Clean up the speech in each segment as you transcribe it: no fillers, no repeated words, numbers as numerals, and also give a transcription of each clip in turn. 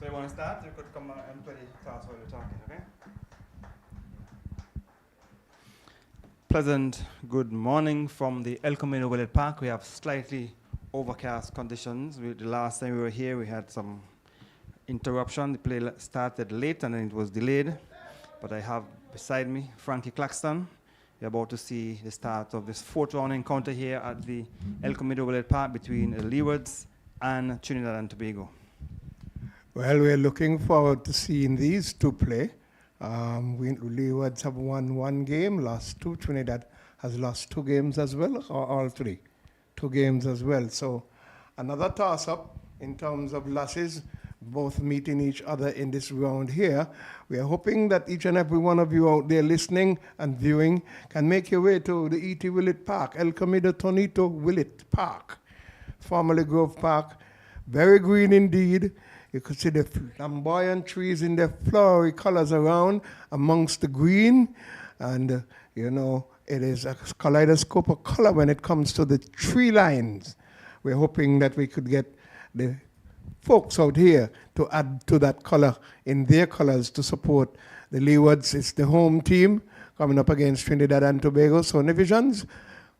So you want to start? You could come and play the task while you're talking, okay? Pleasant good morning from the El Camino Village Park. We have slightly overcast conditions. The last time we were here, we had some interruption. The play started late and then it was delayed. But I have beside me Frankie Claxton. You're about to see the start of this fourth round encounter here at the El Camino Village Park between the Leewards and Trinidad and Tobago. Well, we're looking forward to seeing these two play. Leewards have won one game, lost two. Trinidad has lost 2 games as well, or all 3? 2 games as well. So another toss-up in terms of losses, both meeting each other in this round here. We are hoping that each and every one of you out there listening and viewing can make your way to the E.T. Willett Park, El Camino Tonito Willett Park, formerly Grove Park. Very green indeed. You could see the flamboyant trees in their flowery colors around amongst the green. And, you know, it is a kaleidoscope of color when it comes to the tree lines. We're hoping that we could get the folks out here to add to that color in their colors to support the Leewards. It's the home team coming up against Trinidad and Tobago. So, Nevisions,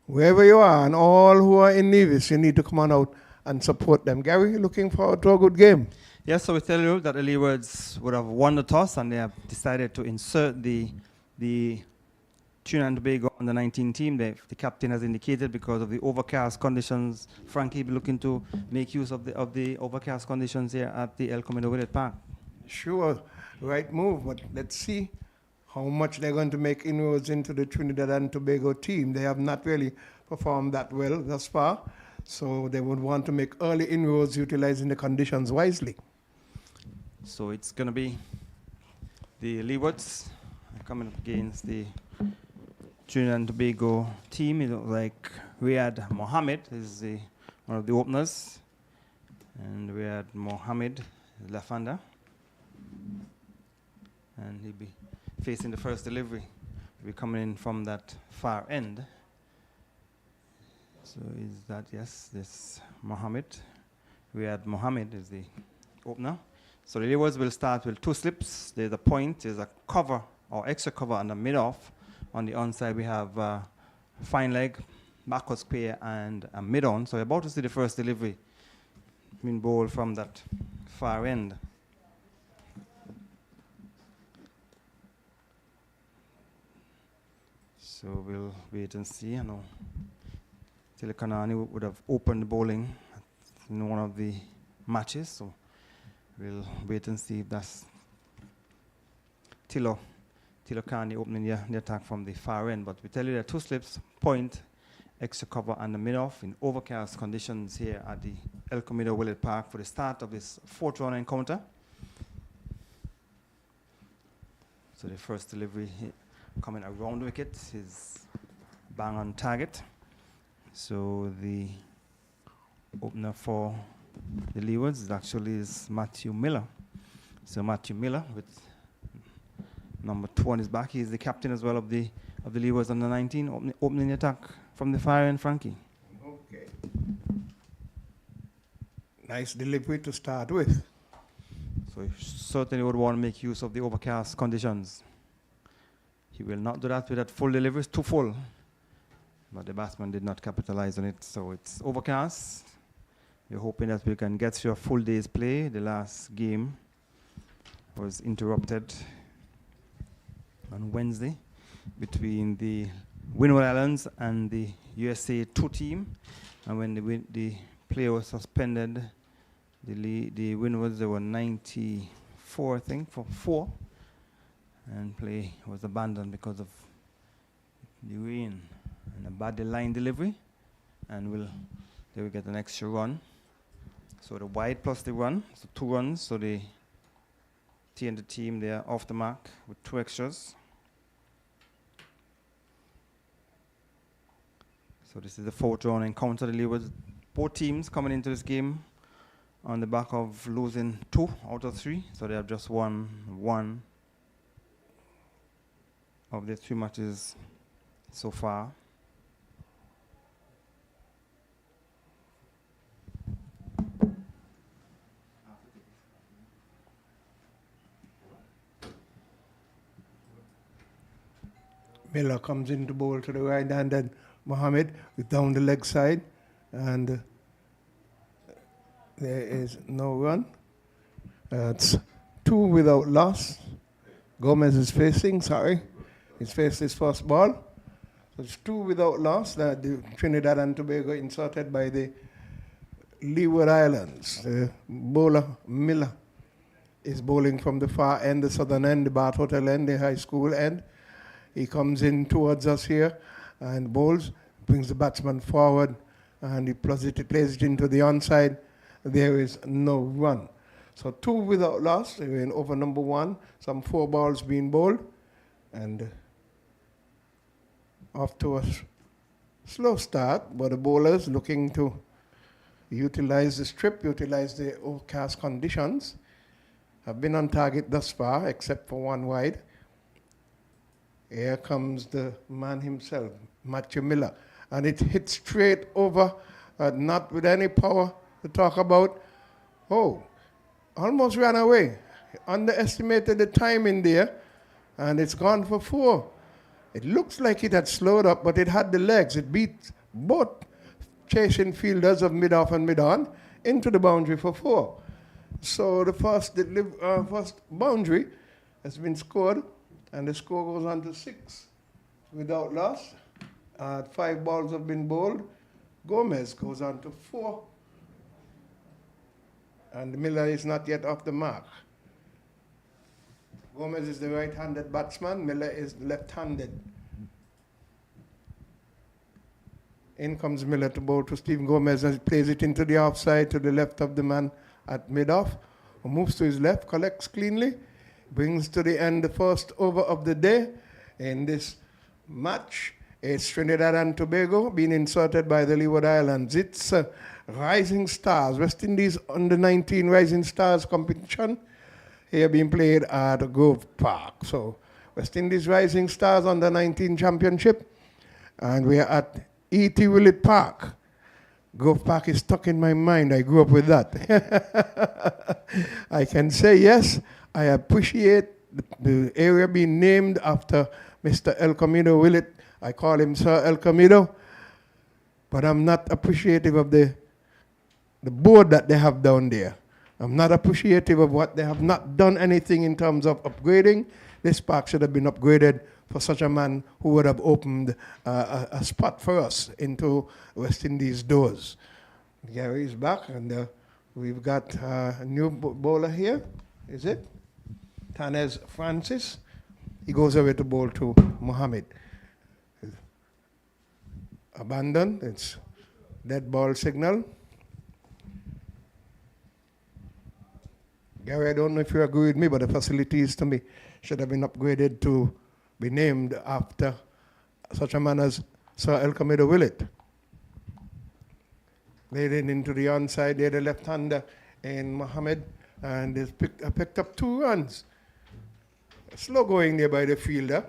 wherever you are and all who are in Nevis, you need to come on out and support them. Gary, looking forward to a good game. Yes, so we tell you that the Leewards would have won the toss and they have decided to insert the Trinidad and Tobago on the 19 team. The captain has indicated because of the overcast conditions, Frankie be looking to make use of the overcast conditions here at the El Camino Village Park. Sure, right move, but let's see how much they're going to make inroads into the Trinidad and Tobago team. They have not really performed that well thus far, so they would want to make early inroads utilizing the conditions wisely. So it's going to be the Leewards coming up against the Trinidad and Tobago team. It looks like Riyad Mohammed is one of the openers, and Riyad Mohammed is left-hander, and he'll be facing the first delivery. He'll be coming in from that far end. So is that, yes, this Mohammed. Riyad Mohammed is the opener. So the Leewards will start with 2 slips. There's a point, there's a cover or extra cover on the mid-off. On the onside we have fine leg, backward square, and a mid-on. So we're about to see the first delivery being bowled from that far end. So we'll wait and see. I know Telekanani would have opened the bowling in one of the matches, so we'll wait and see if that's Tilokani opening the attack from the far end. But we tell you there are 2 slips, point, extra cover, and the mid-off in overcast conditions here at the El Camino Willett Park for the start of this 4th round encounter. So the first delivery coming around the wicket is bang on target. So the opener for the Leewards actually is Matthew Miller. So Matthew Miller with number 2 on his back. He is the captain as well of the Leewards under 19, opening the attack from the far end, Frankie. Okay. Nice delivery to start with. So he certainly would want to make use of the overcast conditions. He will not do that with that full delivery. It's too full. But the batsman did not capitalize on it. So it's overcast. We're hoping that we can get through a full day's play. The last game was interrupted on Wednesday between the Windward Islands and the USA 2 team. And when the play was suspended, the Windwards, they were 94, I think, for 4. And play was abandoned because of the rain and a bad line delivery. And they will get an extra run. So the wide plus the run, so 2 runs. So the TNT team, they are off the mark with 2 extras. So this is the 4th round encounter. The Leewards, both teams coming into this game on the back of losing 2 out of 3. So they have just won 1 of their 3 matches so far. Miller comes in to bowl to the right hand, and Mohammed with down the leg side, and there is no run. It's 2 without loss. Gomez is facing, he's faced his first ball. So it's 2 without loss. That the Trinidad and Tobago inserted by the Leeward Islands. The bowler Miller is bowling from the far end, the southern end, the Bath Hotel end, the high school end. He comes in towards us here and bowls, brings the batsman forward, and he plays it into the onside. There is no run. So 2 without loss. We're in over number 1. Some 4 balls being bowled, and off to a slow start. But the bowlers looking to utilize the strip, utilize the overcast conditions, have been on target thus far, except for 1 wide. Here comes the man himself, Matthew Miller. And it hits straight over, not with any power to talk about. Oh, almost ran away. Underestimated the time in there, and it's gone for 4. It looks like it had slowed up, but it had the legs. It beat both chasing fielders of mid-off and mid-on into the boundary for 4. So the first boundary has been scored, and the score goes on to 6 without loss. 5 balls have been bowled. Gomez goes on to 4. And Miller is not yet off the mark. Gomez is the right-handed batsman. Miller is left-handed. In comes Miller to bowl to Steve Gomez and plays it into the offside to the left of the man at mid-off, who moves to his left, collects cleanly, brings to the end the first over of the day in this match. It's Trinidad and Tobago being inserted by the Leeward Islands. It's Rising Stars, West Indies under-19 Rising Stars competition here being played at Grove Park. So West Indies Rising Stars under-19 championship, and we are at E.T. Willett Park. Grove Park is stuck in my mind. I grew up with that. I can say yes, I appreciate the area being named after Mr. El Camino Willett. I call him Sir El Camino, but I'm not appreciative of the board that they have down there. I'm not appreciative of what they have not done anything in terms of upgrading. This park should have been upgraded for such a man who would have opened a spot for us into West Indies doors. Gary is back, and we've got a new bowler here. Is it? Tanez Francis. He goes away to bowl to Mohammed. Abandoned. It's dead ball signal. Gary, I don't know if you agree with me, but the facilities to me should have been upgraded to be named after such a man as Sir El Camino Willett. Laid it into the onside there, the left-hander in Mohammed, and they picked up 2 runs. Slow going there by the fielder.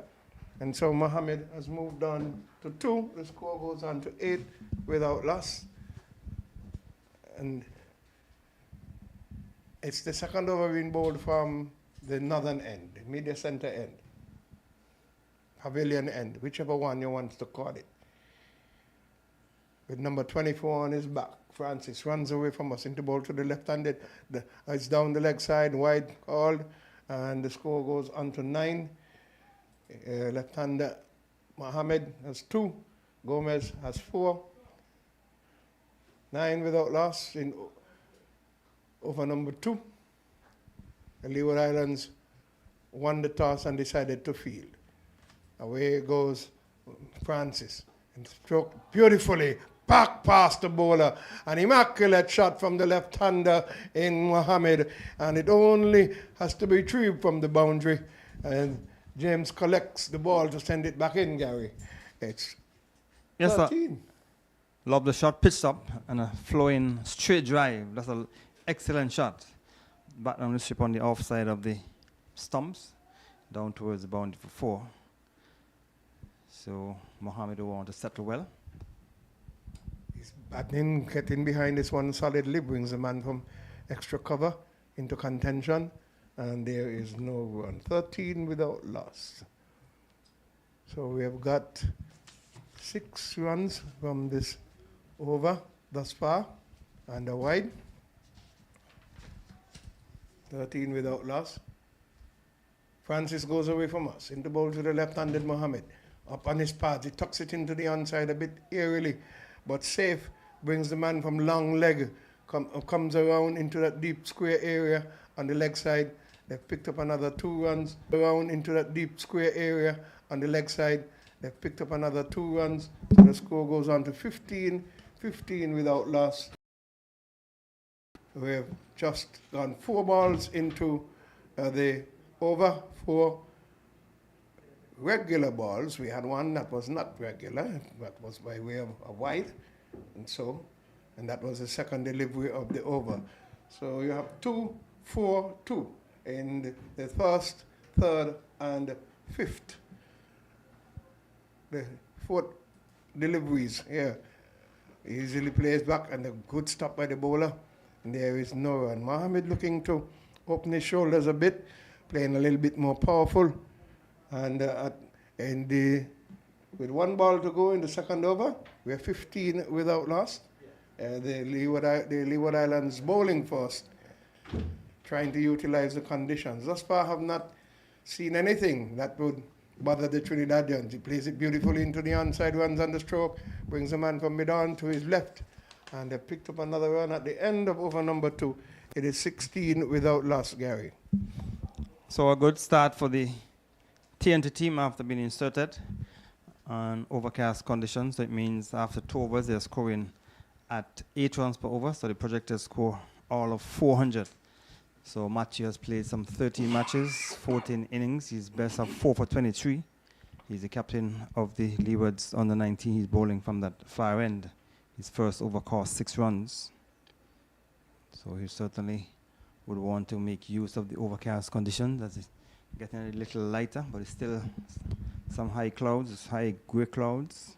And so Mohammed has moved on to 2. The score goes on to 8 without loss. And it's the second over being bowled from the northern end, the media center end, pavilion end, whichever one you want to call it. With number 24 on his back, Francis runs away from us into bowl to the left-handed. It's down the leg side, wide called, and the score goes on to 9. Left-hander Mohammed has 2, Gomez has 4. 9 without loss in over number 2. The Leeward Islands won the toss and decided to field. Away goes Francis, and struck beautifully back past the bowler. An immaculate shot from the left-hander in Mohammed, and it only has to be retrieved from the boundary. And James collects the ball to send it back in, Gary. It's 13. Sir. Love the shot, pitched up, and a flowing straight drive. That's an excellent shot. Back on the strip on the offside of the stumps, down towards the boundary for 4. So Mohammed will want to settle well. He's batting, getting behind this one solidly, brings the man from extra cover into contention, and there is no run. 13 without loss. So we have got 6 runs from this over thus far, and a wide. 13 without loss. Francis goes away from us, into bowl to the left-handed Mohammed. Up on his path, he tucks it into the onside a bit airily, but safe, brings the man from long leg, comes around into that deep square area on the leg side. They've picked up another 2 runs, around into that deep square area on the leg side. They've picked up another 2 runs, so the score goes on to 15 without loss. We have just gone 4 balls into the over, 4 regular balls. We had one that was not regular, that was by way of a wide, and that was the second delivery of the over. So you have 2, 4, 2 in the first, third, and 5th. The 4th deliveries here. Easily plays back, and a good stop by the bowler. And there is no run. Mohammed looking to open his shoulders a bit, playing a little bit more powerful. And with 1 ball to go in the second over, we're 15 without loss. The Leeward Islands bowling first, trying to utilize the conditions. Thus far, I have not seen anything that would bother the Trinidadians. He plays it beautifully into the onside, runs on the stroke, brings the man from mid-on to his left. And they picked up another run at the end of over number 2. It is 16 without loss, Gary. So a good start for the TNT team after being inserted on overcast conditions. So it means after 2 overs, they're scoring at 8 runs per over. So the projected score all of 400. So Matthew has played some 13 matches, 14 innings. He's best of 4 for 23. He's the captain of the Leewards under 19. He's bowling from that far end. His first over cost 6 runs. So he certainly would want to make use of the overcast conditions as it's getting a little lighter, but it's still some high clouds, high grey clouds.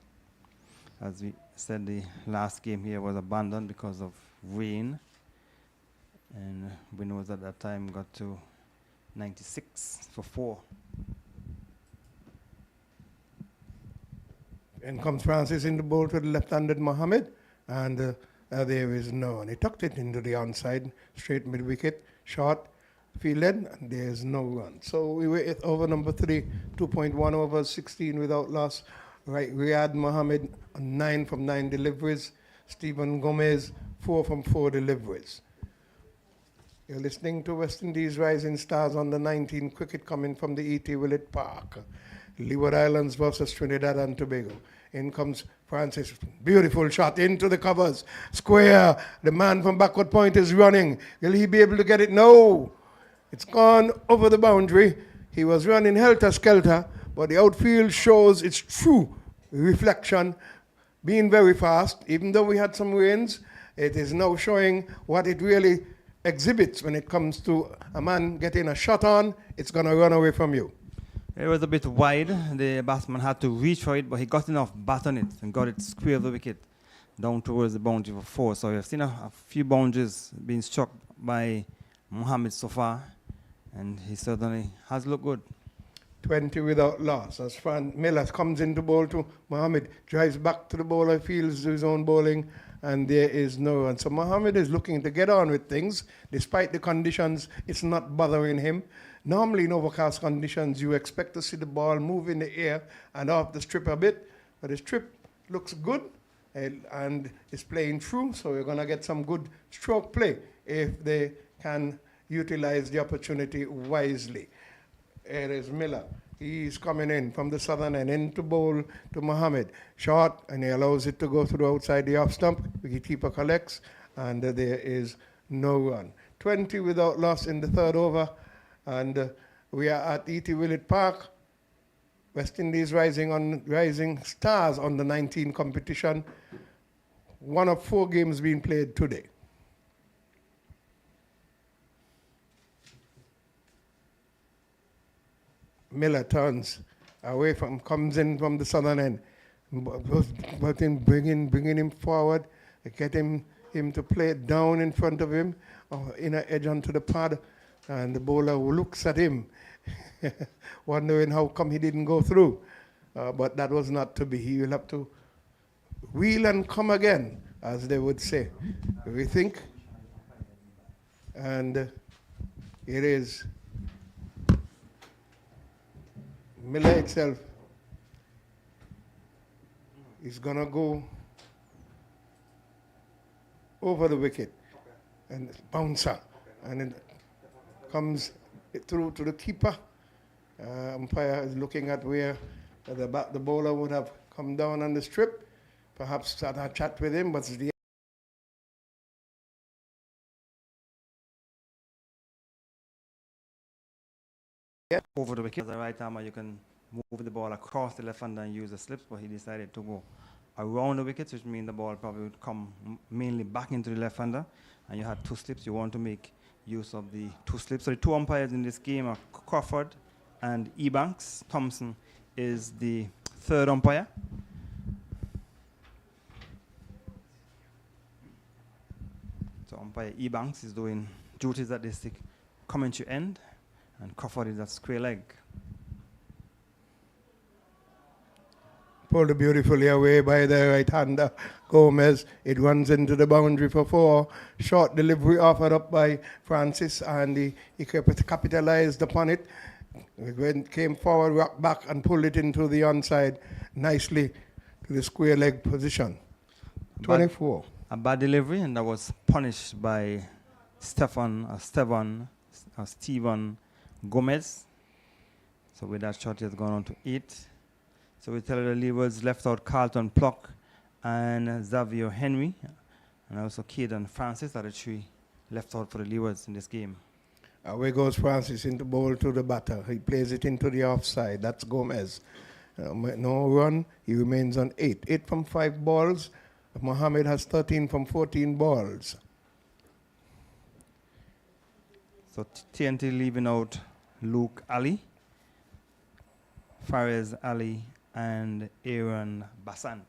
As we said, the last game here was abandoned because of rain. And wind was at that time got to 96 for 4. And comes Francis in the bowl to the left-handed Mohammed, and there is no one. He tucked it into the onside, straight mid-wicket, short, fielded, and there is no run. So we were at over number 3, 2.1 overs, 16 without loss. Right, Riyad Mohammed, 9 from 9 deliveries. Stephen Gomez, 4 from 4 deliveries. You're listening to West Indies Rising Stars on the 19 cricket coming from the E.T. Willett Park. Leeward Islands versus Trinidad and Tobago. In comes Francis. Beautiful shot into the covers. Square. The man from backward point is running. Will he be able to get it? No. It's gone over the boundary. He was running helter-skelter, but the outfield shows its true reflection, being very fast. Even though we had some rains, it is now showing what it really exhibits when it comes to a man getting a shot on. It's going to run away from you. It was a bit wide. The batsman had to reach for it, but he got enough bat on it and got it square of the wicket down towards the boundary for 4. So you've seen a few boundaries being struck by Mohammed so far, and he certainly has looked good. 20 without loss. As Fran Miller comes into bowl to Mohammed, drives back to the bowler, fields his own bowling, and there is no run. So Mohammed is looking to get on with things. Despite the conditions, it's not bothering him. Normally in overcast conditions, you expect to see the ball move in the air and off the strip a bit, but the strip looks good and is playing through, so you're going to get some good stroke play if they can utilize the opportunity wisely. Here is Miller. He's coming in from the southern end into bowl to Mohammed. Short, and he allows it to go through outside the off stump. Wicketkeeper collects, and there is no run. 20 without loss in the 3rd over, and we are at E.T. Willett Park. West Indies Rising Stars on the 19 competition. 1 of 4 games being played today. Miller turns away from, comes in from the southern end, but in bringing him forward, get him to play down in front of him, or inner edge onto the pad, and the bowler looks at him, wondering how come he didn't go through. But that was not to be. He will have to wheel and come again, as they would say. We think, and it is Miller itself is going to go over the wicket and bouncer, and it comes through to the keeper. Umpire is looking at where the bowler would have come down on the strip, perhaps had a chat with him, but it's the over the wicket. As a right armer, you can move the ball across the left hander and use the slips, but he decided to go around the wickets, which means the ball probably would come mainly back into the left hander, and you had 2 slips. You want to make use of the 2 slips. So the 2 umpires in this game are Crawford and Ebanks. Thompson is the 3rd umpire. So umpire Ebanks is doing duties at the stick commentary end, and Crawford is at square leg. pulled beautifully away by the right-hander Gomez. It runs into the boundary for 4. Short delivery offered up by Francis, and he capitalized upon it. Came forward, rocked back, and pulled it into the onside nicely to the square leg position. 24. A bad delivery, and that was punished by Stephen Gomez. So with that shot, he has gone on to 8. So we tell the Leewards left out Carlton Pluck and Xavier Henry, and also Caden Francis are the 3 left out for the Leewards in this game. Away goes Francis into bowl to the batter. He plays it into the offside. That's Gomez. No run. He remains on 8. 8 from 5 balls. Mohammed has 13 from 14 balls. So TNT leaving out Luke Ali, Fares Ali, and Aaron Bassant.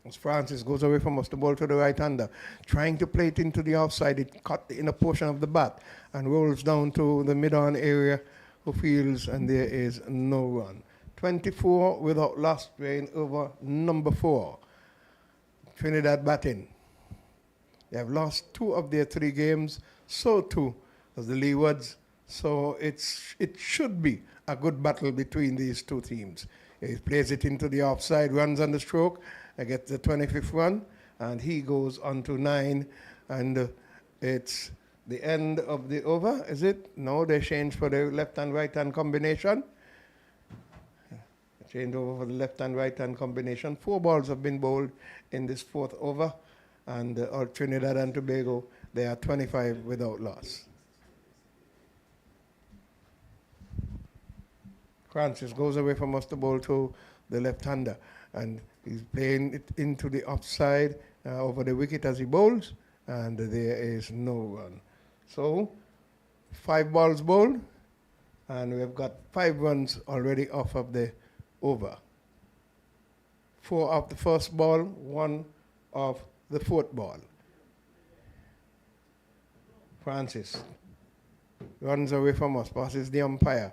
As Francis goes away from us, the ball to the right-hander, trying to play it into the offside. It cut in a portion of the bat and rolls down to the mid-on area, who fields, and there is no run. 24 without lost rain over number 4. Trinidad batting. They have lost 2 of their 3 games, so too as the Leewards. So it should be a good battle between these 2 teams. He plays it into the offside, runs on the stroke, gets the 25th run, and he goes on to 9, and it's the end of the over, is it? No, they change for the left-hand, right-hand combination. Change over for the left-hand, right-hand combination. 4 balls have been bowled in this 4th over, and Trinidad and Tobago, they are 25 without loss. Francis goes away from us to bowl to the left-hander, and he's playing it into the offside over the wicket as he bowls, and there is no run. So 5 balls bowled, and we've got 5 runs already off of the over. 4 of the first ball, 1 of the 4th ball. Francis runs away from us, passes the umpire.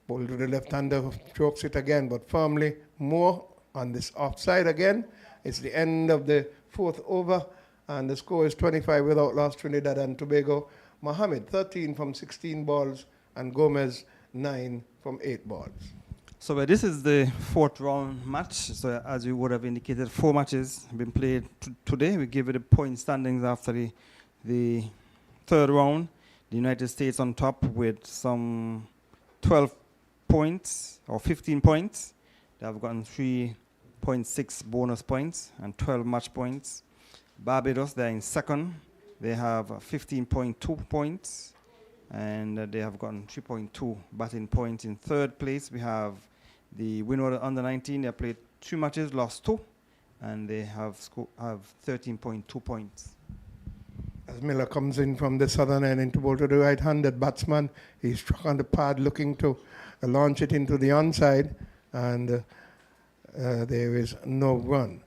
Ball to the left-hander, strokes it again, but firmly more on this offside again. It's the end of the 4th over, and the score is 25 without loss, Trinidad and Tobago. Mohammed, 13 from 16 balls, and Gomez, 9 from 8 balls. So this is the 4th round match. So as you would have indicated, 4 matches have been played today. We give it the point standings after the 3rd round. The United States on top with some 12 points or 15 points. They have gotten 3.6 bonus points and 12 match points. Barbados, they're in 2nd. They have 15.2 points, and they have gotten 3.2 batting points. In 3rd place, we have the Windies under 19. They played 2 matches, lost 2, and they have 13.2 points. As Miller comes in from the southern end into ball to the right-handed batsman, he's struck on the pad looking to launch it into the onside, and there is no run.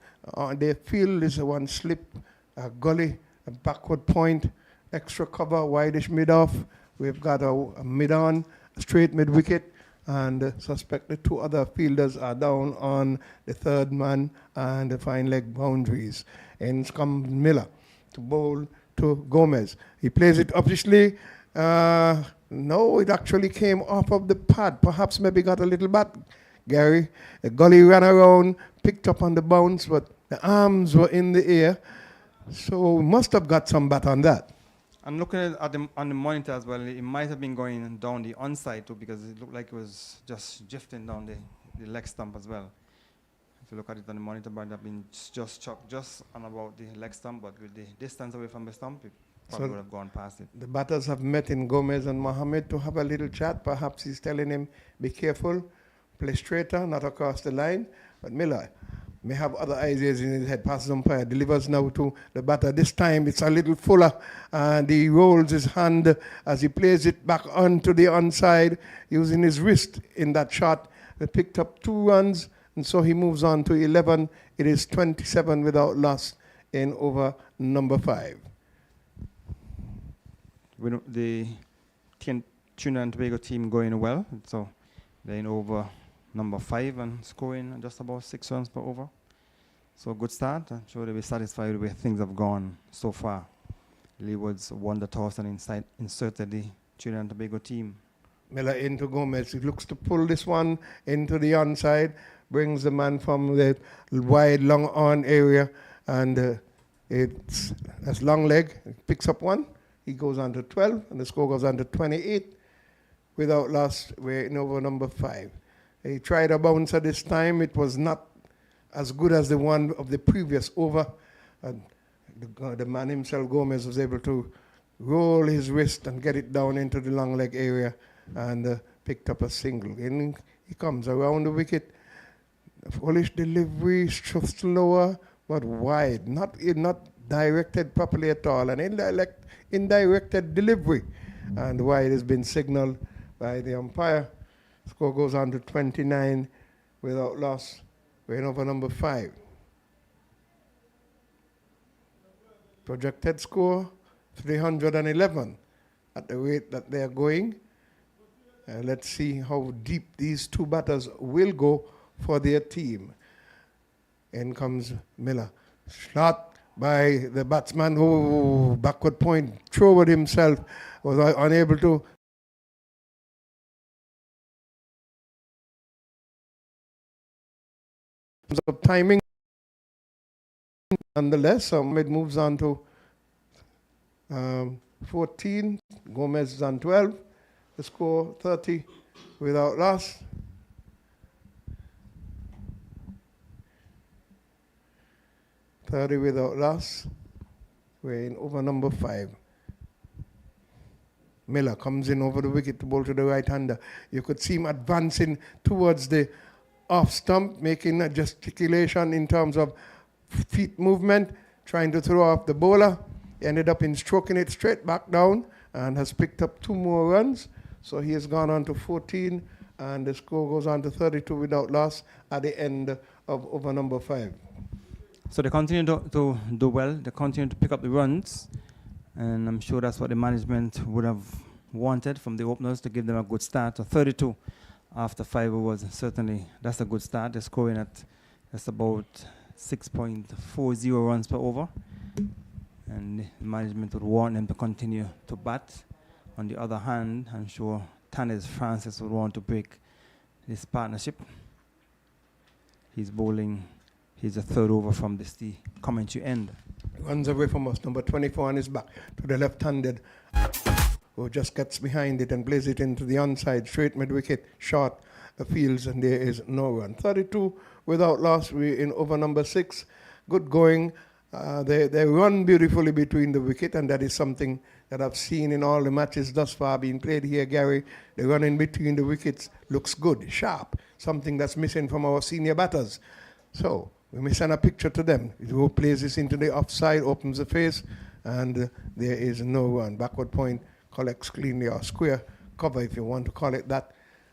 Their field is a 1 slip, a gully, a backward point, extra cover, wideish mid-off. We've got a mid-on, a straight mid-wicket, and suspect the 2 other fielders are down on the 3rd man and the fine leg boundaries. In comes Miller to bowl to Gomez. He plays it obviously. No, it actually came off of the pad. Perhaps maybe got a little bat, Gary. The gully ran around, picked up on the bounce, but the arms were in the air. So must have got some bat on that. I'm looking at on the monitor as well. It might have been going down the onside too, because it looked like it was just drifting down the leg stump as well. If you look at it on the monitor, it might have been just chopped just on about the leg stump, but with the distance away from the stump, it probably would have gone past it. The batters have met in Gomez and Mohammed to have a little chat. Perhaps he's telling him, be careful, play straighter, not across the line. But Miller may have other ideas in his head. Passes umpire, delivers now to the batter. This time it's a little fuller, and he rolls his hand as he plays it back onto the onside, using his wrist in that shot. He picked up 2 runs, and so he moves on to 11. It is 27 without loss in over number 5. The Trinidad and Tobago team going well, so they're in over number 5 and scoring just about 6 runs per over. So good start. I'm sure they'll be satisfied with where things have gone so far. Leewards won the toss and inserted the Trinidad and Tobago team. Miller into Gomez. He looks to pull this one into the onside, brings the man from the wide, long on area, and that's long leg. Picks up 1. He goes on to 12, and the score goes on to 28. without loss. We're in over number 5. He tried a bouncer this time. It was not as good as the one of the previous over. And the man himself, Gomez, was able to roll his wrist and get it down into the long leg area and picked up a single. And he comes around the wicket. Foolish delivery, slower but wide, not directed properly at all, and indirected delivery, and wide has been signaled by the umpire. Score goes on to 29 without loss. We're in over number 5. Projected score 311 at the rate that they are going. Let's see how deep these two batters will go for their team. In comes Miller. Shot by the batsman who backward point, threw himself, was unable to. Of timing, nonetheless, it moves on to 14. Gomez is on 12. The score 30 without loss. Without loss. We're in over number 5. Miller comes in over the wicket to bowl to the right-hander. You could see him advancing towards the off stump, making a gesticulation in terms of feet movement, trying to throw off the bowler. He ended up in stroking it straight back down and has picked up 2 more runs. So he has gone on to 14, and the score goes on to 32 without loss at the end of over number 5. So they continue to do well. They continue to pick up the runs, and I'm sure that's what the management would have wanted from the openers, to give them a good start. So 32 after 5 overs, certainly that's a good start. They're scoring at just about 6.40 runs per over, and the management would want them to continue to bat. On the other hand, I'm sure Tannis Francis would want to break this partnership. He's bowling. He's a third over from the commentary end. Runs away from us. Number 24 on his back to the left-handed, who just gets behind it and plays it into the onside, straight mid-wicket, short fields, and there is no run. 32 without loss. We're in over number 6. Good going. They run beautifully between the wicket, and that is something that I've seen in all the matches thus far being played here, Gary. The run in between the wickets looks good, sharp, something that's missing from our senior batters. So we may send a picture to them. Who plays this into the offside, opens the face, and there is no run. Backward point collects cleanly, or square cover if you want to call it that,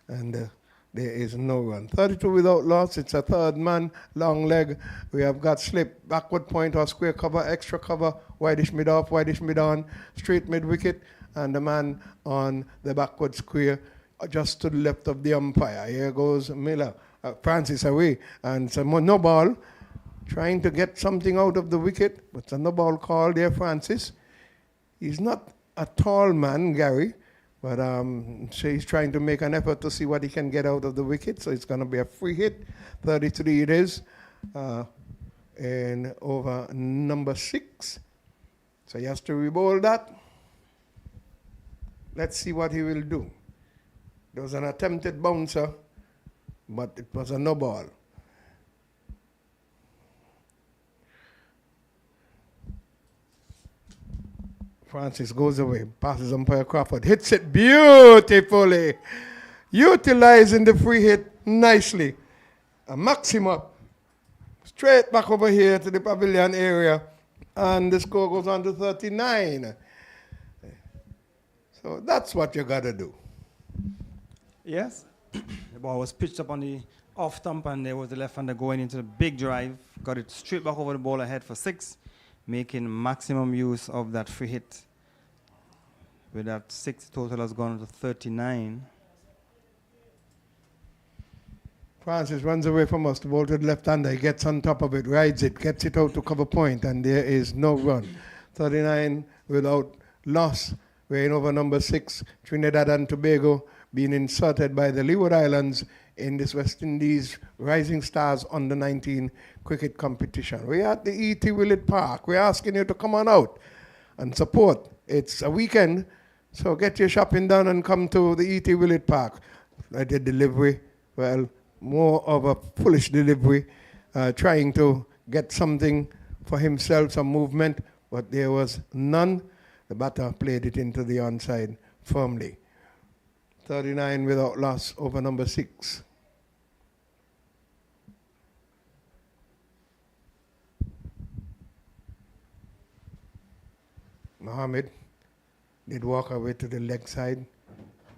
and there is no run. 32 without loss. It's a third man, long leg. We have got slip, backward point or square cover, extra cover, wideish mid off, wideish mid on, straight mid wicket, and the man on the backward square just to the left of the umpire. Here goes Miller. Francis away, and some no ball, trying to get something out of the wicket, but it's a no ball call there, Francis. He's not a tall man, Gary, but so he's trying to make an effort to see what he can get out of the wicket, so it's going to be a free hit. 33 it is, and over number 6. So he has to re-bowl that. Let's see what he will do. There was an attempted bouncer, but it was a no ball. Francis goes away, passes umpire Crawford, hits it beautifully, utilizing the free hit nicely. A Maxima straight back over here to the pavilion area, and the score goes on to 39. So that's what you got to do. Yes. The ball was pitched up on the off stump, and there was the left-hander going into the big drive. Got it straight back over the ball ahead for 6, making maximum use of that free hit. With that 6, total has gone to 39. Francis runs away from us. The ball to the left-hander. He gets on top of it, rides it, gets it out to cover point, and there is no run. 39 without loss. We're in over number 6. Trinidad and Tobago being inserted by the Leeward Islands in this West Indies Rising Stars Under 19 cricket competition. We're at the E.T. Willett Park. We're asking you to come on out and support. It's a weekend So get your shopping done and come to the E.T. Willett Park. I did delivery, well, more of a foolish delivery, trying to get something for himself, some movement, but there was none. The batter played it into the onside firmly. 39 without loss over number 6. Mohammed did walk away to the leg side,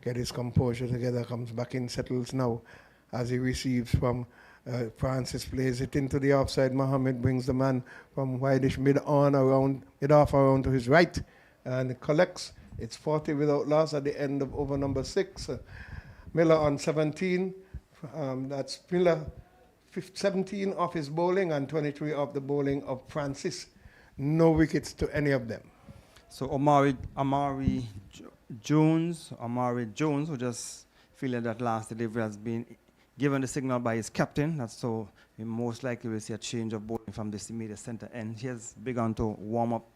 get his composure together, comes back in, settles now as he receives from Francis, plays it into the offside. Mohammed brings the man from wideish mid-off around to his right and collects. It's 40 without loss at the end of over number 6. Miller on 17. That's Miller 17 off his bowling and 23 off the bowling of Francis. No wickets to any of them. So Amari Jones, who just fielded that last delivery, has been given the signal by his captain. That's so we most likely will see a change of bowling from this immediate center end. He has begun to warm up,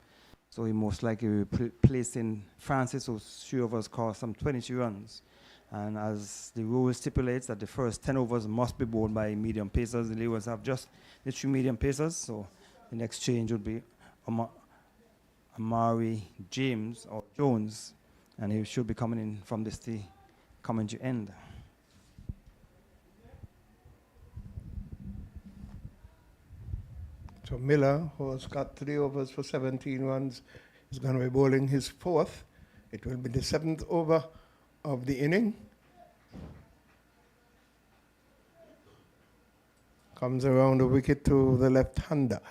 so he most likely will place in Francis, who's 3 overs cost some 23 runs. And as the rule stipulates that the first 10 overs must be bowled by medium pacers, the Leewards have just the 3 medium pacers, so the next change would be Amari James or Jones, and he should be coming in from this the commentary end. So Miller, who has got 3 overs for 17 runs, is going to be bowling his 4th. It will be the 7th over of the inning. Comes around the wicket to the left-hander.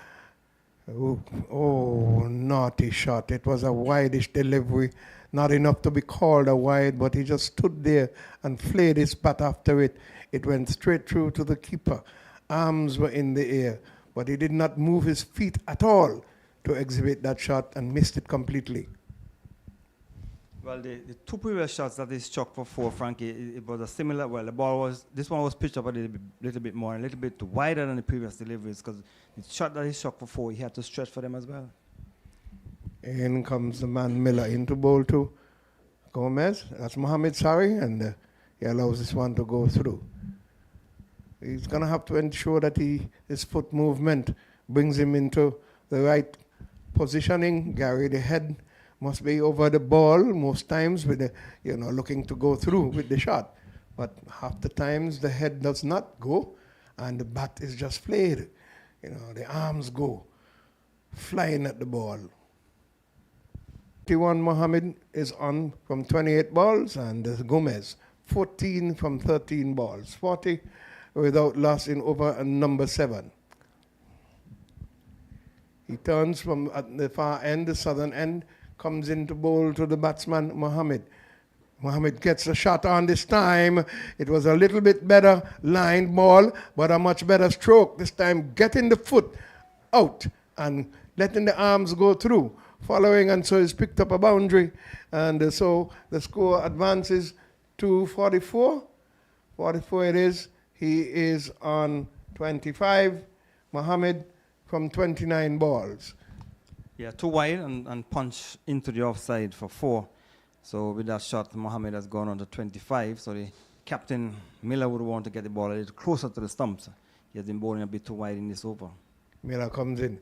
Oh, naughty shot. It was a wideish delivery. Not enough to be called a wide, but he just stood there and flayed his bat after it. It went straight through to the keeper. Arms were in the air, but he did not move his feet at all to exhibit that shot and missed it completely. Well, the 2 previous shots that he struck for 4, Frankie, it was a similar, well, this one was pitched up a little bit more, a little bit wider than the previous deliveries, because the shot that he struck for 4, he had to stretch for them as well. In comes the man Miller into bowl to Gomez. That's Mohammed, sorry, and he allows this one to go through. He's going to have to ensure that his foot movement brings him into the right positioning. Gary, the head must be over the ball most times with the, looking to go through with the shot. But half the times the head does not go and the bat is just flayed. The arms go flying at the ball. 21 Mohammed is on from 28 balls and Gomez 14 from 13 balls. 40 without loss in over number 7. He turns from at the far end, the southern end, comes into bowl to the batsman, Mohammed. Mohammed gets a shot on this time. It was a little bit better lined ball, but a much better stroke. This time getting the foot out and letting the arms go through. Following, and so he's picked up a boundary. And so the score advances to 44. 44 it is. He is on 25. Mohammed from 29 balls. Yeah, 2 wide and punch into the offside for 4. So with that shot, Mohammed has gone on to 25. So the captain, Miller, would want to get the ball a little closer to the stumps. He has been bowling a bit too wide in this over. Miller comes in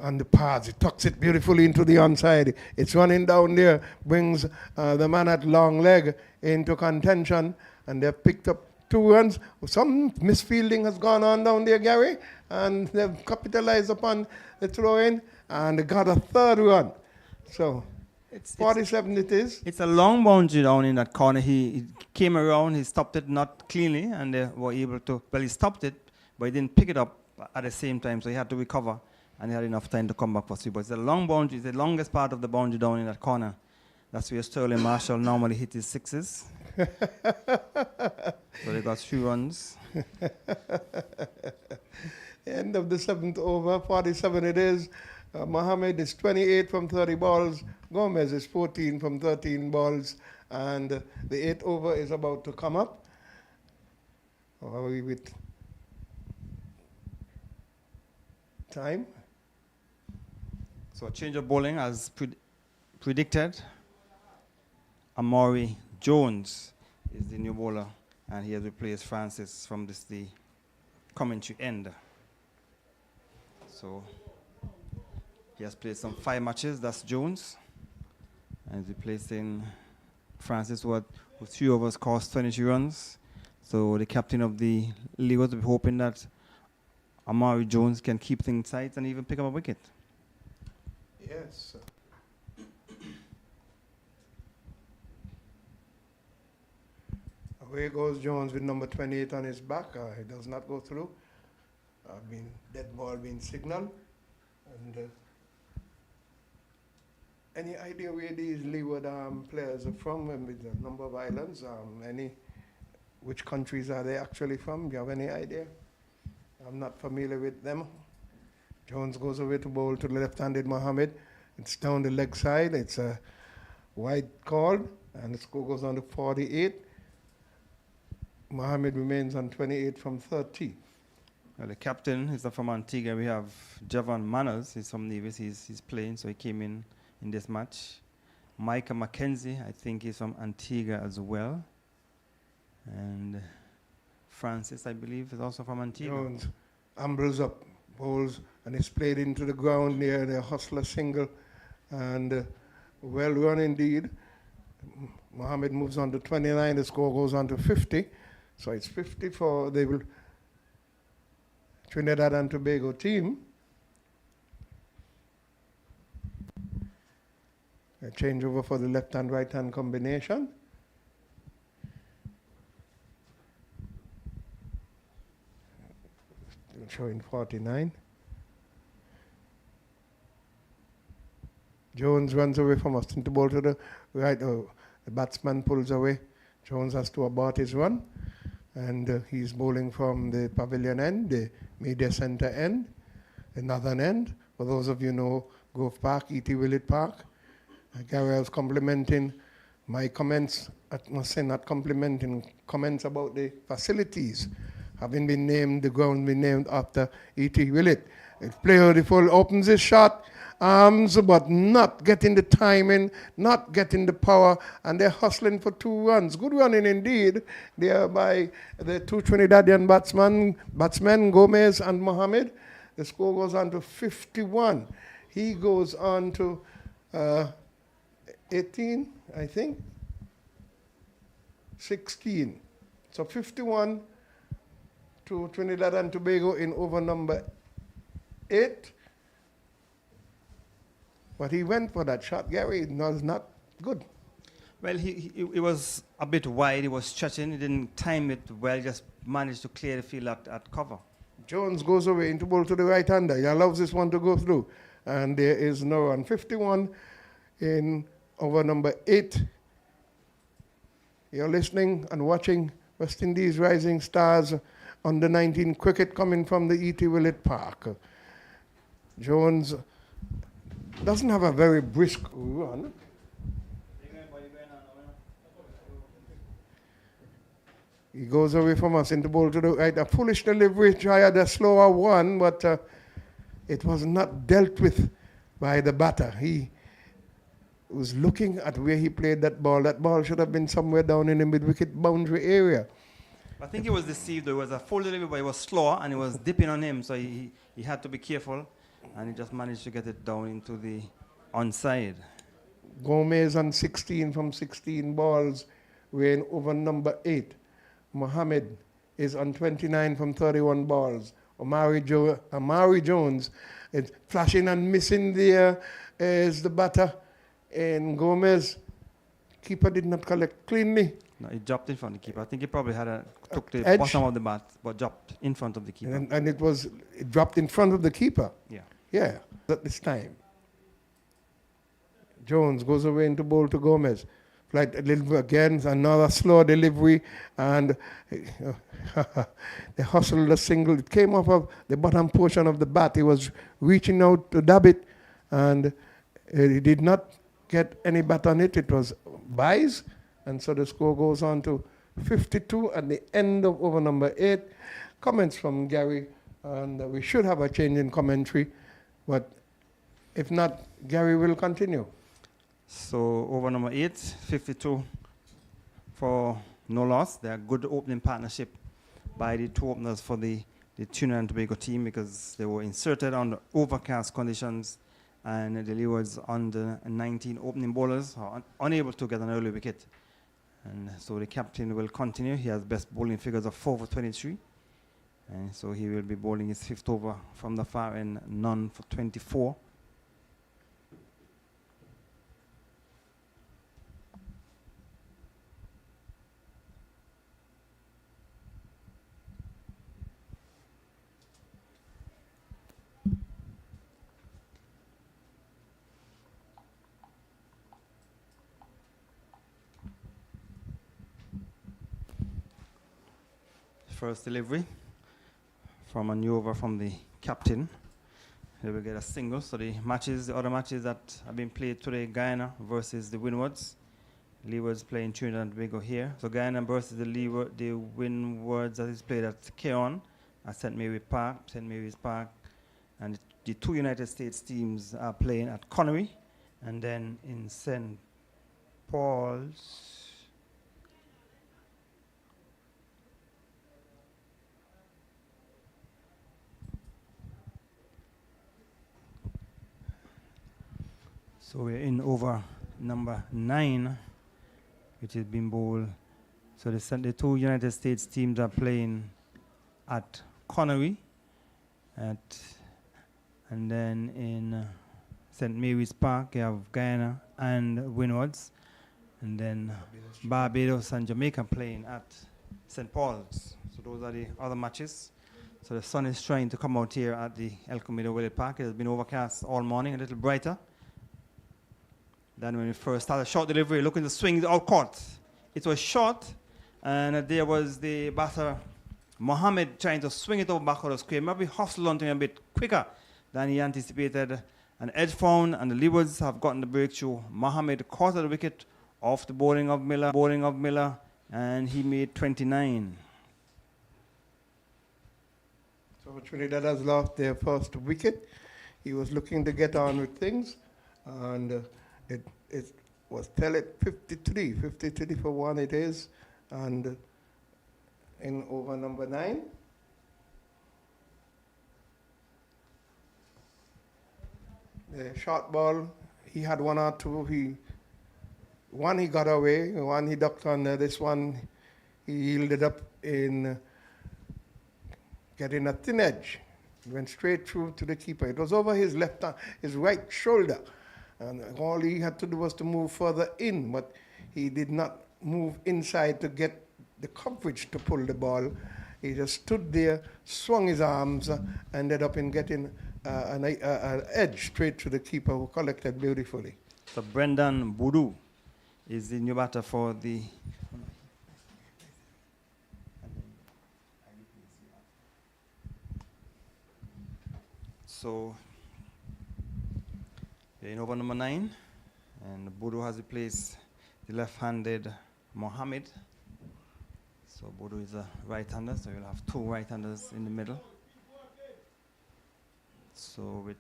on the pads. He tucks it beautifully into the onside. It's running down there, brings the man at long leg into contention, and they've picked up 2 runs. Some misfielding has gone on down there, Gary, and they've capitalized upon the throw-in and got a 3rd run. So 47 it is. It's a long boundary down in that corner. He came around, he stopped it not cleanly, and they were able to, well, he stopped it, but he didn't pick it up at the same time, so he had to recover, and he had enough time to come back for 3. But it's a long boundary, it's the longest part of the boundary down in that corner. That's where Sterling Marshall normally hit his 6s. So they got 3 runs. End of the 7th over, 47 it is. Mohammed is 28 from 30 balls. Gomez is 14 from 13 balls. And the 8th over is about to come up. How are we with time? So a change of bowling as predicted. Amari Jones is the new bowler, and he has replaced Francis from the commentary end. So he has played some 5 matches, that's Jones, and he's replacing Francis, who 3 overs cost 23 runs. So the captain of the Leewards will be hoping that Amari Jones can keep things tight and even pick up a wicket. Yes. Away goes Jones with number 28 on his back. He does not go through. Dead ball being signaled. And any idea where these Leeward players are from, and with the number of islands? Which countries are they actually from? Do you have any idea? I'm not familiar with them. Jones goes away to bowl to the left-handed Mohammed. It's down the leg side. It's a wide call, and the score goes on to 48. Mohammed remains on 28 from 30. Well, the captain is from Antigua. We have Javon Manners. He's from Nevis. He's playing, so he came in this match. Micah McKenzie, I think he's from Antigua as well. And Francis, I believe, is also from Antigua. Jones ambles up, bowls, and is played into the ground near the hustler single. And well run indeed. Mohammed moves on to 29. The score goes on to 50. So it's 50 for the Trinidad and Tobago team. A change over for the left and right hand combination. Showing 49. Jones runs away from us into ball to the right. Oh, the batsman pulls away. Jones has to abort his run. And he's bowling from the pavilion end, the media center end, the northern end. For those of you who know Grove Park, E.T. Willett Park. Gary was complimenting my comments, I must say not complimenting, comments about the facilities having been named, the ground been named after E.T. Willett. The player before opens his shot, arms, but not getting the timing, not getting the power, and they're hustling for 2 runs. Good running indeed, there by the 2 Trinidadian batsmen, Gomez and Mohammed. The score goes on to 51. He goes on to 18, I think, 16. So 51 to Trinidad and Tobago in over number 8. But he went for that shot, Gary. It was not good. Well, he was a bit wide. He was stretching. He didn't time it well. Just managed to clear the field at cover. Jones goes away into ball to the right-hander. He allows this one to go through. And there is no run. 51 in over number 8. You're listening and watching West Indies Rising Stars under 19 cricket coming from the E.T. Willett Park. Jones doesn't have a very brisk run. He goes away from us into ball to the right. A foolish delivery, tried a slower one, but it was not dealt with by the batter. He was looking at where he played that ball. That ball should have been somewhere down in the mid-wicket boundary area. I think he was deceived. There was a full delivery, but it was slower, and it was dipping on him, so he had to be careful, and he just managed to get it down into the onside. Gomez on 16 from 16 balls, weighing over number 8. Mohammed is on 29 from 31 balls. Amari Jones is flashing and missing there is the batter. And Gomez, keeper did not collect cleanly. No, he dropped in front of the keeper. I think he probably took the edge. bottom of the bat, but dropped in front of the keeper. And it dropped in front of the keeper. Yeah. Yeah, at this time. Jones goes away into bowl to Gomez. Flight delivery again, another slow delivery, and they hustled a single. It came off of the bottom portion of the bat. He was reaching out to dab it, and he did not get any bat on it. It was byes, and so the score goes on to 52 at the end of over number 8. Comments from Gary, and we should have a change in commentary, but if not, Gary will continue. So over number 8, 52 for no loss. They are good opening partnership by the two openers for the Trinidad and Tobago team, because they were inserted under overcast conditions, and the Leewards under 19 opening bowlers are unable to get an early wicket. And so the captain will continue. He has best bowling figures of 4 for 23. And so he will be bowling his 5th over from the far end, none for 24. First delivery from a new over from the captain. He will get a single. So the other matches that have been played today: Guyana versus the Windwards. Leewards playing Trinidad and Tobago here. So Guyana versus the Windwards, that is played at Keon at St. Mary's Park. And the two United States teams are playing at Connery, and then in St. Paul's. So we're in over number 9, which has been bowled. So the two United States teams are playing at Connery, and then in St. Mary's Park you have Guyana and Windwards, and then Barbados and Jamaica playing at St. Paul's. So those are the other matches. So the sun is trying to come out here at the El Camino Willett Park. It has been overcast all morning, a little brighter than when we first started. Short delivery, looking to swing out court. It was short, and there was the batter Mohammed trying to swing it over back of the square. Maybe hustled onto him a bit quicker than he anticipated. An edge found, and the Leewards have gotten the breakthrough. Mohammed caught the wicket off the bowling of Miller, and he made 29. So Trinidad has lost their first wicket. He was looking to get on with things, and it was tell it 53 for 1 it is, and in over number 9. The short ball, he had 1 or 2. One he got away, one he ducked under. This one he yielded up in getting a thin edge. It went straight through to the keeper. It was over his his right shoulder. And all he had to do was to move further in, but he did not move inside to get the coverage to pull the ball. He just stood there, swung his arms, ended up in getting an edge straight to the keeper, who collected beautifully. So Brendan Boudou is the new batter for the... So in over number 9, and Boudou has replaced the left-handed Mohammed. So Boudou is a right-hander, so you'll have 2 right-handers in the middle. So with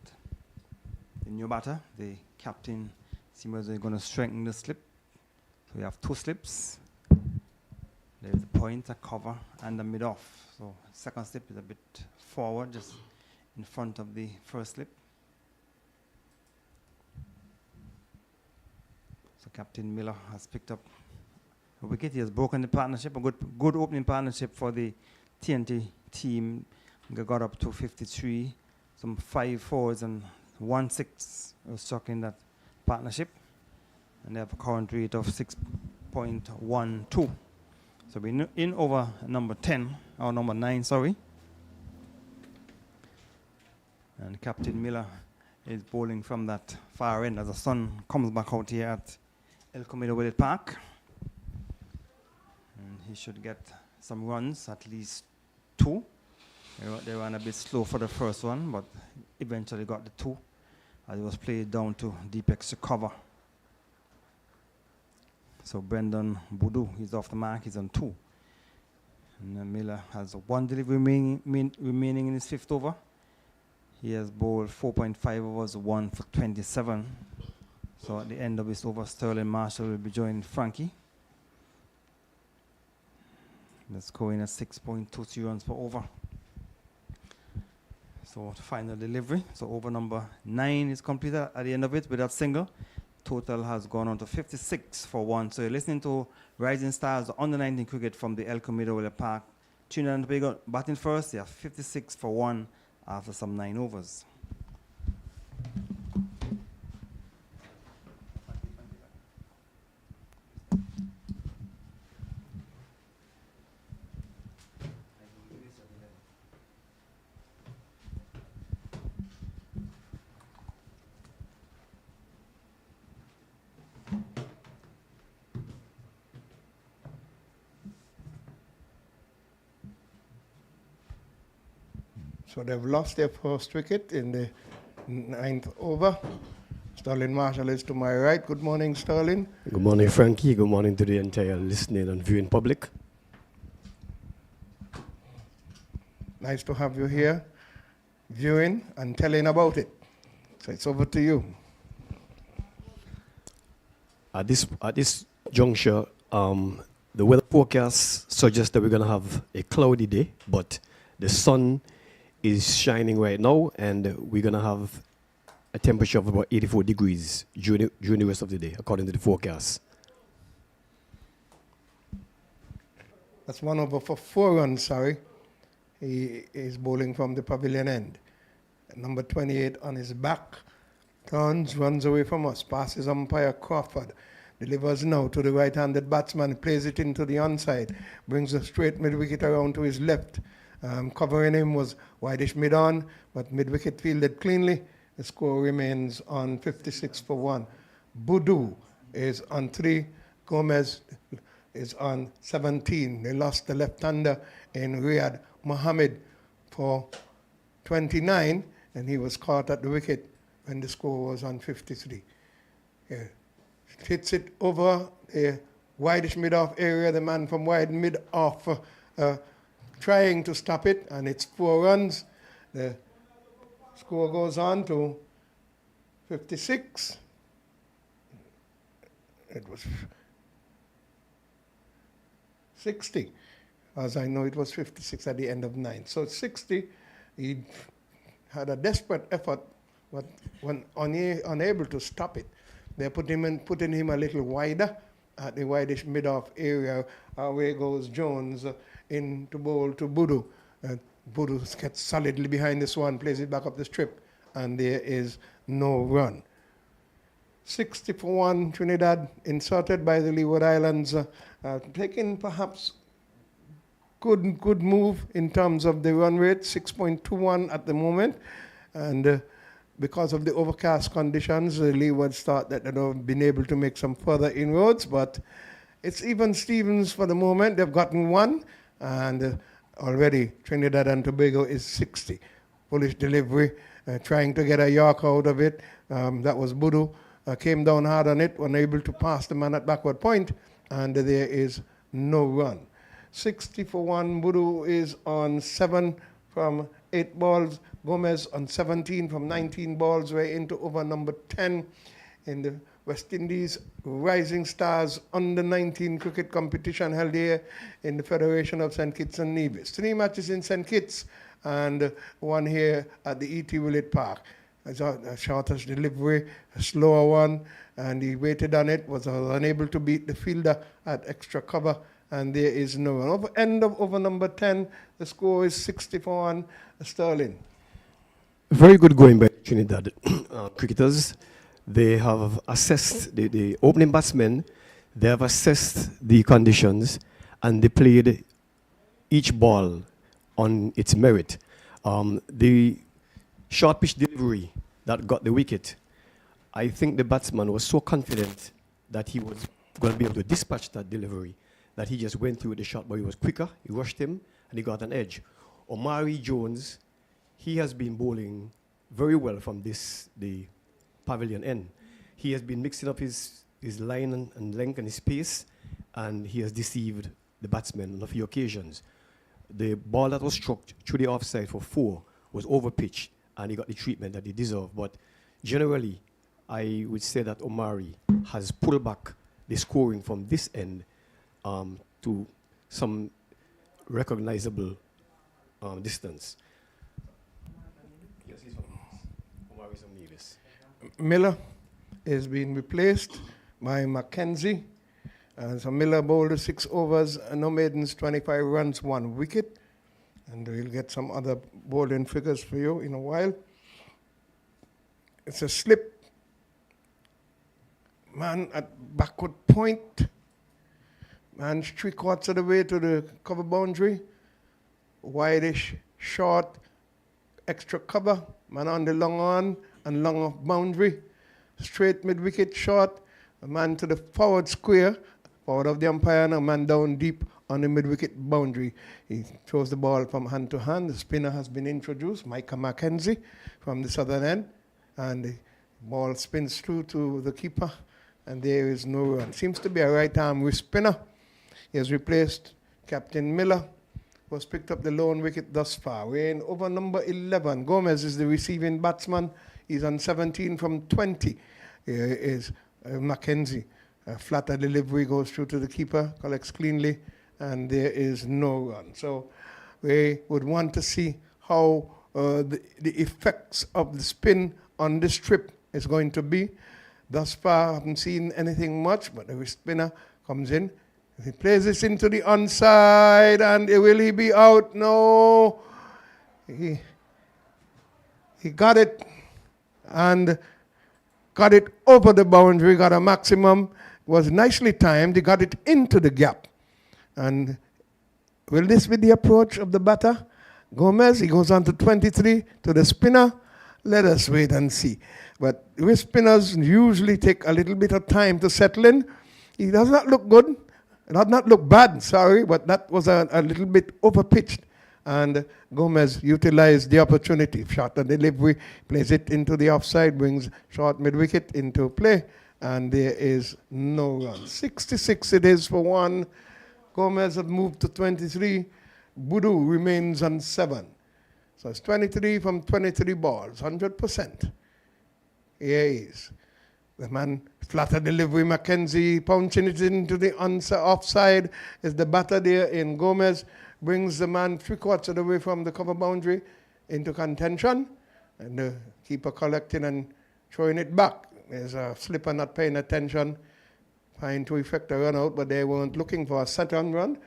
the new batter, the captain seems they're going to strengthen the slip. So we have 2 slips. There's a point, a cover, and a mid-off. So second slip is a bit forward, just in front of the first slip. So Captain Miller has picked up a wicket. He has broken the partnership, a good opening partnership for the TNT team. They got up to 53, some 5 4s and 1 6 was struck in that partnership. And they have a current rate of 6.12. So we're in over number 10, or number 9, sorry. And Captain Miller is bowling from that far end as the sun comes back out here at El Camino Willett Park. And he should get some runs, at least 2. They ran a bit slow for the first one, but eventually got the 2 as it was played down to deep extra cover. So Brendan Boudou, he's off the mark, he's on 2. And Miller has 1 delivery remaining in his 5th over. He has bowled 4.5 overs, 1 for 27. So at the end of this over, Sterling Marshall will be joining Frankie. The score in at 6.23 runs per over. So final delivery. So over number 9 is completed at the end of it with that single. Total has gone on to 56 for 1. So you're listening to Rising Stars under 19 cricket from the El Camino Park. Trinidad and Tobago batting first. They are 56 for 1 after some 9 overs. So they've lost their first wicket in the 9th over. Sterling Marshall is to my right. Good morning, Sterling. Good morning, Frankie. Good morning to the entire listening and viewing public. Nice to have you here, viewing and telling about it. So it's over to you. At this juncture, the weather forecast suggests that we're going to have a cloudy day, but the sun is shining right now, and we're going to have a temperature of about 84 degrees during the rest of the day, according to the forecast. That's 1 over for 4 runs, sorry. He is bowling from the pavilion end. Number 28 on his back. Turns, runs away from us, passes umpire Crawford. Delivers now to the right-handed batsman, plays it into the onside, brings a straight mid-wicket around to his left. Covering him was Wideish mid-on, but mid-wicket fielded cleanly. The score remains on 56 for 1. Budu is on 3. Gomez is on 17. They lost the left-hander in Riyad Mohammed for 29, and he was caught at the wicket when the score was on 53. Yeah. Hits it over the Wideish mid-off area, the man from wide mid-off trying to stop it, and it's 4 runs. The score goes on to 56. It was 60. As I know, it was 56 at the end of 9. So 60, he had a desperate effort, but when unable to stop it, they're putting him a little wider at the wideish mid-off area. Away goes Jones in to bowl to Budu. Budu gets solidly behind this one, plays it back up the strip, and there is no run. 60 for 1, Trinidad inserted by the Leeward Islands, taking perhaps good move in terms of the run rate, 6.21 at the moment, and because of the overcast conditions, the Leewards thought that they'd have been able to make some further inroads, but it's even Stevens for the moment. They've gotten 1, and already Trinidad and Tobago is 60. Bullish delivery, trying to get a York out of it. That was Budu. Came down hard on it, unable to pass the man at backward point, and there is no run. 60 for 1, Budu is on 7 from 8 balls. Gomez on 17 from 19 balls. We're into over number 10 in the West Indies Rising Stars under 19 cricket competition held here in the Federation of St. Kitts and Nevis. 3 matches in St. Kitts and 1 here at the E.T. Willett Park. A shortest delivery, a slower one, and he waited on it, was unable to beat the fielder at extra cover, and there is no run. End of over number 10, the score is 60 for 1, Sterling. Very good going by Trinidad cricketers. They have assessed the opening batsmen, they have assessed the conditions, and they played each ball on its merit. The short pitch delivery that got the wicket, I think the batsman was so confident that he was going to be able to dispatch that delivery that he just went through the shot, but he was quicker, he rushed him, and he got an edge. Omari Jones, he has been bowling very well from the pavilion end. He has been mixing up his line and length and his pace, and he has deceived the batsmen on a few occasions. The ball that was struck through the offside for 4 was over pitched, and he got the treatment that he deserved. But generally, I would say that Omari has pulled back the scoring from this end to some recognizable distance. Yes, he's from Omari's from Nevis. Miller is being replaced by Mackenzie. So Miller bowled 6 overs, no maidens, 25 runs, 1 wicket. And we'll get some other bowling figures for you in a while. It's a slip. Man at backward point. Man's 3/4 of the way to the cover boundary. Wideish, short, extra cover. Man on the long on and long off boundary. Straight mid-wicket short. A man to the forward square. Forward of the umpire and a man down deep on the mid-wicket boundary. He throws the ball from hand to hand. The spinner has been introduced, Micah Mackenzie, from the southern end. And the ball spins through to the keeper. And there is no run. Seems to be a right-arm wrist spinner. He has replaced Captain Miller, who has picked up the lone wicket thus far. We're in over number 11. Gomez is the receiving batsman. He's on 17 from 20. Here is Mackenzie. A flatter delivery goes through to the keeper, collects cleanly, and there is no run. So we would want to see how the effects of the spin on this trip is going to be. Thus far, I haven't seen anything much, but the spinner comes in. He plays this into the onside, and will he be out? No. He got it, and got it over the boundary, got a maximum. Was nicely timed. He got it into the gap. And will this be the approach of the batter? Gomez, he goes on to 23 to the spinner. Let us wait and see. But wrist spinners usually take a little bit of time to settle in. He does not look good. It does not look bad, sorry, but that was a little bit overpitched. And Gomez utilized the opportunity. Shot and delivery, plays it into the offside, brings short mid-wicket into play. And there is no run. 66 it is for 1. Gomez had moved to 23. Budu remains on 7. So it's 23 from 23 balls, 100%. Here he is. The man, flatter delivery, Mackenzie, pouncing it into the offside. Is the batter there in Gomez. Brings the man 3/4 of the way from the cover boundary into contention. And the keeper collecting and throwing it back. There's a slipper not paying attention, trying to effect a run out, but they weren't looking for a second run.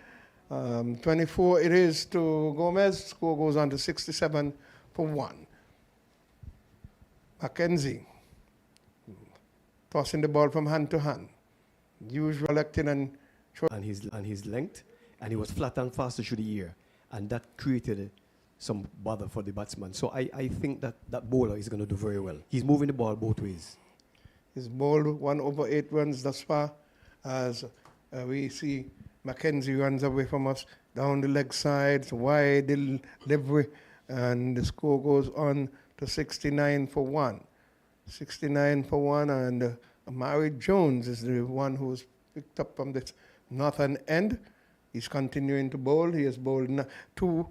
24 it is to Gomez. Score goes on to 67 for 1. Mackenzie tossing the ball from hand to hand. Usual collecting and and his length, and he was flat and faster through the air, and that created some bother for the batsman. So I think that bowler is going to do very well. He's moving the ball both ways. He's bowled 1 over 8 runs thus far, as we see Mackenzie runs away from us down the leg side, wide delivery, and the score goes on to 69 for 1. 69 for 1, and Amari Jones is the one who's picked up from the northern end. He's continuing to bowl. He has bowled 2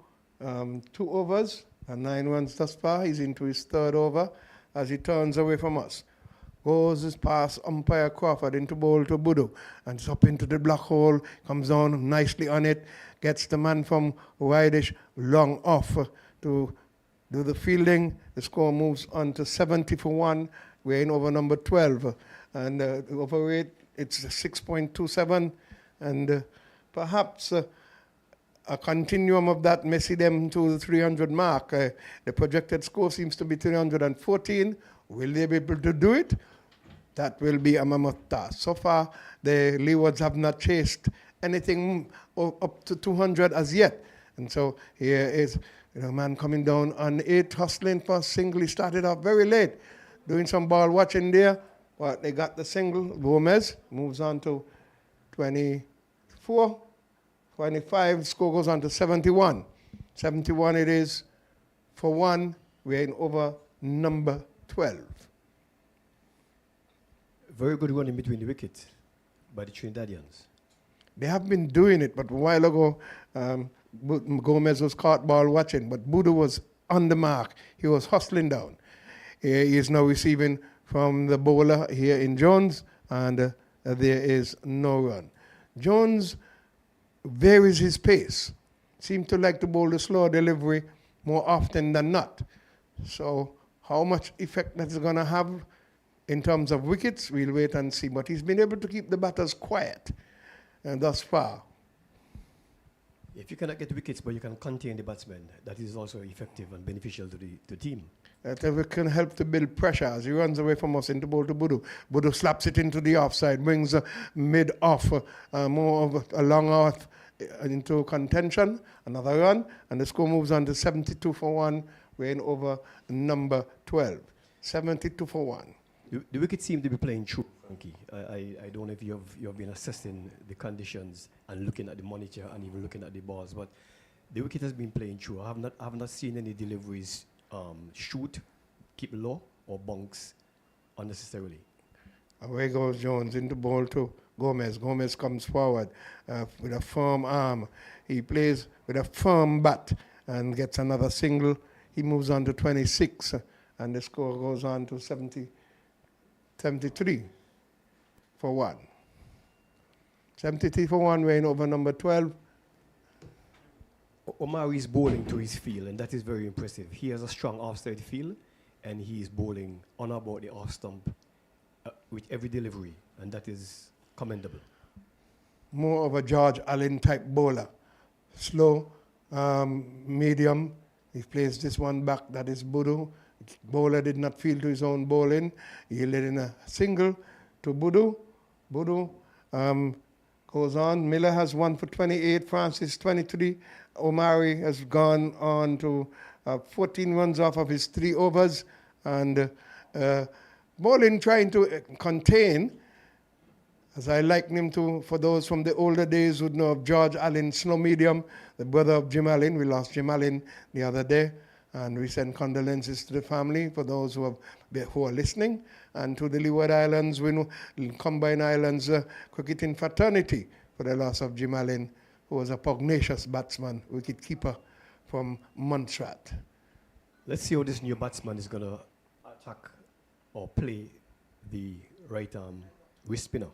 overs and 9 runs thus far. He's into his 3rd over as he turns away from us. Goes his past umpire Crawford into bowl to Budu, and it's up into the black hole, comes down nicely on it, gets the man from Wideish long off to do the fielding. The score moves on to 70 for 1. We're in over number 12, and over 8, it's 6.27, and perhaps a continuum of that may see them to the 300 mark. The projected score seems to be 314. Will they be able to do it? That will be a mammoth task. So far, the Leewards have not chased anything up to 200 as yet. And so here is a man coming down on 8, hustling for a single. He started off very late, doing some ball watching there. But they got the single. Gomez moves on to 24, 25. Score goes on to 71. 71 it is for 1. We're in over number 12. Very good run in between the wickets by the Trinidadians. They have been doing it, but a while ago, Gomez was caught ball watching, but Budu was on the mark. He was hustling down. He is now receiving from the bowler here in Jones, and there is no run. Jones varies his pace. Seems to like to bowl the slow delivery more often than not. So how much effect that's going to have in terms of wickets, we'll wait and see. But he's been able to keep the batters quiet thus far. If you cannot get wickets, but you can contain the batsman, that is also effective and beneficial to the team. That can help to build pressure as he runs away from us into ball to Budu. Budu slaps it into the offside, brings mid off, more of a long off into contention. Another run, and the score moves on to 72 for 1, weighing over number 12. 72 for 1. The wickets seem to be playing true, Frankie. I don't know if you have been assessing the conditions and looking at the monitor and even looking at the balls, but the wicket has been playing true. I have not seen any deliveries shoot, keep low, or bunks unnecessarily. Away goes Jones into ball to Gomez. Gomez comes forward with a firm arm. He plays with a firm bat and gets another single. He moves on to 26, and the score goes on to 73 for 1. 73 for 1, weighing over number 12. Omari is bowling to his field, and that is very impressive. He has a strong offside field, and he is bowling on about the off stump with every delivery, and that is commendable. More of a George Allen type bowler. Slow, medium. He plays this one back, that is Budu. Bowler did not feel to his own bowling. He let in a single to Budu. Budu goes on. Miller has 1 for 28, Francis 23. Omari has gone on to 14 runs off of his 3 overs. And bowling trying to contain, as I liken him to, for those from the older days who know of George Allen, slow medium, the brother of Jim Allen. We lost Jim Allen the other day. And we send condolences to the family for those who are listening, and to the Leeward Islands, Combined Islands cricketing fraternity for the loss of Jim Allen, who was a pugnacious batsman, wicket keeper from Montserrat. Let's see how this new batsman is going to attack or play the right arm wrist spinner.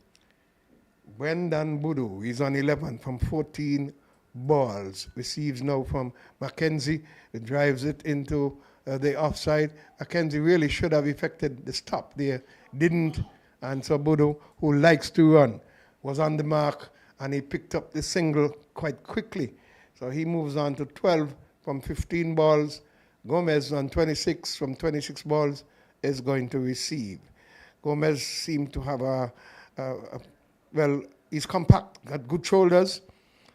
Brendan Budu, he's on 11 from 14 balls. Receives now from Mackenzie. It drives it into the offside. Mackenzie really should have effected the stop there. Didn't. And so Budu, who likes to run, was on the mark, and he picked up the single quite quickly. So he moves on to 12 from 15 balls. Gomez on 26 from 26 balls is going to receive. Gomez seemed to have well, he's compact, got good shoulders,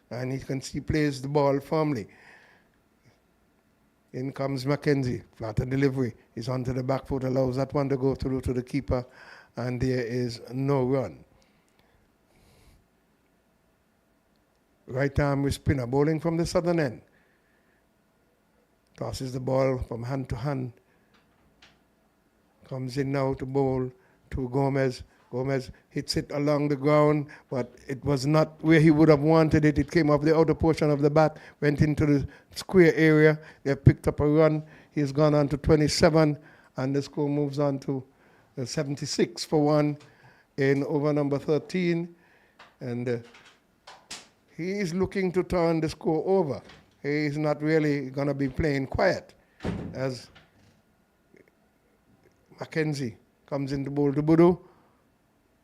and he plays the ball firmly. In comes Mackenzie, flatter delivery. He's onto the back foot, allows that one to go through to the keeper, and there is no run. Right arm with spinner, bowling from the southern end. Tosses the ball from hand to hand. Comes in now to bowl to Gomez. Gomez hits it along the ground, but it was not where he would have wanted it. It came off the outer portion of the bat, went into the square area. They picked up a run. He's gone on to 27, and the score moves on to 76 for 1 in over number 13. And he is looking to turn the score over. He is not really going to be playing quiet as Mackenzie comes into bowl to Budu.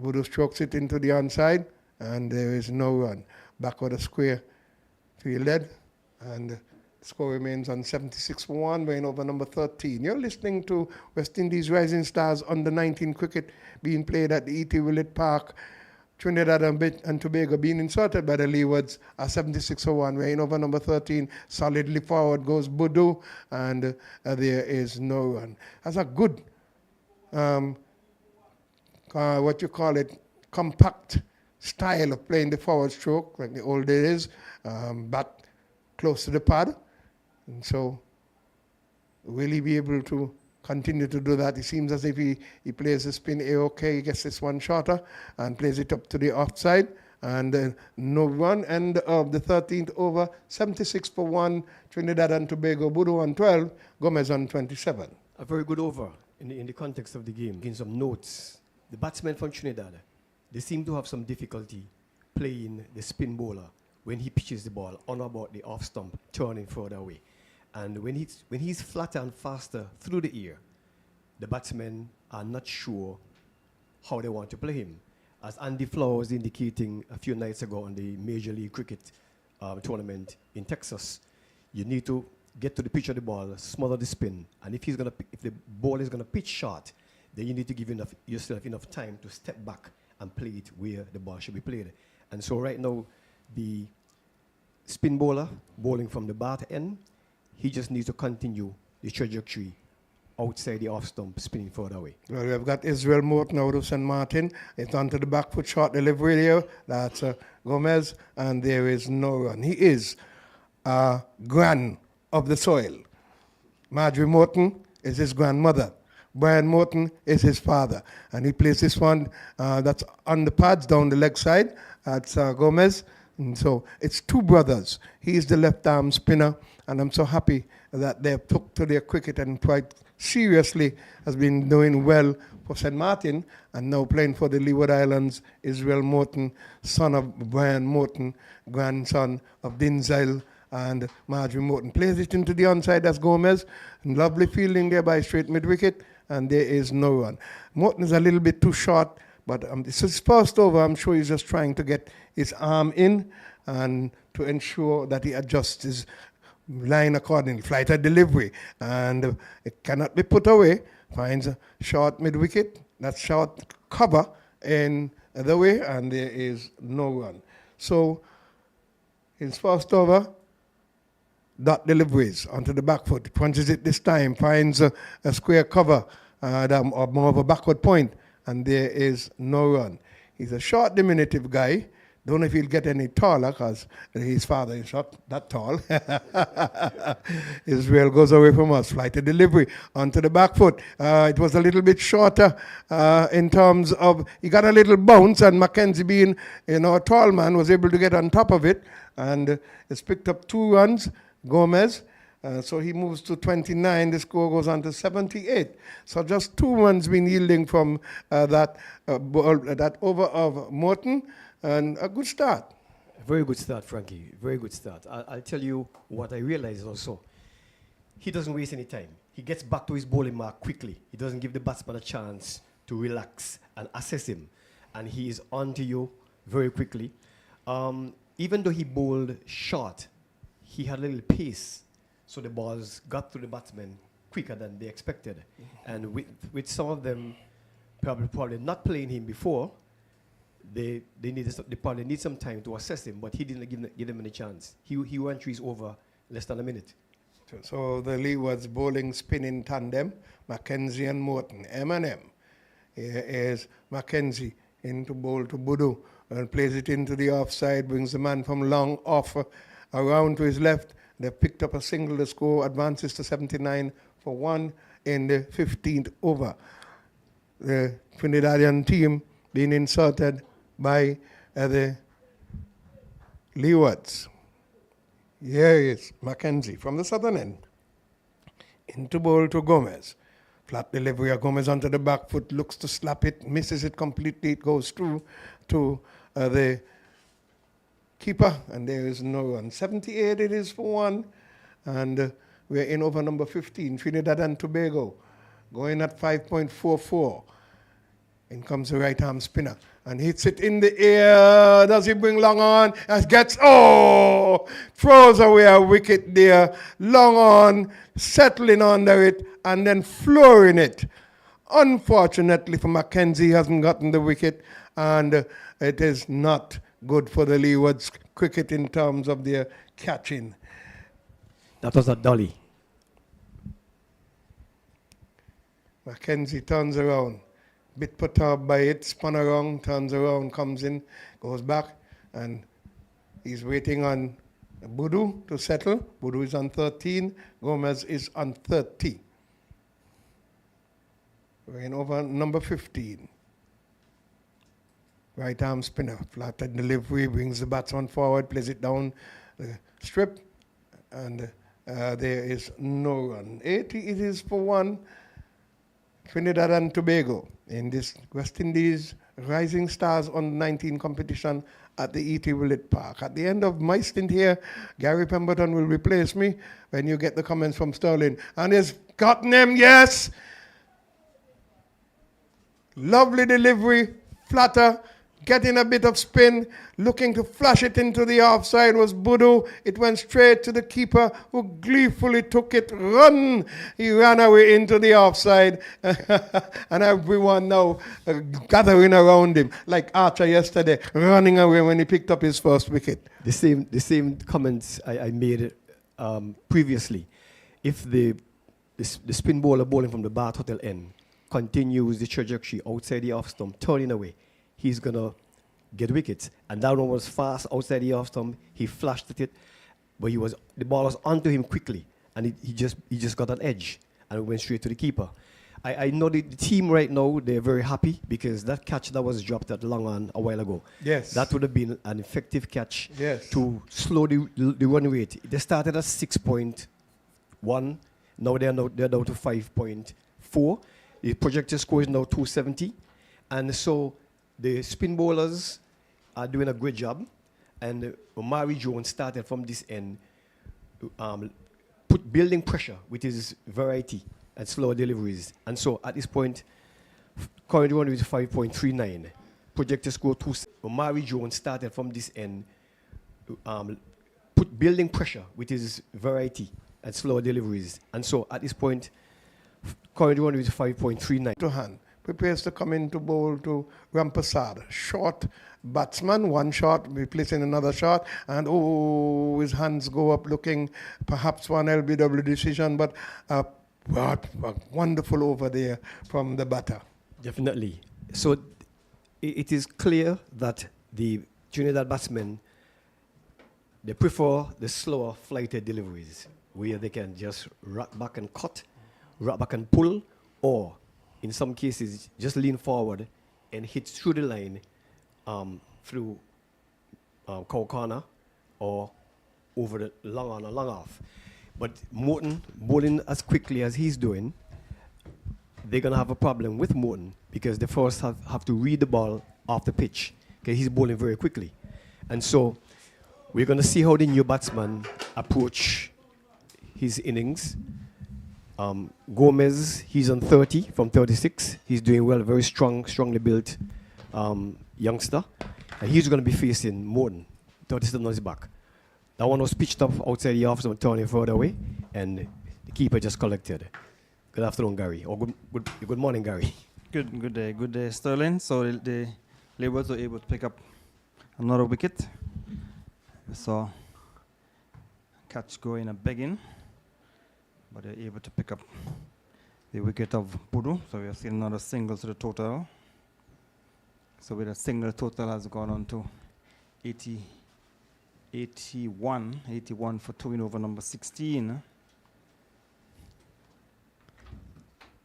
Budu strokes it into the onside, and there is no run. Back of the square fielded, and the score remains on 76 for 1, weighing over number 13. You're listening to West Indies Rising Stars under 19 cricket being played at the E.T. Willett Park. Trinidad and Tobago being inserted by the Leewards at 76 for 1, weighing over number 13. Solidly forward goes Budu, and there is no run. That's a good compact style of playing the forward stroke, like the old days, bat close to the pad. And so will he be able to continue to do that? It seems as if he plays the spin A-OK, he gets this one shorter and plays it up to the offside. And no run. End of the 13th over, 76 for 1, Trinidad and Tobago, Budu on 12, Gomez on 27. A very good over. in the context of the game, getting some notes. The batsmen from Trinidad, they seem to have some difficulty playing the spin bowler when he pitches the ball on about the off stump, turning further away. And when he's flatter and faster through the air, the batsmen are not sure how they want to play him. As Andy Flower was indicating a few nights ago on the Major League Cricket tournament in Texas, you need to get to the pitch of the ball, smother the spin, and if the ball is going to pitch short, then you need to give yourself enough time to step back and play it where the ball should be played. And so right now, the spin bowler bowling from the bar to end, he just needs to continue the trajectory outside the off stump, spinning further away. Well, we've got Israel Morton out of St. Martin. It's onto the back foot, short delivery there. That's Gomez, and there is no run. He is a gran of the soil. Marjorie Morton is his grandmother. Brian Morton is his father. And he plays this one that's on the pads down the leg side. That's Gomez. And so it's two brothers. He's the left arm spinner, and I'm so happy that they've took to their cricket and quite seriously has been doing well for St. Martin, and now playing for the Leeward Islands. Israel Morton, son of Brian Morton, grandson of Dinzel and Marjorie Morton. Plays it into the onside, that's Gomez. And lovely fielding there by straight mid-wicket, and there is no run. Morton is a little bit too short, but this is first over. I'm sure he's just trying to get his arm in and to ensure that he adjusts his line accordingly. Flight of delivery, and it cannot be put away. Finds a short mid-wicket. That's short cover in the way, and there is no run. So his first over, dot deliveries onto the back foot. Punches it this time, finds a square cover or more of a backward point, and there is no run. He's a short, diminutive guy. Don't know if he'll get any taller because his father is not that tall. Israel goes away from us. Flight of delivery onto the back foot. It was a little bit shorter in terms of, he got a little bounce, and Mackenzie, being a tall man, was able to get on top of it, and it's picked up 2 runs. Gomez, so he moves to 29. The score goes on to 78. So just 2 runs been yielding from that over of Morton, and a good start. Very good start, Frankie. Very good start. I'll tell you what I realized also. He doesn't waste any time. He gets back to his bowling mark quickly. He doesn't give the batsman a chance to relax and assess him. And he is on to you very quickly. Even though he bowled short, he had a little pace, so the balls got to the batsmen quicker than they expected. And with some of them probably not playing him before, they probably need some time to assess him, but he didn't give them any chance. He went through his over less than a minute. So the Leewards bowling spinning tandem, Mackenzie and Morton, M&M. Here is Mackenzie into bowl to Budu, and plays it into the offside, brings the man from long off around to his left. They picked up a single. The score advances to 79 for 1 in the 15th over. The Trinidadian team being inserted by the Leewards. Here is Mackenzie from the southern end. Into bowl to Gomez. Flat delivery of Gomez onto the back foot. Looks to slap it. Misses it completely. It goes through to the keeper, and there is no run. 78 it is for 1, and we're in over number 15, Trinidad and Tobago, going at 5.44. In comes the right arm spinner and hits it in the air. Does he bring long on? And throws away a wicket there. Long on, settling under it, and then flooring it. Unfortunately for Mackenzie, he hasn't gotten the wicket, and it is not good for the Leewards cricket in terms of their catching. That was a dolly. Mackenzie turns around. Bit perturbed by it, spun around, turns around, comes in, goes back, and he's waiting on Budu to settle. Budu is on 13. Gomez is on 30. We're in over number 15. Right arm spinner, flatted delivery, brings the batsman forward, plays it down the strip, and there is no run. 80 it is for 1. Trinidad and Tobago in this West Indies Rising Stars on 19 competition at the E.T. Willett Park. At the end of my stint here, Gary Pemberton will replace me when you get the comments from Sterling. And he's gotten him, yes! Lovely delivery, flatter, getting a bit of spin, looking to flash it into the offside was Budu. It went straight to the keeper who gleefully took it, run. He ran away into the offside and everyone now gathering around him like Archer yesterday, running away when he picked up his first wicket. The same comments I made previously. If the spin bowler bowling from the Bath Hotel end continues the trajectory outside the off stump, turning away, he's going to get wickets. And that one was fast outside the off stump. He flashed at it, but the ball was onto him quickly, and he just got an edge, and it went straight to the keeper. I know the team right now, they're very happy because that catch that was dropped at long on a while ago, Yes. that would have been an effective catch Yes. to slow the run rate. They started at 6.1. Now they're down to 5.4. The projected score is now 270. And so the spin bowlers are doing a great job. And Omari Jones started from this end, building pressure with his variety and slower deliveries. And so at this point, current run is 5.39. Projected score 2. Omari Jones started from this end, building pressure with his variety and slower deliveries. And so at this point, current run is 5.39. To hand, prepares to come into bowl to Rampasad. Short batsman, one shot, replacing another shot, and his hands go up looking perhaps one LBW decision, but wonderful over there from the batter. Definitely. So it is clear that the Trinidad batsmen, they prefer the slower flighted deliveries where they can just rock back and cut, rock back and pull, or in some cases just lean forward and hit through the line through cow corner or over the long on or long off. But Morton bowling as quickly as he's doing, they're going to have a problem with Morton because they first have to read the ball off the pitch because he's bowling very quickly. And so we're going to see how the new batsman approach his innings. Gomez, he's on 30 from 36. He's doing well, very strongly built youngster. And he's going to be facing Morton, 37 on his back. That one was pitched up outside the office and turning further away, and the keeper just collected. Good afternoon, Gary. Or good morning, Gary. Good day, Sterling. So the Leewards were able to pick up another wicket. We saw catch going and begging, but they're able to pick up the wicket of Budu. So we have seen another single to the total. So with a single, total has gone on to 81 for 2 in over number 16.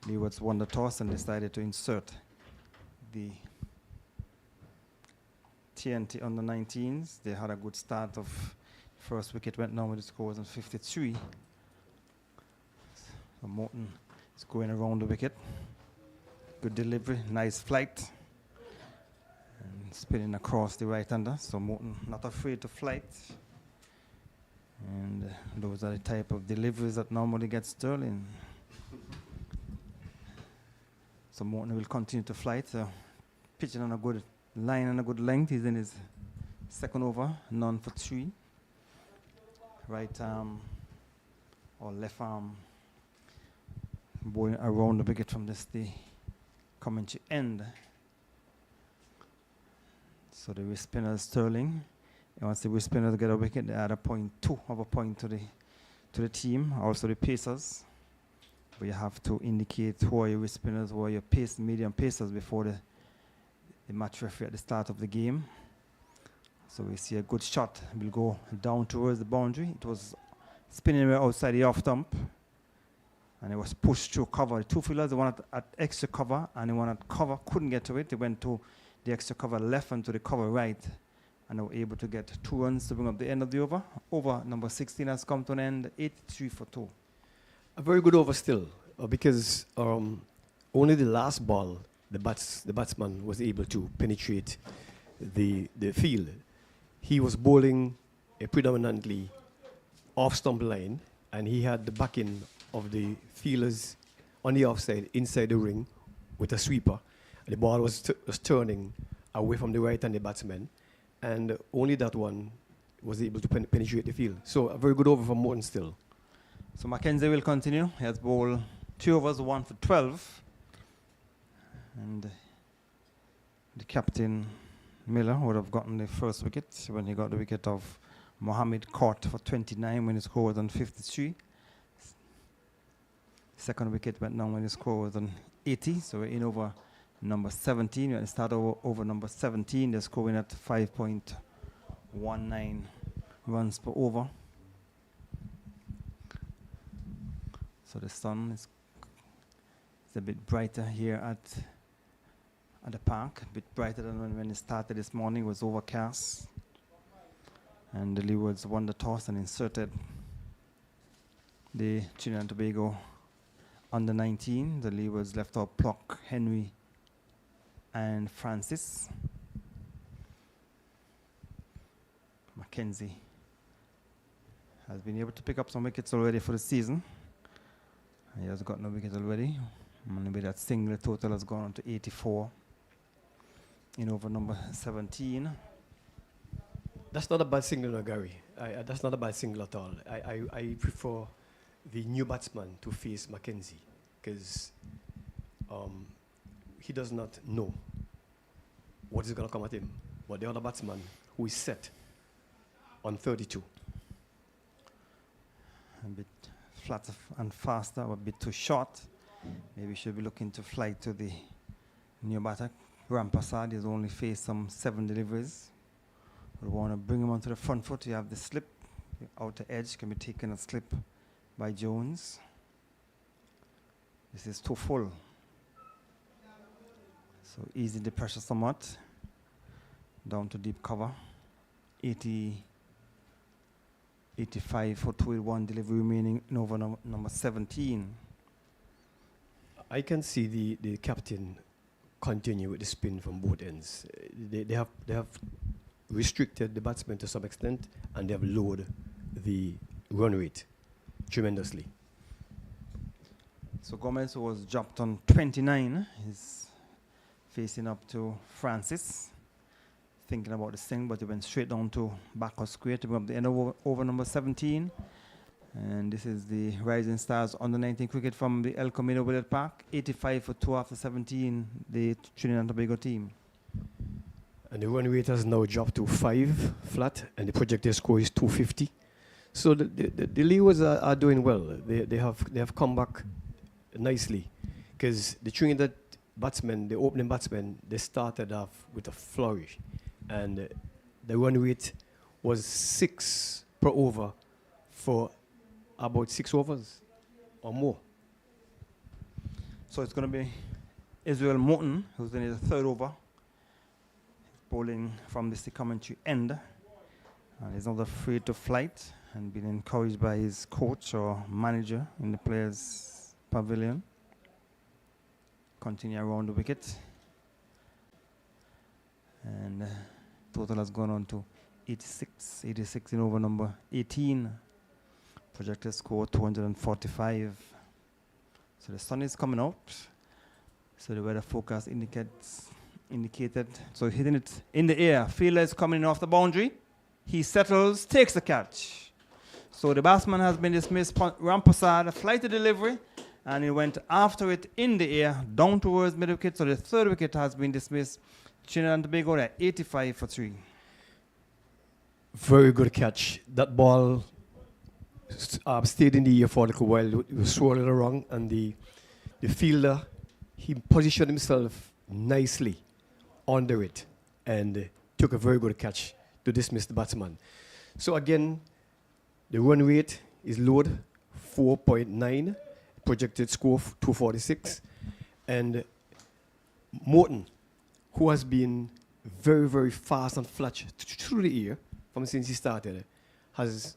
Leewards won the toss and decided to insert the TNT on the 19s. They had a good start of first wicket went down with the scores on 53. So Morton is going around the wicket. Good delivery, nice flight. And spinning across the right-hander. So Morton not afraid to flight. And those are the type of deliveries that normally get Sterling. So Morton will continue to flight. Pitching on a good line and a good length. He's in his second over, none for 3. Right arm or left arm bowling around the wicket from the commentary end. So the wrist spinner Sterling. And once the wrist spinner get a wicket, they add a point, 2 of a point to the team. Also the pacers. But you have to indicate who are your wrist spinners, who are your medium pacers before the match referee at the start of the game. So we see a good shot. Will go down towards the boundary. It was spinning outside the off stump. And it was pushed through cover. The two fielders, the one at extra cover and the one at cover couldn't get to it. They went to the extra cover left and to the cover right. And they were able to get 2 runs to bring up the end of the over. Over number 16 has come to an end, 83 for 2. A very good over still, because only the last ball, the batsman was able to penetrate the field. He was bowling a predominantly off stump line, and he had the backing of the fielders on the offside inside the ring with a sweeper. The ball was turning away from the right-handed batsman, and only that one was able to penetrate the field. So a very good over from Morton still. So Mackenzie will continue. He has bowled 2 overs, 1 for 12. And the captain, Miller, would have gotten the first wicket when he got the wicket of Mohammed caught for 29 when his score was on 53. Second wicket went down when his score was on 80. So we're in over number 17. We're going to start over number 17. They're scoring at 5.19 runs per over. So the sun is a bit brighter here at the park, a bit brighter than when it started this morning. It was overcast. And the Leewards won the toss and inserted the Trinidad and Tobago under 19. The Leewards left out Plock, Henry, and Francis. Mackenzie has been able to pick up some wickets already for the season. He has got no wicket already. Maybe that single total has gone on to 84 in over number 17. That's not a bad single, no, Gary. That's not a bad single at all. I prefer the new batsman to face Mackenzie because he does not know what is going to come at him. But the other batsman who is set on 32. A bit flatter and faster, a bit too short. Maybe should be looking to fly to the new batter. Rampasad has only faced some 7 deliveries. We want to bring him onto the front foot. You have the slip. The outer edge can be taken a slip by Jones. This is too full. So easing the pressure somewhat. Down to deep cover. 85 for 2 with 1 delivery remaining in over number 17. I can see the captain continue with the spin from both ends. They have restricted the batsman to some extent, and they have lowered the run rate tremendously. So Gomez, who was dropped on 29, is facing up to Francis. Thinking about this thing, but he went straight down to backward square to bring up the end over number 17. And this is the Rising Stars under 19 cricket from the El Camino Willard Park. 85 for 2 after 17, the Trinidad and Tobago team. And the run rate has now dropped to 5 flat, and the projected score is 250. So the Leewards are doing well. They have come back nicely, because the Trinidad batsmen, the opening batsmen, they started off with a flourish, and the run rate was 6 per over for about 6 overs or more. So it's going to be Israel Morton, who's in his 3rd over, bowling from the commentary end. And he's not afraid to flight and been encouraged by his coach or manager in the players' pavilion. Continue around the wicket. And total has gone on to 86 in over number 18. Projected score 245. So the sun is coming out. So the weather forecast indicated. So hitting it in the air. Fielder is coming in off the boundary. He settles, takes the catch. So the batsman has been dismissed. Rampasad, a flighted delivery, and he went after it in the air, down towards mid wicket. So the 3rd wicket has been dismissed. Trinidad and Tobago at 85 for 3. Very good catch. That ball stayed in the air for a little while. It was swirling around, and the fielder, he positioned himself nicely under it and took a very good catch to dismiss the batsman. So again, the run rate is lowered 4.9, projected score 246, and Morton, who has been very, very fast and flat through the air from since he started, has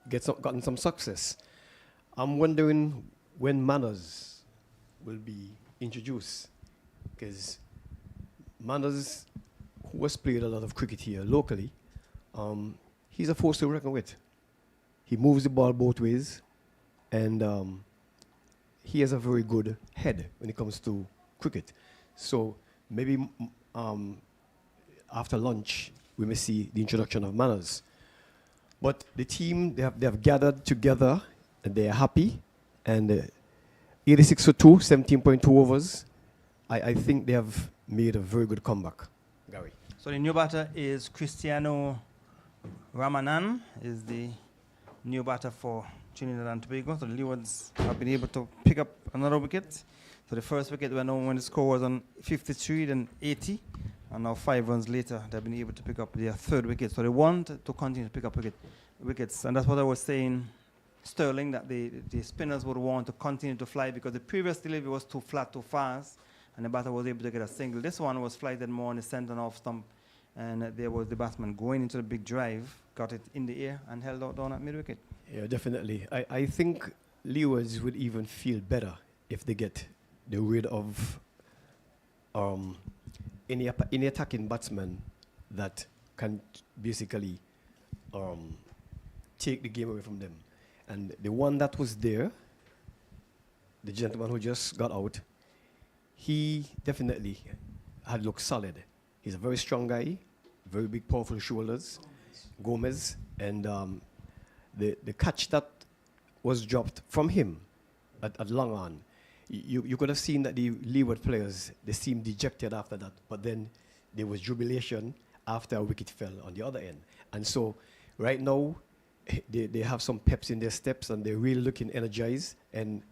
gotten some success. I'm wondering when Manners will be introduce, because Manners, who has played a lot of cricket here locally, he's a force to reckon with. He moves the ball both ways, and he has a very good head when it comes to cricket. So maybe after lunch, we may see the introduction of Manners. But the team, they have gathered together, and they are happy. And 86 for 2, 17.2 overs. I think they have made a very good comeback. Gary. So the new batter is Cristiano Ramanan, is the new batter for Trinidad and Tobago. So the Leewards have been able to pick up another wicket. So the first wicket went on when the score was on 53, then 80. And now 5 runs later, they've been able to pick up their third wicket. So they want to continue to pick up wickets. And that's what I was saying, Sterling, that the spinners would want to continue to fly because the previous delivery was too flat, too fast, and the batter was able to get a single. This one was flighted more on the centre and off stump, and there was the batsman going into the big drive, got it in the air, and held out down at mid-wicket. Yeah, definitely. I think Leewards would even feel better if they get the rid of any attacking batsman that can basically take the game away from them. And the one that was there, the gentleman who just got out, he definitely had looked solid. He's a very strong guy, very big, powerful shoulders, Gomez, and the catch that was dropped from him at long on, you could have seen that the Leeward players, they seemed dejected after that, but then there was jubilation after a wicket fell on the other end. And so right now, they have some peps in their steps and they're really looking energized, and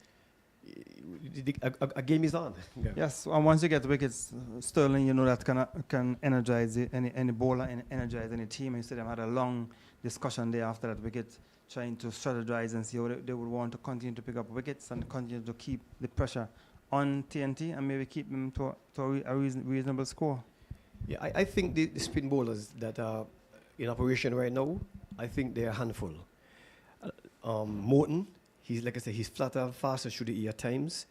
a game is on. Yeah. Yes, and once you get wickets, Sterling, you know that can energize any bowler and energize any team. And you see them had a long discussion there after that wicket, trying to strategize and see how they would want to continue to pick up wickets and continue to keep the pressure on TNT and maybe keep them to a reasonable score. Yeah, I think the spin bowlers that are in operation right now, I think they're a handful. Morton, he's, like I said, he's flatter and faster through the air at times,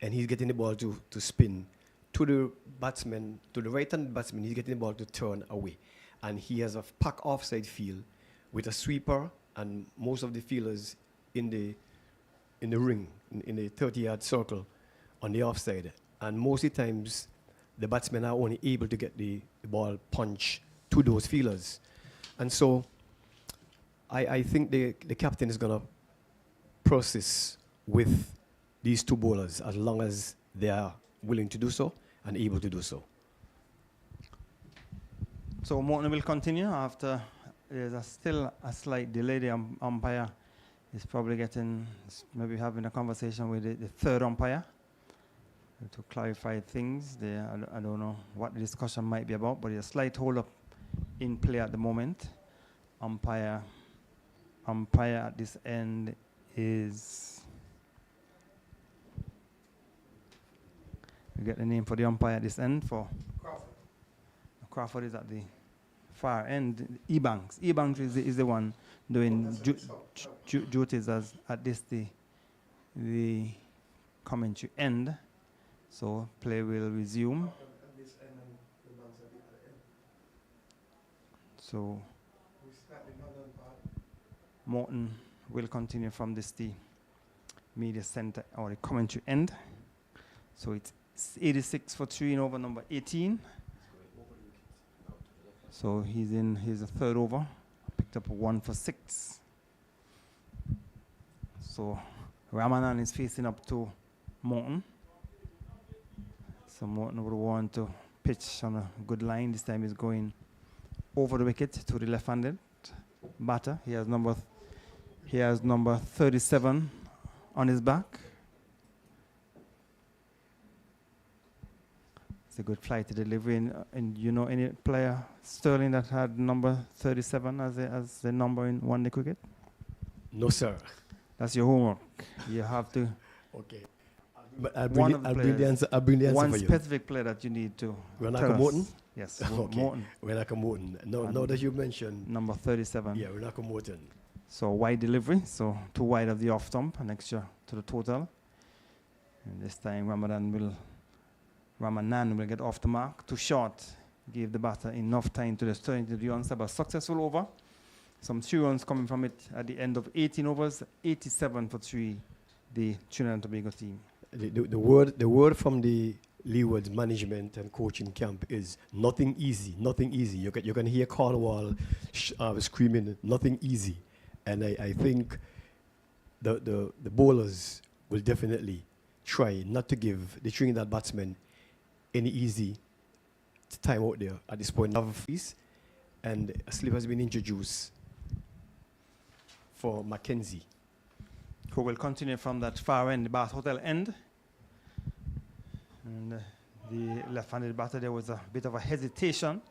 and he's getting the ball to spin to the batsman, to the right-hand batsman. He's getting the ball to turn away, and he has a pack offside field with a sweeper and most of the fielders in the ring, in the 30-yard circle on the offside. And most of the times, the batsmen are only able to get the ball punch to those fielders. And so I think the captain is going to process with these two bowlers as long as they are willing to do so and able to do so. So Morton will continue after there's still a slight delay. The umpire is probably maybe having a conversation with the third umpire to clarify things. I don't know what the discussion might be about, but there's a slight hold-up in play at the moment. Umpire at this end is, we get the name for the umpire at this end for Crawford is at the far end. Ebanks is the one doing duties as at this the commentary end. So play will resume. So Morton will continue from the media center or the commentary end. So it's 86 for 3 in over number 18. So he's in his third over. Picked up 1 for 6. So Ramanan is facing up to Morton. So Morton would want to pitch on a good line. This time he's going over the wicket to the left-handed batter. He has number 37 on his back. It's a good flight to delivery. And you know any player, Sterling, that had number 37 as the number in one-day cricket? No, sir. That's your homework. You have to. Okay. But I'll bring the answer for you. One specific player that you need to Renaka Morton? Yes, Okay. Morton. Renaka Morton. No, that you mentioned. Number 37. Yeah, Renaka Morton. So wide delivery, so 2 wide of the off stump, an extra to the total. And this time Ramadan will Ramanan will get off the mark. Too short. Gave the batter enough time to destroy into the youngster, but successful over. Some 3 runs coming from it at the end of 18 overs, 87 for 3, the Trinidad and Tobago team. The word from the Leeward's management and coaching camp is nothing easy, nothing easy. You can hear Cornwall screaming, nothing easy. And I think the bowlers will definitely try not to give the Trinidad batsmen any easy time out there at this point. And a slip has been introduced for Mackenzie, who will continue from that far end, the Bath Hotel end. And the left-handed batter, there was a bit of a hesitation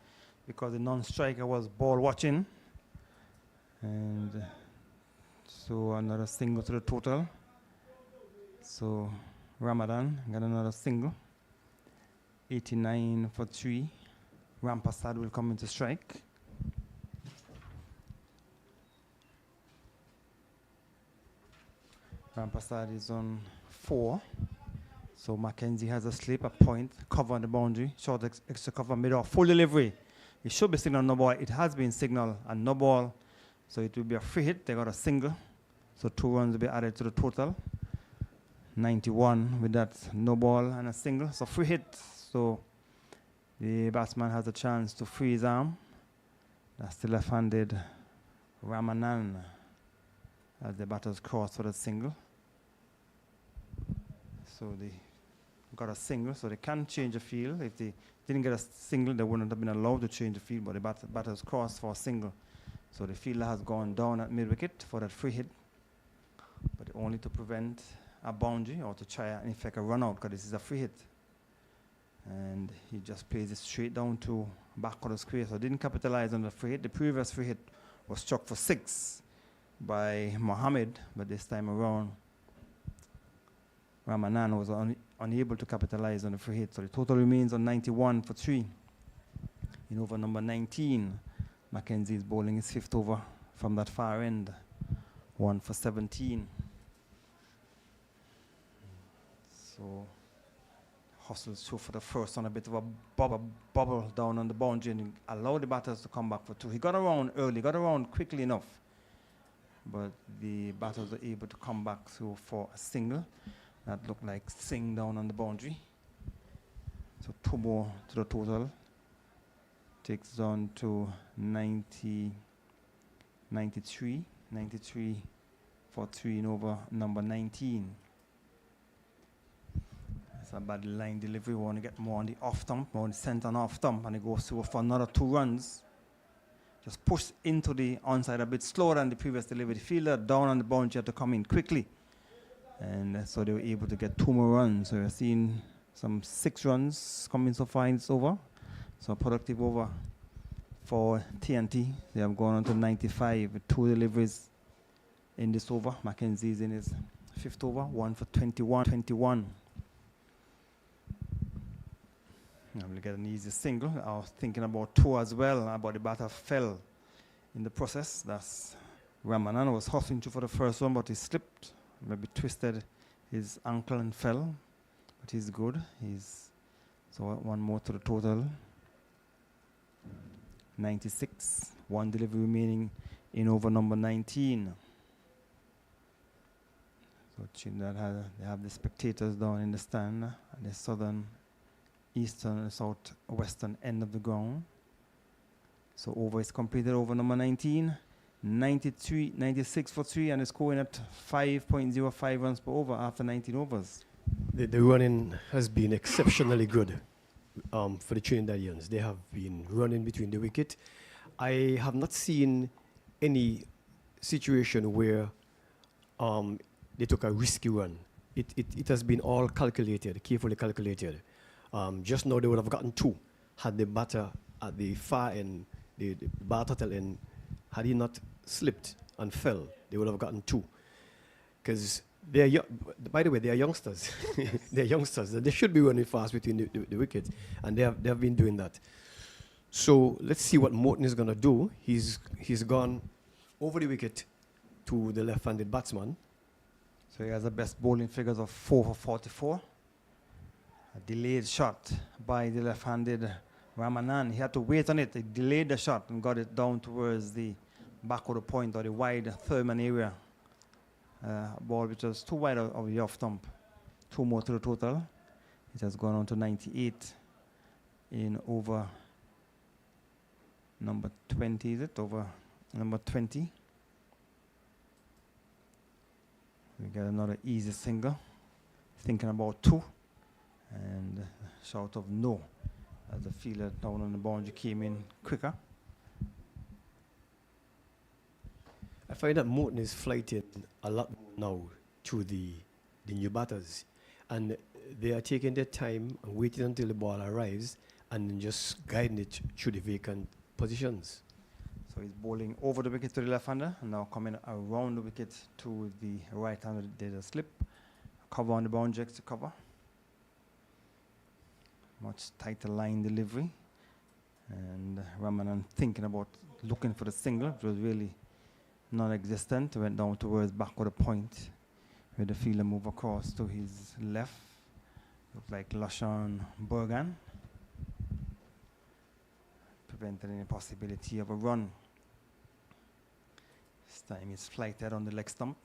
because the non-striker was ball watching. And so another single to the total. So Ramadan got another single. 89 for 3. Rampasad will come into strike. Rampasad is on 4. So Mackenzie has a slip, a point, cover on the boundary, short extra cover, mid-off, full delivery. It should be signaled no ball. It has been signaled and no ball. So it will be a free hit. They got a single. So 2 runs will be added to the total. 91 with that no ball and a single. So free hit. So the batsman has a chance to free his arm. That's the left-handed Ramanan as the batters cross for the single. So they got a single, so they can change the field. If they didn't get a single, they wouldn't have been allowed to change the field, but the batters cross for a single. So the fielder has gone down at mid-wicket for that free hit, but only to prevent a boundary or to try and in fact a run out, because this is a free hit. And he just plays it straight down to back of the square, so didn't capitalize on the free hit. The previous free hit was struck for 6 by Mohammed, but this time around Ramanan was unable to capitalize on the free hit. So the total remains on 91 for 3. In over number 19, Mackenzie is bowling his 5th over from that far end. 1 for 17. So hustles through for the first on a bit of a bubble down on the boundary and allow the batters to come back for 2. He got around early, got around quickly enough, but the batters were able to come back through for a single. That looked like Singh down on the boundary. So 2 more to the total. Takes on to 93 for 3 in over number 19. That's a bad line delivery. We want to get more on the off stump, more on the centre and off stump, and it goes through for another 2 runs. Just push into the onside a bit slower than the previous delivery. The fielder down on the boundary had to come in quickly. And so they were able to get 2 more runs. So we're seeing some 6 runs coming so far in this over. So a productive over for TNT. They have gone on to 95 with 2 deliveries in this over. Mackenzie's in his 5th over, 1 for 21. Now we'll get an easy single. I was thinking about 2 as well, but the batter fell in the process. That's Ramanan was hustling through for the first one, but he slipped. Maybe twisted his ankle and fell, but he's good. So 1 more to the total. 96. 1 delivery remaining in over number 19. So Trinidad they have the spectators down in the stand at the southern, eastern, and southwestern end of the ground. So over is completed over number 19. 96 for 3, and is scoring at 5.05 runs per over after 19 overs. The running has been exceptionally good for the Trinidadians. They have been running between the wicket. I have not seen any situation where they took a risky run. It has been all calculated, carefully calculated. Just now they would have gotten 2 had the batter at the far end, the Bath Hotel end, had he not slipped and fell, they would have gotten 2. Because by the way, they are youngsters. They are youngsters. They should be running fast between the wickets, and they have been doing that. So let's see what Morton is going to do. He's gone over the wicket to the left-handed batsman. So he has the best bowling figures of 4 for 44. A delayed shot by the left-handed Ramanan. He had to wait on it. He delayed the shot and got it down towards the back of the point or the wide third man area. Ball which was too wide of the off stump. 2 more to the total. It has gone on to 98 in over number 20, is it? Over number 20. We got another easy single. Thinking about 2. And shout of no as the fielder down on the boundary came in quicker. I find that Morton is flighting a lot now to the new batters. And they are taking their time and waiting until the ball arrives and then just guiding it through the vacant positions. So he's bowling over the wicket to the left-hander and now coming around the wicket to the right-hander. There's a slip. Cover on the boundary to cover. Much tighter line delivery. And Ramanan thinking about looking for the single. It was really non-existent. Went down towards back of the point where the fielder moved across to his left. Looked like Lashawn Bergan. Prevented any possibility of a run. This time he's flighted on the leg stump.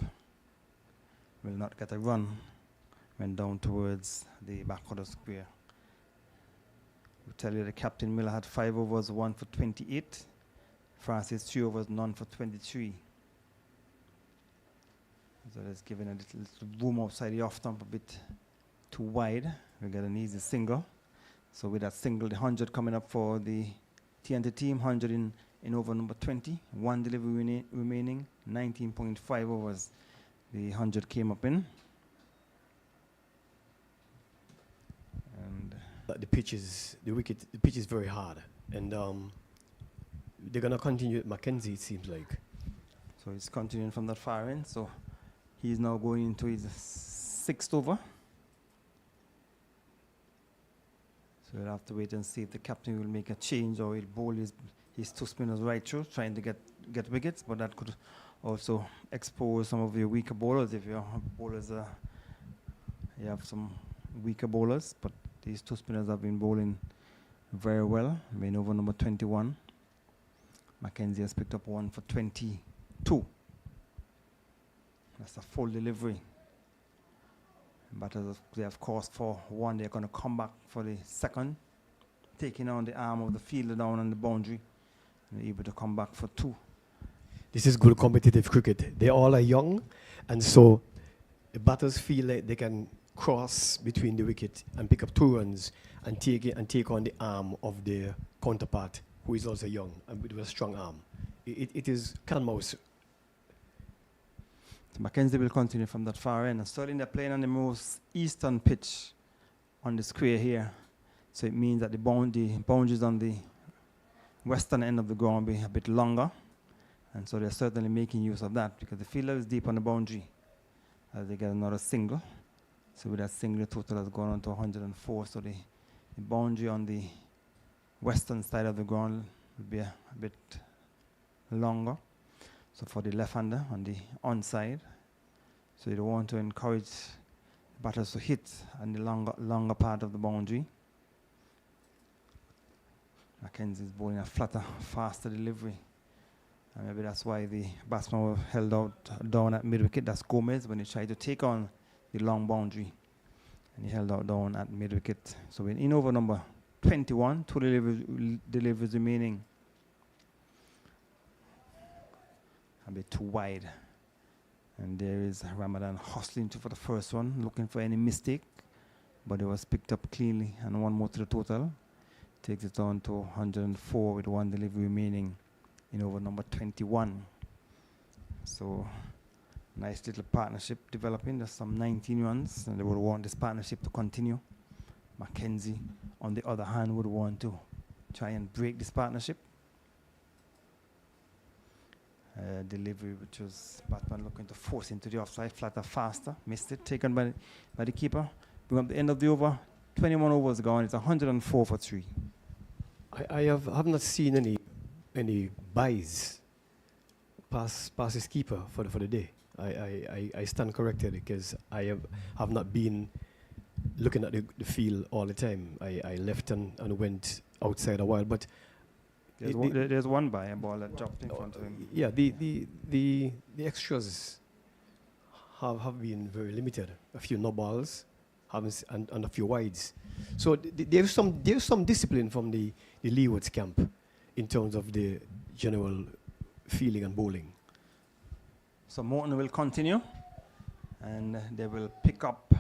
Will not get a run. Went down towards the back of the square. We tell you the captain Miller had 5 overs, 1 for 28. Francis 3 overs, none for 23. So that's giving a little room outside the off stump, a bit too wide. We get an easy single. So with that single, the 100 coming up for the TNT team, 100 in over number 20. 1 delivery remaining, 19.5 overs. The 100 came up in. And The pitch is very hard, and they're gonna continue with Mackenzie. It seems like. so he's continuing from that far end. So he's now going into his 6th over. So we'll have to wait and see if the captain will make a change or he'll bowl his 2 spinners right through, trying to get wickets. But that could also expose some of your weaker bowlers if your bowlers you have some weaker bowlers. But these 2 spinners have been bowling very well. Over number 21. Mackenzie has picked up 1 for 22. That's a full delivery. Batters, they have course for 1. They're going to come back for the 2nd, taking on the arm of the fielder down on the boundary. And able to come back for 2. This is good competitive cricket. They all are young, and so the batters feel like they can cross between the wicket and pick up 2 runs and take on the arm of their counterpart, who is also young and with a strong arm. It is cat and mouse. So Mackenzie will continue from that far end. And Sterling, they're playing on the most eastern pitch on the square here. So it means that the boundaries on the western end of the ground will be a bit longer. And so they're certainly making use of that because the fielder is deep on the boundary as they get another single. So with that single, the total has gone on to 104. So the boundary on the western side of the ground will be a bit longer. So for the left-hander on the onside, so you want to encourage batters to hit on the longer part of the boundary. Mackenzie is bowling a flatter, faster delivery. And maybe that's why the batsman was held out down at mid-wicket. That's Gomez when he tried to take on the long boundary. And he held out down at mid-wicket. So we're in over number 21, 2 deliveries remaining. A bit too wide. And there is Ramadan hustling for the first one, looking for any mistake. But it was picked up cleanly, and 1 more to the total. Takes it on to 104 with 1 delivery remaining in over number 21. So nice little partnership developing. There's some 19 runs, and they would want this partnership to continue. Mackenzie, on the other hand, would want to try and break this partnership. Delivery, which was Batman looking to force into the offside, flatter faster, missed it, taken by the keeper. Bring up the end of the over, 21 overs gone, it's 104 for 3. I have not seen any buys pass his keeper for the day. I stand corrected because I have not been looking at the field all the time. I left and went outside a while, but There's one by a ball that dropped in front of him. yeah, the extras have been very limited. A few no balls, and a few wides. So there's some discipline from the Leewards camp in terms of the general feeling and bowling. So Morton will continue, and they will pick up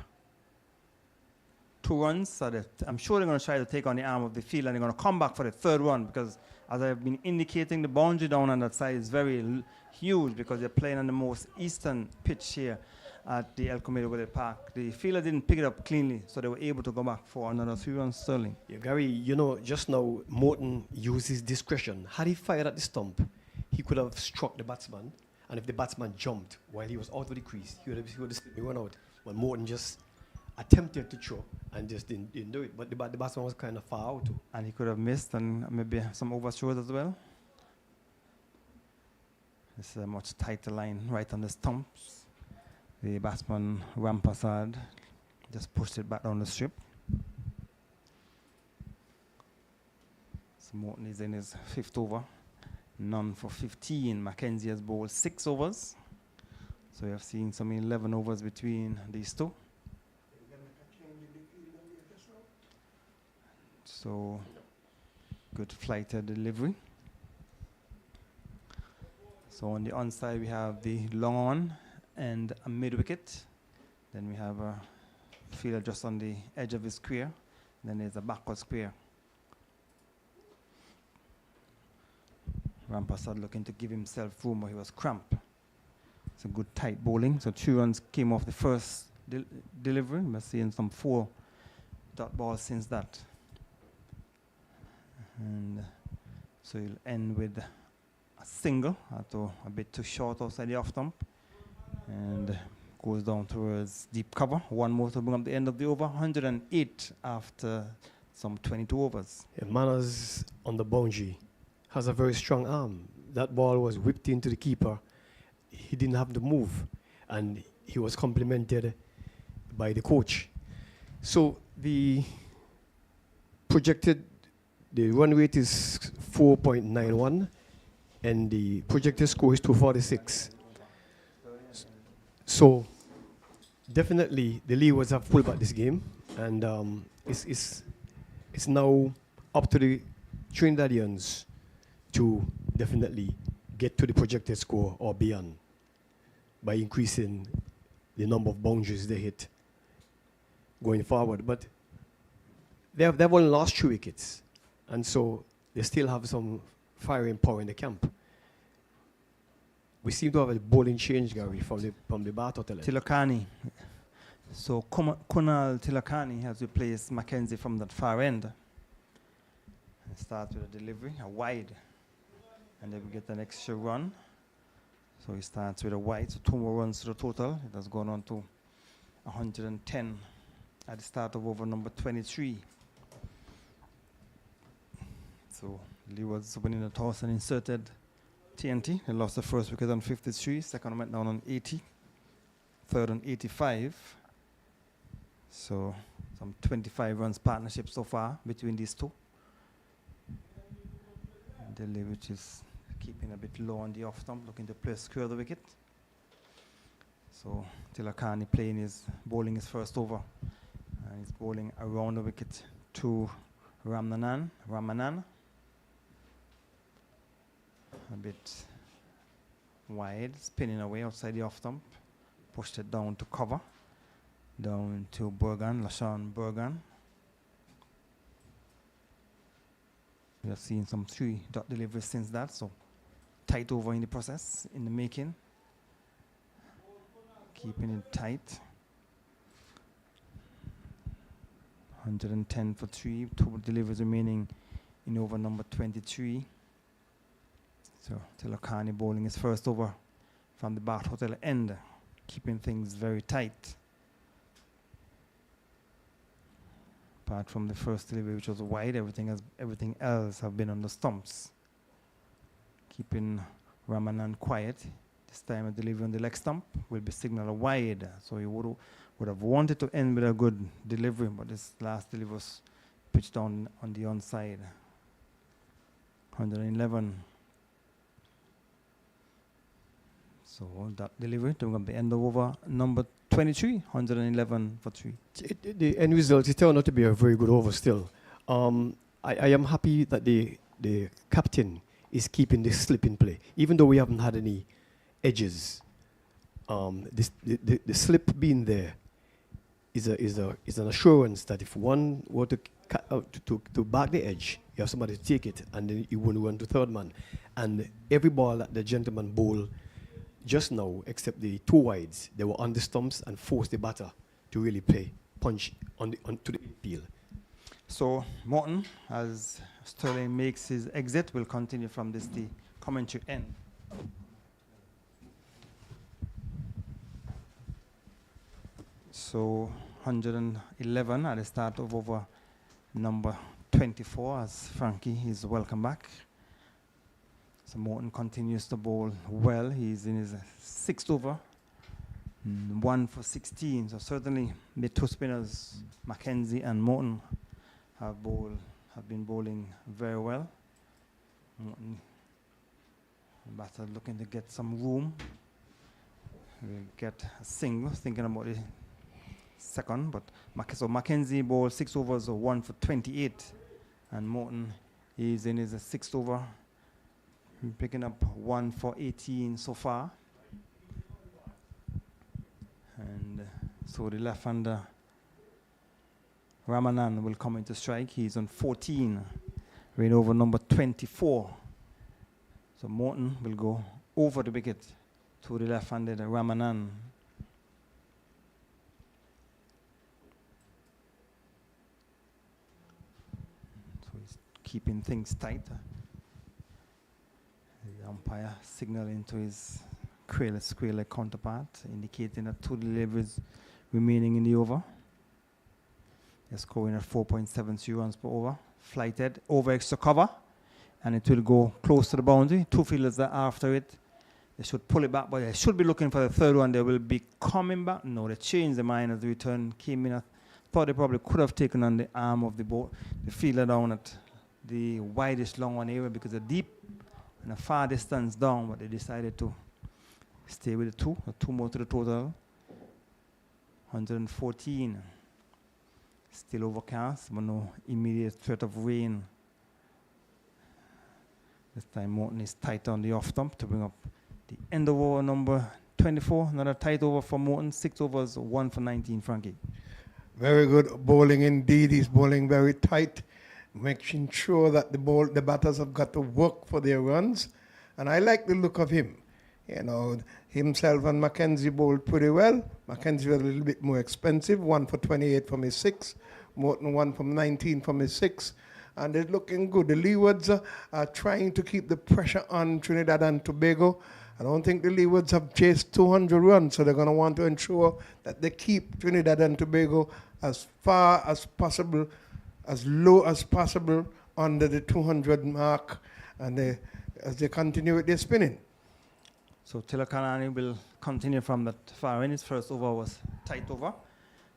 2 runs. So that I'm sure they're going to try to take on the arm of the field, and they're going to come back for the 3rd one, because as I've been indicating, the boundary down on that side is very huge, because they're playing on the most eastern pitch here at the El Camino Valley Park. The fielder didn't pick it up cleanly, so they were able to go back for another 3 runs Sterling. Yeah, Gary, you know, just now Morton used his discretion. Had he fired at the stump, he could have struck the batsman, and if the batsman jumped while he was out of the crease, he would have simply run out. But Morton just attempted to throw and just didn't do it. But the batsman was kind of far out too. And he could have missed, and maybe some overthrows as well. This is a much tighter line right on the stumps. The batsman, Rampasad, just pushed it back down the strip. So Morton is in his 5th over. None for 15. Mackenzie has bowled 6 overs. So we have seen some 11 overs between these two. So good flighted delivery. So on the onside we have the long on and a mid wicket. Then we have a fielder just on the edge of his square. Then there's a backward square. Rampasad looking to give himself room, but he was cramped. It's a good tight bowling. So 2 runs came off the first delivery. We're seeing some 4 dot balls since that. And so he'll end with a single, although a bit too short outside the off stump, and goes down towards deep cover. 1 more to bring up the end of the over. 108 after some 22 overs. Yeah, Manners on the boundary has a very strong arm. That ball was whipped into the keeper. He didn't have to move, and he was complimented by the coach. So the run rate is 4.91, and the projected score is 246. So definitely the Leewards have pulled back this game, and it's now up to the Trinidadians to definitely get to the projected score or beyond by increasing the number of boundaries they hit going forward. But they've only lost 2 wickets, and so they still have some firing power in the camp. We seem to have a bowling change, Gary, from the bat hotel. Tilakani. So Kunal Tilakani has replaced Mackenzie from that far end. Start with a delivery, a wide, and then we get an extra run. So he starts with a wide, so 2 more runs to the total. It has gone on to 110 at the start of over number 23. So Leewards winning the toss and inserted TNT. They lost the first wicket on 53, second went down on 80, third on 85. So some 25 runs partnership so far between these two. Delhi, which is keeping a bit low on the off stump, looking to play square the wicket. So Tilakani bowling his first over. And he's bowling around the wicket to Ramanan. A bit wide, spinning away outside the off stump. Pushed it down to cover. Down to Lashawn Bergan. We have seen some 3 dot deliveries since that, so tight over in the process, in the making. Keeping it tight. 110 for 3, 2 deliveries remaining in over number 23. So Tilakani bowling his first over from the Bath Hotel end, keeping things very tight. Apart from the first delivery, which was wide, everything else have been on the stumps. Keeping Ramanan quiet. This time a delivery on the leg stump will be signaled wide. So he would have wanted to end with a good delivery, but this last delivery was pitched down on the onside. 111. So that delivery to the end of over number 23, 111 for 3. The end result, it turned out to be a very good over still. I am happy that the captain is keeping this slip in play, even though we haven't had any edges. The slip being there is an assurance that if one were to back the edge, you have somebody to take it, and then you won't run to third man. And every ball that the gentleman bowled just now, except the two wides, they were on the stumps and forced the batter to really play punch to the infield. So Morton, as Sterling makes his exit, will continue from the commentary end. So 111 at the start of over number 24, as Frankie is welcome back. So Morton continues to bowl well. He's in his 6th over, 1 for 16. So certainly the two spinners, Mackenzie and Morton, have been bowling very well. Morton, the batter looking to get some room. We'll get a single, thinking about the second, but so Mackenzie bowled 6 overs, 1 for 28, and Morton is in his 6th over, picking up 1 for 18 so far. And so the left-hander Ramanan will come into strike. He's on 14, right over number 24. So Morton will go over the wicket to the left-handed Ramanan. So he's keeping things tight. The umpire signaling to his square-leg counterpart, indicating that 2 deliveries remaining in the over. They're scoring at 4.73 runs per over. Flighted over extra cover, and it will go close to the boundary. 2 fielders are after it. They should pull it back, but they should be looking for the third one. They will be coming back. No, they changed their mind as the return came in. I thought they probably could have taken on the arm of the fielder down at the widest long one area because they're deep and a far distance down, but they decided to stay with the 2. 2 more to the total. 114. Still overcast, but no immediate threat of rain. This time Morton is tight on the off stump to bring up the end of over number 24. Another tight over for Morton. 6 overs, 1 for 19, Frankie. Very good bowling indeed. He's bowling very tight, making sure that the batters have got to work for their runs. And I like the look of him. You know, himself and Mackenzie bowled pretty well. Mackenzie was a little bit more expensive, 1 for 28 from his 6. Morton 1 from 19 from his 6. And they're looking good. The Leewards are trying to keep the pressure on Trinidad and Tobago. I don't think the Leewards have chased 200 runs, so they're going to want to ensure that they keep Trinidad and Tobago as far as possible, as low as possible under the 200 mark, and as they continue with their spinning. So Tilakanani will continue from that far end. His first over was tight over,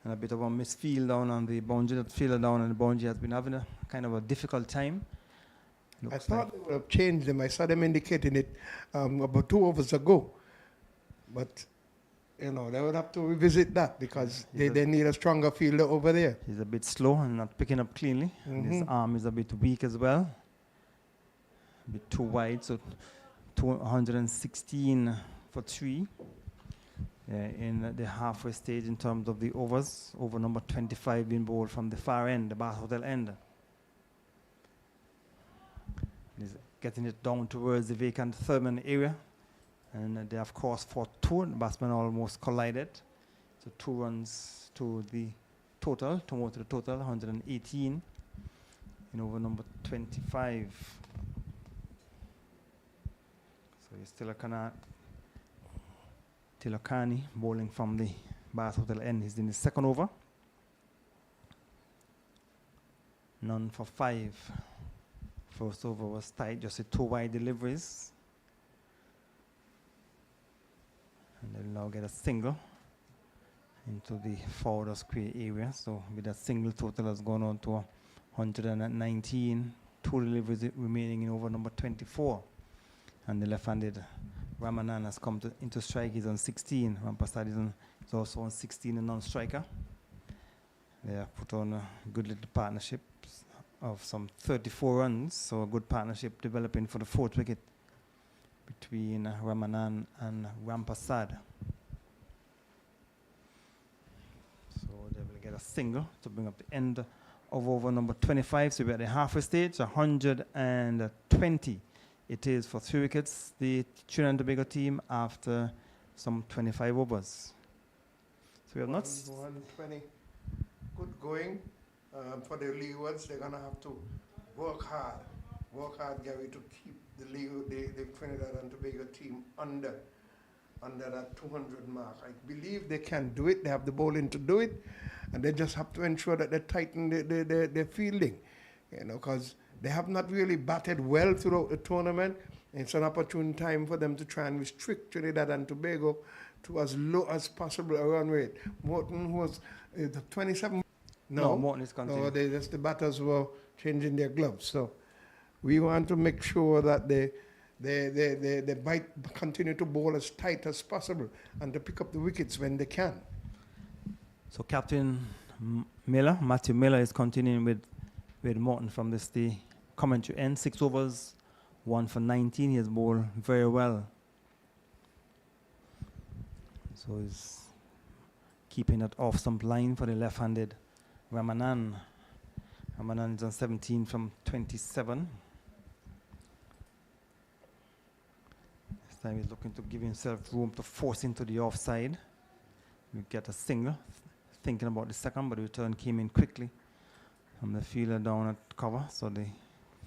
and a bit of a misfield down on the boundary. That fielder down on the boundary has been having a kind of a difficult time. I thought they would have changed them. I saw them indicating it about 2 overs ago. But, you know, they would have to revisit that because they need a stronger fielder over there. He's a bit slow and not picking up cleanly. And his arm is a bit weak as well. A bit too wide, so 216 for 3 in the halfway stage in terms of the overs. Over number 25 being bowled from the far end, the Bath Hotel end. He's getting it down towards the vacant third man area. And they have course for 2. The batsman almost collided. So 2 runs to the total, 2 more to the total, 118 in over number 25. So it's Tilakani bowling from the Bath Hotel end. He's in the 2nd over. None for 5. First over was tight, just 2 wide deliveries. They'll now get a single into the forward square area. So with that single, total has gone on to 119. 2 deliveries remaining in over number 24. And the left-handed Ramanan has come into strike. He's on 16. Rampasad is also on 16, a non-striker. They have put on a good little partnership of some 34 runs. So a good partnership developing for the 4th wicket between Ramanan and Rampasad. So they will get a single to bring up the end of over number 25. So we're at the halfway stage, 120. It is for 3 wickets, the Trinidad and Tobago team after some 25 overs. So we have not... 120. Good going for the Leewards. They're going to have to work hard, Gary, to keep the Trinidad and Tobago team under that 200 mark. I believe they can do it. They have the bowling to do it, and they just have to ensure that they tighten their fielding, because they have not really batted well throughout the tournament. It's an opportune time for them to try and restrict Trinidad and Tobago to as low as possible a run rate. Morton was the 27. No, Morton is continuing. No, the batters were changing their gloves. So we want to make sure that they continue to bowl as tight as possible and to pick up the wickets when they can. So Captain Matthew Miller is continuing with Morton from the commentary end. 6 overs, 1 for 19. He has bowled very well. So he's keeping it off stump line for the left-handed Ramanan. Ramanan is on 17 from 27. This time he's looking to give himself room to force into the offside. We get a single. Thinking about the second, but the return came in quickly from the fielder down at cover. So the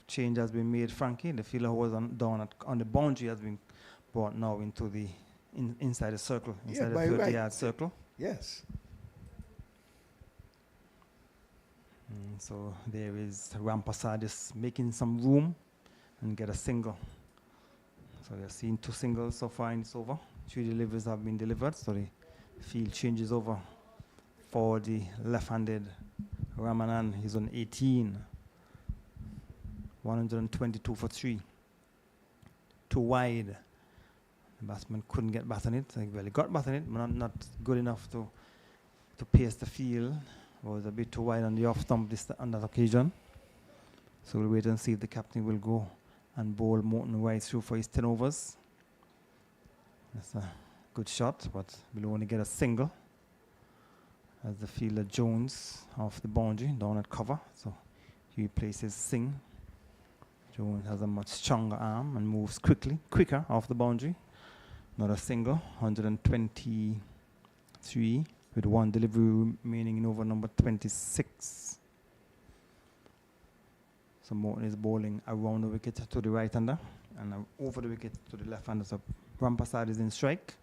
change has been made, Frankie. The fielder who was on the boundary has been brought now into the inside the circle, inside the 30-yard circle. Yes. So there is Rampasad just making some room and get a single. So we have seen 2 singles so far in this over. 3 deliveries have been delivered, so the field changes over for the left-handed Ramanan. He's on 18. 122 for 3. 2 wide. The batsman couldn't get back on it. Well, he got back on it, but not good enough to pace the field. Was a bit too wide on the off stump on that occasion. So we'll wait and see if the captain will go and bowl Morton right through for his 10 overs. That's a good shot, but we'll only get a single as the fielder Jones off the boundary down at cover. So he replaces Singh. Jones has a much stronger arm and moves quicker off the boundary. Another single, 123 with 1 delivery remaining in over number 26. So Morton is bowling around the wicket to the right-hander and over the wicket to the left-hander. So Rampasad is in strike.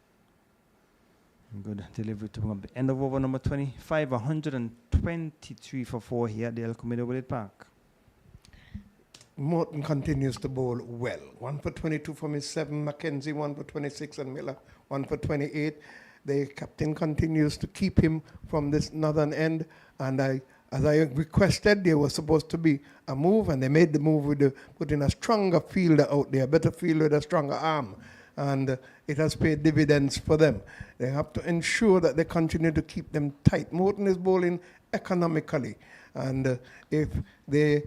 Good delivery to bring up the end of over number 25. 123 for 4 here at the El Camino Village Park. Morton continues to bowl well. 1 for 22 from his 7, Mackenzie 1 for 26, and Miller 1 for 28. The captain continues to keep him from this northern end, and as I requested, there was supposed to be a move, and they made the move with putting a stronger fielder out there, a better fielder with a stronger arm, and it has paid dividends for them. They have to ensure that they continue to keep them tight. Morton is bowling economically, and if the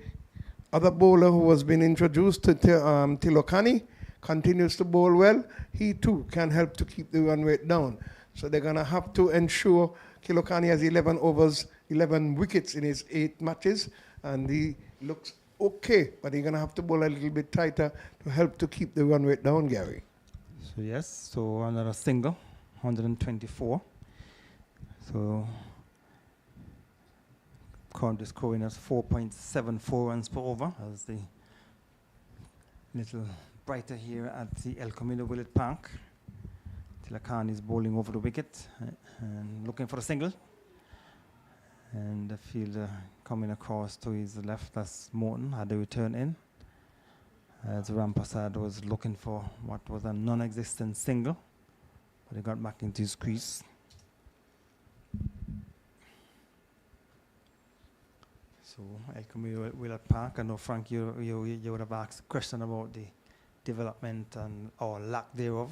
other bowler who has been introduced to Tilokani continues to bowl well, he too can help to keep the run rate down. So they're going to have to ensure Kilokani has 11 overs, 11 wickets in his 8 matches, and he looks okay, but he's going to have to bowl a little bit tighter to help to keep the run rate down, Gary. So yes, so another single, 124. So count is scoring at 4.74 runs per over as the little brighter here at the El Camino Village Park. Tilakhan is bowling over the wicket and looking for a single. And the fielder coming across to his left, that's Morton, had the return in. As Rampasad was looking for what was a non-existent single. But he got back into his crease. So El Camino Willard Park. I know, Frank, you would have asked a question about the development and or lack thereof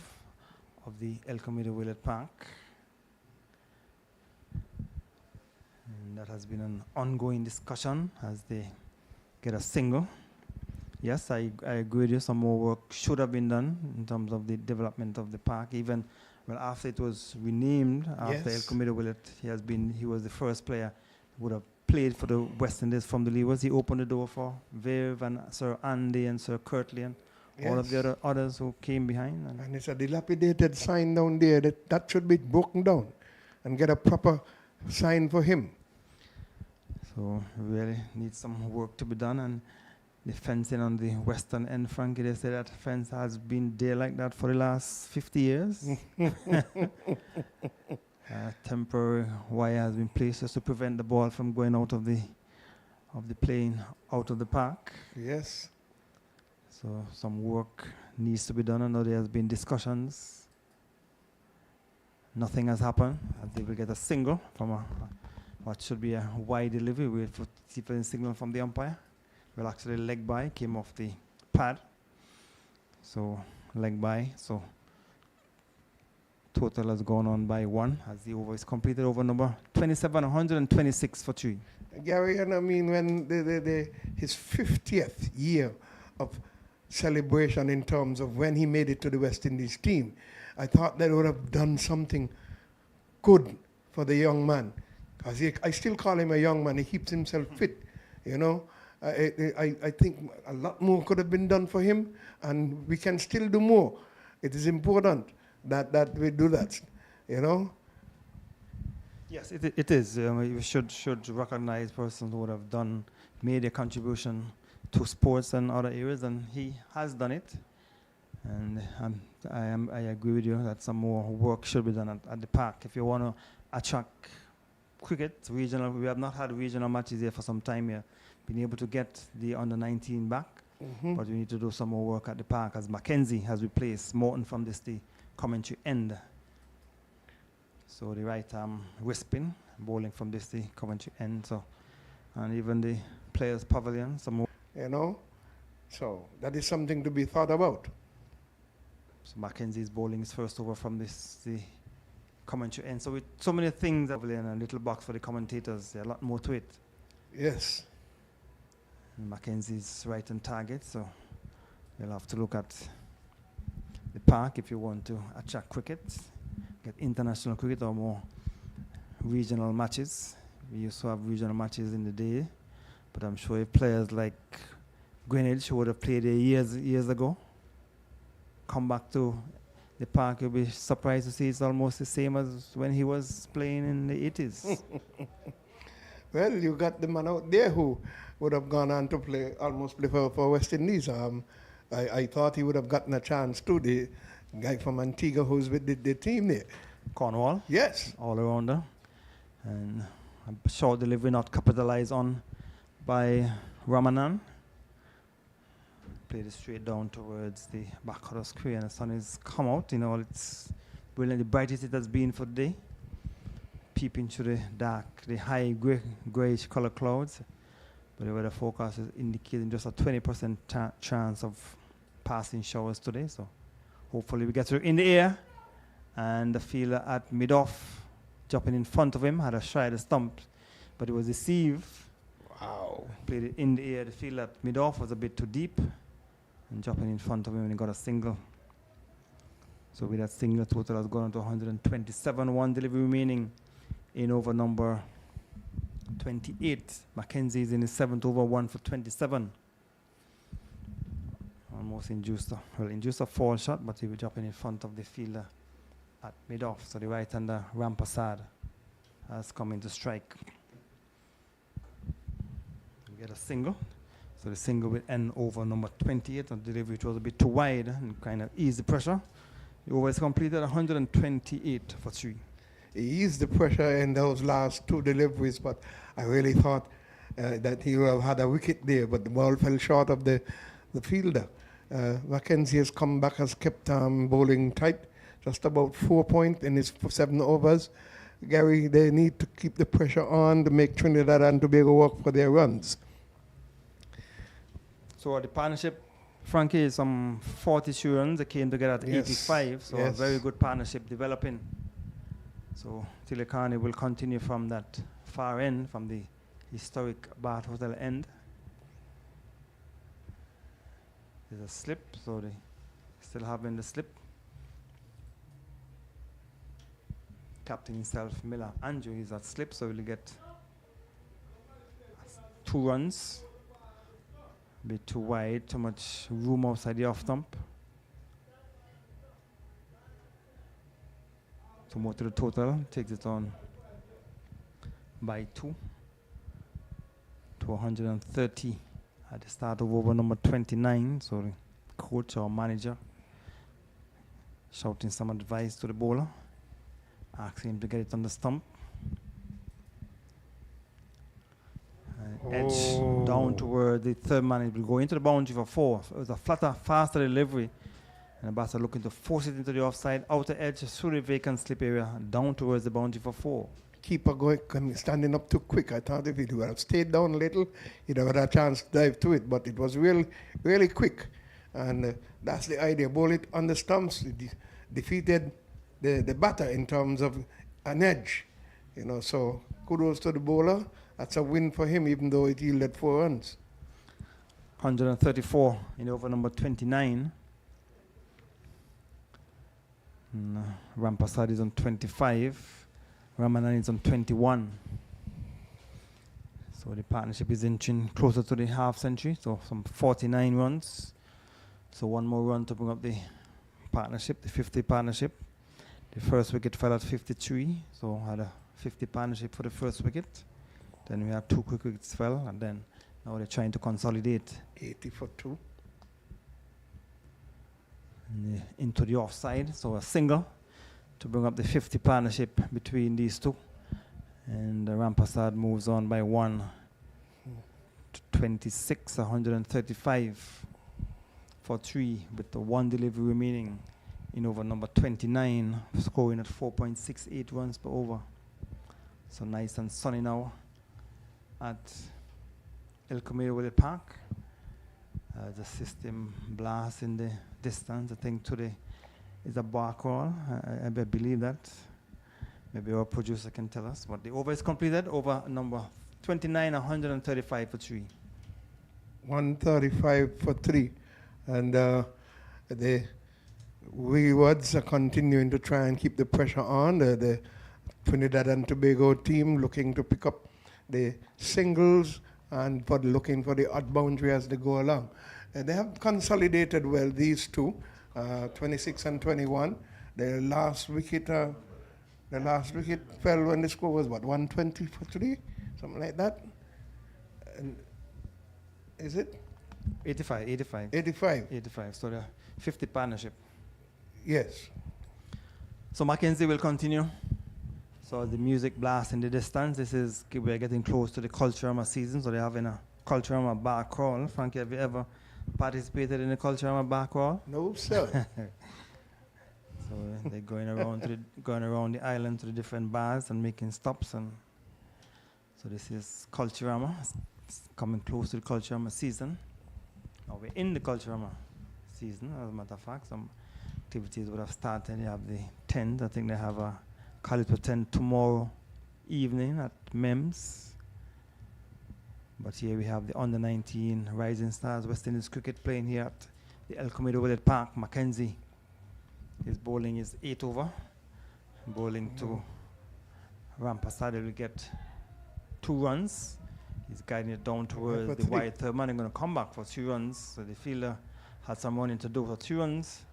of the El Camino Willard Park. And that has been an ongoing discussion as they get a single. Yes, I agree with you. Some more work should have been done in terms of the development of the park. Even well, after it was renamed after El Yes. Camino Willard, he was the first player who would have played for the West Indies from the Leewards. He opened the door for Viv and Sir Andy and Sir Kirtley and all of the others who came behind. And it's a dilapidated sign down there that should be broken down and get a proper sign for him. So really needs some work to be done. And the fencing on the western end, Frankie, they say that fence has been there like that for the last 50 years. Temporary wire has been placed just to prevent the ball from going out of the plane out of the park. Yes. So some work needs to be done. I know there has been discussions. Nothing has happened. They will get a single from what should be a wide delivery. We'll see for the signal from the umpire. Well, actually, leg by came off the pad. So leg by. So total has gone on by 1 as the over is completed. Over number 27, 126 for 3. Gary, and I mean, when his 50th year of celebration in terms of when he made it to the West Indies team, I thought that would have done something good for the young man. Because I still call him a young man. He keeps himself fit, you know. I think a lot more could have been done for him, and we can still do more. It is important that we do that, you know. Yes, it is. We should recognize persons who would have made a contribution to sports and other areas, and he has done it. And I agree with you that some more work should be done at the park. If you want to attract cricket, regional, we have not had regional matches here for some time here. Been able to get the under-19 back, but we need to do some more work at the park as Mackenzie has replaced Morton from the commentary end. So the right arm Wispin bowling from the commentary end. So, and even the players' pavilion, some more. You know, so that is something to be thought about. So Mackenzie's bowling his first over from the commentary end. So with so many things, pavilion and a little box for the commentators, there's a lot more to it. Yes. And Mackenzie's right on target, so you'll have to look at the park if you want to attract cricket, get international cricket or more regional matches. We used to have regional matches in the day, but I'm sure if players like Greenwich, who would have played there years ago, come back to the park, you'll be surprised to see it's almost the same as when he was playing in the 80s. Well, you got the man out there who would have gone on to almost play for West Indies. I thought he would have gotten a chance too. The guy from Antigua who's with the team there. Cornwall. Yes. All arounder. And a short delivery not capitalized on by Ramanan. Played it straight down towards the back of the screen, and the sun has come out. You know, it's brilliant, the brightest it has been for the day. Peeping through the high grayish color clouds. But the weather forecast is indicating just a 20% chance of passing showers today. So hopefully we get her in the air. And the fielder at mid-off, jumping in front of him, had a try at the stump, but it was deceived. Wow. Played it in the air. The fielder at mid-off was a bit too deep, and jumping in front of him, and he got a single. So with that single, total has gone on to 127. One delivery remaining in over number 28. Mackenzie is in his 7th over, 1 for 27. Almost induced a fall shot, but he was dropping in front of the fielder at mid-off. So the right-hander Rampasad has come into strike. We get a single. So the single will end over number 28. And delivery, which was a bit too wide and kind of eased the pressure. The over is completed 128 for 3. He eased the pressure in those last two deliveries, but I really thought that he would have had a wicket there, but the ball fell short of the fielder. Mackenzie has come back, has kept bowling tight just about 4 points in his 7 overs. Gary, they need to keep the pressure on to make Trinidad and Tobago work for their runs. So the partnership, Frankie, is some 42 runs. They came together at Yes, 85. So a yes. very good partnership developing. So Tilakani will continue from that far end, from the historic Bath Hotel end. There's a slip, so they still having the slip. Captain himself, Miller Andrew, is at slip, so he'll get 2 runs. Bit too wide, too much room outside the off stump. So more to the total, takes it on by 2 to 130 at the start of over number 29. So the coach or manager shouting some advice to the bowler, asking him to get it on the stump. Edge down toward the third man. It will go into the boundary for 4. So it was a flatter, faster delivery. And the batter looking to force it into the offside, outer edge through the vacant slip area, down towards the boundary for 4. Keeper standing up too quick. I thought if he would have stayed down a little, he'd have had a chance to dive to it. But it was really, really quick. And that's the idea. Bowl it on the stumps. It defeated the batter in terms of an edge. You know, so kudos to the bowler. That's a win for him, even though it yielded 4 runs. 134 in over number 29. Rampasad is on 25. Ramanan is on 21. So the partnership is inching closer to the half century, so some 49 runs. So 1 more run to bring up the partnership, the 50 partnership. The first wicket fell at 53, so had a 50 partnership for the first wicket. Then we have 2 quick wickets fell, and then now they're trying to consolidate. 80 for 2. Into the offside, so a single to bring up the 50 partnership between these two. And Rampasad moves on by 1 to 26, 135 for 3, with the 1 delivery remaining in over number 29, scoring at 4.68 runs per over. So nice and sunny now at El Camino Willet Park. The system blast in the distance. I think today is a bar call. I believe that. Maybe our producer can tell us. But the over is completed. Over number 29, 135 for 3. 135 for 3. And the Leewards are continuing to try and keep the pressure on. The Trinidad and Tobago team looking to pick up the singles and looking for the odd boundary as they go along. They have consolidated well, these two, 26 and 21. The last wicket fell when the score was, 120 for 3? Something like that? And is it? 85. 85. So the 50 partnership. Yes. So Mackenzie will continue. So the music blast in the distance. We're getting close to the Culturama season. So they're having a Culturama bar crawl. Frankie, have you ever participated in the Culturama bar crawl? No, sir. So they're going around the island to the different bars and making stops. And so this is Culturama. It's coming close to the Culturama season. Now we're in the Culturama season, as a matter of fact. Some activities would have started. You have the tent. I think they have a Caliper tent tomorrow evening at MEMS. But here we have the under-19 Rising Stars West Indies cricket playing here at the El Camino Willet Park. Mackenzie, his bowling is 8 over. Bowling to Rampasad will get 2 runs. He's guiding it down towards the wide third man. They're going to come back for 3 runs. So the fielder had some running to do for 3 runs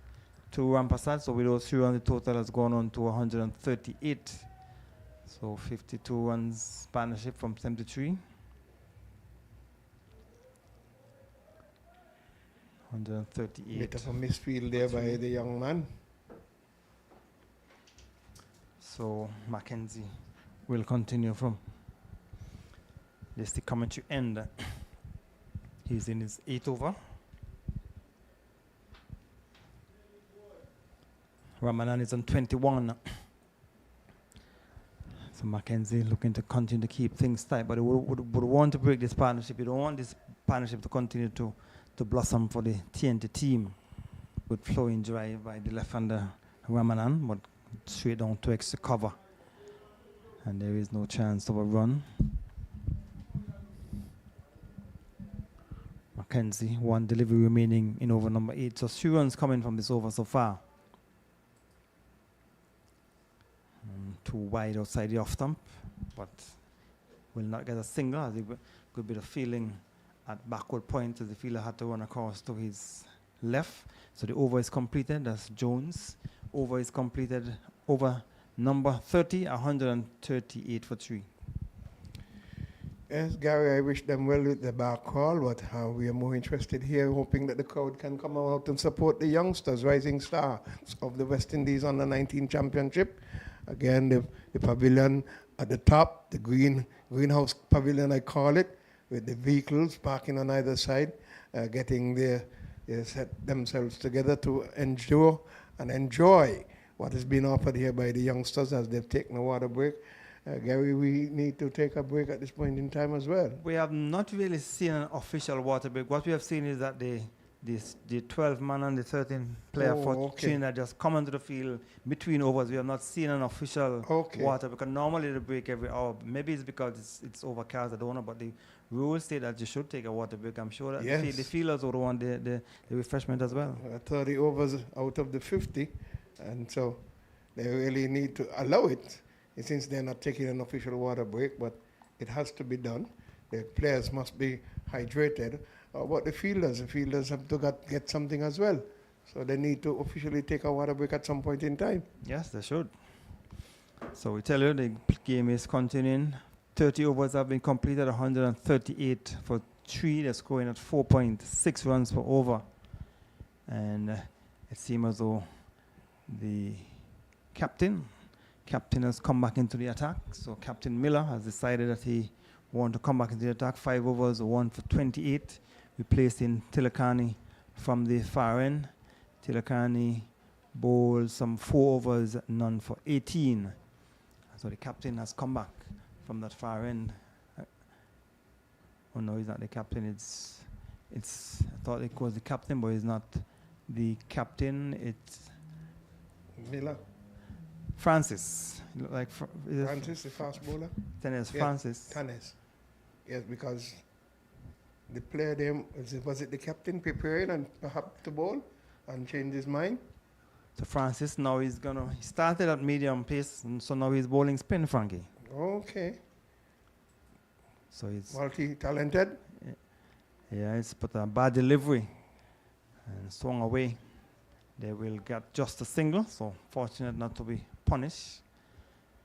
to Rampasad. So with those 3 runs, the total has gone on to 138. So 52 runs partnership from 73. 138. Bit of a misfield there by the young man. So Mackenzie will continue from this the commentary end. He's in his 8th over. Ramadan is on 21. So Mackenzie looking to continue to keep things tight, but they would want to break this partnership. You don't want this partnership to continue to blossom for the TNT team. Good flowing drive by the left-hander Ramanan, but straight down to extra cover. And there is no chance of a run. Mackenzie, one delivery remaining in over number 8. So 3 runs coming from this over so far. 2 wide outside the off stump, but will not get a single. Has a good bit of feeling at backward point as the fielder had to run across to his left. So the over is completed. That's Jones. Over is completed. Over number 30, 138 for 3. Yes, Gary, I wish them well with the back call, but we are more interested here, hoping that the crowd can come out and support the youngsters, rising stars of the West Indies Under 19 Championship. Again, the pavilion at the top, the greenhouse pavilion, I call it, with the vehicles parking on either side, getting their set themselves together to endure and enjoy what is being offered here by the youngsters as they've taken a water break. Gary, we need to take a break at this point in time as well. We have not really seen an official water break. What we have seen is that the 12-man and the 13-player for Trinidad just come onto the field between overs. We have not seen an official water, because normally they break every hour. Maybe it's because it's overcast, I don't know, but the rules say that you should take a water break. I'm sure that the fielders would want the refreshment as well. 30 overs out of the 50, and so they really need to allow it, since they're not taking an official water break, but it has to be done. The players must be hydrated. But the fielders have to get something as well. So they need to officially take a water break at some point in time. Yes, they should. So we tell you the game is continuing. 30 overs have been completed, 138 for 3. They're scoring at 4.6 runs per over. And it seems as though the captain has come back into the attack. So Captain Miller has decided that he wants to come back into the attack. 5 overs, 1 for 28. We placed in Tilakani from the far end. Tilakani bowled some 4 overs, none for 18. So the captain has come back from that far end. Oh no, he's not the captain. It's I thought it was the captain, but he's not the captain. It's Miller. Francis. You look like Francis, the fast bowler? Tennis, Francis. Tennis. Yes, because the player there, was it the captain preparing and perhaps to bowl and change his mind? So Francis, now he started at medium pace, and so now he's bowling spin, Frankie. Okay. So he's multi-talented? Yeah, it's put a bad delivery and swung away. They will get just a single, so fortunate not to be punished.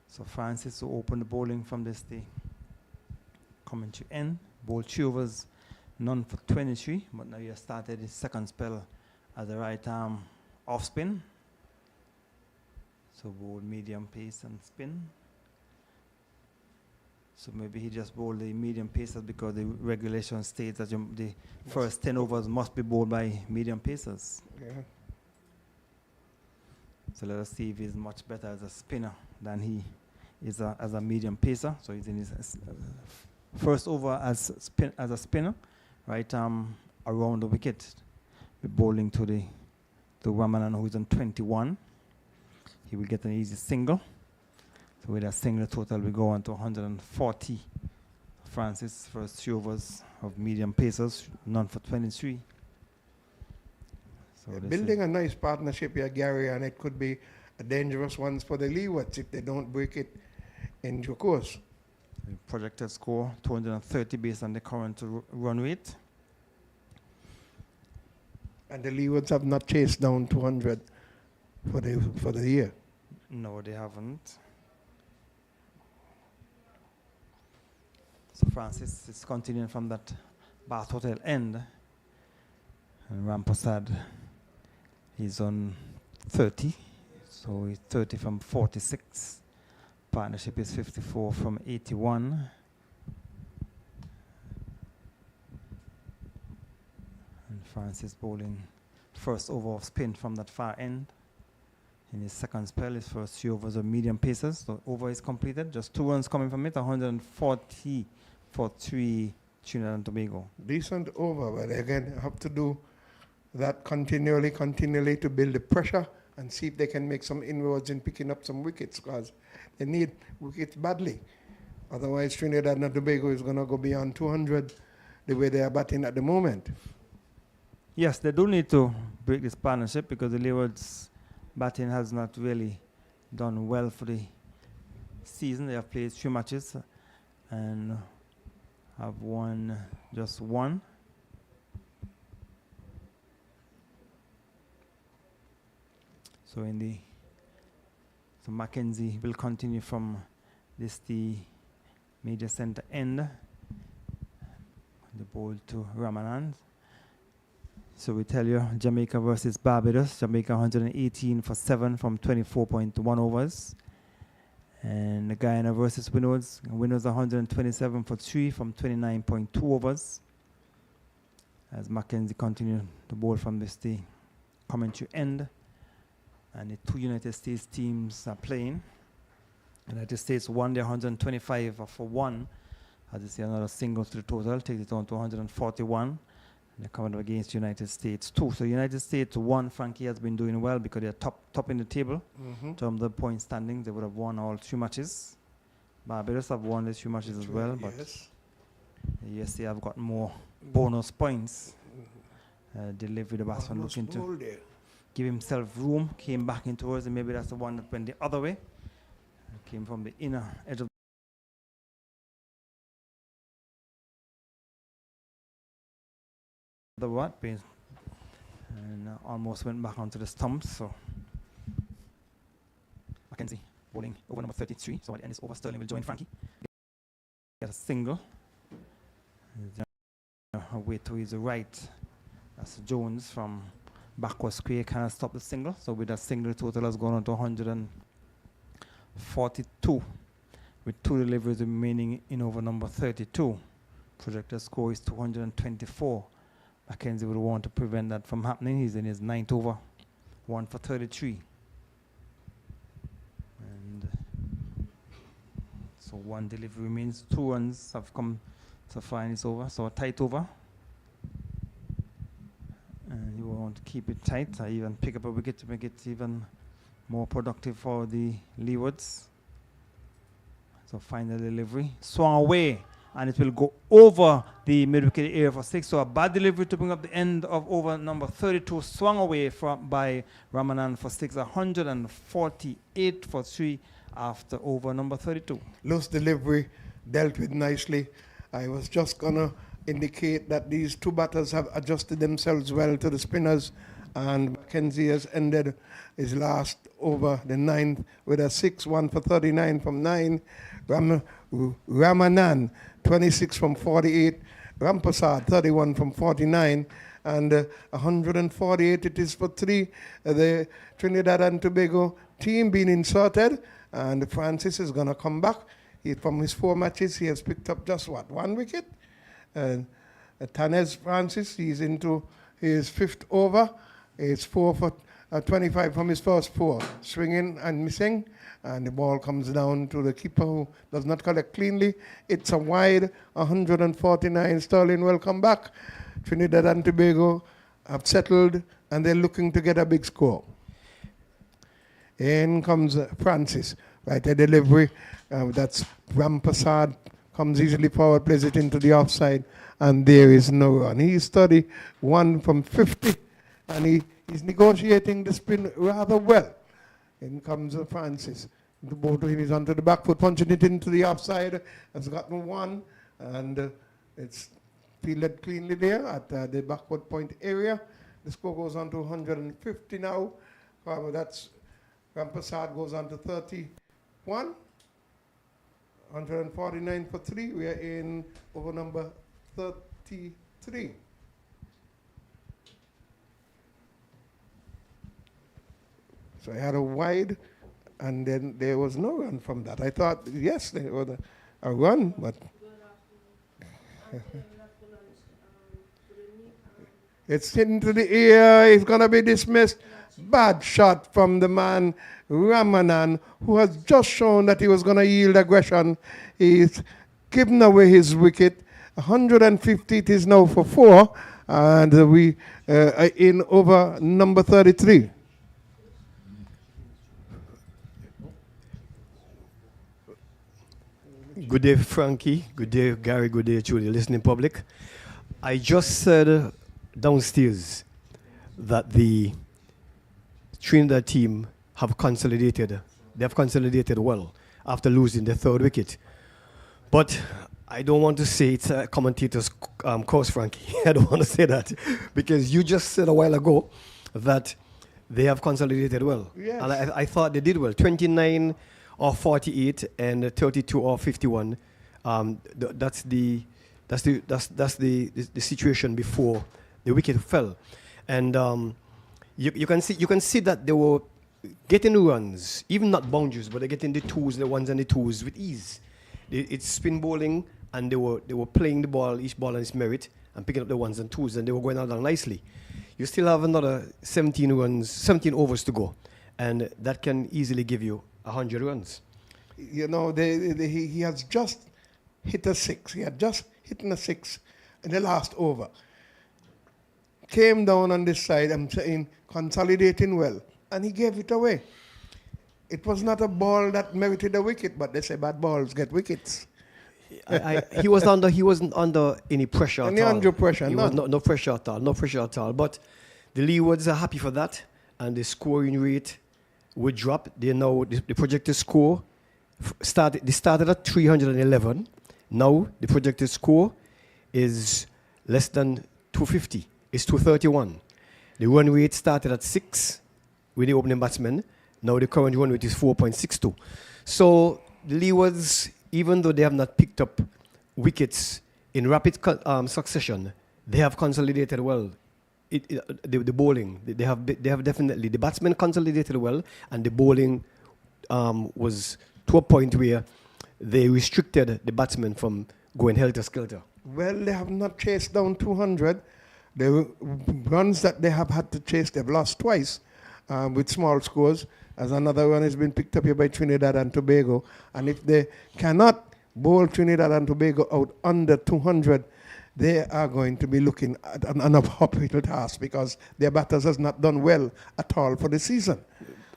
So Francis will open the bowling from this day. Coming to end, bowled 3 overs, none for 23, but now he has started his second spell as a right arm off spin. So bowled medium pace and spin. So maybe he just bowled the medium pacers because the regulation states that the first 10 overs must be bowled by medium pacers. Yeah. So let us see if he's much better as a spinner than he is as a medium pacer. So he's in his first over as a spinner, right arm around the wicket, bowling to the Ramanan, who is on 21. He will get an easy single. So with that single total, we go on to 140. Francis first 3 overs of medium pacers, none for 23. So building a nice partnership here, Gary, and it could be a dangerous one for the Leewards if they don't break it in due course. The projected score 230 based on the current run rate. And the Leewards have not chased down 200 for the year. No, they haven't. So Francis is continuing from that Bath Hotel end. And Rampersad, he's on 30. So he's 30 from 46. Partnership is 54 from 81. And Francis bowling first over of spin from that far end. in his second spell. His first 3 overs of medium paces. So over is completed. Just 2 runs coming from it. 140 for 3 Trinidad and Tobago. Decent over, but again, have to do that continually to build the pressure and see if they can make some inroads in picking up some wickets, because they need wickets badly. Otherwise, Trinidad and Tobago is going to go beyond 200 the way they are batting at the moment. Yes, they do need to break this partnership because the Leewards batting has not really done well for the season. They have played 3 matches and have won just 1. So Mackenzie will continue from the major center end. The ball to Ramanan. So we tell you Jamaica versus Barbados. Jamaica 118 for 7 from 24.1 overs. And Guyana versus Windies. Windies 127 for 3 from 29.2 overs. As Mackenzie continued the ball from the commentary end. And the 2 United States teams are playing. United States won their 125 for 1. As you see, another single to the total, takes it on to 141. And they're coming up against United States 2. So United States 1, Frankie has been doing well because they're top in the table. In terms of the point standings, they would have won all 3 matches. Barbados have won the 3 matches as well, but yes, they have got more bonus points. Delivery the batsman looking to give himself room, came back in towards, and maybe that's the one that went the other way. Came from the inner edge of the what base and almost went back onto the stumps. So Mackenzie bowling over number 33. So at the end is over. Sterling will join Frankie. Get a single. Away to his right. That's Jones from backward square. Can't stop the single. So with that single, the total has gone on to 142 with 2 deliveries remaining in over number 32. Projected score is 224. Mackenzie would want to prevent that from happening. He's in his 9th over, 1 for 33. And so 1 delivery remains. 2 runs have come so far in this over. So a tight over. And you want to keep it tight. I even pick up a wicket to make it even more productive for the Leewards. So final delivery. Swung away. And it will go over the mid-wicket area for 6. So a bad delivery to bring up the end of over number 32. Swung away by Ramanan for 6. 148 for 3 after over number 32. Loose delivery, dealt with nicely. I was just going to indicate that these 2 batters have adjusted themselves well to the spinners. And Mackenzie has ended his last over, the 9th, with a 6, 1 for 39 from 9. Ramanan, 26 from 48. Rampasad, 31 from 49. And 148 it is for 3. The Trinidad and Tobago team being inserted. And Francis is going to come back. From his 4 matches, he has picked up just what, 1 wicket? Tanez Francis, he's into his 5th over. It's 4 for 25 from his first 4. Swinging and missing. And the ball comes down to the keeper who does not collect cleanly. It's a wide 149. Sterling, welcome back. Trinidad and Tobago have settled and they're looking to get a big score. In comes Francis. Right, a delivery. That's Rampasad. Comes easily forward, plays it into the offside. And there is no run. He's 31 from 50. And he's negotiating the spin rather well. In comes Francis. The ball to him is onto the back foot, punching it into the offside. Has gotten 1. And it's fielded cleanly there at the backward point area. The score goes on to 150 now. That's Rampasad goes on to 31. 149 for 3. We are in over number 33. So I had a wide, and then there was no run from that. I thought, yes, there was a run, but it's into the air. It's going to be dismissed. Bad shot from the man Ramanan, who has just shown that he was going to yield aggression. He's given away his wicket. 150 it is now for 4, and we are in over number 33. Good day, Frankie. Good day, Gary. Good day to the listening public. I just said downstairs that the Trinidad team have consolidated. They have consolidated well after losing the 3rd wicket. But I don't want to say it's a commentator's course, Frankie. I don't want to say that because you just said a while ago that they have consolidated well. Yes. And I thought they did well. 29 or 48 and 32 or 51. That's the situation before the wicket fell, and you can see that they were getting runs, even not boundaries, but they're getting the 2s, the 1s and the 2s with ease. It's spin bowling, and they were playing the ball, each ball on its merit, and picking up the 1s and 2s, and they were going out nicely. You still have another 17 overs to go, and that can easily give you 100 runs. You know, he has just hit a 6. He had just hit a 6 in the last over. Came down on this side, I'm saying, consolidating well, and he gave it away. It was not a ball that merited a wicket, but they say bad balls get wickets. He wasn't under any pressure at all. Under pressure, He was no pressure at all, no pressure at all. But the Leewards are happy for that, and the scoring rate would drop. They know the projected score started at 311. Now the projected score is less than 250. It's 231. The run rate started at 6 with the opening batsman. Now the current run rate is 4.62. So the Leewards, even though they have not picked up wickets in rapid succession, they have consolidated well. The bowling, they have definitely, the batsmen consolidated well, and the bowling was to a point where they restricted the batsmen from going helter-skelter. Well, they have not chased down 200. The runs that they have had to chase, they've lost twice with small scores, as another run has been picked up here by Trinidad and Tobago. And if they cannot bowl Trinidad and Tobago out under 200, they are going to be looking at an uphill task because their batters has not done well at all for the season.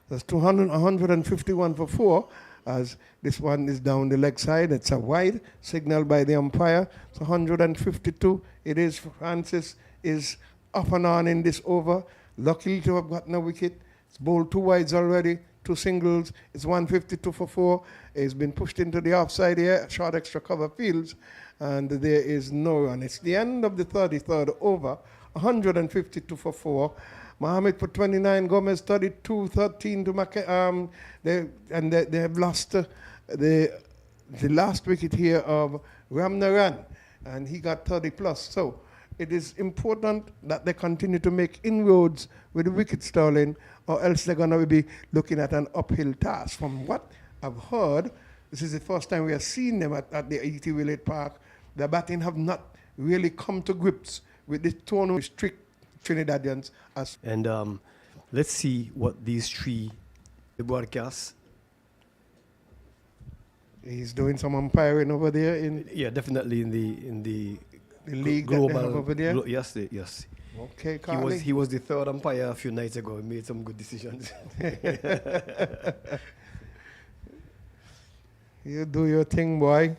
There's 151 for 4, as this one is down the leg side. It's a wide signal by the umpire. It's 152. It is Francis is off and on in this over. Lucky to have gotten a wicket. It's bowled 2 wides already, 2 singles. It's 152 for 4. It's been pushed into the offside here, short extra cover fields, and there is no run. It's the end of the 33rd over, 152 for 4. Mohammed for 29, Gomez 32, 13 to they have lost the last wicket here of Ramnaran, and he got 30 plus. So it is important that they continue to make inroads with the wicket stalling, or else they're going to be looking at an uphill task. From what I've heard, this is the first time we have seen them at the E.T. Willett Park. The batting have not really come to grips with this tone of strict Trinidadians. And let's see what these 3 broadcasts. He's doing some umpiring over there Yeah, definitely in the league global that they have over there. Yes. Okay, Carly. He was the 3rd umpire a few nights ago. He made some good decisions. You do your thing, boy.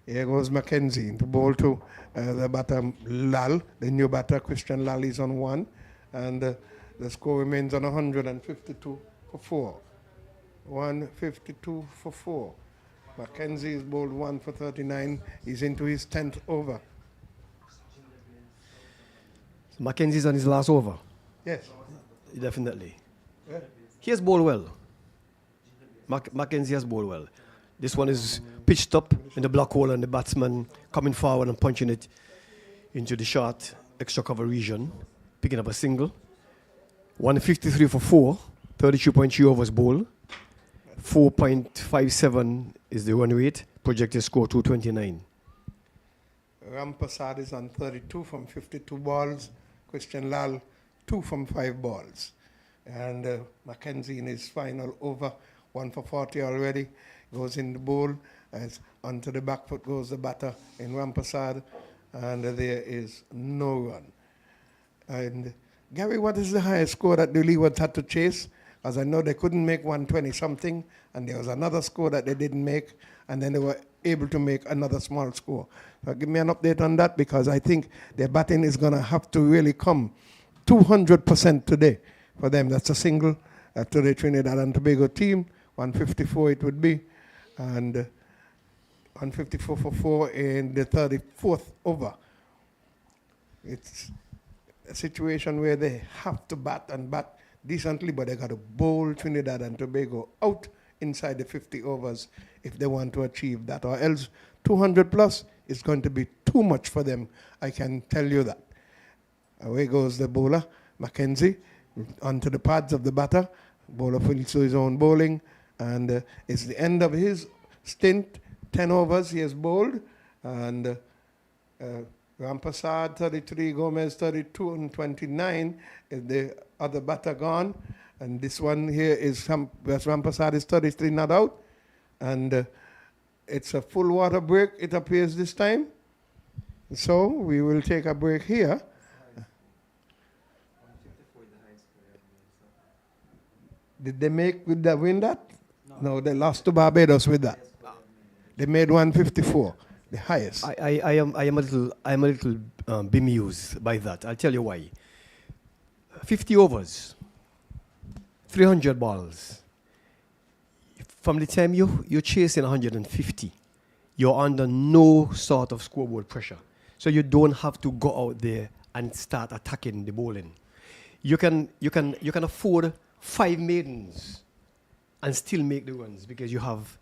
Here goes Mackenzie to bowl to the batter Lal. The new batter Christian Lal is on 1, and the score remains on 152 for 4. 152 for 4. Mackenzie is bowled 1 for 39. He's into his 10th over. Mackenzie's on his last over. Yes. Definitely. Yeah. He has bowled well. Mackenzie has bowled well. This one is pitched up in the black hole, and the batsman coming forward and punching it into the short extra cover region, picking up a single. 153 for 4, 33.3 overs bowled. 4.57 is the run rate. Projected score 229. Ram Prasad is on 32 from 52 balls. Christian Lal 2 from 5 balls. And Mackenzie in his final over, 1 for 40 already, goes in the bowl. As onto the back foot goes the batter in Rampasad, and there is no run. And Gary, what is the highest score that the Leewards had to chase? As I know they couldn't make 120 something, and there was another score that they didn't make, and then they were able to make another small score. So give me an update on that, because I think their batting is going to have to really come 200% today for them. That's a single to the Trinidad and Tobago team. 154 it would be, and 154 for 4 in the 34th over. It's a situation where they have to bat and bat decently, but they got to bowl Trinidad and Tobago out inside the 50 overs if they want to achieve that, or else 200 plus is going to be too much for them, I can tell you that. Away goes the bowler, Mackenzie, onto the pads of the batter. Bowler finishes his own bowling, and it's the end of his stint. 10 overs he has bowled, and Rampasad 33, Gomez 32 and 29 is the other batter gone. And this one here is Rampasad is 33 not out, and it's a full water break, it appears this time. So we will take a break here. Did they win that? No, they lost to Barbados with that. They made 154, the highest. I am a little bemused by that. I'll tell you why. 50 overs, 300 balls. From the time you're chasing 150, you're under no sort of scoreboard pressure. So you don't have to go out there and start attacking the bowling. You can afford 5 maidens and still make the runs because you have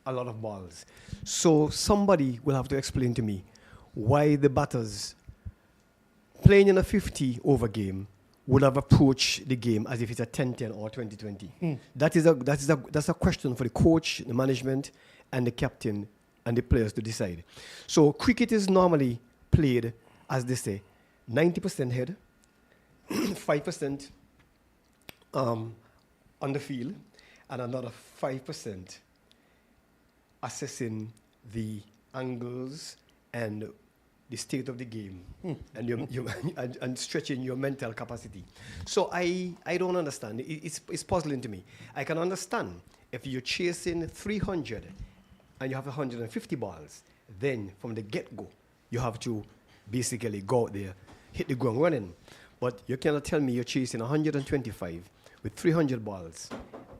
a lot of balls. So somebody will have to explain to me why the batters playing in a 50 over game would have approached the game as if it's a 10-10 or 20-20. That's a question for the coach, the management, and the captain and the players to decide. So cricket is normally played, as they say, 90% head, 5% on the field, and another 5% assessing the angles and the state of the game and stretching your mental capacity. So I don't understand. It's puzzling to me. I can understand if you're chasing 300 and you have 150 balls, then from the get-go, you have to basically go out there, hit the ground running. But you cannot tell me you're chasing 125 with 300 balls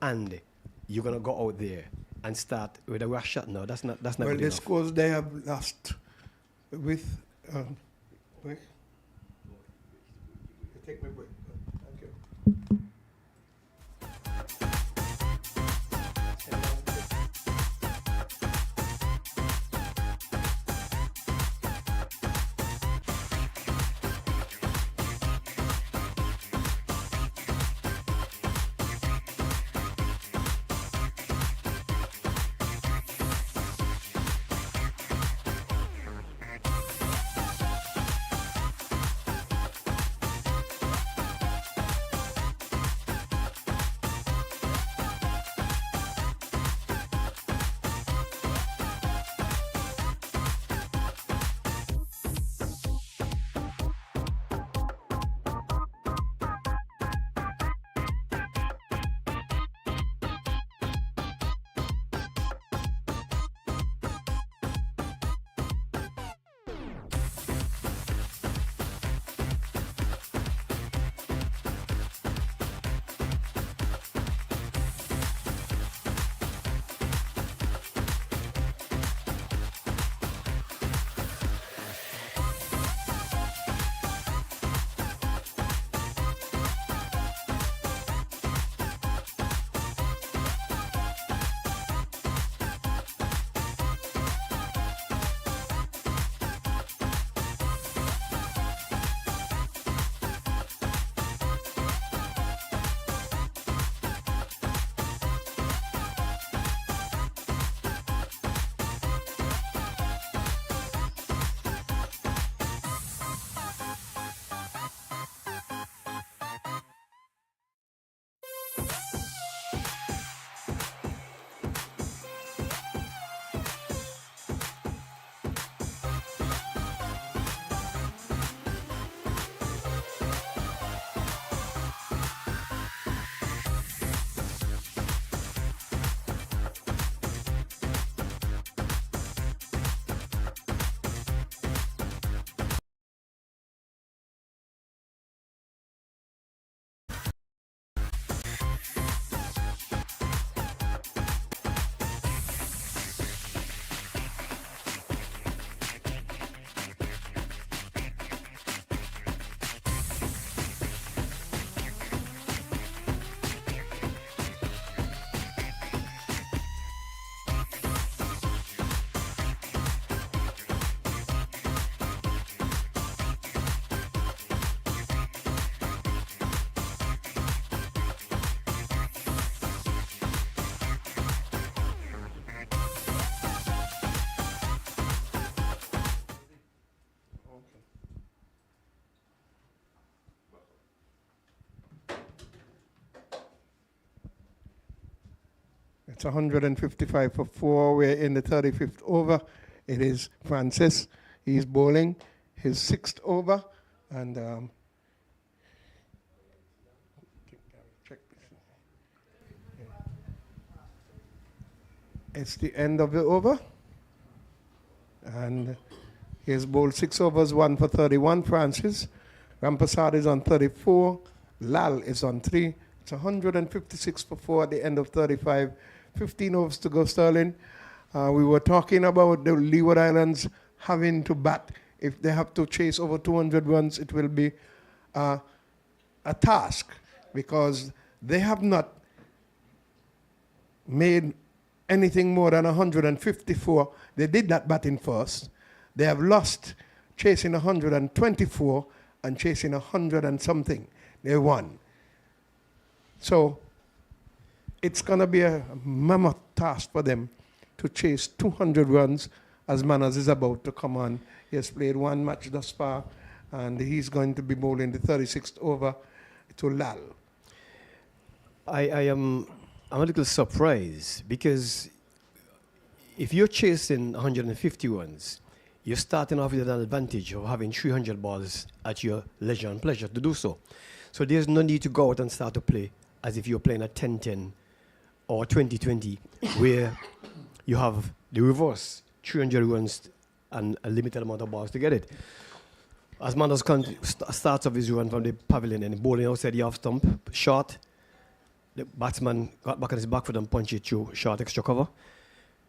and you're going to go out there and start with a rush shot. No, that's not well, good the enough. scores they have lost with... wait. Take my break. Thank you. It's 155 for 4. We're in the 35th over. It is Francis. He's bowling his 6th over. And check this. It's the end of the over. And he has bowled 6 overs, 1 for 31, Francis. Rampasad is on 34. Lal is on 3. It's 156 for 4 at the end of 35. 15 overs to go, Sterling. We were talking about the Leeward Islands having to bat. If they have to chase over 200 runs, it will be a task because they have not made anything more than 154. They did that batting first. They have lost chasing 124 and chasing 100 and something. They won. So it's going to be a mammoth task for them to chase 200 runs as Manners is about to come on. He has played 1 match thus far, and he's going to be bowling the 36th over to Lal. I'm a little surprised because if you're chasing 150 runs, you're starting off with an advantage of having 300 balls at your leisure and pleasure to do so. So there's no need to go out and start to play as if you're playing a 10-10 or 20-20 where you have the reverse, 300 runs and a limited amount of balls to get it. As Manners starts off his run from the pavilion and bowling outside the off stump, short, the batsman got back on his back foot and punched it through short extra cover.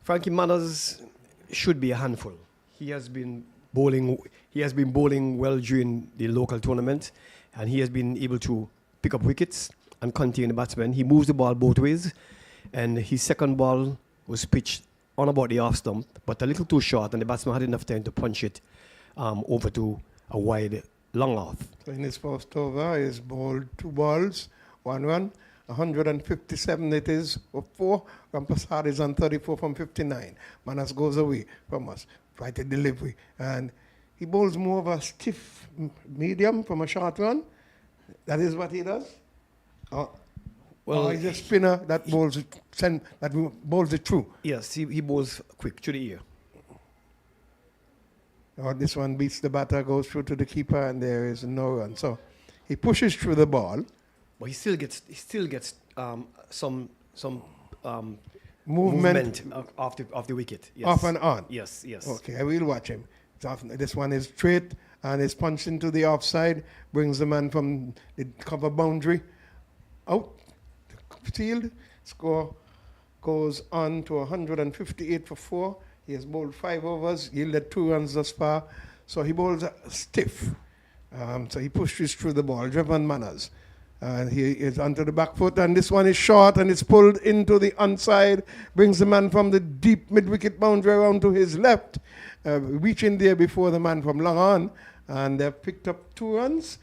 Frankie Manners should be a handful. He has been bowling well during the local tournament, and he has been able to pick up wickets and contain the batsman. He moves the ball both ways, and his second ball was pitched on about the off stump, but a little too short, and the batsman had enough time to punch it over to a wide long off. So in his first over, he's bowled 2 balls, 1 run. 157 it is for 4. Rampasad is on 34 from 59. Manners goes away from us. Right at delivery. And he bowls more of a stiff medium from a short run. That is what he does. He's a spinner that bowls it through. Yes, he bowls quick to the ear. This one beats the batter, goes through to the keeper, and there is no run. So he pushes through the ball. But he still gets some movement off the wicket. Yes. Off and on. Yes. Okay, I will watch him. This one is straight and is punched into the offside, brings the man from the cover boundary out, field. Score goes on to 158 for 4. He has bowled 5 overs, yielded 2 runs thus far. So he bowls stiff. So he pushes through the ball, driven Manners. He is onto the back foot, and this one is short, and it's pulled into the onside, brings the man from the deep mid-wicket boundary around to his left, reaching there before the man from long on, and they've picked up 2 runs.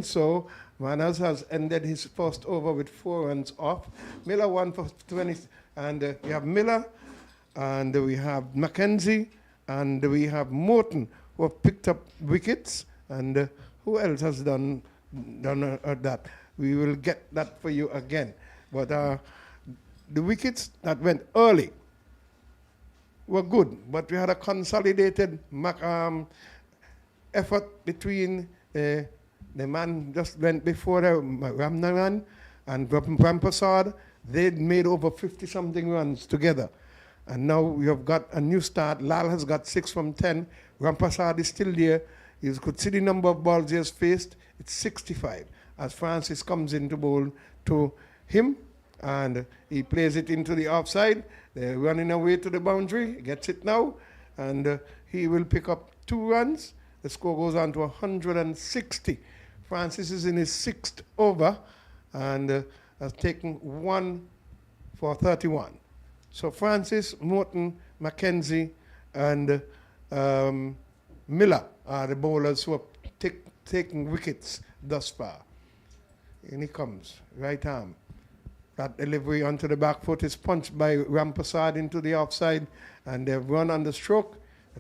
So Manners has ended his first over with 4 runs off. Miller 1 for 20, and we have Miller, and we have Mackenzie, and we have Morton, who have picked up wickets, and who else has done that? We will get that for you again. But the wickets that went early were good, but we had a consolidated effort between the man just went before Ramnaran and Rampasad. They made over 50-something runs together. And now we have got a new start. Lal has got 6 from 10. Rampasad is still there. You could see the number of balls he has faced. It's 65. As Francis comes in to bowl to him, and he plays it into the offside. They're running away to the boundary. He gets it now, and he will pick up 2 runs. The score goes on to 160. Francis is in his 6th over and has taken 1 for 31. So Francis, Morton, Mackenzie, and Miller are the bowlers who have taken wickets thus far. And he comes, right arm. That delivery onto the back foot is punched by Rampasad into the offside, and they've run on the stroke.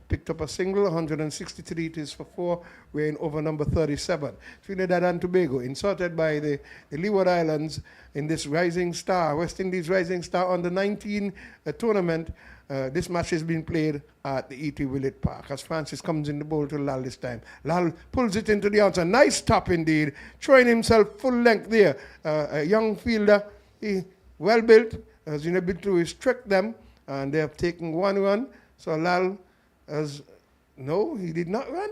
Picked up a single, 163 it is for 4. We're in over number 37. Trinidad and Tobago, inserted by the Leeward Islands in this Rising Star, West Indies Rising Star under 19 tournament. This match has been played at the E.T. Willett Park as Francis comes in the bowl to Lal this time. Lal pulls it into the outside. Nice tap indeed, throwing himself full length there. A young fielder, he well built, has been able to restrict them, and they have taken 1 run. So Lal no, he did not run.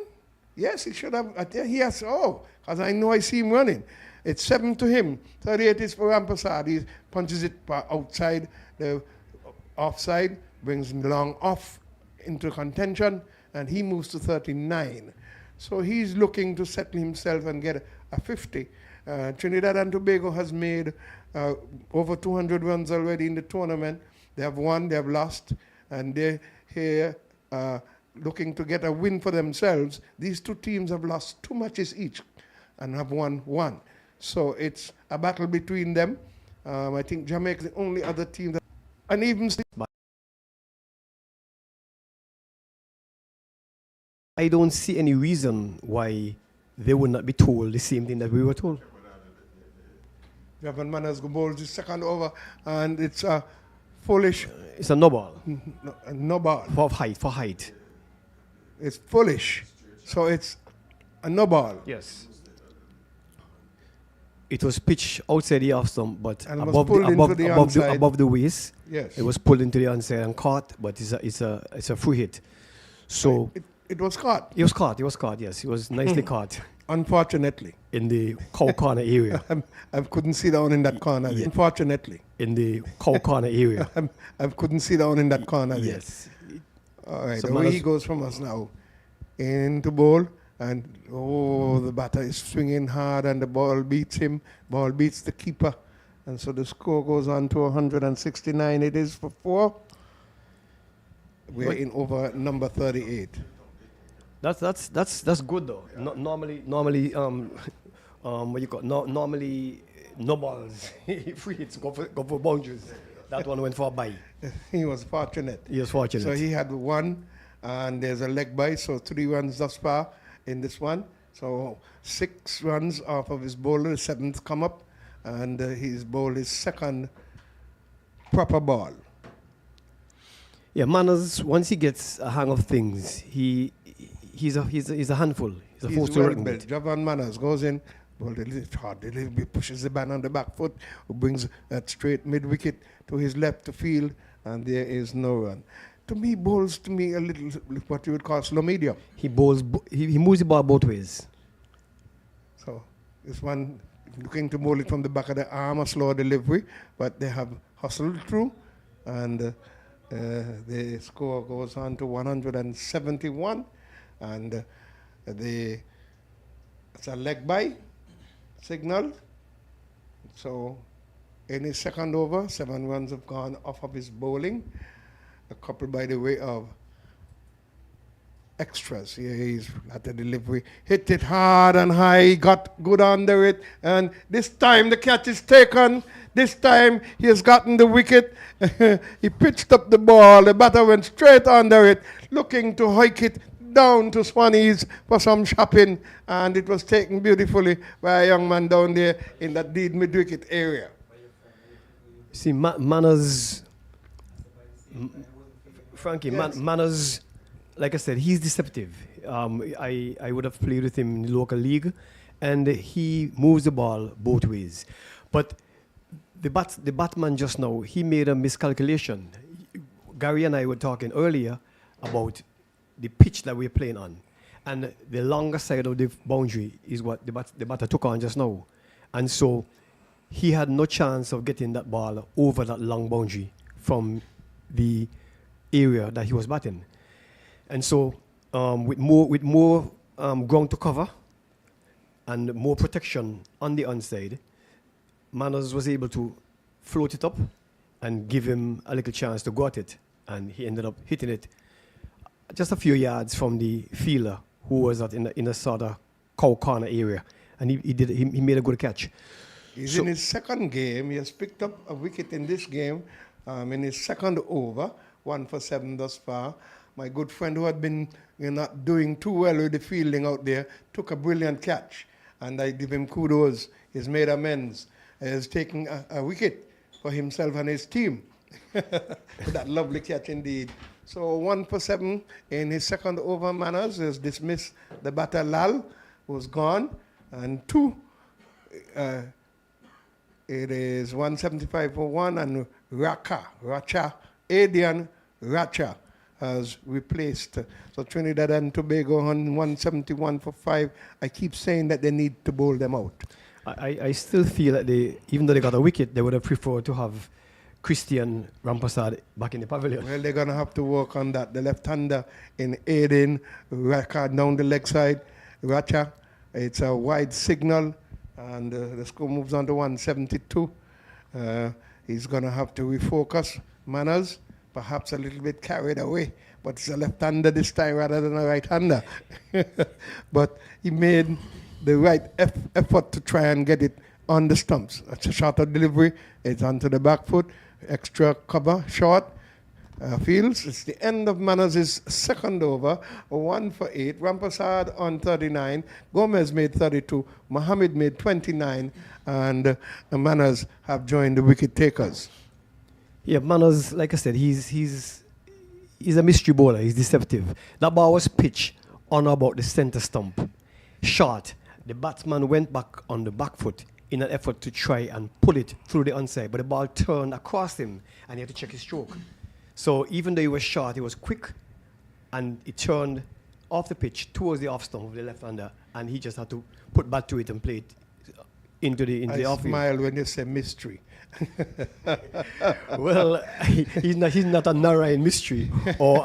Yes, he should have. He has, because I know I see him running. It's 7 to him. 38 is for Rampasad. He punches it outside the offside, brings him long off into contention, and he moves to 39. So he's looking to settle himself and get a 50. Trinidad and Tobago has made over 200 runs already in the tournament. They have won, they have lost, and they're here looking to get a win for themselves. These two teams have lost 2 matches each and have won 1. So it's a battle between them. I think Jamaica is the only other team that, and even I don't see any reason why they would not be told the same thing that we were told. Javan Manners bowls the second over, and it's a foolish. It's a no ball. No ball. For height. It's foolish. So it's a no ball. Yes. It was pitched outside the off stump, but And it was pulled into the onside. above the waist. Yes. It was pulled into the onside and caught, but it's a free hit. So It was caught, it was caught, yes. It was nicely caught unfortunately. in the cow corner area. I couldn't see down in that corner. Yeah. Unfortunately. In the cow corner area. I couldn't see down in that corner. Yes. All right, So away Manners- he goes from us now. Into bowl, and the batter is swinging hard, and the ball beats him. Ball beats the keeper, and so the score goes on to 169. It is for 4. We're in over number 38. That's good though. Normally what you call normally no balls. Free hits go for boundaries. That one went for a bye. He was fortunate. He was fortunate. So he had 1, and there's a leg by, so 3 runs thus far in this one. So 6 runs off of his bowler, the 7th come up, and he's bowled his second proper ball. Yeah, Manners, once he gets a hang of things, he's a handful. He's a force to well reckon built. with. Javan Manners goes in, bowled a little hard, a little bit, pushes the ball on the back foot, who brings that straight mid-wicket to his left to field, and there is no run. To me, bowls to me a little what you would call slow medium. He moves the ball both ways. So this one looking to bowl it from the back of the arm, a slower delivery, but they have hustled through, and the score goes on to 171, and it's a leg by signal. So in his second over, 7 runs have gone off of his bowling, a couple by the way of extras. Here he's at the delivery, hit it hard and high, got good under it, and this time the catch is taken. This time he has gotten the wicket. He pitched up the ball, the batter went straight under it, looking to hike it down to Swannies for some shopping, and it was taken beautifully by a young man down there in that dead mid-wicket area. See, Manners, Frankie, Yes. Manners, like I said, he's deceptive. I would have played with him in the local league, and he moves the ball both ways. But the batman just now, he made a miscalculation. Gary and I were talking earlier about the pitch that we're playing on, and the longer side of the boundary is what the batter took on just now, and so he had no chance of getting that ball over that long boundary from the area that he was batting. And so with more ground to cover and more protection on the onside, Manners was able to float it up and give him a little chance to go at it. And he ended up hitting it just a few yards from the fielder, who was in a sort of cow corner area. And he made a good catch. He's So- in his second game. He has picked up a wicket in this game in his second over, 1 for 7 thus far. my good friend who had been not doing too well with the fielding out there, took a brilliant catch. And I give him kudos. He's made amends. He's taken a wicket for himself and his team. That lovely catch indeed. So 1 for 7 in his second over. Manners has dismissed the batter Lal, who's gone. And 2, it is 175 for 1, and Adrian Racha has replaced. So Trinidad and Tobago on 171 for 5. I keep saying that they need to bowl them out. I still feel that even though they got a wicket, they would have preferred to have Christian Rampersad back in the pavilion. Well, they're going to have to work on that. The left-hander in Aiden, Raka down the leg side, Racha. It's a wide signal, and the score moves on to 172. He's going to have to refocus. Manners, perhaps a little bit carried away, but it's a left-hander this time rather than a right-hander. But he made the right effort to try and get it on the stumps. It's a shorter delivery. It's onto the back foot. Extra cover, short. Fields. It's the end of Manners' second over. 1 for 8. Rampersad on 39. Gomez made 32. Mohammed made 29. And Manners have joined the wicket takers. Yeah, Manners, like I said, he's a mystery bowler. He's deceptive. That ball was pitched on about the center stump. Short. The batsman went back on the back foot in an effort to try and pull it through the onside, but the ball turned across him and he had to check his stroke. So even though he was short, he was quick, and it turned off the pitch towards the off stump of the left-hander, and he just had to put back to it and play it into the off field. I smile when you say mystery. Well, he's not a Narayan mystery, or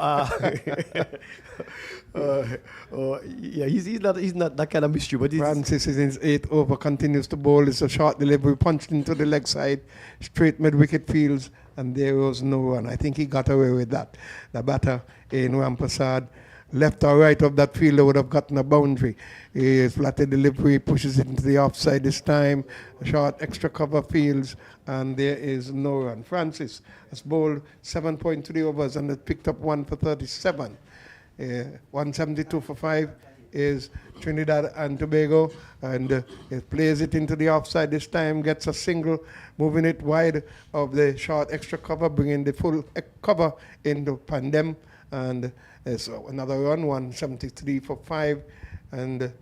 yeah, he's not that kind of mystery. But Francis is in his 8th over, continues to bowl. It's a short delivery, punched into the leg side, straight mid-wicket fields, and there was no run. I think he got away with that. The batter in Rampersad, left or right of that fielder would have gotten a boundary. He flatted delivery, pushes it into the offside this time. Short extra cover fields, and there is no run. Francis has bowled 7.3 overs and has picked up 1 for 37. 172 for 5 is Trinidad and Tobago, and it plays it into the offside this time, gets a single, moving it wide of the short extra cover, bringing the full cover into Pandem, and there's another run, 173 for 5, and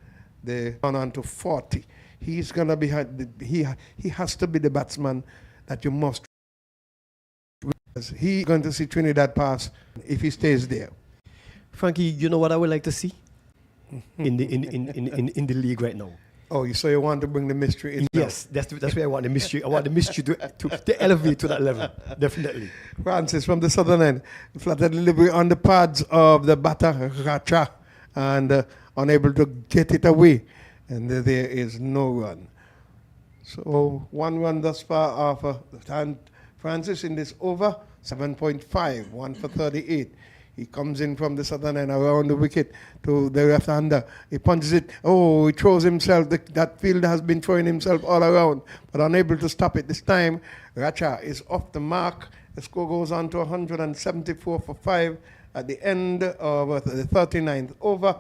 they run on to 40. He's going to be, he has to be the batsman that you must. He's going to see Trinidad pass if he stays there. Frankie, you know what I would like to see in the league right now? Oh, so you want to bring the mystery in? Yes, that's where I want the mystery. I want the mystery to elevate to that level, definitely. Francis from the southern end, flatted delivery on the pads of the batter Racha, and unable to get it away, and there is no run. So 1 run thus far off Francis in this over, 7.5, 1 for 38. He comes in from the southern end around the wicket to the left-hander. He punches it. Oh, he throws himself. That fielder has been throwing himself all around, but unable to stop it this time. Racha is off the mark. The score goes on to 174 for 5 at the end of the 39th over.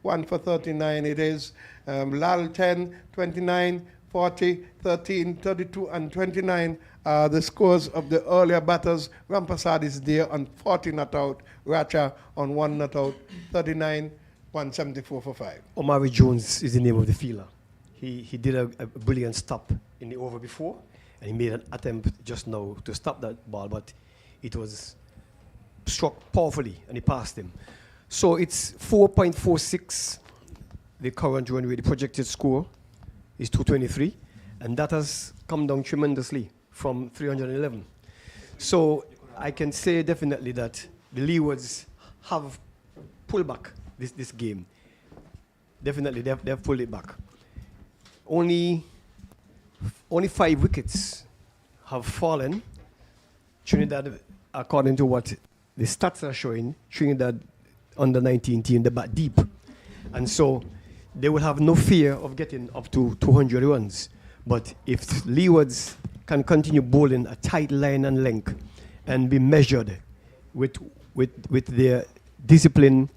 1 for 39 it is. Lal 10, 29, 40, 13, 32, and 29 are the scores of the earlier batters. Rampersad is there on 40 not out. Racha on 1 not out. 39, 174 for 5. Omari Jones is the name of the fielder. He did a brilliant stop in the over before, and he made an attempt just now to stop that ball, but it was struck powerfully, and he passed him. So it's 4.46, the current run rate. The projected score is 223, and that has come down tremendously from 311. So I can say definitely that the Leewards have pulled back this game. Definitely, they've pulled it back. Only 5 wickets have fallen. Trinidad, according to what the stats are showing, Trinidad under 19 team, they bat deep. And so they will have no fear of getting up to 200 runs. But if Leewards can continue bowling a tight line and length and be measured with their discipline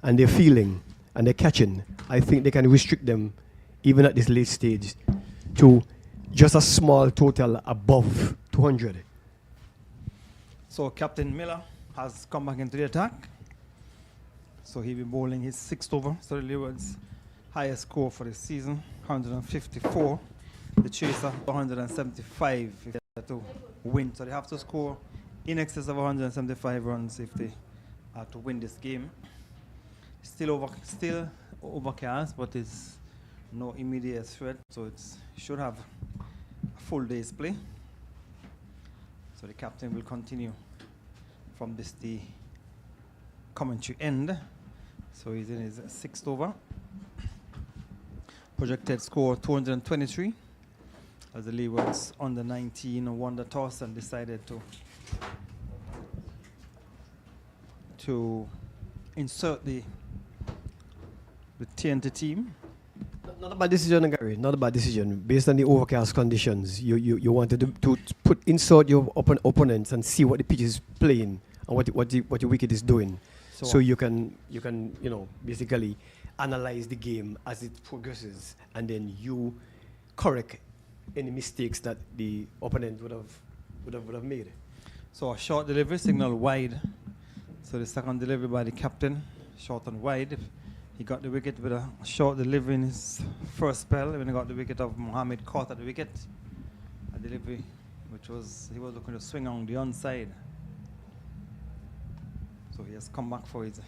and their feeling and their catching, I think they can restrict them, even at this late stage, to just a small total above 200. So Captain Miller has come back into the attack. So he'll be bowling his 6th over. So the Leeward's highest score for the season, 154. The Chaser, 175 if they are to win. So they have to score in excess of 175 runs if they are to win this game. Still overcast, but it's no immediate threat. So it should have a full day's play. So the captain will continue from the commentary end. So he's in his 6th over. Projected score 223 as the Leewards under 19 won the toss and decided to insert the TNT team. Not a bad decision, Gary. Not a bad decision. Based on the overcast conditions, you wanted to insert your opponents and see what the pitch is playing and what the wicket is doing, so you can basically analyze the game as it progresses, and then you correct any mistakes that the opponent would have made. So a short delivery, signal wide. So the second delivery by the captain, short and wide. He got the wicket with a short delivery in his first spell when he got the wicket of Mohammed caught at the wicket. A delivery he was looking to swing on the onside. So he has come back for his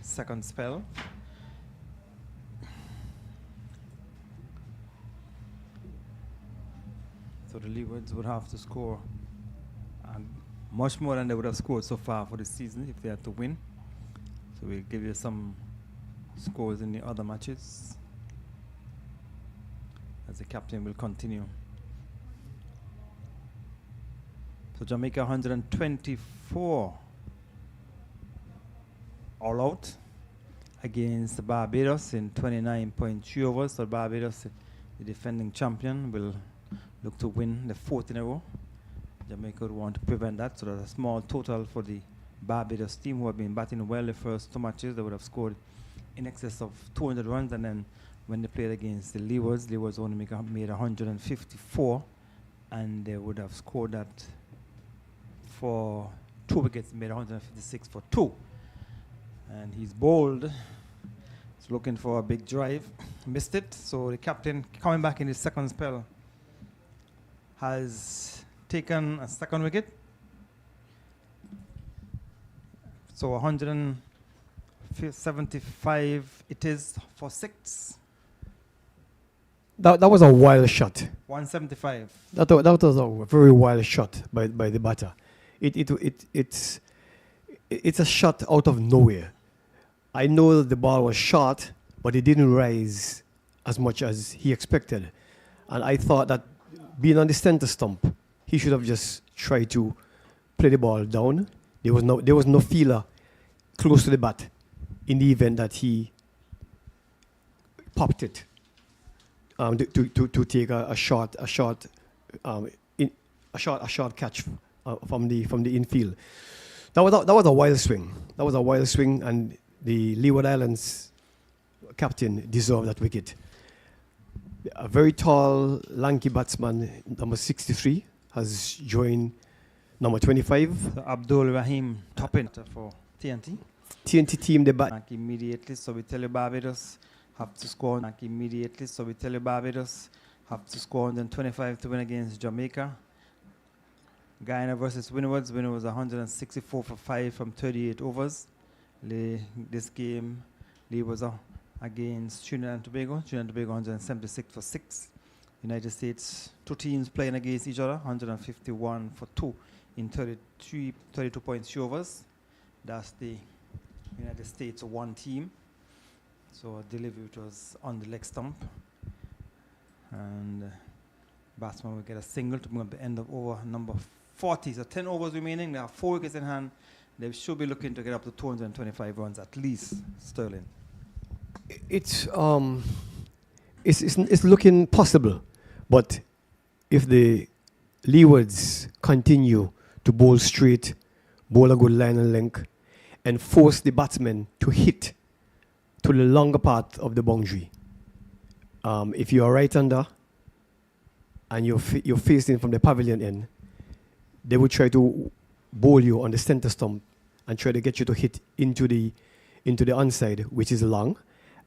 second spell. So the Leewards would have to score much more than they would have scored so far for the season if they had to win. So we'll give you some scores in the other matches as the captain will continue. So Jamaica 124 all out against Barbados in 29.3 overs. So Barbados, the defending champion, will look to win the 4th in a row. Jamaica would want to prevent that, so that's a small total for the Barbados team, who have been batting well the first 2 matches. They would have scored in excess of 200 runs, and then when they played against the Leewards only made 154, and they would have scored that for 2 wickets, made 156 for 2. And he's bowled. He's looking for a big drive. Missed it. So the captain, coming back in his second spell, has taken a second wicket. So 175 it is for 6. That was a wild shot. 175. That was a very wild shot by the batter. It's a shot out of nowhere. I know that the ball was short, but it didn't rise as much as he expected. And I thought that being on the center stump, he should have just tried to play the ball down. There was no feeler close to the bat in the event that he popped it to take a short catch from the infield. That was a wild swing. That was a wild swing, and the Leeward Islands captain deserved that wicket. A very tall, lanky batsman, number 63, has joined number 25. So Abdul Rahim topping for TNT. TNT team, the bat. Back immediately, so we tell you Barbados have to score back immediately. So we tell you Barbados have to score 125 to win against Jamaica. Guyana versus Windies. Windies was 164 for 5 from 38 overs. This game, Lee was against Trinidad and Tobago. Trinidad and Tobago 176 for 6. United States, 2 teams playing against each other, 151 for 2 in 32.3 overs. That's the United States 1 team. So a delivery which was on the leg stump. And batsman will get a single to bring up the end of over number 40. So 10 overs remaining. There are 4 wickets in hand. They should be looking to get up to 225 runs at least, Sterling. It's looking possible, but if the Leewards continue to bowl straight, bowl a good line and length, and force the batsman to hit to the longer part of the boundary. If you are right-hander and you're facing from the pavilion end, they will try to bowl you on the center stump and try to get you to hit into the onside, which is long.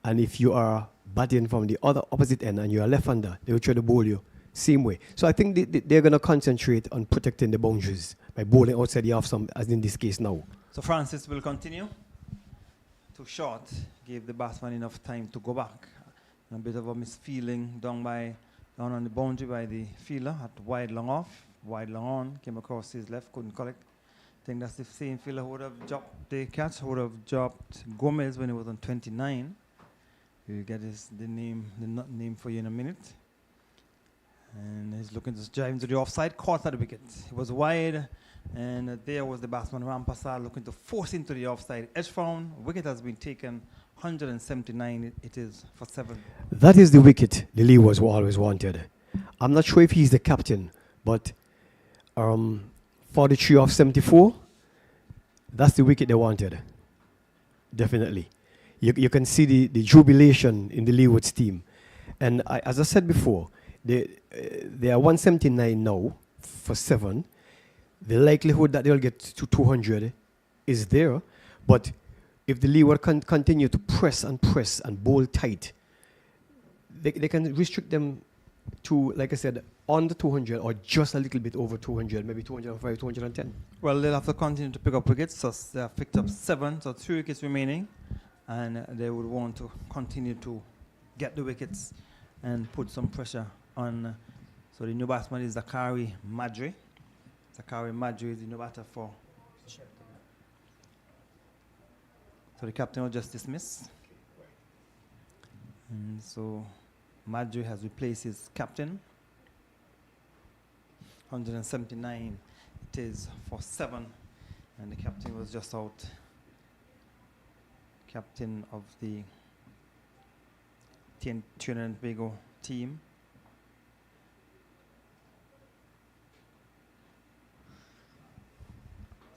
And if you are batting from the other opposite end and you're a left-hander, they will try to bowl you same way. So I think they're going to concentrate on protecting the boundaries by bowling outside the off stump, as in this case now. So Francis will continue. Too short, gave the batsman enough time to go back. And a bit of a misfeeling down on the boundary by the fielder at wide long off, wide long on, came across his left, couldn't collect. I think that's the same fielder who would have dropped the catch, would have dropped Gomez when he was on 29. We'll get the name for you in a minute. And he's looking to drive into the offside, caught at the wicket. He was wide, and there was the batsman Rampasar looking to force into the offside. Edge found, wicket has been taken, 179 it is for 7. That is the wicket the Leewards were always wanted. I'm not sure if he's the captain, but 43 off 74, that's the wicket they wanted. Definitely. You can see the jubilation in the Leewards team. And as I said before, they are 179 now for 7. The likelihood that they'll get to 200 is there. But if the Leeward can continue to press and bowl tight, they can restrict them to, like I said, under 200 or just a little bit over 200, maybe 205, 210. Well, they'll have to continue to pick up wickets. So they have picked up 7, so 3 wickets remaining. And they would want to continue to get the wickets and put some pressure on. So the new batsman is Zakari Madri. Zakari Madri is the new batter for. So the captain was just dismissed. And so Madri has replaced his captain. 179 it is for 7. And the captain was just out. Captain of the Trinidad and Tobago team.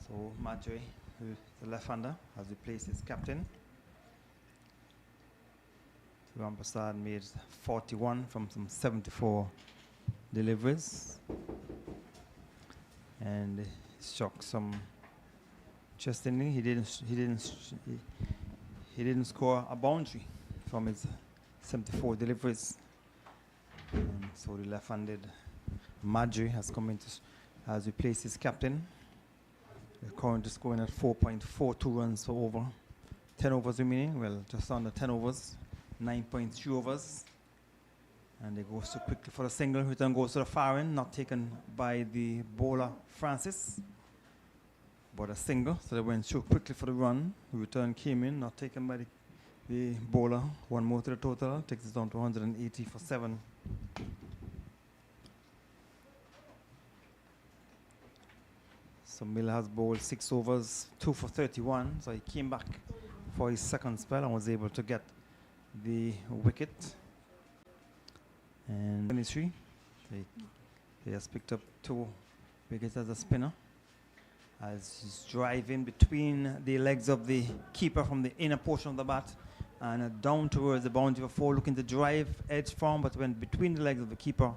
So Madre, who is the left-hander, has replaced his captain. Rampasad made 41 from some 74 deliveries, and struck some. Interestingly, he didn't score a boundary from his 74 deliveries. And so the left-handed Madri has replaced his captain. They're currently scoring at 4.42 runs for over 10 overs remaining. Well, just under 10 overs, 9.3 overs. And they go so quickly for the single. Return goes to the far end, not taken by the bowler Francis, but a single. So they went so quickly for the run. The return came in, not taken by the bowler. One more to the total, takes it down to 180 for 7. So Miller has bowled 6 overs, 2 for 31. So he came back for his second spell and was able to get the wicket. And 23, he has picked up 2 wickets as a spinner, as he's driving between the legs of the keeper from the inner portion of the bat and down towards the boundary for 4, looking to drive edge form, but went between the legs of the keeper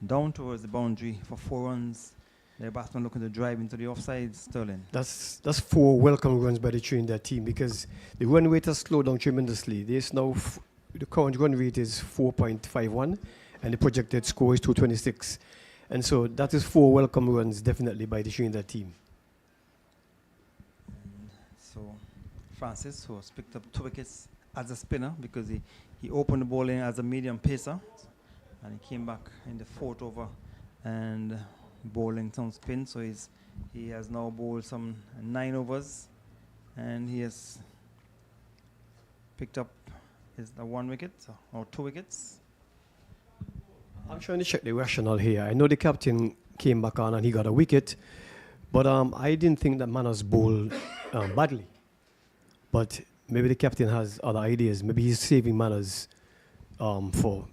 down towards the boundary for 4 runs. The batsman looking to drive into the offside, Sterling. That's 4 welcome runs by the Trinidad team, because the run rate has slowed down tremendously. There's now the current run rate is 4.51, and the projected score is 226. And so that is 4 welcome runs definitely by the Trinidad team. And so Francis, who has picked up 2 wickets as a spinner, because he opened the bowling as a medium pacer, and he came back in the 4th over and bowling some spin. So he has now bowled some 9 overs, and he has picked up his 1 wicket or 2 wickets. I'm trying to check the rationale here. I know the captain came back on and he got a wicket, but I didn't think that Manners bowled badly. But maybe the captain has other ideas. Maybe he's saving Manners for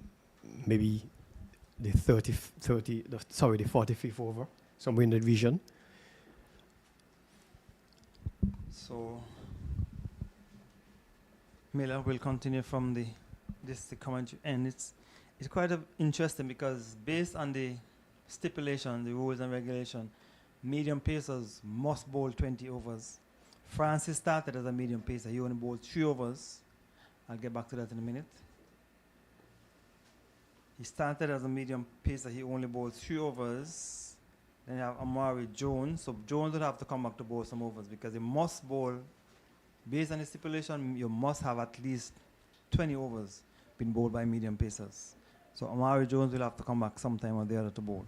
maybe the 45th over, somewhere in the division. So Miller will continue from the commentary, and it's quite interesting because based on the stipulation, the rules and regulation, medium pacers must bowl 20 overs. Francis started as a medium pacer. He only bowled 3 overs. I'll get back to that in a minute. He started as a medium pacer. He only bowled 3 overs. Then you have Amari Jones. So Jones will have to come back to bowl some overs because he must bowl, based on the stipulation, you must have at least 20 overs been bowled by medium pacers. So Amari Jones will have to come back sometime or the other to bowl.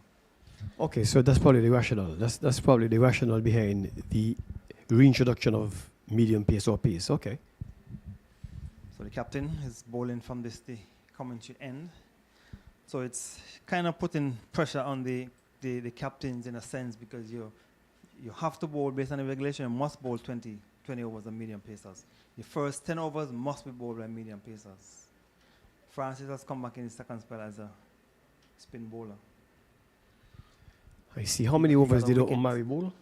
Okay, so that's probably the rationale. That's probably the rationale behind the reintroduction of medium pace or pace. Okay. So the captain is bowling from the commentary end. So it's kind of putting pressure on the captains in a sense because you have to bowl based on the regulation. You must bowl 20 overs of medium pacers. The first 10 overs must be bowled by medium pacers. Francis has come back in his second spell as a spin bowler. I see. How many overs did Omari bowl?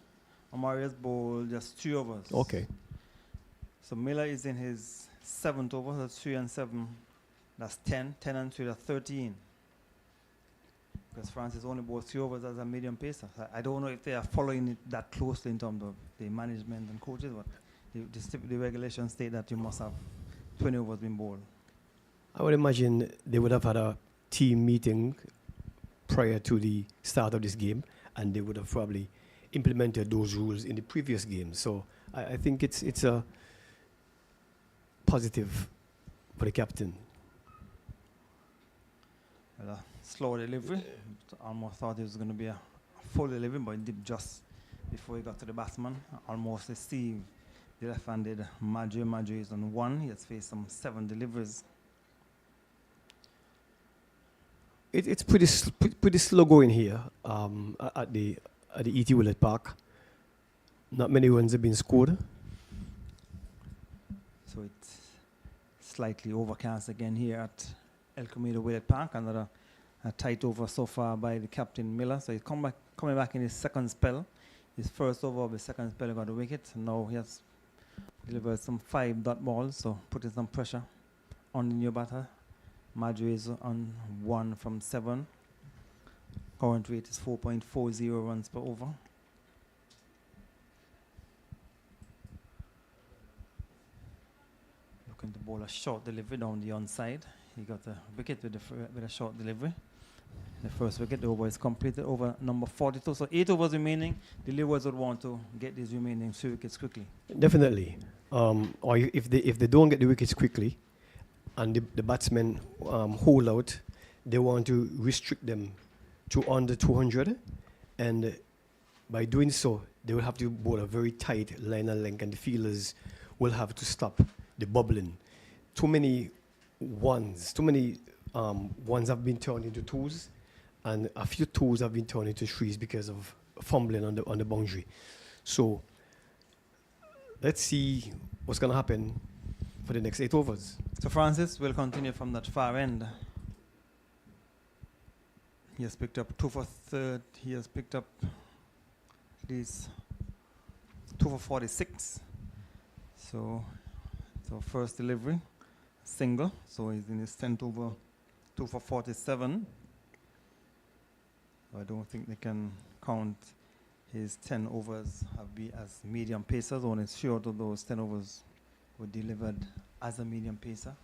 Omari has bowled just 3 overs. Okay. So Miller is in his 7th over. That's 3 and 7. That's 10. 10 and 3. That's 13. Because Francis only bowled 3 overs as a medium pacer. So I don't know if they are following it that closely in terms of the management and coaches, but the regulations state that you must have 20 overs being bowled. I would imagine they would have had a team meeting prior to the start of this game, and they would have probably implemented those rules in the previous game. So I think it's a positive for the captain. Well, slow delivery. Almost thought it was going to be a full delivery, but it did just before he got to the batsman. Almost received the left-handed Madri. Madri is on 1. He has faced some 7 deliveries. It's pretty slow going here at the E.T. Willett Park. Not many runs have been scored. So it's slightly overcast again here at El Camino Willett Park. Another tight over so far by the captain Miller. So he's coming back in his second spell. His first over of his second spell, he got a wicket. Now he has delivered some 5 dot balls, so putting some pressure on the new batter. Madri is on 1 from 7. Current rate is 4.40 runs per over. Looking to bowl a short delivery down the onside. He got a wicket with a short delivery. The first wicket, the over is completed, over number 42. So 8 overs remaining. The Leewards would want to get these remaining 3 wickets quickly. Definitely. Or if they don't get the wickets quickly, and the batsmen hold out, they want to restrict them to under 200, and by doing so, they will have to bowl a very tight line and length, and the fielders will have to stop the bubbling. Too many ones have been turned into twos, and a few twos have been turned into threes because of fumbling on the boundary. So let's see what's going to happen for the next 8 overs. So Francis will continue from that far end. He has picked up 2 for 3rd. He has picked up these 2 for 46. So first delivery, single. So he's in his 10th over, 2 for 47. I don't think they can count his 10 overs as medium pacers. Only short of those 10 overs were delivered as a medium pacer.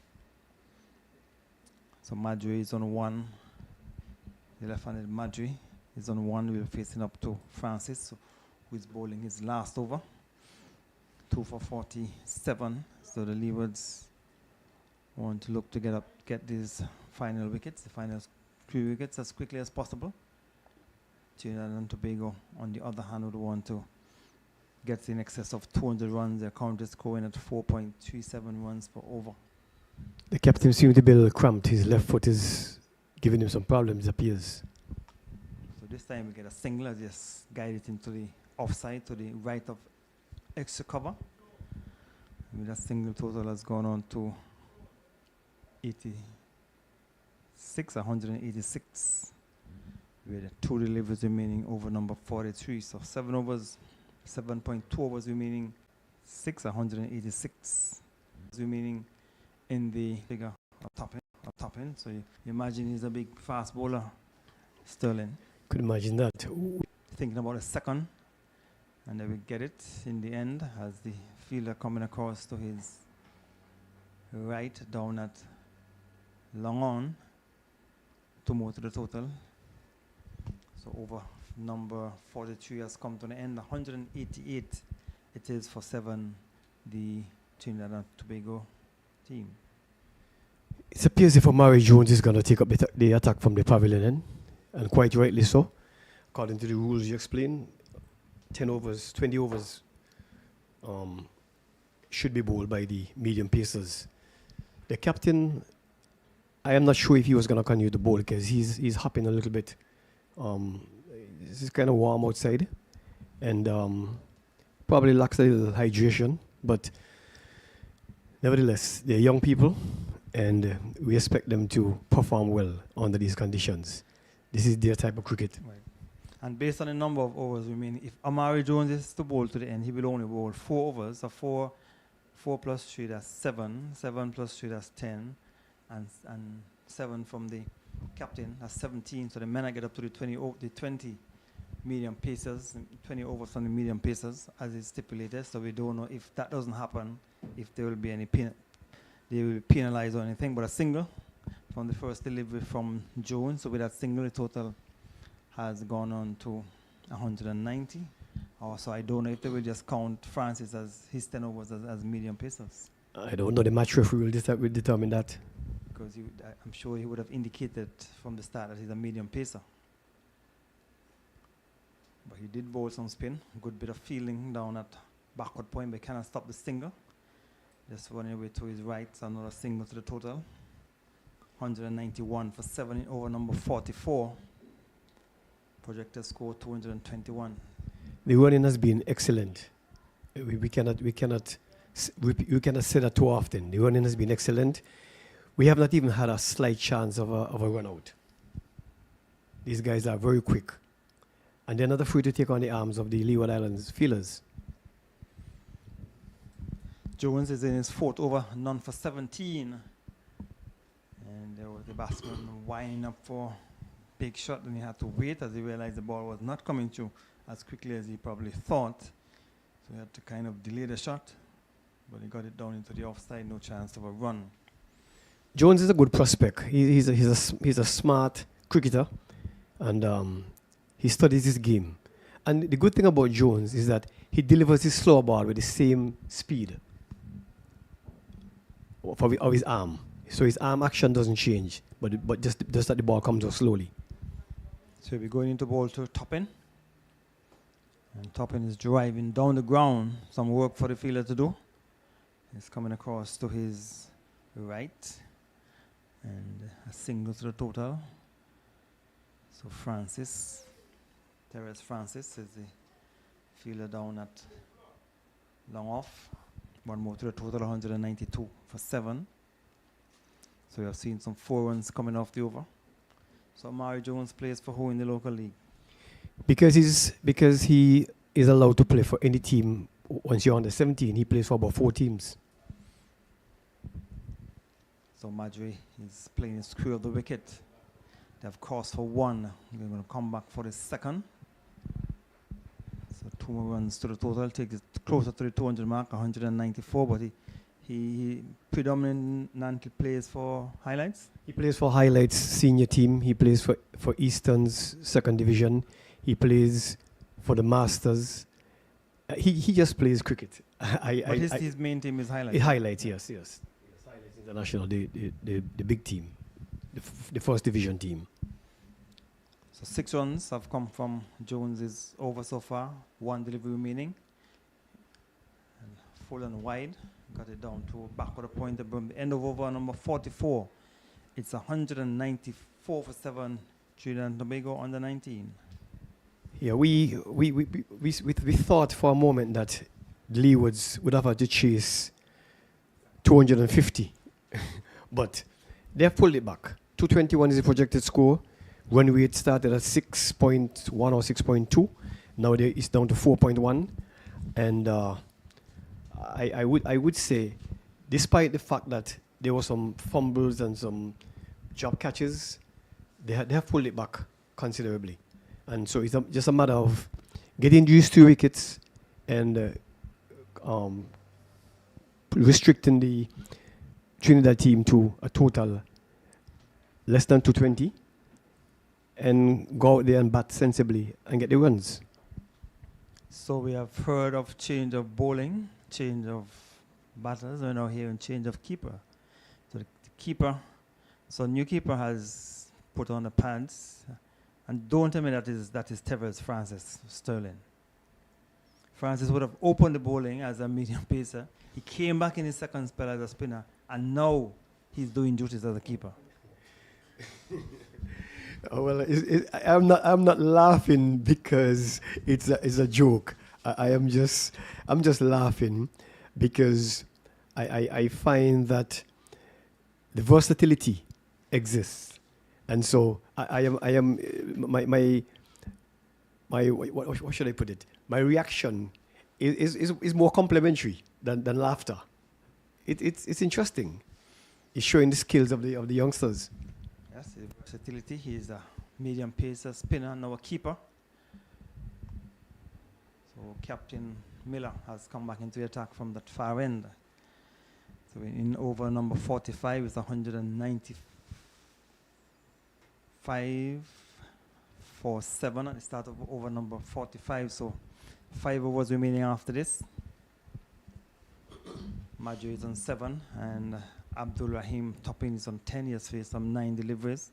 So Madri is on 1. The left-handed Madri is on 1. We're facing up to Francis, who is bowling his last over. 2 for 47. So the Leewards want to look to get these final wickets, the final 3 wickets as quickly as possible. Trinidad and Tobago, on the other hand, would want to get in excess of 200 runs. They're currently scoring at 4.37 runs per over. The captain seems to be a little cramped. His left foot is giving him some problems, it appears. So this time we get a single, just guide it into the offside to the right of extra cover. With that single, total has gone on to 186. With 2 deliveries remaining over number 43. So 7 overs, 7.2 overs remaining 186 remaining in the figure of top end. So you imagine he's a big fast bowler, Sterling. Could imagine that. Thinking about a second, and they will get it in the end as the fielder coming across to his right down at long on to move to the total. So over number 43 has come to the end. 188 it is for 7, the Trinidad and Tobago team. It appears if Amari Jones is going to take up the attack from the pavilion end, and quite rightly so. According to the rules you explained, 10 overs, 20 overs should be bowled by the medium pacers. The captain, I am not sure if he was going to continue to bowl because he's hopping a little bit. It's kind of warm outside and probably lacks a little hydration, but nevertheless, they're young people and we expect them to perform well under these conditions. This is their type of cricket. Right. And based on the number of overs remaining, if Amari Jones is to bowl to the end, he will only bowl 4 overs. So 4 plus 3, that's 7. 7 plus 3, that's 10. And 7 from the captain, that's 17. So the men get up to the 20 medium pacers, 20 overs from the medium pacers, as is stipulated. So we don't know if that doesn't happen, if there will be any they will be penalized or anything. But a single from the first delivery from Jones. So with that single, the total has gone on to 190. Also, I don't know if they will just count Francis as his 10 overs as medium pacers. I don't know, the match referee will determine that. Because I'm sure he would have indicated from the start that he's a medium pacer. But he did bowl some spin, good bit of fielding down at backward point, but cannot stop the single. Just running away to his right, another single to the total. 191 for 7 in over number 44. Projected score 221. The running has been excellent. We cannot say that too often. The running has been excellent. We have not even had a slight chance of a run out. These guys are very quick. And they're not afraid to take on the arms of the Leeward Islands fielders. Jones is in his 4th over, none for 17. And there was the batsman winding up for big shot, and he had to wait as he realized the ball was not coming through as quickly as he probably thought. So he had to kind of delay the shot, but he got it down into the offside, no chance of a run. Jones is a good prospect. He's a smart cricketer, and he studies his game. And the good thing about Jones is that he delivers his slow ball with the same speed of his arm. So his arm action doesn't change, but just that the ball comes out slowly. So we're going into ball to Toppin. And Toppin is driving down the ground. Some work for the fielder to do. He's coming across to his right. And a single to the total. So Terence Francis is the fielder down at long off. One more to the total, 192 for 7. So we have seen some 4 runs coming off the over. So Amari Jones plays for who in the local league? Because he is allowed to play for any team. Once you're under 17, he plays for about 4 teams. So Madri is playing his crew of the wicket. They have crossed for 1. They're going to come back for the second. So 2 more runs to the total. Takes it closer to the 200 mark, 194. But he predominantly plays for highlights. He plays for highlights senior team. He plays for Eastern's 2nd division. He plays for the Masters. He just plays cricket. But his main team is highlights. Highlights, yes. Highlights International, the big team, the 1st division team. So 6 runs have come from Jones's over so far. 1 delivery remaining. And full and wide. Got it down to backward point. The end of over number 44. It's 194 for 7. Trinidad and Tobago under 19. Yeah, we thought for a moment that Leewards would have had to chase 250, but they have pulled it back. 221 is the projected score. When we had started at 6.1 or 6.2, now it's down to 4.1, and I would say, despite the fact that there were some fumbles and some job catches, they have pulled it back considerably. And so it's just a matter of getting used to wickets and restricting the Trinidad team to a total less than 220 and go out there and bat sensibly and get the runs. So we have heard of change of bowling, change of batters. We're now hearing change of keeper. So the keeper, so new keeper has put on the pants. And don't tell me that is Tevez Francis Sterling. Francis would have opened the bowling as a medium pacer. He came back in his second spell as a spinner, and now he's doing duties as a keeper. Oh, well, I'm not laughing because it's a joke. I'm just laughing because I find that the versatility exists, and so what should I put it? My reaction is more complimentary than laughter. It's interesting. It's showing the skills of the youngsters. Yes, the versatility. He's a medium pacer, spinner, now a keeper. So Captain Miller has come back into the attack from that far end. So in over number 45 is 195 for 7 at the start of over number 45. So 5 overs remaining after this. Major is on 7 and Abdul Rahim topping is on 10. He has faced some 9 deliveries.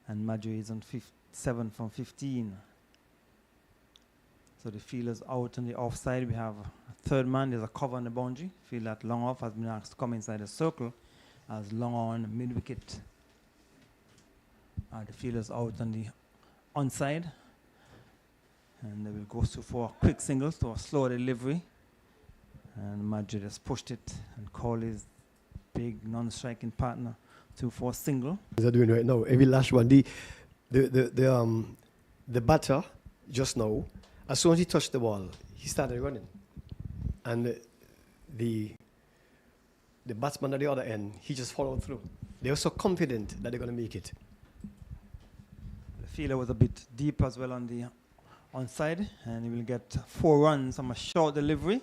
And Major is on 7 from 15. So the fielders out on the offside. We have a third man. There's a cover on the boundary. Feel that long off has been asked to come inside the circle as long on mid-wicket. The fielders out on the onside. And they will go for a quick single, so a slow delivery. And Majid has pushed it and called his big non-striking partner for a single. They're doing right now. Every last one. The batter just now, as soon as he touched the ball, he started running. And the batsman at the other end, he just followed through. They were so confident that they're going to make it. The fielder was a bit deep as well on the onside, and he will get 4 runs from a short delivery.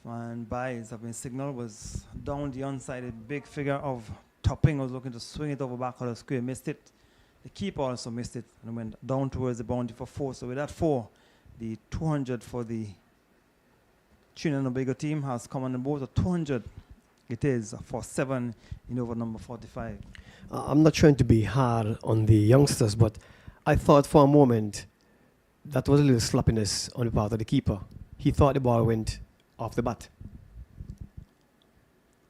And Baez have been signaled, was down the onside. A big figure of Topping was looking to swing it over back of the square, missed it. The keeper also missed it and went down towards the boundary for 4. So with that 4, the 200 for the Trinidad and Tobago team has come on the board. So 200 it is for 7 in over number 45. I'm not trying to be hard on the youngsters, but I thought for a moment that was a little sloppiness on the part of the keeper. He thought the ball went off the bat.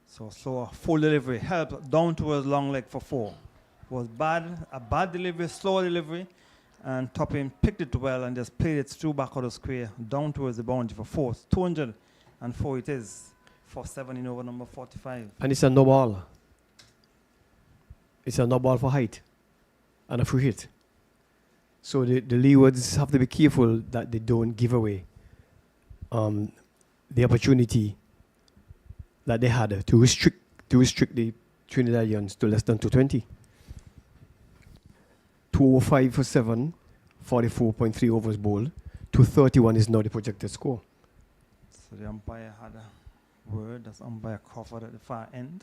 So a full delivery, help down towards long leg for 4. Was a bad delivery, slow delivery, and Topping picked it well and just played it through back of the square, down towards the boundary for 4. 204 it is for 7 in over number 45. And it's a no ball. It's a no ball for height and a free hit. So the Leewards have to be careful that they don't give away the opportunity that they had to restrict the Trinidadians to less than 220. 205 for 7, 44.3 overs bowled. 231 is now the projected score. So the umpire had a word, that's umpire Crawford at the far end.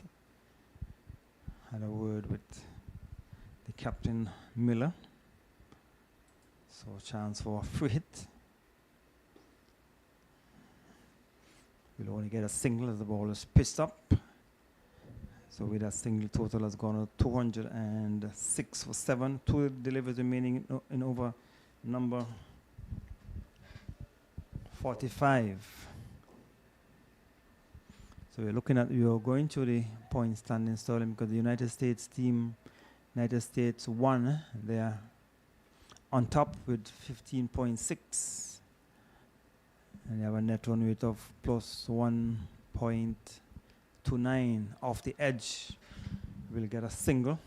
Had a word with the Captain Miller. So a chance for a free hit. We'll only get a single as the ball is pitched up. So with that single, total has gone to 206 for 7. 2 deliveries remaining in over number 45. So we're going to the point standing Sterling because the United States team, United States won. They are on top with 15.6. And they have a net run rate of plus 1.29. Off the edge, we'll get a single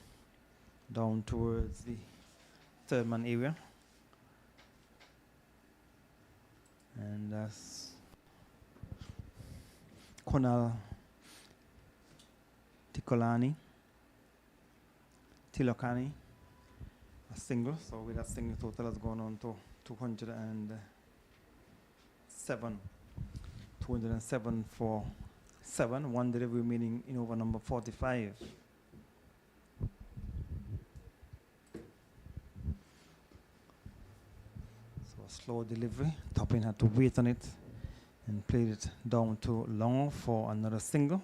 down towards the third man area. And that's Kunal Tilokani, a single. So with that single, total has gone on to 207. 207 for 7. One delivery remaining in over number 45. So a slow delivery. Toppin had to wait on it and played it down to long for another single.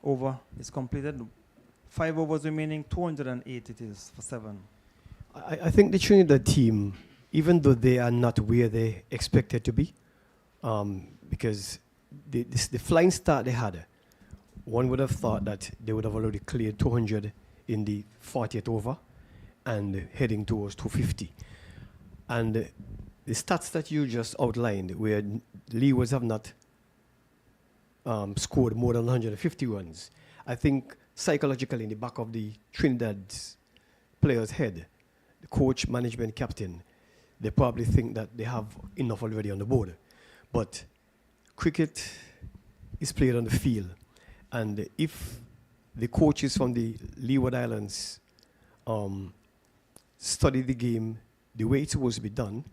Over is completed. 5 overs remaining, 208 it is for 7. I think the Trinidad team, even though they are not where they expected to be, because the flying start they had, one would have thought that they would have already cleared 200 in the 40th over and heading towards 250. And the stats that you just outlined, where Leewards have not scored more than 150 runs, I think psychologically in the back of the Trinidad's players' head, the coach, management, captain, they probably think that they have enough already on the board. But cricket is played on the field. And if the coaches from the Leeward Islands study the game the way it's supposed to be done,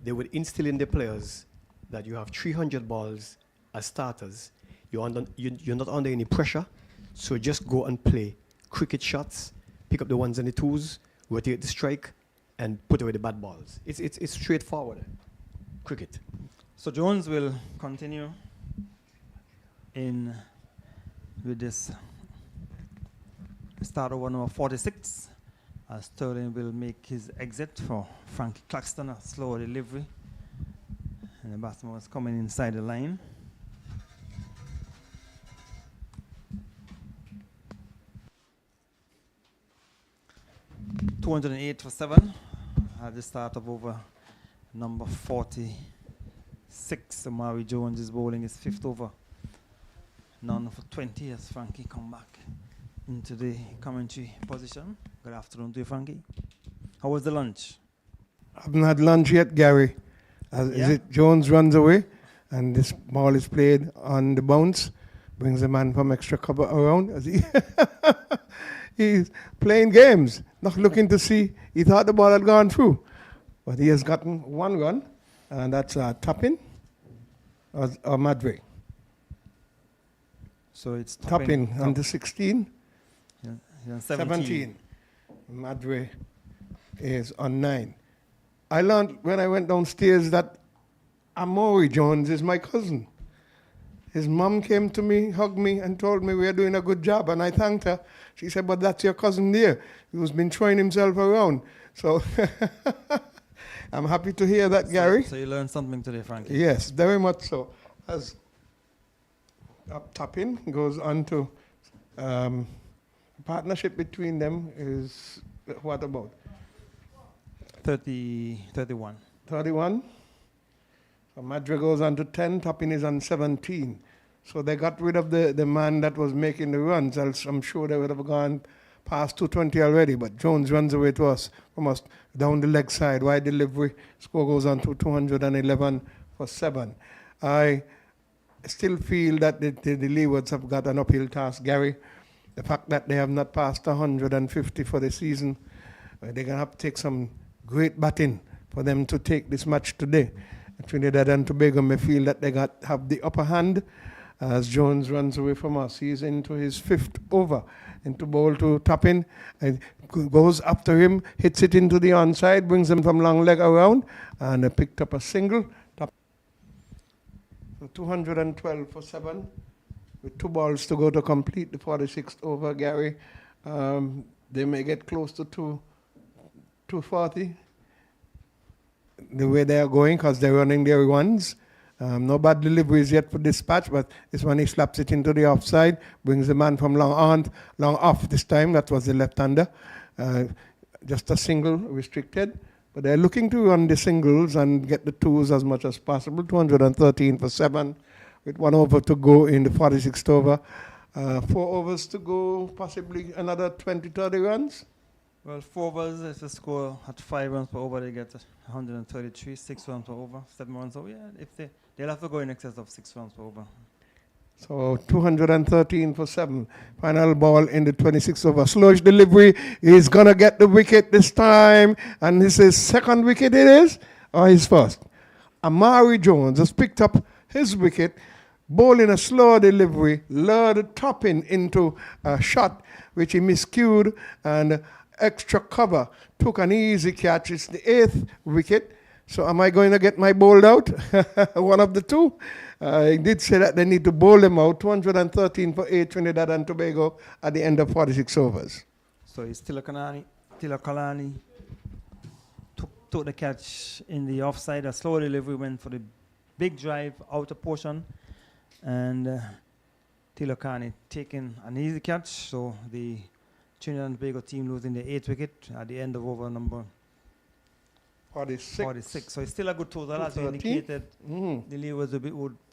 they would instill in the players that you have 300 balls as starters. You're not under any pressure. So just go and play cricket shots, pick up the ones and the twos, rotate the strike, and put away the bad balls. It's straightforward cricket. So Jones will continue in with this start over number 46. As Sterling will make his exit for Frankie Claxton, a slow delivery. And the batsman was coming inside the line. .208 for 7 at the start of over number 46. Amari Jones is bowling his 5th over. None for 20 as Frankie come back into the commentary position. Good afternoon to you, Frankie. How was the lunch? I haven't had lunch yet, Gary. Is it Jones runs away and this ball is played on the bounce, brings the man from extra cover around. As he's playing games, not looking to see. He thought the ball had gone through, but he has gotten 1 run, and that's Toppin or Madre. So it's Toppin under 16. Yeah, 17. Madre is on 9. I learned when I went downstairs that Amori Jones is my cousin. His mom came to me, hugged me, and told me we are doing a good job, and I thanked her. She said, but that's your cousin there, who's been throwing himself around. So I'm happy to hear that, Gary. So you learned something today, Frankie. Yes, very much so. As Toppin goes on to partnership between them is what about? 31. 31. So Madra goes on to 10, Toppin is on 17. So they got rid of the man that was making the runs, else I'm sure they would have gone past 220 already. But Jones runs away to us from us down the leg side, wide delivery. Score goes on to 211 for 7. I still feel that the Leewards have got an uphill task, Gary. The fact that they have not passed 150 for the season, they're going to have to take some great batting for them to take this match today. Trinidad and Tobago may feel that they have the upper hand as Jones runs away from us. He's into his 5th over, into bowl to Toppin, and goes after him, hits it into the onside, brings him from long leg around, and picked up a single. So 212 for 7, with 2 balls to go to complete the 46th over, Gary. They may get close to 240. The way they are going, because they're running their runs. No bad deliveries yet for dispatch, but this one he slaps it into the offside, brings the man from long off this time. That was the left-hander. Just a single restricted. But they're looking to run the singles and get the twos as much as possible. 213 for 7, with 1 over to go in the 46th over. 4 overs to go, possibly another 20, 30 runs. Well, 4 overs, if the score at 5 runs per over, they get 133, 6 runs per over, 7 runs over. Yeah, if they'll have to go in excess of 6 runs per over. So 213 for 7. Final ball in the 26th over. Slowish delivery. He's going to get the wicket this time. And this is second wicket it is? Or his first? Amari Jones has picked up his wicket, bowling a slow delivery, lured the top in into a shot, which he miscued, and extra cover. Took an easy catch. It's the 8th wicket. So am I going to get my bowled out? One of the two. I did say that they need to bowl them out. 213 for 8, Trinidad and Tobago at the end of 46 overs. So it's Tilakalani took the catch in the offside. A slow delivery went for the big drive outer portion. And Tilakalani taking an easy catch. So the Trinidad and Tobago team losing the 8th wicket at the end of over number 46. So it's still a good total, as you indicated. The Leewards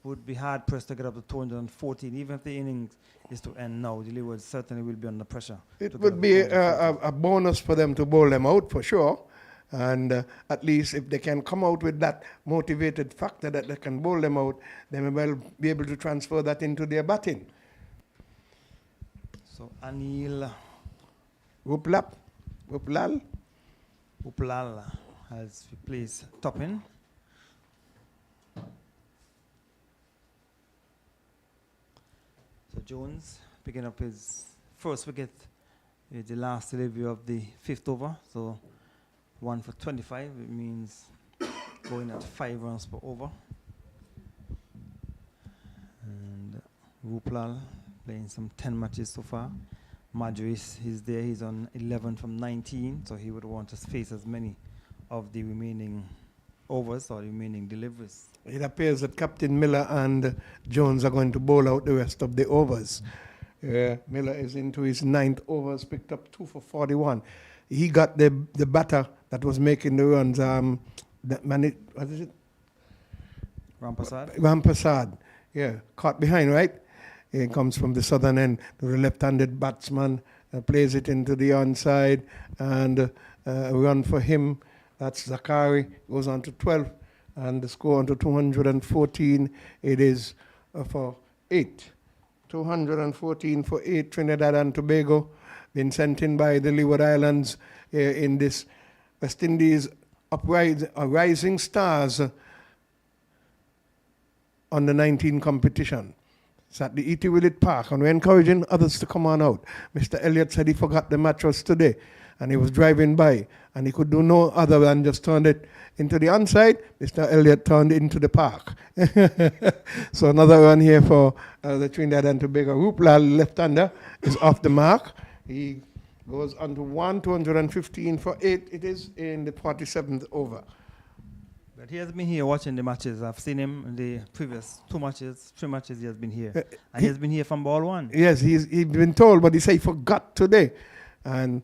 would be hard pressed to get up to 214. Even if the innings is to end now, the Leewards certainly will be under pressure. It would be a bonus for them to bowl them out for sure. And at least if they can come out with that motivated factor that they can bowl them out, they may well be able to transfer that into their batting. So Anil Uplal has replaced Toppin. So Jones picking up his first wicket with the last delivery of the 5th over. So 1 for 25. It means going at 5 runs per over. And Ruplal playing some 10 matches so far. Madris is there. He's on 11 from 19. So he would want to face as many of the remaining overs or remaining deliveries. It appears that Captain Miller and Jones are going to bowl out the rest of the overs. Miller is into his 9th overs, picked up 2 for 41. He got the batter that was making the runs. What is it? Rampasad. Yeah, caught behind, right? It comes from the southern end. The left-handed batsman plays it into the onside, and a run for him. That's Zakari, goes on to 12, and the score on to 214. It is for 8. 214 for 8, Trinidad and Tobago. Been sent in by the Leeward Islands in this West Indies Rising Stars under 19 competition. It's at the E.T. Willett Park, and we're encouraging others to come on out. Mr. Elliott said he forgot the match was today, and he was driving by, and he could do no other than just turn it into the onside. Mr. Elliott turned it into the park. So another run here for the Trinidad and Tobago. Ruplal, left-hander, is off the mark. He goes on to 215 for 8. It is in the 47th over. But he has been here watching the matches. I've seen him in the previous 3 matches he has been here. And he has been here from ball 1. Yes, he's been told, but he said he forgot today. And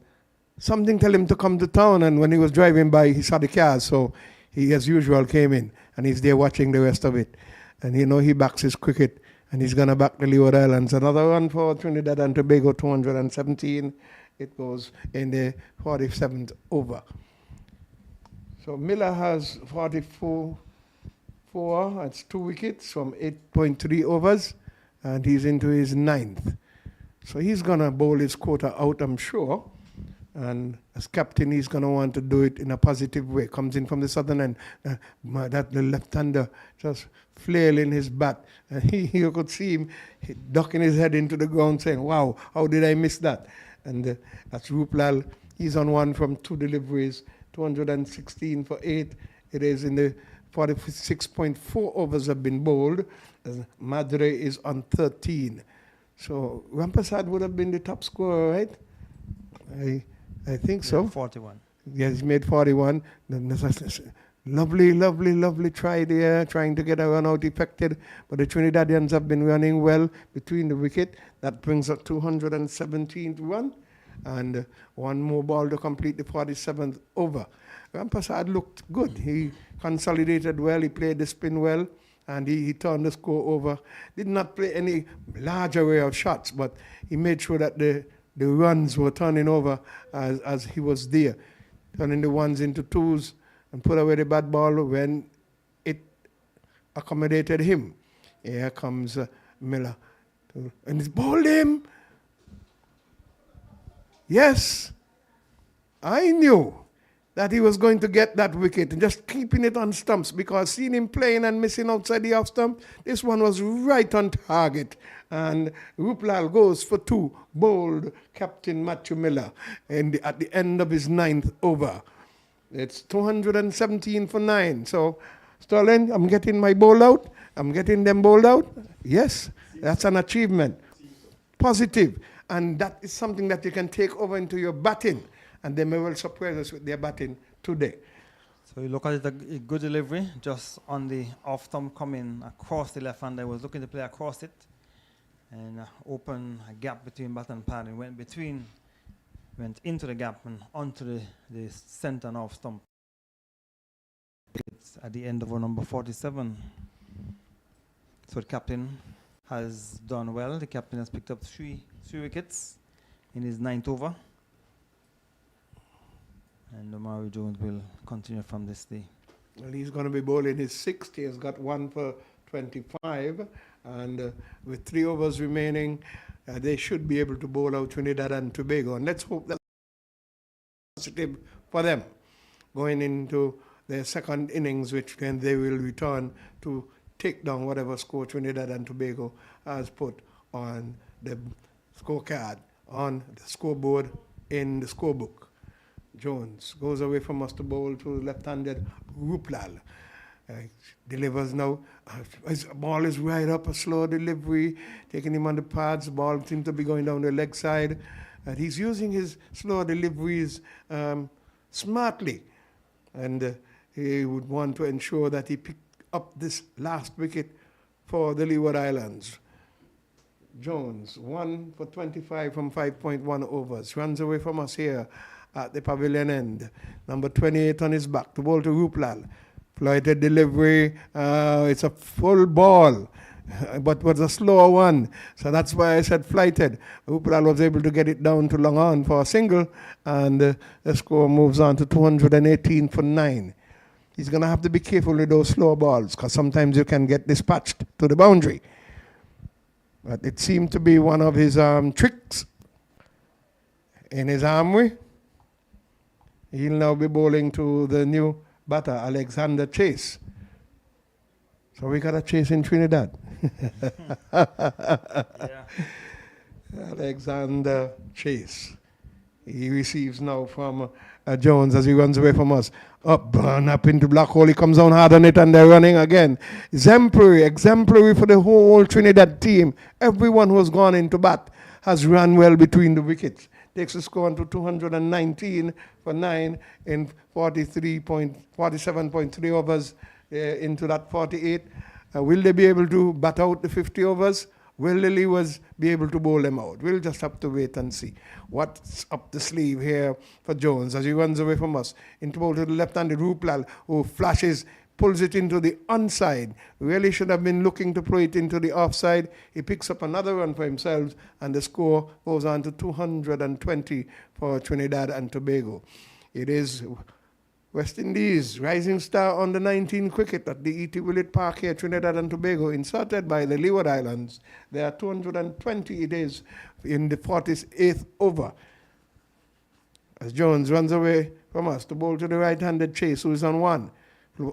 something tell him to come to town, and when he was driving by, he saw the cars, so he, as usual, came in, and he's there watching the rest of it. And he backs his cricket, and he's going to back the Leeward Islands. Another run for Trinidad and Tobago, 217. It goes in the 47th over. So Miller has 44, that's 2 wickets from 8.3 overs, and he's into his 9th. So he's going to bowl his quota out, I'm sure. And as captain, he's going to want to do it in a positive way. Comes in from the southern end. The left-hander just flailing his bat. And you could see him ducking his head into the ground saying, wow, how did I miss that? And that's Ruplal. He's on 1 from 2 deliveries, 216 for 8. It is in the 46.4 overs have been bowled. Madre is on 13. So Rampasad would have been the top scorer, right? I think so. 41. Yes, he made 41. Lovely try there, trying to get a run out effected. But the Trinidadians have been running well between the wicket. That brings up 217th run. And 1 more ball to complete the 47th over. Rampasad looked good. He consolidated well. He played the spin well. And he turned the score over. Did not play any large array of shots, but he made sure that the the runs were turning over as he was there, turning the ones into twos and put away the bad ball when it accommodated him. Here comes Miller. And he's balled him. Yes, I knew that he was going to get that wicket and just keeping it on stumps, because seeing him playing and missing outside the off stump, this one was right on target. And Ruplal goes for two, bowled Captain Matthew Miller at the end of his 9th over. It's 217 for 9. So, Sterling, I'm getting my bowl out. I'm getting them bowled out. Yes, that's an achievement. Positive. And that is something that you can take over into your batting. And they may well surprise us with their batting today. So you look at it, a good delivery, just on the off stump coming across the left hand. I was looking to play across it and open a gap between bat and pad, and went into the gap and onto the center and off stump. It's at the end of over number 47. So the captain has done well. The captain has picked up three wickets in his 9th over. And Omari Jones will continue from this day. Well, he's going to be bowling his 6th. He has got 1 for 25. And with 3 overs remaining, they should be able to bowl out Trinidad and Tobago. And let's hope that's positive for them going into their second innings, which then they will return to take down whatever score Trinidad and Tobago has put on the scorecard, on the scoreboard, in the scorebook. Jones goes away from us to bowl to left-handed Ruplal. Delivers now. His ball is right up, a slow delivery, taking him on the pads. The ball seems to be going down the leg side. He's using his slow deliveries smartly. And he would want to ensure that he picked up this last wicket for the Leeward Islands. Jones, 1 for 25 from 5.1 overs. Runs away from us here at the pavilion end. Number 28 on his back to bowl to Ruplal. Flighted delivery. It's a full ball, but was a slower one. So that's why I said flighted. Ruplal was able to get it down to long on for a single, and the score moves on to 218 for 9. He's going to have to be careful with those slow balls, because sometimes you can get dispatched to the boundary. But it seemed to be one of his tricks in his armory. He'll now be bowling to the new batter, Alexander Chase. So we got a Chase in Trinidad. Yeah. Alexander Chase. He receives now from Jones as he runs away from us. Burn up into black hole. He comes down hard on it, and they're running again. Exemplary for the whole Trinidad team. Everyone who has gone into bat has run well between the wickets. Takes the score on to 219 for 9 in 47.3 overs into that 48. Will they be able to bat out the 50 overs? Will the Leewards be able to bowl them out? We'll just have to wait and see what's up the sleeve here for Jones as he runs away from us. Into bowl to the left-handed Ruplal, who flashes, pulls it into the onside. Really should have been looking to throw it into the offside. He picks up another run for himself, and the score goes on to 220 for Trinidad and Tobago. It is West Indies, rising star on the 19 cricket at the E.T. Willett Park here, Trinidad and Tobago, inserted by the Leeward Islands. There are 220 it is in the 48th over. As Jones runs away from us to bowl to the right-handed Chase, who is on 1.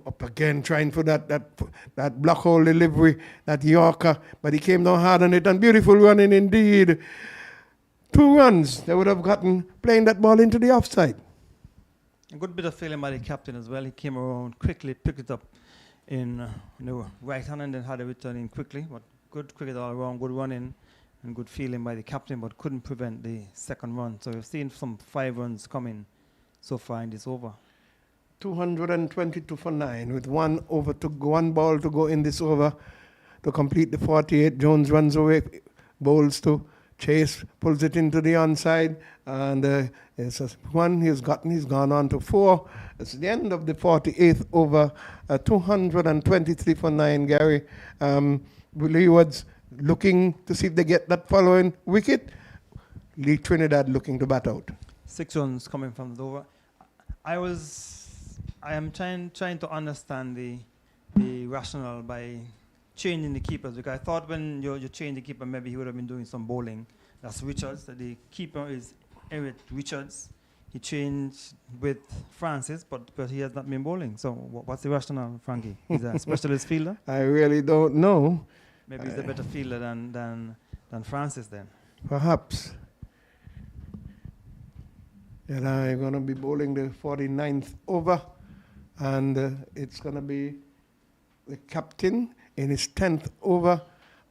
Up again, trying for that black hole delivery, that Yorker, but he came down hard on it, and beautiful running indeed. 2 runs they would have gotten playing that ball into the offside. A good bit of feeling by the captain as well. He came around quickly, picked it up in the right hand, and then had a return in quickly. But good cricket all around, good running, and good feeling by the captain, but couldn't prevent the second run. So we've seen some 5 runs coming so far in this over. 222 for 9 with 1 ball to go in this over to complete the 48. Jones runs away, bowls to Chase, pulls it into the onside, and it's a 1 he's gone on to 4. It's the end of the 48th over, 223 for 9, Gary. Leewards looking to see if they get that following wicket. Trinidad looking to bat out. 6 runs coming from the over. I am trying to understand the rationale by changing the keepers, because I thought when you change the keeper, maybe he would have been doing some bowling. That's Richards. The keeper is Eric Richards. He changed with Francis, but he has not been bowling. So what's the rationale, Frankie? He's a specialist fielder? I really don't know. Maybe he's a better fielder than Francis then. Perhaps. And I'm going to be bowling the 49th over, and it's going to be the captain in his 10th over,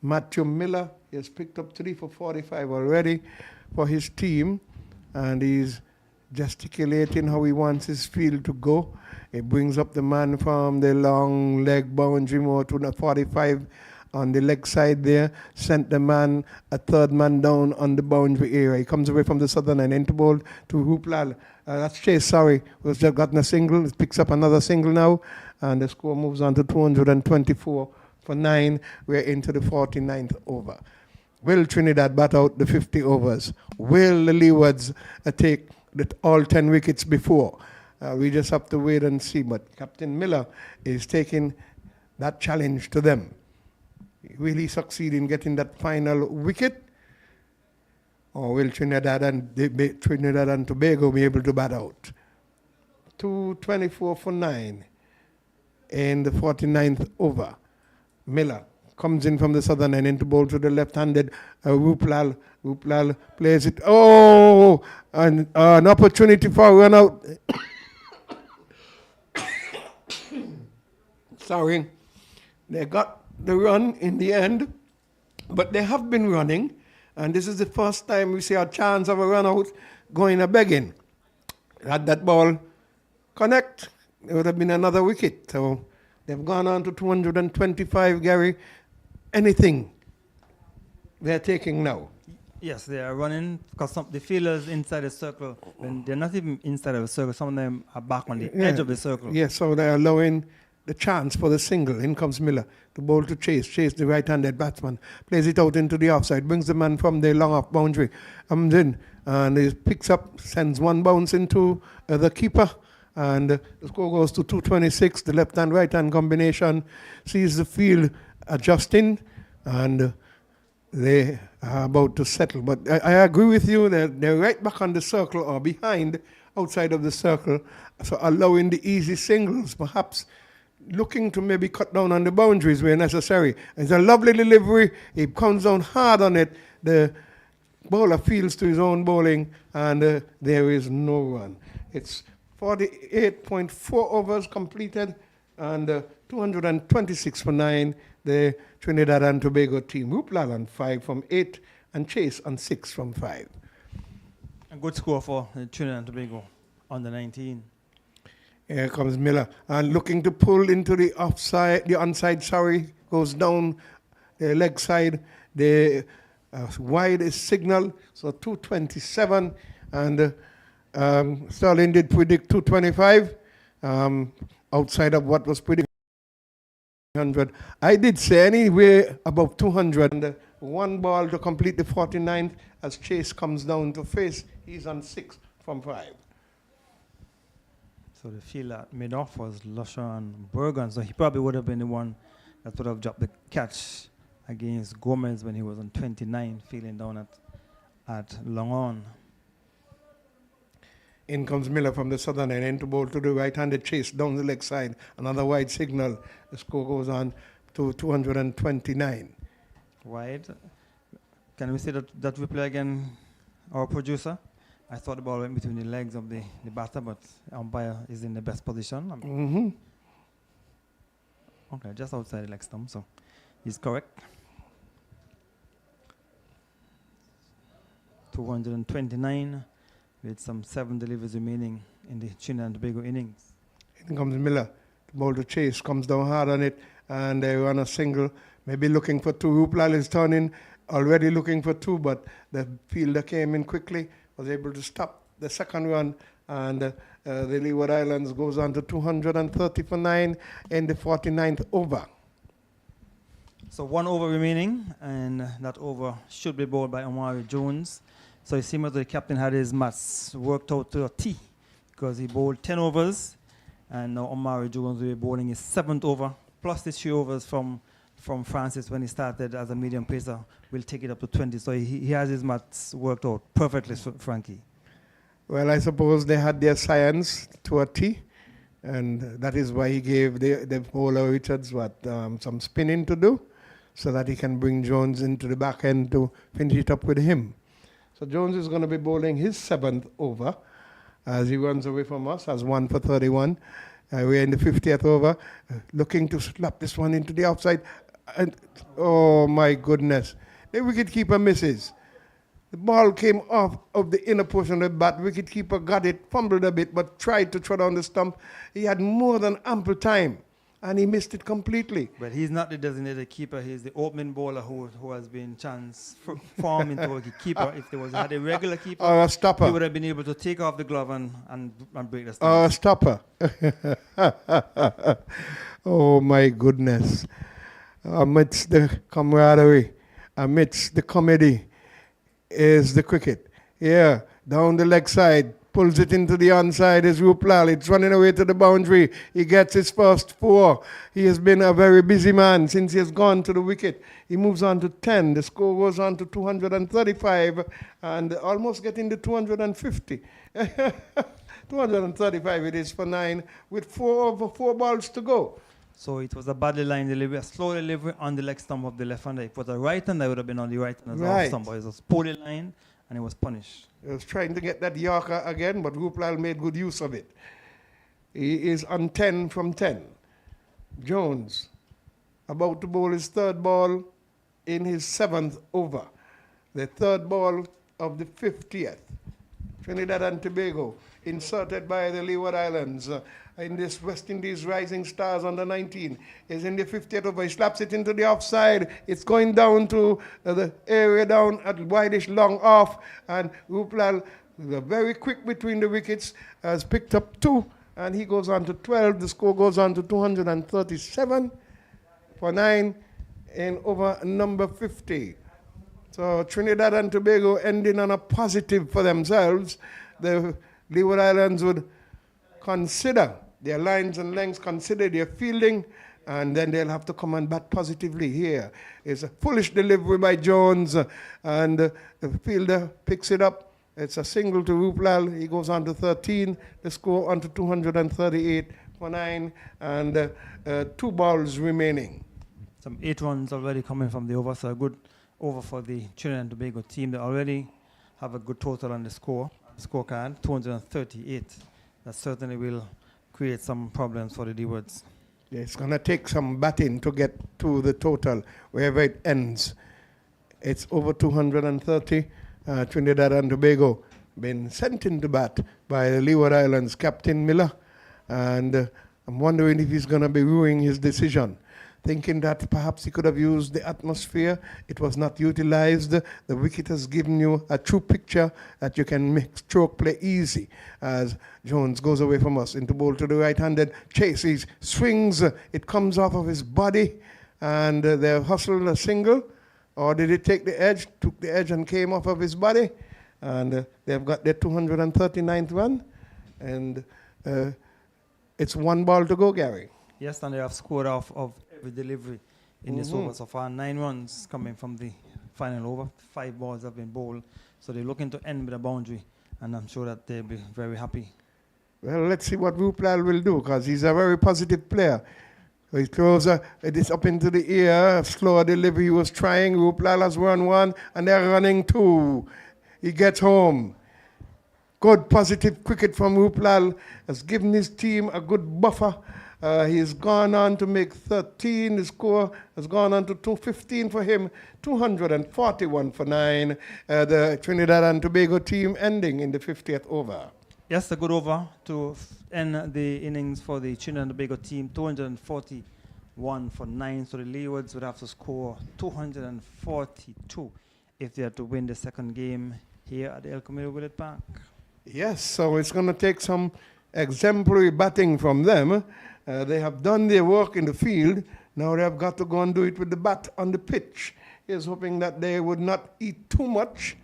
Matthew Miller. He has picked up 3 for 45 already for his team, and he's gesticulating how he wants his field to go. He brings up the man from the long leg boundary more to the 45 on the leg side there, sent the man, a third man down on the boundary area. He comes away from the southern and into ball to Hooplal. That's Chase, sorry, who's just gotten a single. He picks up another single now, and the score moves on to 224 for 9. We're into the 49th over. Will Trinidad bat out the 50 overs? Will the Leewards take all 10 wickets before? We just have to wait and see. But Captain Miller is taking that challenge to them. Will he succeed in getting that final wicket? Or will Trinidad and Tobago be able to bat out? 224 for 9 in the 49th over. Miller comes in from the southern end into ball to the left-handed Hooplal. Hooplal plays it. Oh, and an opportunity for a run out. Sorry. They got the run in the end, but they have been running, and this is the first time we see a chance of a run out going a begging. Had that ball connect, there would have been another wicket. So they've gone on to 225, Gary. Anything they're taking now? Yes, they are running, because the fielders inside the circle, when they're not even inside of the circle, some of them are back on the edge of the circle. Yes, so they're allowing the chance for the single. In comes Miller. The ball to Chase. Chase, the right-handed batsman, plays it out into the offside, brings the man from the long off boundary, comes in, and he picks up, sends one bounce into the keeper, and the score goes to 226. The left-hand, right-hand combination sees the field adjusting, and they are about to settle. But I agree with you that they're right back on the circle or behind, outside of the circle, so allowing the easy singles, perhaps looking to maybe cut down on the boundaries where necessary. It's a lovely delivery. He comes down hard on it. The bowler feels to his own bowling, and there is no run. It's 48.4 overs completed, and 226 for 9. The Trinidad and Tobago team. Hooplal on 5 from 8, and Chase on 6 from 5. A good score for Trinidad and Tobago under 19. Here comes Miller, and looking to pull into the offside, the onside, sorry, goes down the leg side. The wide is signal, so 227, and Sterling did predict 225, outside of what was predicted. 100. I did say anywhere above 200, and one ball to complete the 49th as Chase comes down to face. He's on 6 from 5. So the field that made off was Lusher and Bergen, so he probably would have been the one that would have dropped the catch against Gomez when he was on 29, fielding down at long on. In comes Miller from the southern end, into ball to the right-handed Chase down the leg side. Another wide signal. The score goes on to 229. Wide. Can we see that replay again, our producer? I thought the ball went between the legs of the batter, but umpire is in the best position. Okay, just outside the leg stump, so he's correct. 229 with some 7 deliveries remaining in the Trinidad and Tobago innings. In comes Miller. The ball to Chase, comes down hard on it, and they run a single, maybe looking for 2. Hooplal is turning, already looking for 2, but the fielder came in quickly, was able to stop the second run, and the Leeward Islands goes on to 230 for 9 in the 49th over. So 1 over remaining, and that over should be bowled by Omari Jones. So it seems the captain had his maths worked out to a T because he bowled 10 overs, and now Omari Jones will be bowling his 7th over, plus the 3 overs from Francis when he started as a medium pacer. Will take it up to 20. So he has his maths worked out perfectly, Frankie. Well, I suppose they had their science to a T, and that is why he gave the bowler Richards some spinning to do, so that he can bring Jones into the back end to finish it up with him. So Jones is going to be bowling his 7th over as he runs away from us as 1 for 31. We're in the 50th over, looking to slap this one into the outside. And oh my goodness, the wicketkeeper misses. The ball came off of the inner portion of the bat. Wicketkeeper got it, fumbled a bit, but tried to throw down the stump. He had more than ample time, and he missed it completely. But he's not the designated keeper. He's the opening bowler who has been transformed into a keeper. If there had a regular keeper, Or a stopper. he would have been able to take off the glove and break the Or a stump. stopper. Oh my goodness. Amidst the camaraderie, amidst the comedy, is the cricket. Here, down the leg side, pulls it into the onside is Ruplal. It's running away to the boundary. He gets his first 4. He has been a very busy man since he has gone to the wicket. He moves on to 10. The score goes on to 235 and almost getting to 250. 235 it is for 9 with 4 balls to go. So it was a badly lined delivery, a slow delivery on the leg stump of the left hander. If it was a right hander, it would have been on the right hand as Right. off stump. But it was poorly lined and it was punished. He was trying to get that Yorker again, but Ruplal made good use of it. He is on 10 from 10. Jones about to bowl his 3rd ball in his 7th over. The 3rd ball of the 50th. Trinidad and Tobago, inserted by the Leeward Islands in this West Indies Rising Stars under 19, is in the 50th over. He slaps it into the offside. It's going down to the area down at wideish long off, and Ruplal, very quick between the wickets, has picked up 2, and he goes on to 12. The score goes on to 237 for 9 in over number 50. So Trinidad and Tobago ending on a positive for themselves. The Leeward Islands would consider their lines and lengths, consider their fielding, and then they'll have to come and bat positively here. It's a foolish delivery by Jones, and the fielder picks it up. It's a single to Ruplal. He goes on to 13. The score on to 238 for 9, and 2 balls remaining. Some 8 runs already coming from the over, so a good over for the Trinidad and Tobago team. They already have a good total on the scorecard, 238. That certainly will create some problems for the Leewards. It's going to take some batting to get to the total, wherever it ends. It's over 230. Trinidad and Tobago been sent into bat by the Leeward Islands captain Miller, and I'm wondering if he's going to be ruining his decision, thinking that perhaps he could have used the atmosphere. It was not utilized. The wicket has given you a true picture that you can make stroke play easy. As Jones goes away from us into bowl to the right-handed, chases, swings, it comes off of his body, and they've hustled a single. Or did it take the edge, took the edge and came off of his body? And they've got their 239th run, and it's 1 ball to go, Gary. Yes, and they have scored off of every delivery in this over so far. 9 runs coming from the final over. 5 balls have been bowled. So they're looking to end with a boundary, and I'm sure that they'll be very happy. Well, let's see what Ruplal will do, because he's a very positive player. He throws it up into the air, slower delivery. He was trying. Ruplal has run 1, and they're running 2. He gets home. Good positive cricket from Ruplal has given his team a good buffer. He's gone on to make 13. The score has gone on to 215 for him, 241 for 9. The Trinidad and Tobago team ending in the 50th over. Yes, a good over to end the innings for the Trinidad and Tobago team, 241 for 9. So the Leewards would have to score 242 if they are to win the second game here at the El Camino Willett Park. Yes, so it's going to take some exemplary batting from them. They have done their work in the field. Now they have got to go and do it with the bat on the pitch. He's hoping that they would not eat too much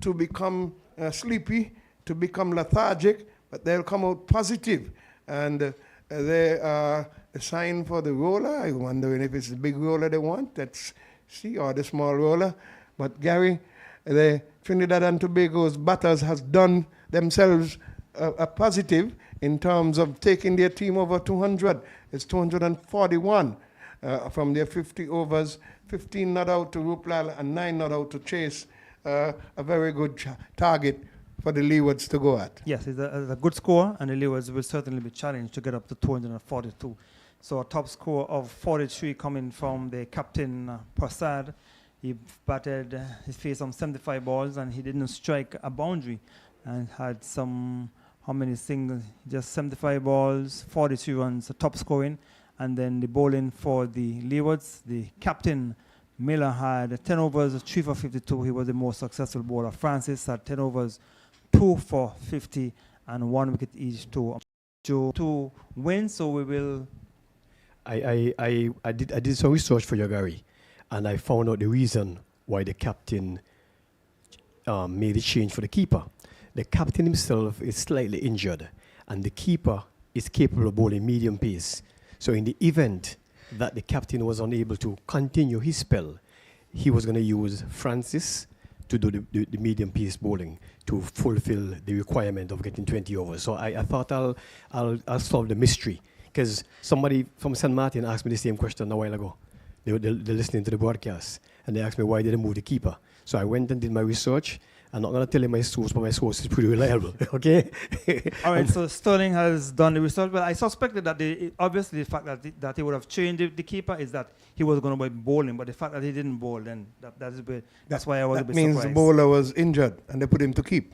to become sleepy, to become lethargic, but they'll come out positive. And they are a sign for the roller. I'm wondering if it's the big roller they want, or the small roller. But Gary, the Trinidad and Tobago's batters has done themselves a positive in terms of taking their team over 200. It's 241 from their 50 overs, 15 not out to Ruplal and 9 not out to Chase. A very good target for the Leewards to go at. Yes, it's a good score, and the Leewards will certainly be challenged to get up to 242. So a top score of 43 coming from the captain, Prasad. He batted, he faced some 75 balls, and he didn't strike a boundary, and had some, how many singles? Just 75 balls, 43 runs, a top scoring. And then the bowling for the Leewards, the captain, Miller, had 10 overs, 3 for 52. He was the most successful bowler. Francis had 10 overs, 2 for 50, and 1 wicket each to win. So we will. I did some research for you, Gary, and I found out the reason why the captain made the change for the keeper. The captain himself is slightly injured, and the keeper is capable of bowling medium pace. So in the event that the captain was unable to continue his spell, he was going to use Francis to do the medium pace bowling to fulfill the requirement of getting 20 overs. So I thought I'll solve the mystery, because somebody from St. Martin asked me the same question a while ago. They're listening to the broadcast, and they asked me why did they move the keeper. So I went and did my research. I'm not going to tell you my source, but my source is pretty reliable. Okay? All right, so Sterling has done the research, but I suspected that obviously the fact that he would have changed the keeper is that he was going to be bowling, but the fact that he didn't bowl, then that's why I was a bit surprised. That means the bowler was injured, and they put him to keep.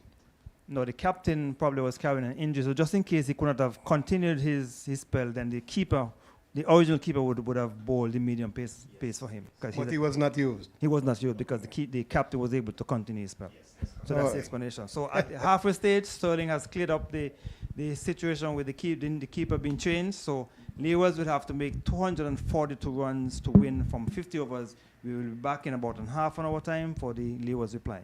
No, the captain probably was carrying an injury, so just in case he could not have continued his spell, then the keeper, the original keeper would have bowled the medium pace for him. But he was not used. He was not used because the captain was able to continue his spell. So that's the explanation. So at the halfway stage, Sterling has cleared up the situation with the keeper being changed. So Leewards would have to make 242 runs to win from 50 overs. We will be back in about half an hour time for the Leewards reply.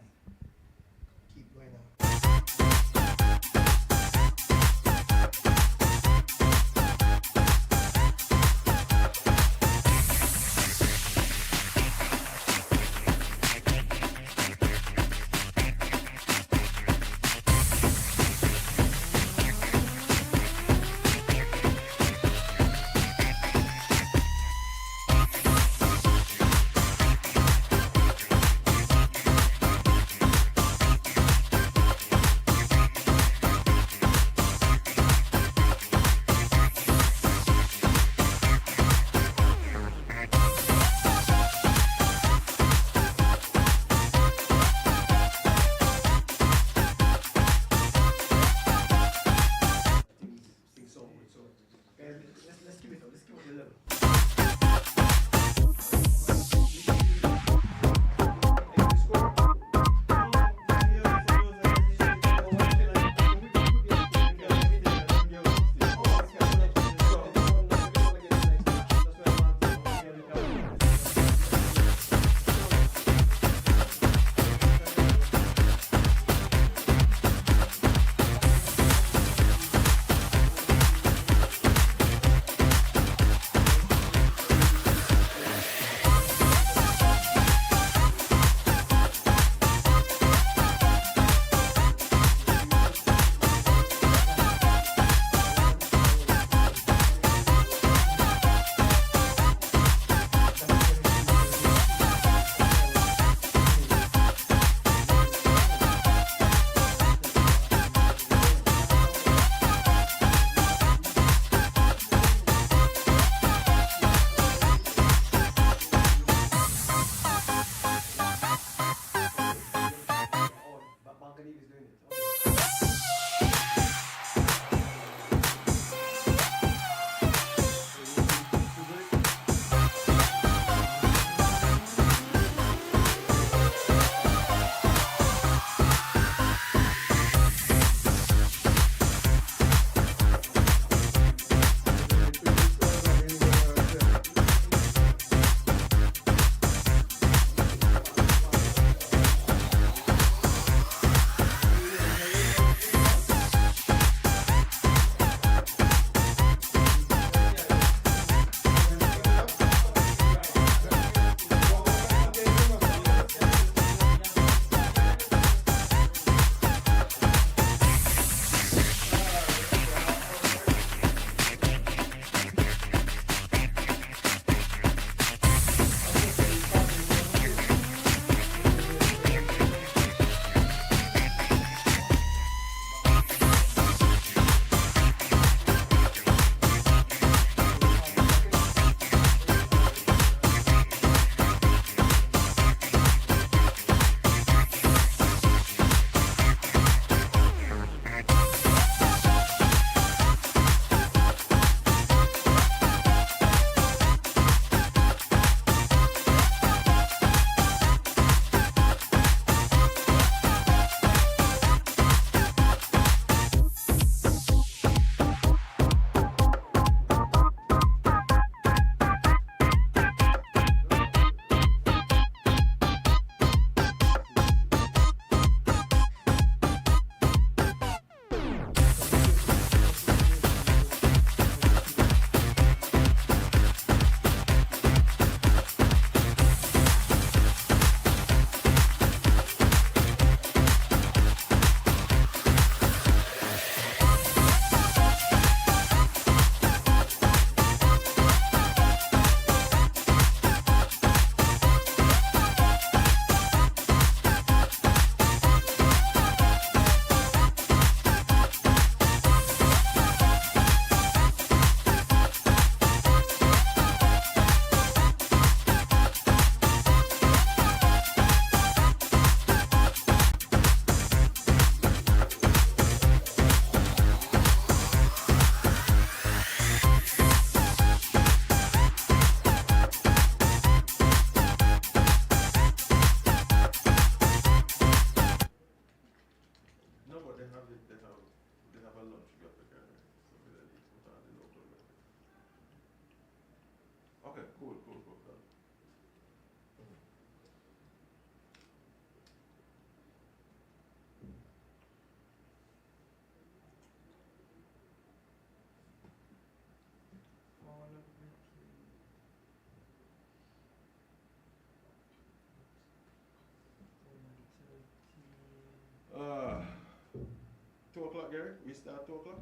We start 2 o'clock?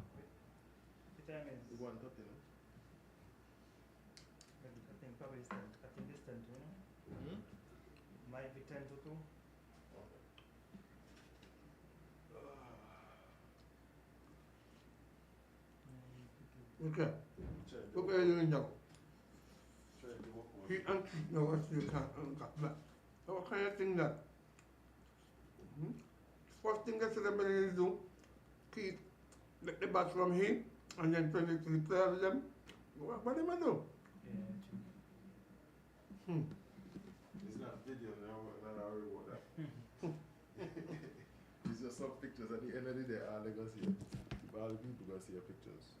The time is, 1:30, no? I think probably it's 10, I think it's 10 to, you know? Hmm? Might be 10 to 2. Okay. Check Look where you're doing now. Check the work. Heat and treat now as you can cut back. So what kind of thing that? First thing that celebrities do, keep let the bats from him and then 23 players them. What do I do? Yeah, It's not video, no, not our reward that. It's just some pictures at the end of the day, all they gonna see. All the people gonna see your pictures.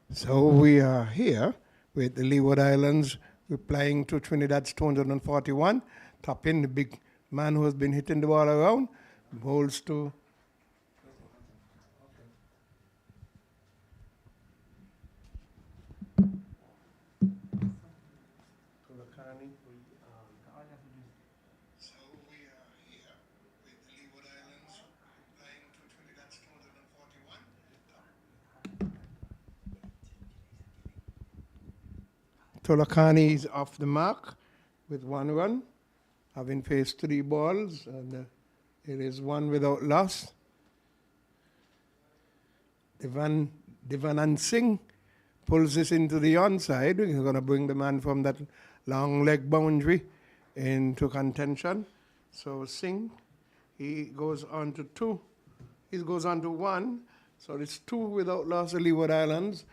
So we are here with the Leeward Islands replying to Trinidad's 241. Top in, the big man who has been hitting the ball around, bowls to Tulakani. So we are here with the Leeward Islands replying to Trinidad's 241. Tolakani is off the mark with 1 run, having faced 3 balls, and it is 1 without loss. Devan Singh pulls this into the onside. He's going to bring the man from that long leg boundary into contention. So Singh, he goes on to 2. He goes on to 1. So it's 2 without loss. The Leeward Islands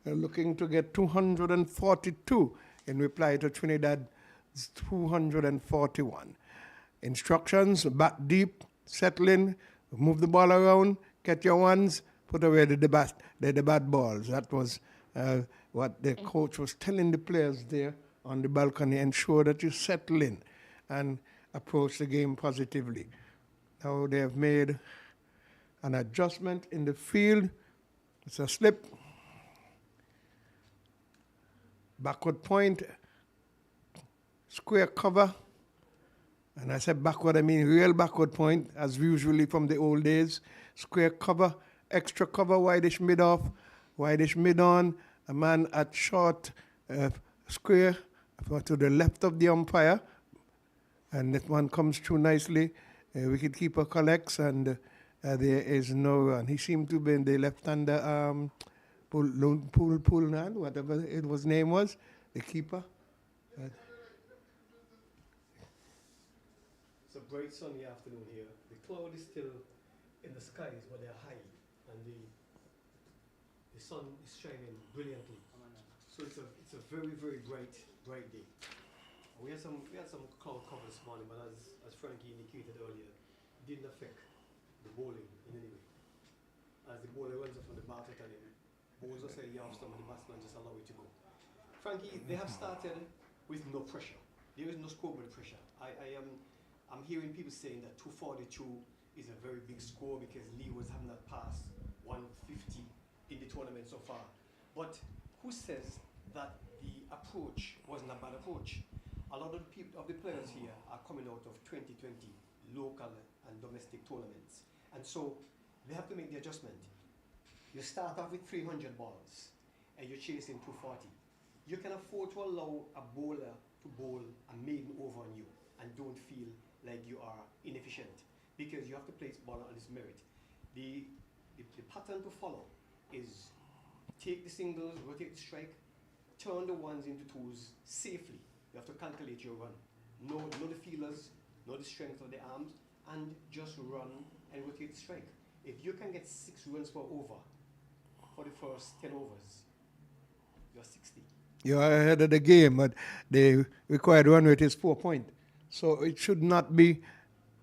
looking to get 242 in reply to Trinidad's 241. Instructions: bat deep, settle in, move the ball around, get your ones, put away the bad balls. That was what the coach was telling the players there on the balcony. Ensure that you settle in and approach the game positively. Now they have made an adjustment in the field. It's a slip. Backward point, square cover. And I said backward, I mean real backward point, as usually from the old days. Square cover, extra cover, wideish mid off, wideish mid on. A man at short square to the left of the umpire. And that one comes through nicely. Wicketkeeper collects, and there is no run. He seemed to be in the left-hander Poolnan, whatever his name was, the keeper. It's a bright sunny afternoon here. The cloud is still in the skies, but they're high, and the sun is shining brilliantly. So it's a very, very bright day. We had some cloud cover this morning, but as Frankie indicated earlier, it didn't affect the bowling in any way. As the bowler runs up from the bat at him, bowls are saying off some of the batsmen just allow it to go. Frankie, they have started with no pressure. There is no scoreboard pressure. I'm hearing people saying that 242 is a very big score because Leewards have not passed 150 in the tournament so far. But who says that the approach wasn't a bad approach? A lot of the players here are coming out of 2020 local and domestic tournaments, and so they have to make the adjustment. You start off with 300 balls and you're chasing 240. You can afford to allow a bowler to bowl a maiden over on you and don't feel like you are inefficient, because you have to place ball on its merit. The pattern to follow is take the singles, rotate the strike, turn the ones into twos safely. You have to calculate your run. Know the feelers, know the strength of the arms, and just run and rotate the strike. If you can get 6 runs per over for the first 10 overs, you're 60. You're ahead of the game, but the required run rate is 4 points. So it should not be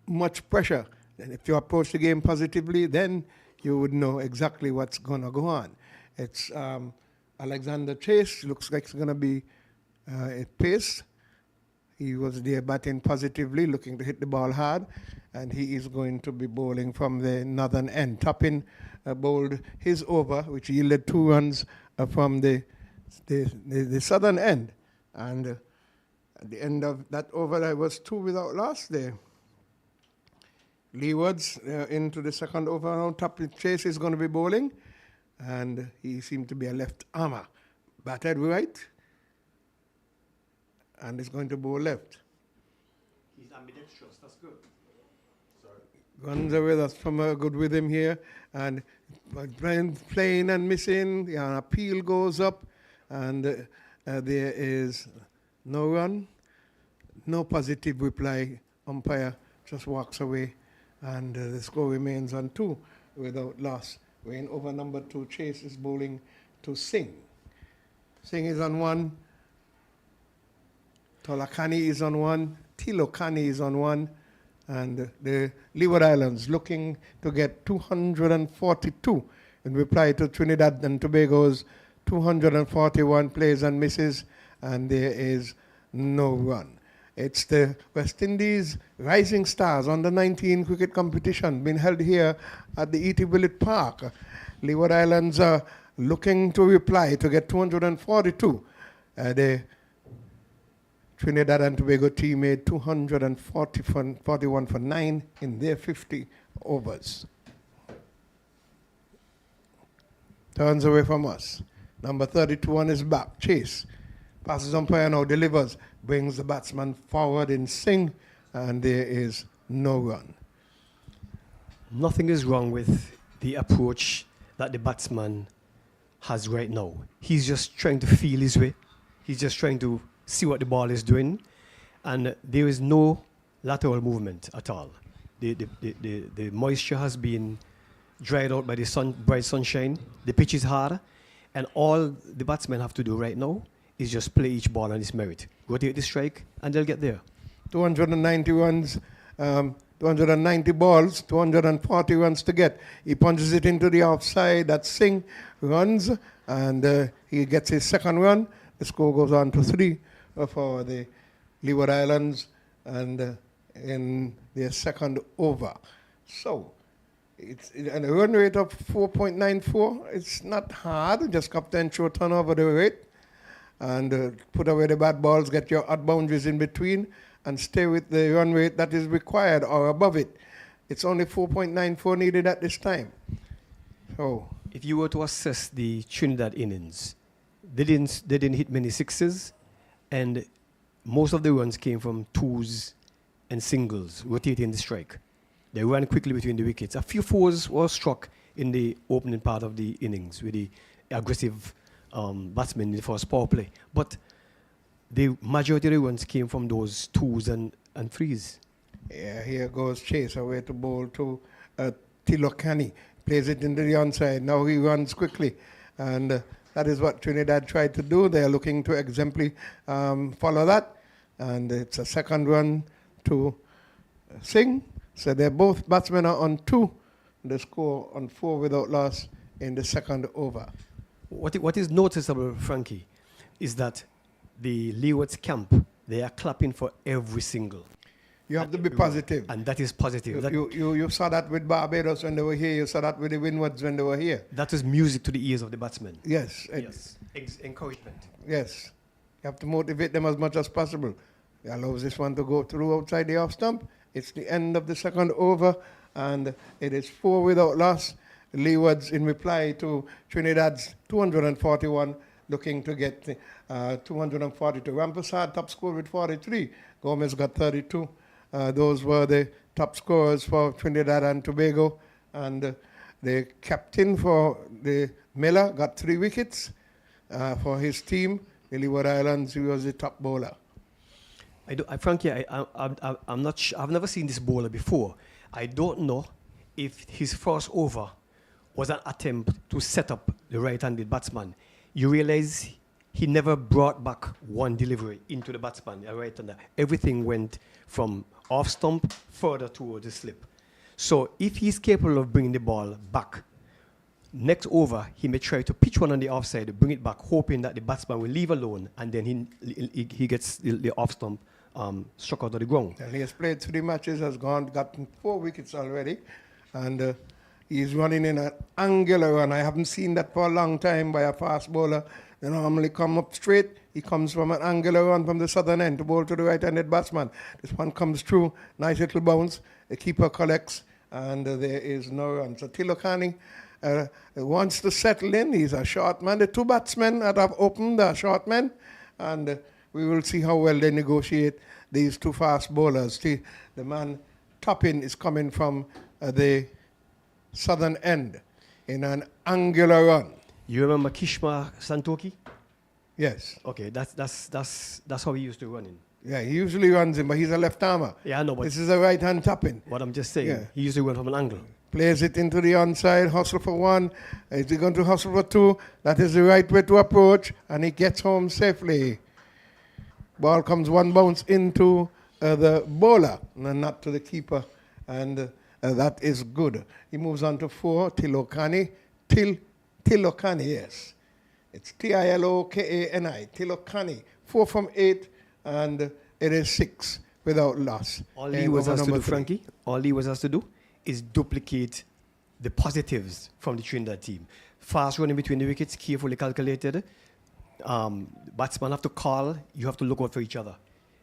much pressure. And if you approach the game positively, then you would know exactly what's going to go on. It's Alexander Chase, looks like it's going to be at pace. He was there batting positively, looking to hit the ball hard, and he is going to be bowling from the northern end. Toppin bowled his over, which yielded 2 runs from the southern end. And at the end of that over, there was 2 without loss there. Leewards into the second over now. Toppin Chase is going to be bowling, and he seemed to be a left armer. Batted right, and is going to bowl left. He's ambidextrous, that's good. Guns are with us from a good rhythm here, and playing and missing. The appeal goes up, and there is no run, no positive reply. Umpire just walks away, and the score remains on 2 without loss. We're in over number 2. Chase is bowling to Singh. Singh is on 1. Tolakani is on 1. Tilokani is on 1. And the Leeward Islands looking to get 242 in reply to Trinidad and Tobago's 241 plays and misses, and there is no run. It's the West Indies Rising Stars under 19 cricket competition being held here at the E.T. Willett Park. Leeward Islands are looking to reply to get 242. The Trinidad and Tobago team made 241 for 9 in their 50 overs. Turns away from us. Number 32 on his back, Chase. Passes umpire now, delivers, brings the batsman forward in Singh, and there is no run. Nothing is wrong with the approach that the batsman has right now. He's just trying to feel his way. He's just trying to see what the ball is doing, and there is no lateral movement at all. The moisture has been dried out by the bright sunshine. The pitch is hard, and all the batsmen have to do right now is just play each ball on its merit. Rotate the strike, and they'll get there. 290 runs, 290 balls, 240 runs to get. He punches it into the offside. That Singh runs, and he gets his second run. The score goes on to 3 for the Leeward Islands, and in their second over. So, it's a run rate of 4.94. It's not hard. Just captain short turnover the rate, and put away the bad balls, get your odd boundaries in between, and stay with the run rate that is required or above it. It's only 4.94 needed at this time. So, if you were to assess the Trinidad innings, they didn't hit many sixes, and most of the runs came from twos and singles, rotating the strike. They ran quickly between the wickets. A few fours were struck in the opening part of the innings with the aggressive batsmen in the first power play. But the majority of the runs came from those twos and threes. Yeah, here goes Chase away to bowl to Tilokani. Plays it into the onside. Now he runs quickly. And that is what Trinidad tried to do. They are looking to exemplary follow that. And it's a second run to Singh. So they're both batsmen are on 2. The score on 4 without loss in the second over. What is noticeable, Frankie, is that the Leewards camp, they are clapping for every single. You have to be positive. And that is positive. You saw that with Barbados when they were here. You saw that with the Windies when they were here. That is music to the ears of the batsmen. Yes. Yes. Encouragement. Yes. You have to motivate them as much as possible. It allows this one to go through outside the off stump. It's the end of the second over, and it is 4 without loss. Leewards, in reply to Trinidad's 241, looking to get 242. Rampersad top score with 43. Gomez got 32. Those were the top scorers for Trinidad and Tobago. And the captain for the Miller got 3 wickets for his team. The Leeward Islands, he was the top bowler. Frankie, I'm not sure. I've never seen this bowler before. I don't know if his first over was an attempt to set up the right-handed batsman. You realize he never brought back one delivery into the batsman, a right-hander. Everything went from off stump further towards the slip. So if he's capable of bringing the ball back, next over, he may try to pitch one on the offside, bring it back, hoping that the batsman will leave alone, and then he gets the off stump struck out of the ground. And he has played 3 matches, has gotten 4 wickets already, and he's running in an angular run. I haven't seen that for a long time by a fast bowler. They normally come up straight. He comes from an angular run from the southern end to bowl to the right-handed batsman. This one comes through, nice little bounce. The keeper collects, and there is no run. So Tilokani wants to settle in. He's a short man. The 2 batsmen that have opened are short men, and we will see how well they negotiate these 2 fast bowlers. The man Toppin is coming from the southern end in an angular run. You remember Kishma Santoki? Yes. Okay, that's how he used to run in. Yeah, he usually runs in, but he's a left armer. Yeah, I know, but this is a right-hand Toppin. What I'm just saying, Yeah. he used to run from an angle. Plays it into the onside, hustle for 1. Is he going to hustle for 2? That is the right way to approach, and he gets home safely. Ball comes 1 bounce into the bowler, and not to the keeper, and that is good. He moves on to 4, Tilokani. Tilokani, yes. It's Tilokani. Tilokani. 4 from 8, and it is 6 without loss. All And Leewards over has to number do, 3. Frankie, all Leewards has to do is duplicate the positives from the Trinidad team. Fast running between the wickets, carefully calculated. Batsman have to call, you have to look out for each other.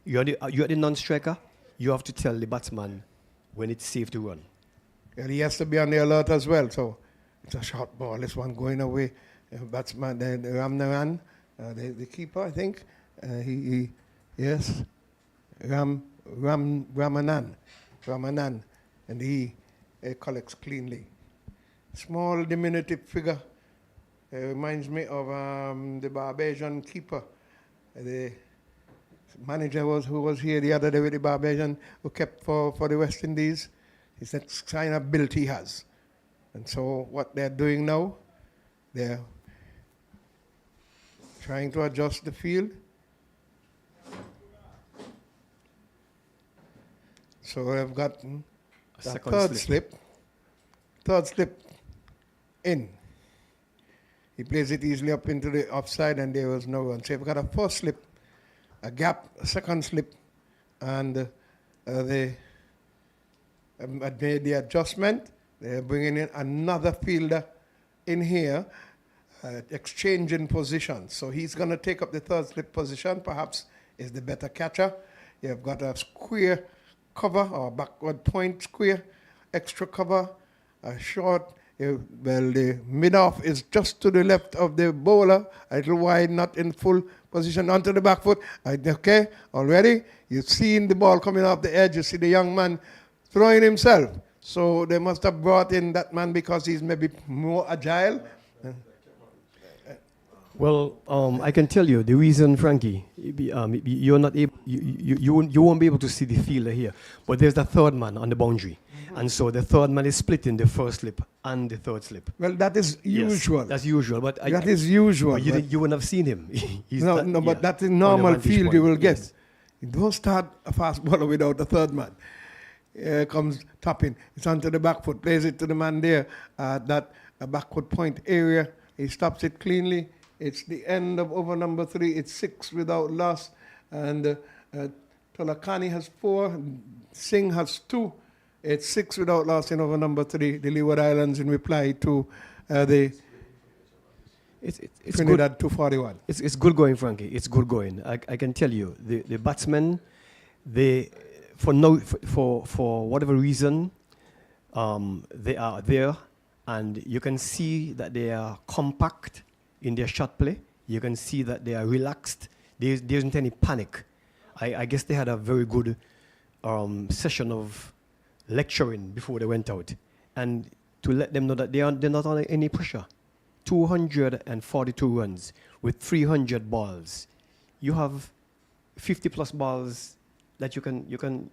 You're the non-striker, you have to tell the batsman when it's safe to run. And he has to be on the alert as well. So it's a short ball. This one going away. Batsman, the Ramnaran, the keeper, I think. Yes, Ramanan, and he collects cleanly. Small diminutive figure. Reminds me of the Barbadian keeper. The manager who was here the other day with the Barbadian who kept for the West Indies. It's that kind of build he has. And so what they're doing now, they're trying to adjust the field. So they've gotten the third slip in. He plays it easily up into the offside, and there was no run. So you've got a first slip, a gap, a second slip, and they made the adjustment. They're bringing in another fielder in here, exchanging positions. So he's going to take up the third slip position, perhaps is the better catcher. You've got a square cover or backward point square, extra cover, a short. Well, the mid-off is just to the left of the bowler, a little wide, not in full position, onto the back foot. Okay, already? You've seen the ball coming off the edge. You see the young man throwing himself. So they must have brought in that man because he's maybe more agile. Well, I can tell you the reason, Frankie. You're not able. You won't be able to see the fielder here, but there's the third man on the boundary, and so the third man is splitting the first slip and the third slip. Well, that is usual. Yes, that's usual, but That is usual. But you wouldn't have seen him. But that's the normal vantage field you point, will get. yes. You don't start a fast bowler without a third man. Here comes tapping. It's onto the back foot. Plays it to the man there. That backward point area. He stops it cleanly. It's the end of over number 3. It's 6 without loss. And Tolakani has 4. Singh has 2. It's 6 without loss in over number 3. The Leeward Islands in reply to the It's Trinidad good. 241. It's good going, Frankie. It's good going. I can tell you, the batsmen, for whatever reason, they are there, and you can see that they are compact in their shot play. You can see that they are relaxed. There isn't any panic. I guess they had a very good session of lecturing before they went out, and to let them know that they're not under any pressure. 242 runs with 300 balls. You have 50 plus balls that you can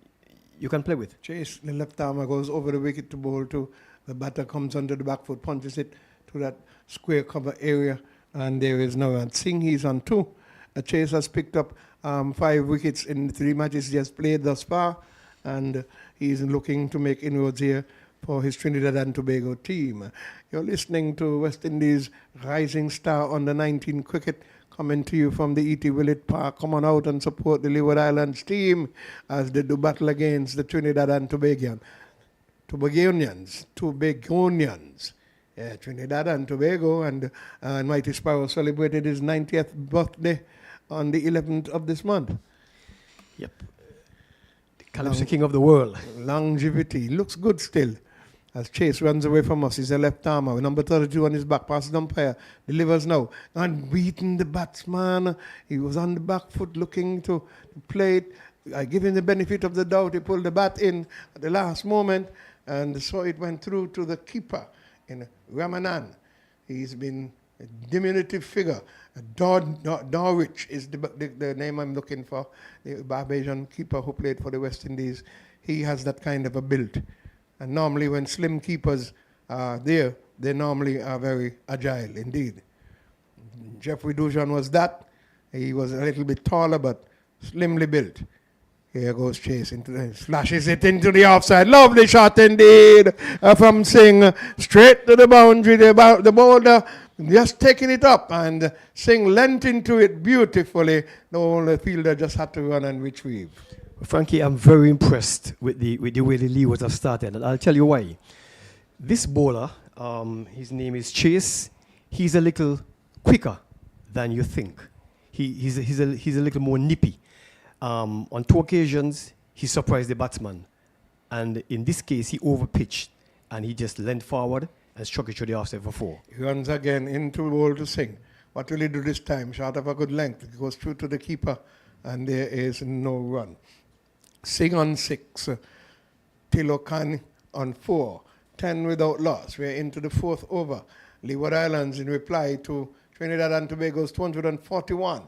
play with. Chase, the left armer goes over the wicket to bowl to. The batter comes under the back foot, punches it to that square cover area, and there is no run. Singh, he's on 2. Chase has picked up 5 wickets in 3 matches he has played thus far, and he's looking to make inroads here for his Trinidad and Tobago team. You're listening to West Indies Rising Star under 19 cricket, coming to you from the E.T. Willett Park. Come on out and support the Leeward Islands team as they do battle against the Trinidad and Tobagonians. Yeah, Trinidad and Tobago, and Mighty Sparrow celebrated his 90th birthday on the 11th of this month. Yep. The Calypso King of the world. Longevity. Looks good still. As Chase runs away from us, he's a left armer. Number 32 on his back, passes the umpire, delivers now. And beating the batsman. He was on the back foot looking to play it. I give him the benefit of the doubt. He pulled the bat in at the last moment. And so it went through to the keeper in Ramanan. He's been a diminutive figure. Dorwich is the name I'm looking for. The Barbadian keeper who played for the West Indies. He has that kind of a build. And normally when slim keepers are there, they normally are very agile indeed. Jeffrey Dujan was that. He was a little bit taller but slimly built. Here goes Chase, slashes it into the offside. Lovely shot indeed from Singh. Straight to the boundary. The bowler just taking it up and Singh lent into it beautifully. The only fielder just had to run and retrieve. Frankie, I'm very impressed with the way the Leewards have started, and I'll tell you why. This bowler, his name is Chase. He's a little quicker than you think. He's a little more nippy. On 2 occasions, he surprised the batsman, and in this case, he overpitched, and he just leaned forward and struck it to the offside for 4. He runs again into bowl to Singh. What will he do this time? Short of a good length. It goes through to the keeper, and there is no run. Singh on 6. Tilokani on 4. 10 without loss. We're into the 4th over. Leeward Islands in reply to Trinidad and Tobago's 241,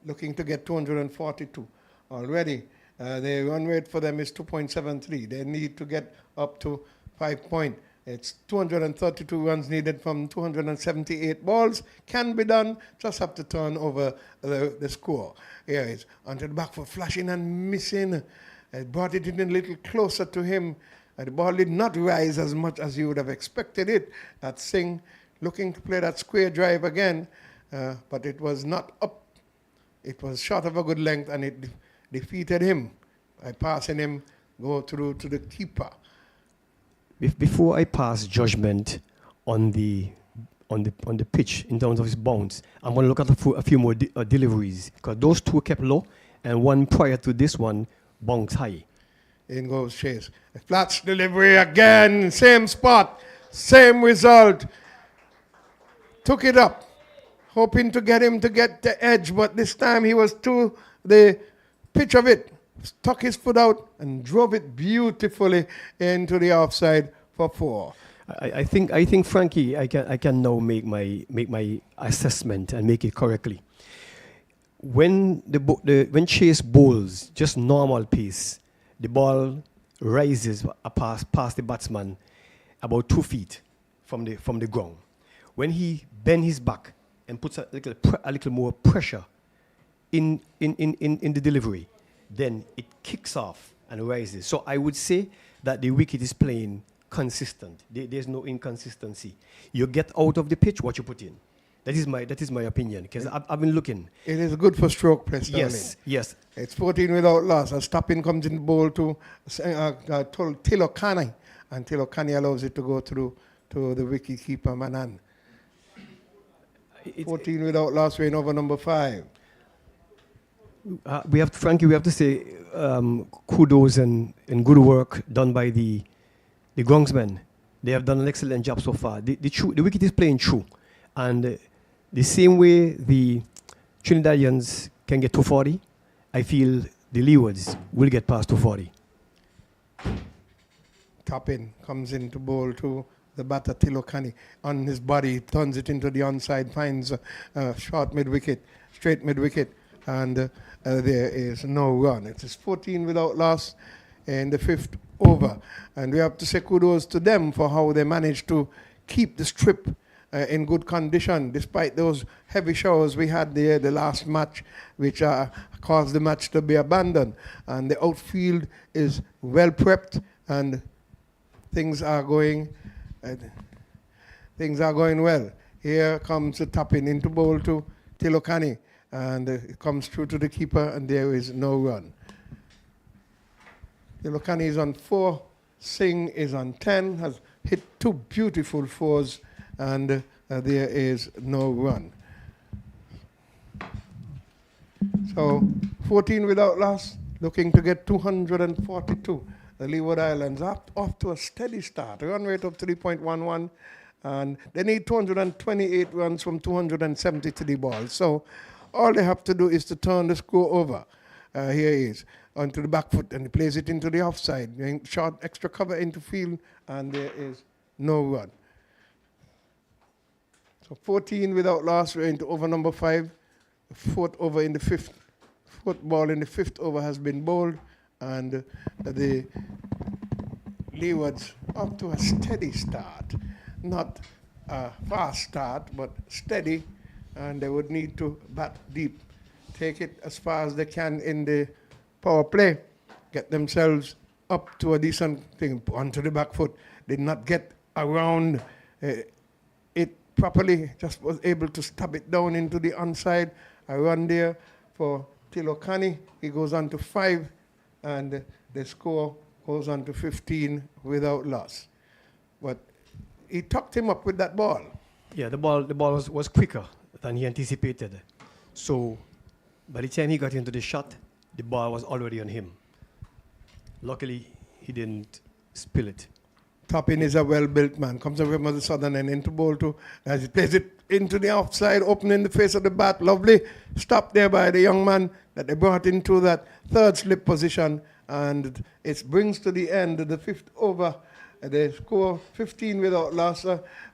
looking to get 242 already. The run rate for them is 2.73. They need to get up to 5 point. It's 232 runs needed from 278 balls. Can be done. Just have to turn over the score. Here it is. Onto the back for flashing and missing. Brought it in a little closer to him. The ball did not rise as much as you would have expected it. That Singh looking to play that square drive again, but it was not up. It was short of a good length, and it defeated him by passing him, go through to the keeper. Before I pass judgment on the pitch in terms of his bounce, I'm going to look at a few more deliveries, because those 2 kept low, and one prior to this one bounced high. In goes Chase. A flat delivery again, same spot, same result. Took it up, hoping to get him to get the edge, but this time he was to the pitch of it. Stuck his foot out and drove it beautifully into the offside for 4. I think Frankie, I can now make my assessment and make it correctly. When when Chase bowls just normal pace, the ball rises past the batsman about 2 feet from the ground. When he bends his back and puts a little more pressure in the delivery, then it kicks off and rises. So I would say that the wicket is playing consistent. There's no inconsistency. You get out of the pitch what you put in. That is my opinion, because I've been looking. It is good for stroke play, Sterling. Yes. It's 14 without loss. A stopping comes in the bowl to Tilokani, and Tilokani allows it to go through to the wicket keeper Manan. 14 without loss. We're in over number 5. We have to say kudos and good work done by the groundsmen. They have done an excellent job so far. The wicket is playing true, and the same way the Trinidadians can get 240, I feel the Leewards will get past 240. Tapping comes into bowl to the batter Tilokani. On his body, turns it into the onside, finds short mid-wicket, straight mid-wicket, and there is no run. It is 14 without loss in the 5th over. And we have to say kudos to them for how they managed to keep the strip in good condition, despite those heavy showers we had there the last match, which caused the match to be abandoned. And the outfield is well prepped, and things are going well. Here comes the tapping into bowl to Tilokani, and it comes through to the keeper, and there is no run. Tilokani is on 4, Singh is on 10, has hit 2 beautiful 4s, and there is no run. So 14 without loss, looking to get 242. The Leeward Islands off to a steady start, run rate of 3.11, and they need 228 runs from 273 balls. So all they have to do is to turn the score over. Here he is, onto the back foot, and he plays it into the offside. Short extra cover into field, and there is no run. So 14 without loss, we're into over number 5. The 4th over in the 5th. 4th ball in the 5th over has been bowled, and the Leewards up to a steady start. Not a fast start, but steady, and they would need to bat deep. Take it as far as they can in the power play, get themselves up to a decent thing, onto the back foot. Did not get around it properly, just was able to stab it down into the onside. A run there for Tilokani. He goes on to 5, and the score goes on to 15 without loss. But he tucked him up with that ball. Yeah, the ball was quicker than he anticipated. So by the time he got into the shot, the ball was already on him. Luckily, he didn't spill it. Toppin is a well-built man. Comes away from the southern end into ball two. As he plays it into the offside, opening the face of the bat. Lovely stop there by the young man that they brought into that third slip position. And it brings to the end the 5th over. They score 15 without loss.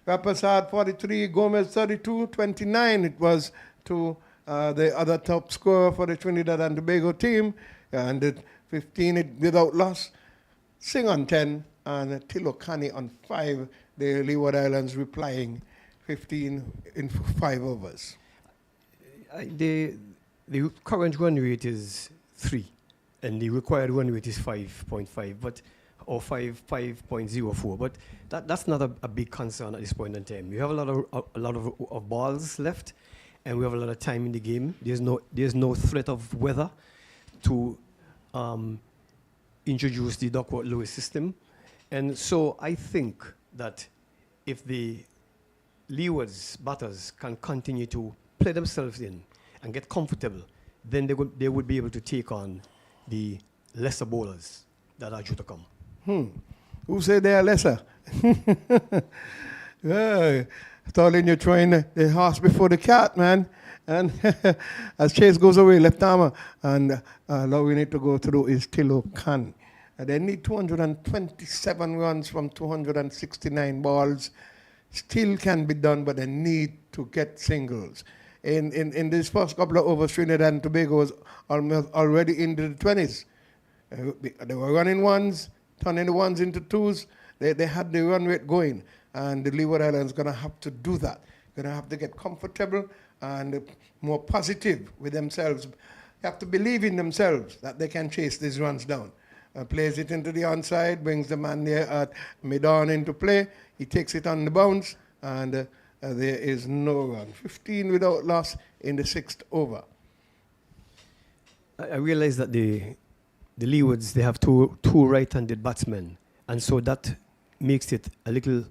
Rapazard 43, Gomez 32, 29 it was to the other top scorer for the Trinidad and Tobago team. And 15 without loss. Sing on 10 and Tilokani on 5. The Leeward Islands replying 15 in 5 overs. The current run rate is 3, and the required run rate is 5.5, but or 5.04. But that's not a big concern at this point in time. We have a lot of balls left, and we have a lot of time in the game. There's no threat of weather to introduce the Duckworth-Lewis system. And so I think that if the Leewards batters can continue to play themselves in and get comfortable, then they would be able to take on the lesser bowlers that are due to come. Who say they are lesser? Yeah, Stalin, you're throwing the horse before the cat, man. And as Chase goes away, left armer, and now we need to go through is Tilokani. They need 227 runs from 269 balls. Still can be done, but they need to get singles. In this first couple of overs, Trinidad and Tobago was almost already into the 20s. They were running ones, turning the ones into twos. They had the run rate going, and the Leeward Islands going to have to do that. Going to have to get comfortable and more positive with themselves. They have to believe in themselves that they can chase these runs down. Plays it into the onside, brings the man there at mid-on into play. He takes it on the bounce, and there is no run. 15 without loss in the 6th over. I realize that the Leewards, they have two right-handed batsmen, and so that makes it a little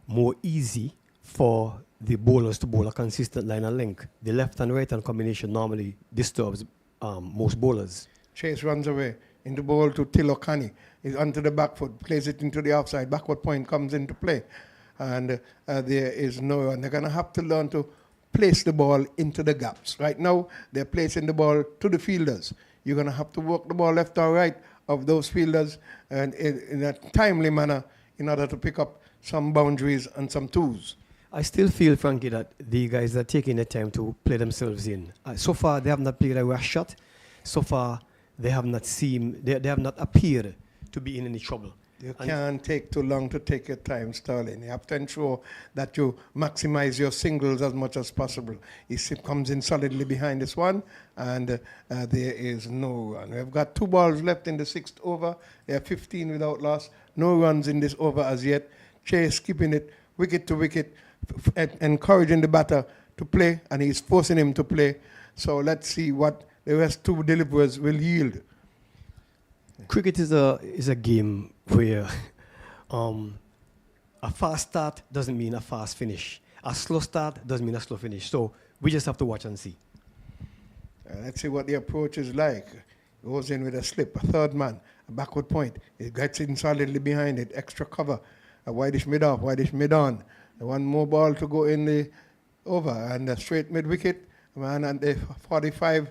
more easy for the bowlers to bowl a consistent line and length. The left and right hand combination normally disturbs most bowlers. Chase runs away into ball to Tilokani. He's onto the back foot, plays it into the offside. Backward point comes into play. And there is no run. They're going to have to learn to place the ball into the gaps. Right now, they're placing the ball to the fielders. You're going to have to work the ball left or right of those fielders and in a timely manner in order to pick up some boundaries and some twos. I still feel, Frankie, that the guys are taking the time to play themselves in. So far, they have not played a rash shot. So far, they have not appeared to be in any trouble. You can't take too long to take your time, Sterling. You have to ensure that you maximize your singles as much as possible. He comes in solidly behind this one, and there is no run. We've got 2 balls left in the 6th over. They are 15 without loss. No runs in this over as yet. Chase keeping it wicket to wicket, encouraging the batter to play, and he's forcing him to play. So let's see what the rest 2 deliverers will yield. Cricket is a game where a fast start doesn't mean a fast finish. A slow start doesn't mean a slow finish. So we just have to watch and see. Let's see what the approach is like. Goes in with a slip, a third man, a backward point. He gets in solidly behind it, extra cover. A wideish mid-off, wideish mid-on. One more ball to go in the over, and a straight mid-wicket. A man at the 45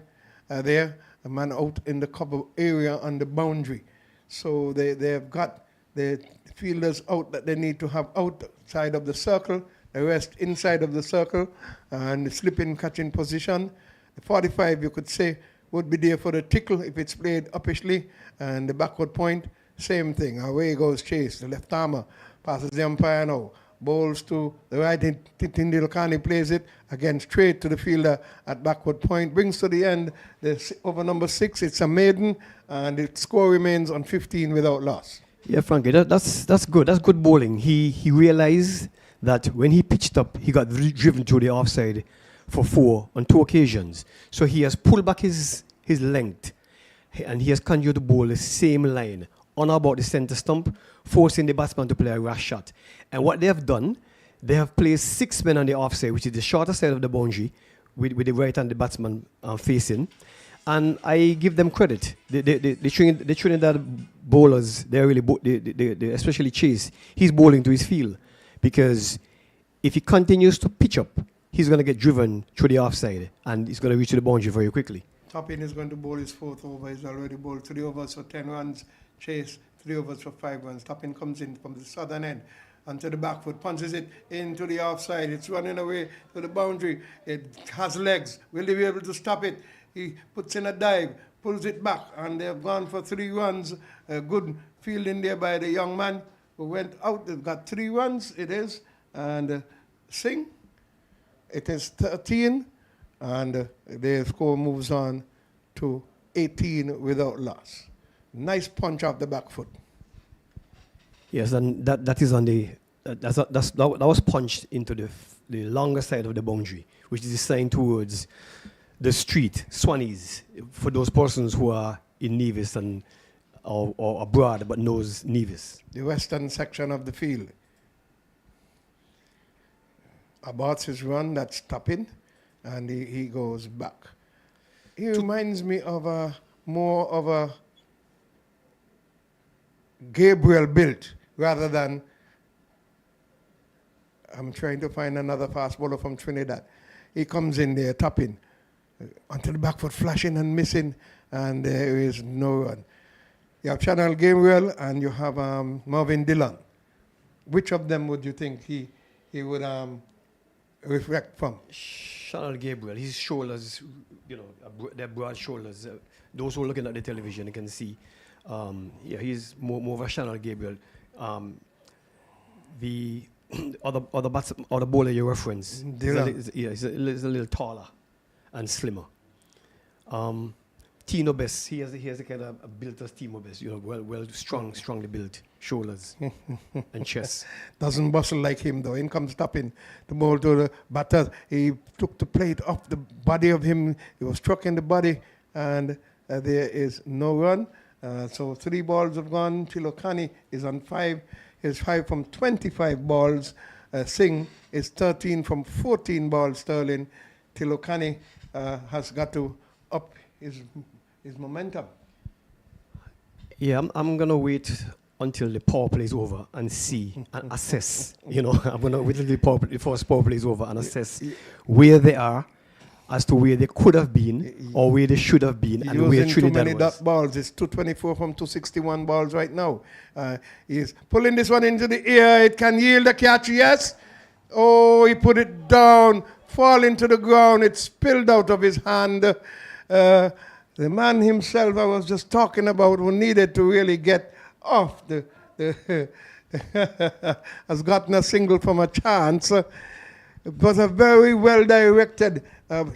there. A man out in the cover area on the boundary. So they have got the fielders out that they need to have outside of the circle, the rest inside of the circle, and the slipping catching position. The 45, you could say, would be there for the tickle if it's played uppishly, and the backward point, same thing. Away goes Chase, the left armer, passes the umpire now. Bowls to the right, Tilokani plays it, again straight to the fielder at backward point, brings to the end, over number 6, it's a maiden, and the score remains on 15 without loss. Yeah, Frankie, that's good. That's good bowling. He realized that when he pitched pitched up, he got driven to the offside for 4 on 2 occasions. So he has pulled back his length, and he has continued to bowl the same line on or about the centre stump, forcing the batsman to play a rash shot. And what they have done, they have placed 6 men on the offside, which is the shorter side of the boundary, with the right-handed batsman facing. And I give them credit. The Trinidad bowlers, they're really, they especially Chase, he's bowling to his field. Because if he continues to pitch up, he's going to get driven through the offside, and he's going to reach the boundary very quickly. Toppin is going to bowl his 4th over. He's already bowled 3 overs for 10 runs. Chase 3 overs for 5 runs. Toppin comes in from the southern end onto the back foot, punches it into the offside. It's running away to the boundary. It has legs. Will they be able to stop it? He puts in a dive, pulls it back, and they've gone for 3 runs. A good fielding there by the young man who went out. They've got 3 runs, it is. And Singh, it is 13. And the score moves on to 18 without loss. Nice punch off the back foot. Yes, and that is on the that was punched into the longer side of the boundary, which is the sign towards the street, Swannies, for those persons who are in Nevis and or abroad but knows Nevis. The western section of the field. Abarts his run, that's Toppin, and he goes back. He reminds me of more of a Gabriel built rather than, I'm trying to find another fast bowler from Trinidad. He comes in there, Toppin, onto the back foot, flashing and missing, and there is no run. You have Channel Gabriel and you have Marvin Dillon. Which of them would you think he would reflect from? Channel Gabriel, his shoulders, they're broad shoulders. Those who are looking at the television can see. He's more of a Channel Gabriel. The other bowler you reference, he's a little taller and slimmer. Tino Best, he has a kind of a built as Tino Best, well strongly built shoulders and chest. Doesn't bustle like him though. In comes Toppin, the ball to the batter. He took the plate off the body of him. He was struck in the body, and there is no run. So 3 balls have gone. Tilokani is on 5. He's 5 from 25 balls. Singh is 13 from 14 balls. Sterling. Tilokani has got to up his momentum. Yeah, I'm going to wait until the power play is over and see and assess. I'm going to wait until the first power play is over and assess where they are, as to where they could have been or where they should have been, and where Trinidad was. Too many dot balls. It's 224 from 261 balls right now. He's pulling this one into the air. It can yield a catch, yes. Oh, he put it down, fall into the ground. It spilled out of his hand. The man himself I was just talking about, who needed to really get off has gotten a single from a chance. It was a very well directed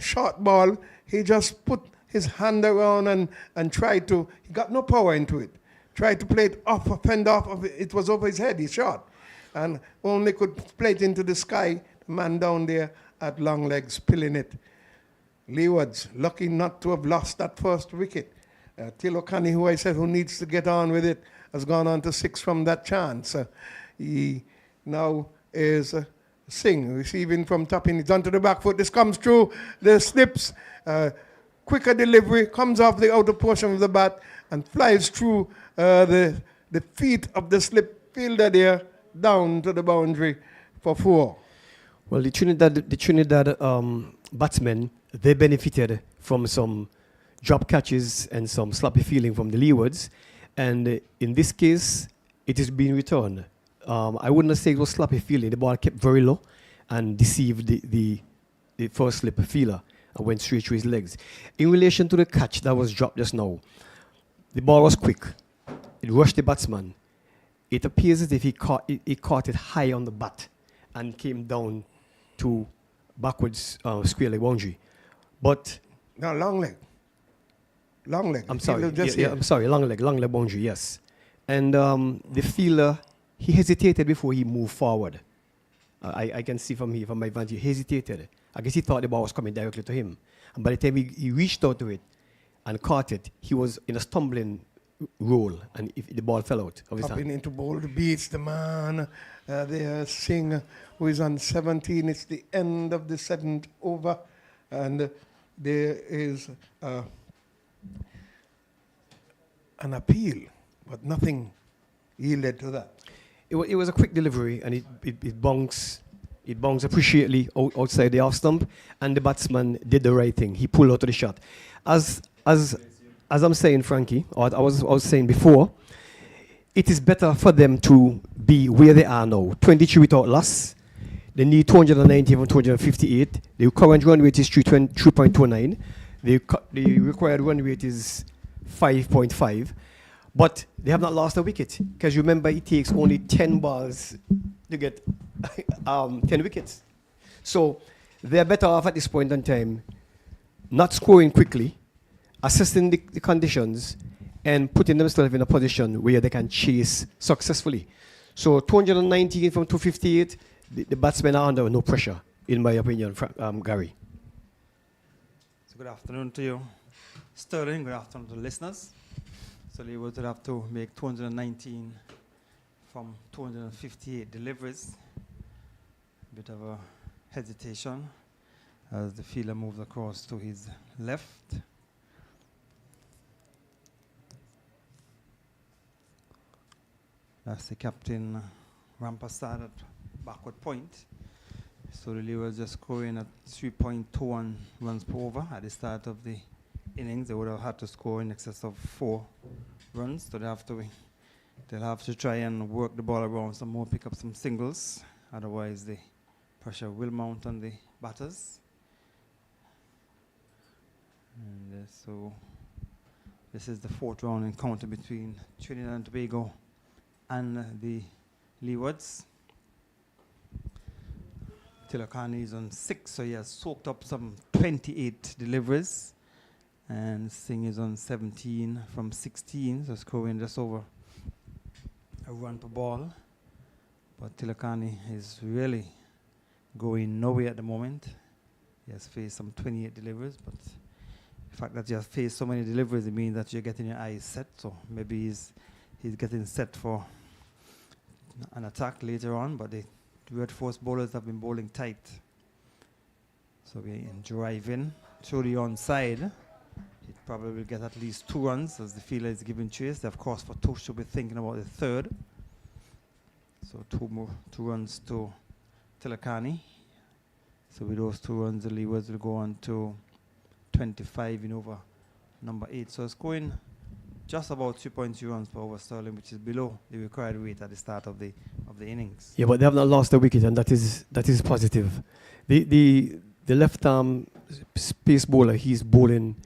short ball. He just put his hand around and tried to, he got no power into it. Tried to play it off, fend off of it. It was over his head, he shot. And only could play it into the sky. The man down there at long legs, pilling it. Leewards, lucky not to have lost that first wicket. Tilokani, who I said who needs to get on with it, has gone on to 6 from that chance. He now is Singh, receiving from Toppin. He's onto the back foot. This comes through the slips. Quicker delivery, comes off the outer portion of the bat and flies through the feet of the slip fielder there down to the boundary for 4. Well, the Trinidad batsmen, they benefited from some drop catches and some sloppy fielding from the Leewards, and in this case, it is being returned. I wouldn't say it was sloppy fielding. The ball kept very low and deceived the first slip fielder and went straight through his legs. In relation to the catch that was dropped just now, the ball was quick. It rushed the batsman. It appears as if he caught it high on the bat and came down to backwards square leg boundary. But no, long leg. I'm sorry. I'm sorry. Long leg boundary. Yes. And the fielder, he hesitated before he moved forward. I can see from here, from my vantage, he hesitated. I guess he thought the ball was coming directly to him. And by the time he reached out to it and caught it, he was in a stumbling roll, and if the ball fell out of his hand. Popping into bowl beats the man there, Singh, who is on 17. It's the end of the 7th over, and there is an appeal, but nothing yielded to that. It was a quick delivery, and it bounced appreciately outside the off stump, and the batsman did the right thing. He pulled out of the shot. As I'm saying, Frankie, or I was saying before, it is better for them to be where they are now. 23 without loss. They need 290 from 258. The current run rate is 3.29. The required run rate is 5.5. But they have not lost a wicket. Because remember, it takes only 10 balls to get 10 wickets. So they're better off at this point in time not scoring quickly, assessing the conditions, and putting themselves in a position where they can chase successfully. So 219 from 258, the batsmen are under no pressure, in my opinion, Gary. So good afternoon to you, Sterling. Good afternoon to the listeners. So Leeward would have to make 219 from 258 deliveries. A bit of a hesitation as the fielder moves across to his left. That's the captain, Rampastad at backward point. So the Leewards just scoring at 3.21 runs per over at the start of the innings. They would have had to score in excess of 4 runs. So they'll have to try and work the ball around some more, pick up some singles. Otherwise, the pressure will mount on the batters. And so this is the 4th round encounter between Trinidad and Tobago and the Leewards. Tilakani is on 6, so he has soaked up some 28 deliveries. And Singh is on 17 from 16, so scoring just over a run per ball. But Tilakani is really going nowhere at the moment. He has faced some 28 deliveries, but the fact that you have faced so many deliveries, it means that you're getting your eyes set. So maybe he's getting set for an attack later on, but the Red Force bowlers have been bowling tight. So we're driving through the onside. It probably will get at least 2 runs as the fielder is giving chase. They, of course, for 2 should be thinking about the 3rd. So 2 runs to Tilakani. So with those 2 runs, the Leewards will go on to 25 in over number 8. So it's going just about 3.2 runs per over, Sterling, which is below the required rate at the start of the innings. Yeah, but they have not lost a wicket, and that is positive. The left arm space bowler, he's bowling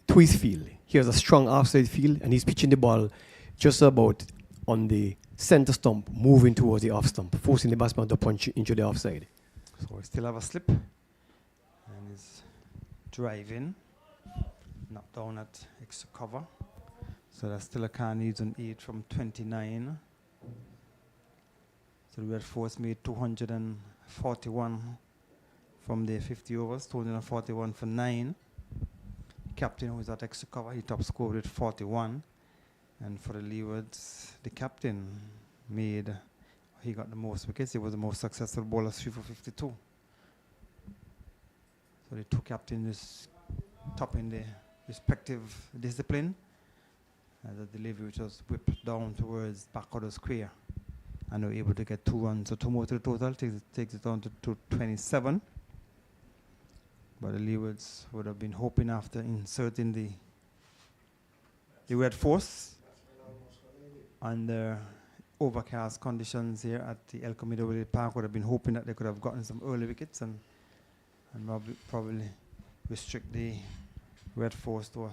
to his field. He has a strong offside field, and he's pitching the ball just about on the center stump, moving towards the off stump, forcing the batsman to punch into the offside. So we still have a slip, and he's driving, knocked down at extra cover. So that's still a can needs an 8 from 29. So the Red Force made 241 from their 50 overs, 241 for 9. Captain, who is at extra cover, he top scored with 41. And for the Leewards, the captain he got the most wickets. He was the most successful bowler, 3 for 52. So the 2 captains top in the respective discipline. The delivery which was whipped down towards back of the square. And they were able to get 2 runs. So 2 more to the total, takes it down to 27. But the Leewards would have been hoping after inserting the Red Force under overcast conditions here at the El Camino Village Park, would have been hoping that they could have gotten some early wickets and probably restrict the Red Force to a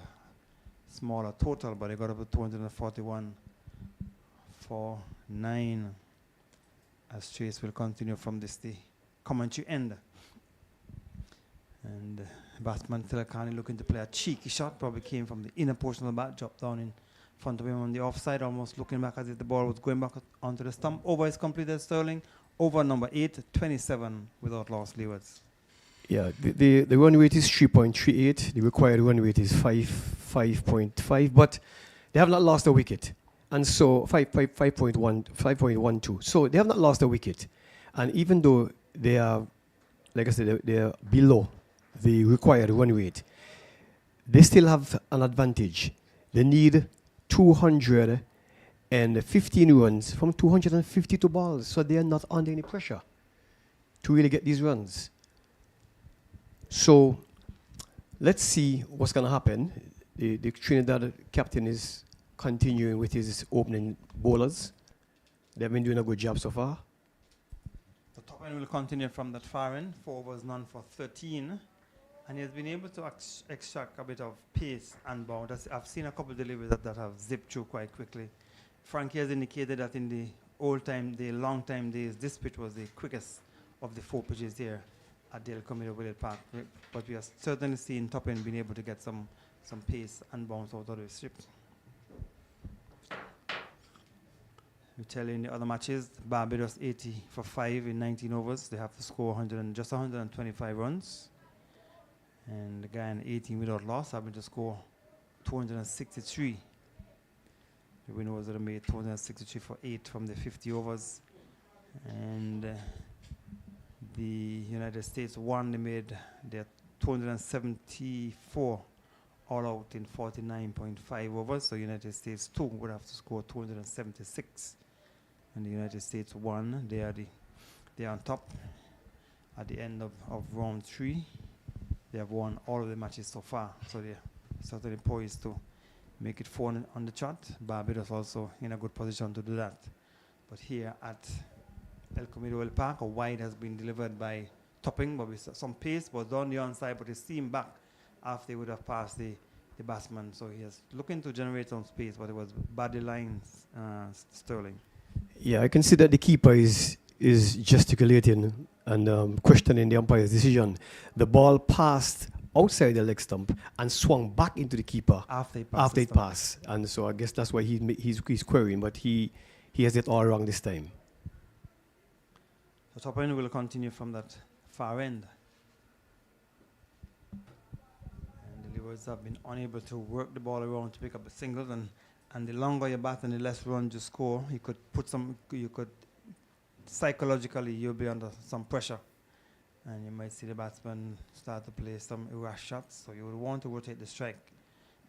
smaller total, but they got up to 241 for 9 as chase will continue from the commentary end. And batsman Tilakani looking to play a cheeky shot, probably came from the inner portion of the bat, dropped down in front of him on the offside, almost looking back as if the ball was going back onto the stump. Over is completed, Sterling. over number 8, 27 without loss, Leewards. Yeah, the run rate is 3.38. The required run rate is 5.5, but they have not lost a wicket. And so 5.12. So they have not lost a wicket. And even though they are, like I said, they are below the required run rate, they still have an advantage. They need 215 runs from 252 balls, so they are not under any pressure to really get these runs. So let's see what's going to happen. The Trinidad captain is continuing with his opening bowlers. They've been doing a good job so far. The top end will continue from that far end. 4 overs, none for 13. And he has been able to extract a bit of pace and bound. I've seen a couple of deliveries that have zipped through quite quickly. Frankie has indicated that in the long time days, this pitch was the quickest of the 4 pitches here at the El Camino Village Park. But we are certainly seeing top end being able to get some pace and bounce out of the strip. We tell you in the other matches, Barbados 80 for 5 in 19 overs. They have to score just 125 runs. And the guy in 18 without loss having to score 263. The winner was made 263 for 8 from the 50 overs. And the United States won. They made their 274 all out in 49.5 overs. So United States 2 would have to score 276. And the United States won. They are on top at the end of round 3. They have won all of the matches so far, so they're certainly poised to make it 4 on the chart. Barbados also in a good position to do that. But here at El Camino El Park, a wide has been delivered by Topping, but with some pace, was on the onside, but it's seen back after he would have passed the batsman. So he is looking to generate some space, but it was badly lined, Sterling. Yeah, I can see that the keeper is gesticulating and questioning the umpire's decision. The ball passed outside the leg stump and swung back into the keeper after it passed. And so I guess that's why he's querying, but he has it all wrong this time. So top end will continue from that far end. And the Leewards have been unable to work the ball around to pick up the singles, and the longer you bat and the less runs you score, you could psychologically you'll be under some pressure, and you might see the batsman start to play some rash shots. So you would want to rotate the strike,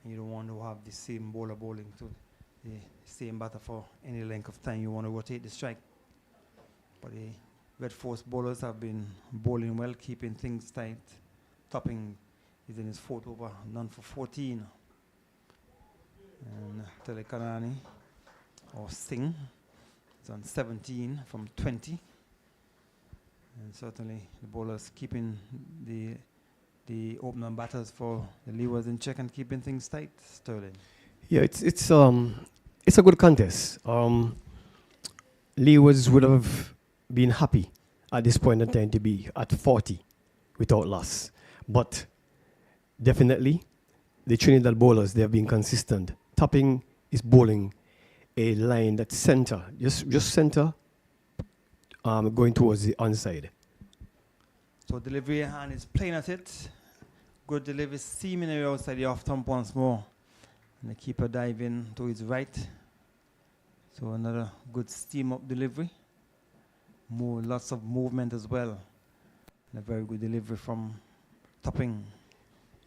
and you don't want to have the same bowler bowling to the same batter for any length of time. You want to rotate the strike. But the Red Force bowlers have been bowling well, keeping things tight. Topping is in his 4th over, none for 14. And Telekanani or Singh is on 17 from 20. And certainly the bowlers keeping the opener batters for the Leewards in check and keeping things tight, Sterling. Yeah, it's a good contest. Leewards would have been happy at this point in time to be at 40 without loss. But definitely the Trinidad bowlers, they have been consistent. Topping is bowling a line that's center, just center, going towards the onside. So delivery hand is playing at it. Good delivery, seemingly outside the off stump once more. And the keeper diving to his right. So another good steam up delivery. Lots of movement as well. And a very good delivery from Topping.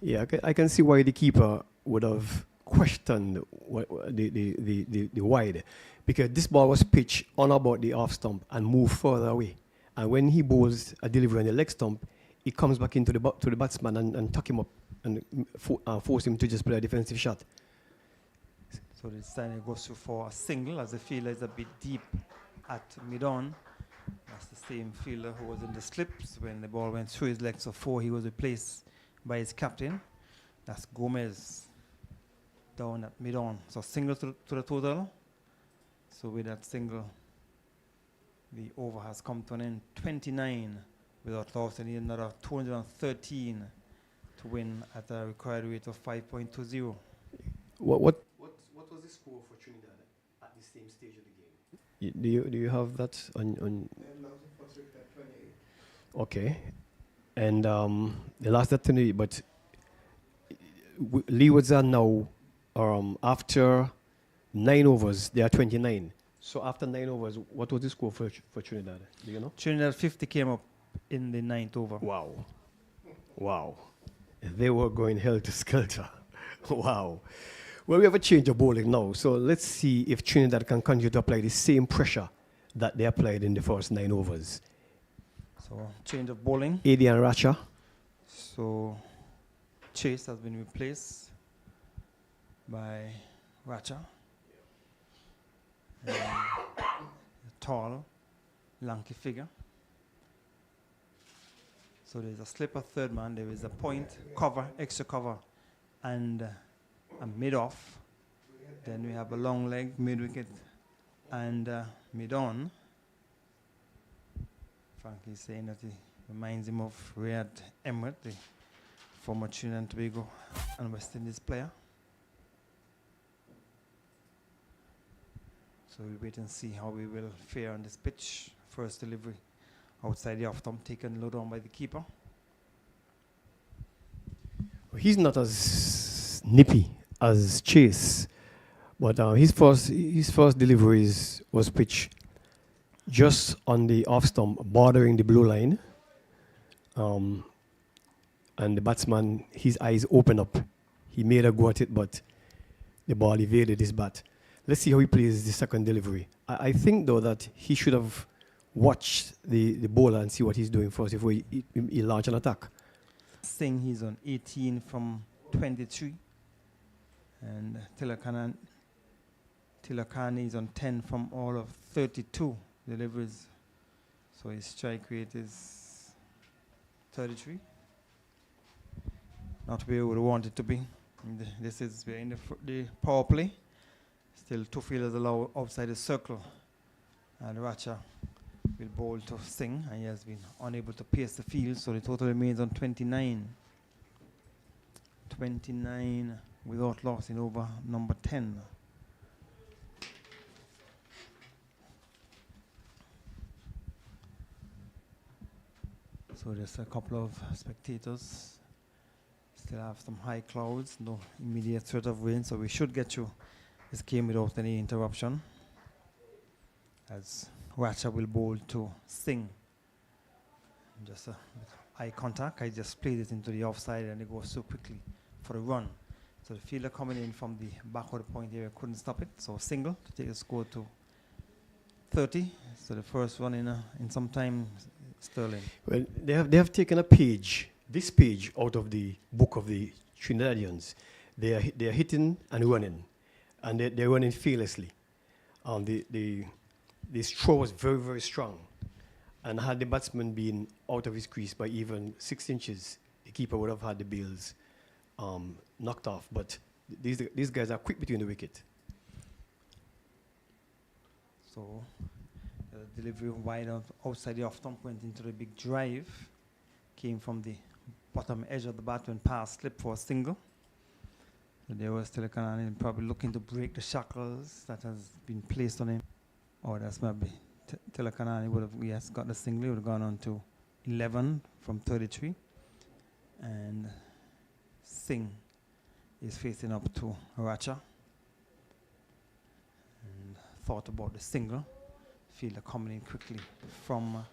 Yeah, I can see why the keeper would have questioned the wide, because this ball was pitched on about the off stump and moved further away. And when he bowls a delivery on the leg stump, he comes back into the batsman and tuck him up and force him to just play a defensive shot. So this time he goes through for a single, as the fielder is a bit deep at mid-on. That's the same fielder who was in the slips when the ball went through his legs. So 4, he was replaced by his captain. That's Gomez down at mid-on. So single to the total. So with that single, the over has come to an end. 29 without loss, and another 213 to win at a required rate of 5.20. What was the score for Trinidad at the same stage of the game? Do you have that on? They lost Okay. And the last opportunity, but Leewards are now, after 9 overs, they are 29. So after 9 overs, what was the score for Trinidad? Do you know? Trinidad 50 came up in the ninth over. Wow. Wow. They were going helter skelter. Wow. Well, we have a change of bowling now. So let's see if Trinidad can continue to apply the same pressure that they applied in the first 9 overs. So change of bowling. Adrian Racha. So Chase has been replaced by Racha. A tall, lanky figure. So there's a slipper third man, there is a point, cover, extra cover, and a mid-off. Then we have a long leg, mid-wicket, and mid-on. Frankie's saying that he reminds him of Riyad Emirates, the former Trinidad and Tobago and West Indies player. So we'll wait and see how we will fare on this pitch. First delivery outside the off-stump, taken low down by the keeper. He's not as nippy as Chase, but his first deliveries was pitched just on the off stump, bordering the blue line. And the batsman, his eyes opened up. He made a go at it, but the ball evaded his bat. Let's see how he plays the second delivery. I think, though, that he should have watched the bowler and see what he's doing first before he launch an attack. Singh, he's on 18 from 23. And Tilakani is on 10 from all of 32 deliveries. So his strike rate is 33. Not where we would want it to be. We're in the power play. Still 2 fielders allowed outside the circle. And Racha will bowl to Singh, and he has been unable to pierce the field, so the total remains on 29. 29 without loss in over number 10. So there's a couple of spectators. Still have some high clouds, no immediate threat of rain, so we should get through this game without any interruption. As Racha will bowl to Singh. Just eye contact. I just played it into the offside and it goes so quickly for a run. So the fielder coming in from the backward point area couldn't stop it. So single to take the score to 30. So the first one in some time, Sterling. Well, they have taken this page out of the book of the Trinidadians. They are hitting and running, and they're running fearlessly. This throw was very, very strong. And had the batsman been out of his crease by even 6 inches, the keeper would have had the bails knocked off. But these guys are quick between the wicket. So the delivery wide outside the off-stump went into the big drive. Came from the bottom edge of the bat when pass slipped for a single. So there was Telekanani probably looking to break the shackles that has been placed on him. Oh, that's maybe Telekanani would have, yes, got the single. He would have gone on to 11 from 33. And Singh is facing up to Racha. And thought about the single. Fielder coming in quickly from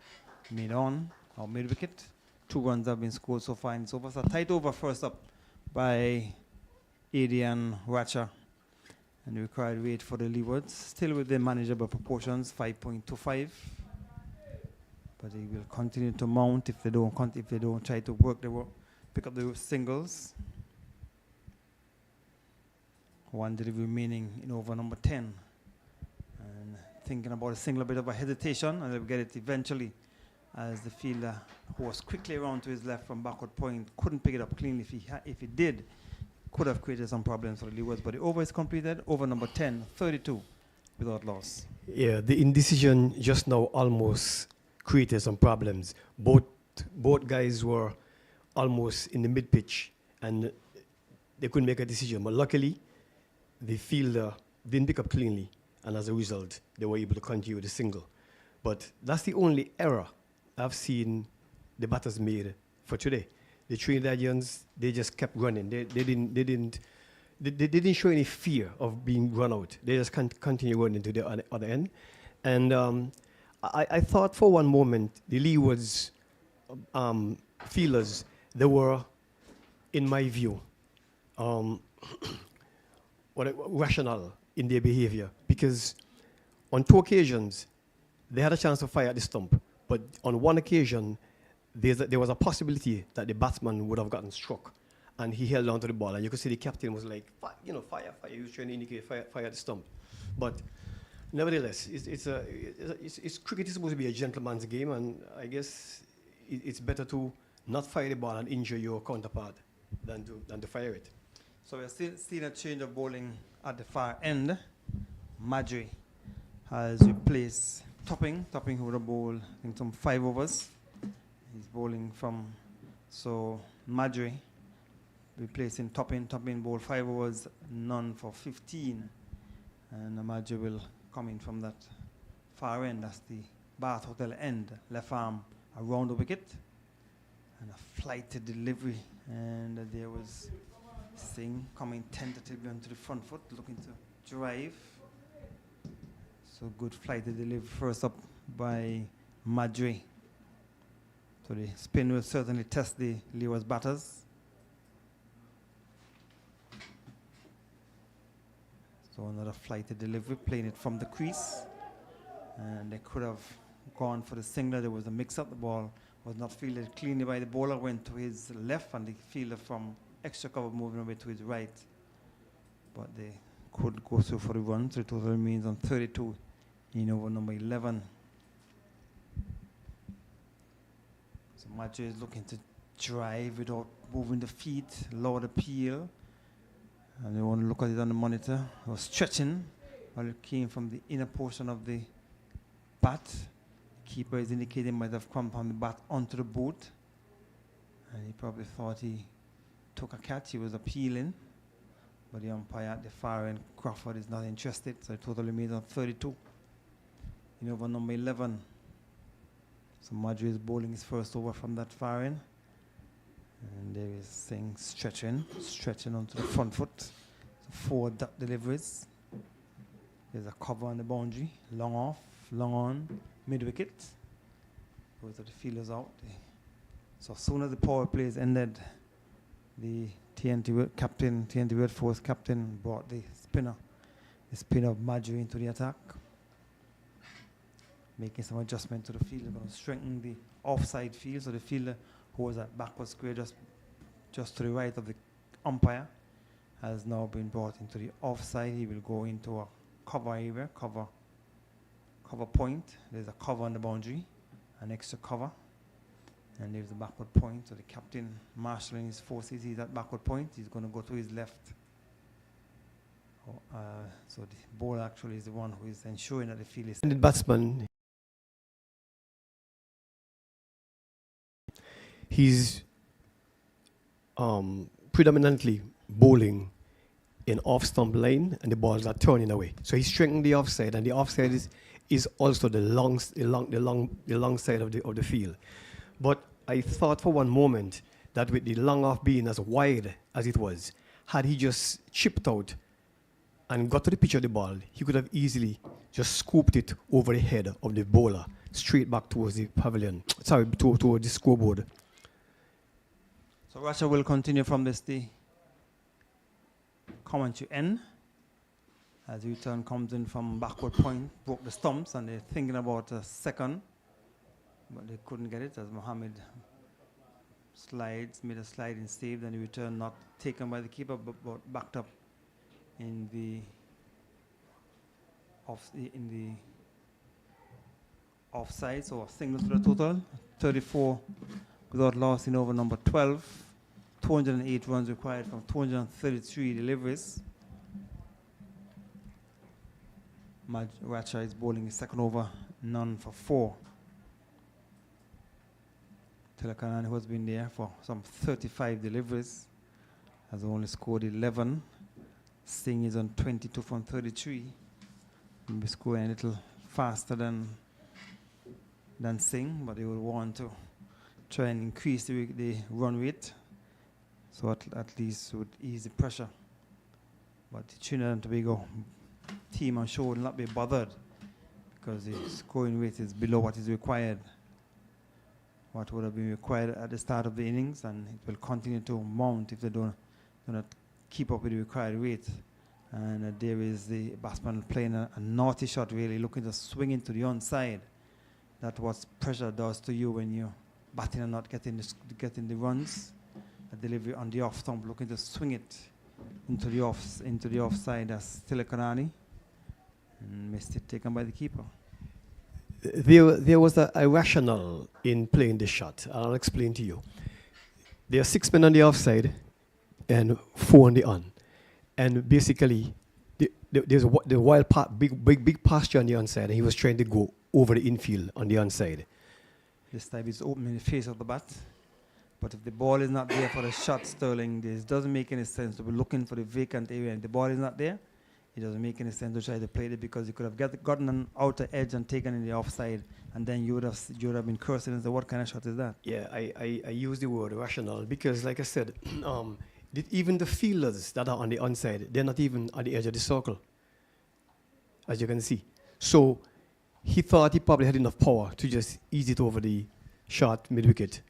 mid-on or mid-wicket. 2 runs have been scored so far in this over. So tight over first up by Adrian Racha. And the required weight for the Leewards, still with the manageable proportions, 5.25. But he will continue to mount if they don't try to pick up the singles. 1 delivery remaining in over number 10. And thinking about a single, a bit of a hesitation, and they'll get it eventually, as the fielder, who was quickly around to his left from backward point, couldn't pick it up cleanly. If he did, could have created some problems for the Leewards, but the over is completed. Over number 10, 32, without loss. Yeah, the indecision just now almost created some problems. Both guys were almost in the mid-pitch, and they couldn't make a decision. But luckily, the fielder didn't pick up cleanly, and as a result, they were able to continue with the single. But that's the only error I've seen the batters made for today. The Trinidadians, they just kept running. They didn't show any fear of being run out. They just continue running to the other end. And I thought for one moment, the Leewards fielders, they were, in my view, rational in their behavior, because on 2 occasions, they had a chance to fire at the stump, but on one occasion, there was a possibility that the batsman would have gotten struck, and he held on to the ball, and you could see the captain was like, fire. He was trying to indicate fire at the stump. But nevertheless, cricket is supposed to be a gentleman's game, and I guess it's better to not fire the ball and injure your counterpart than to fire it. So we're still seeing a change of bowling at the far end. Madri has replaced Topping. Topping would have bowled in some 5 overs. He's bowling so Madri replacing Topping. Topping bowled 5 overs, none for 15. And Madri will come in from that far end. That's the Bath Hotel end. Left arm around the wicket. And a flighted delivery. And there was Singh coming tentatively onto the front foot, looking to drive. So good flighted delivery first up by Madri. So the spin will certainly test the Leewards batters. So another flighted delivery, playing it from the crease. And they could have gone for the singler. There was a mix-up. The ball was not fielded cleanly by the bowler, went to his left, and the fielder from extra cover moving away to his right. But they could go through for the run, so the total remains on 32 in over number 11. So Madri is looking to drive without moving the feet, lower the peel. And they want to look at it on the monitor. It was stretching while it came from the inner portion of the bat. The keeper is indicating might have come from the bat onto the boot. And he probably thought he took a catch. He was appealing. But the umpire at the far end, Crawford, is not interested. So the total remains on 32 in over number 11. So Madri is bowling his first over from that far end. And there is Singh stretching onto the front foot. So 4 duck deliveries. There's a cover on the boundary. Long off, long on, mid-wicket. Both of the fielders out. So as soon as the power play is ended, the TNT World Force captain brought the spinner of Madri into the attack. Making some adjustment to the field. They're going to strengthen the offside field. So the fielder who was at backward square just to the right of the umpire has now been brought into the offside. He will go into a cover area, cover point. There's a cover on the boundary, an extra cover. And there's a backward point. So the captain marshalling his forces. He's at backward point. He's going to go to his left. So the bowler actually is the one who is ensuring that the field is... The batsman, he's predominantly bowling in off-stump line, and the balls are turning away. So he's strengthening the offside, and the offside is also the long side of the field. But I thought for one moment that with the long off being as wide as it was, had he just chipped out and got to the pitch of the ball, he could have easily just scooped it over the head of the bowler, straight back towards the pavilion, towards the scoreboard. So Russia will continue from this the commentary end. As U-turn comes in from backward point, broke the stumps, and they're thinking about a second, but they couldn't get it as Mohammed made a sliding save, then the return not taken by the keeper, but backed up in the offside. So a single to the total, 34 without loss in over number 12. 208 runs required from 233 deliveries. Racha is bowling his second over, none for 4. Tilakanan, who has been there for some 35 deliveries, has only scored 11. Singh is on 22 from 33. He'll be scoring a little faster than Singh, but he will want to try and increase the run rate, so at least would ease the pressure. But the Trinidad and Tobago team, I'm sure, will not be bothered because the scoring rate is below what is required, what would have been required at the start of the innings, and it will continue to mount if they do not keep up with the required rate. And there is the batsman playing a naughty shot, really looking to swing into the onside. That's what pressure does to you when you're batting and not getting the runs. A delivery on the off stump, looking to swing it into the offside. That's Telekanani, and missed it, taken by the keeper. There was a rationale in playing this shot. I'll explain to you. There are 6 men on the offside and 4 on the on. And basically, there's the wild big pasture on the onside, and he was trying to go over the infield on the onside. This time it's open in the face of the bat. But if the ball is not there for the shot, Sterling, this doesn't make any sense to be looking for the vacant area. And the ball is not there, it doesn't make any sense to try to play it, because you could have gotten an outer edge and taken in the offside, and then you would have been cursing and said, what kind of shot is that? Yeah, I use the word rational because, like I said, even the fielders that are on the onside, they're not even on the edge of the circle, as you can see. So he thought he probably had enough power to just ease it over the shot mid-wicket.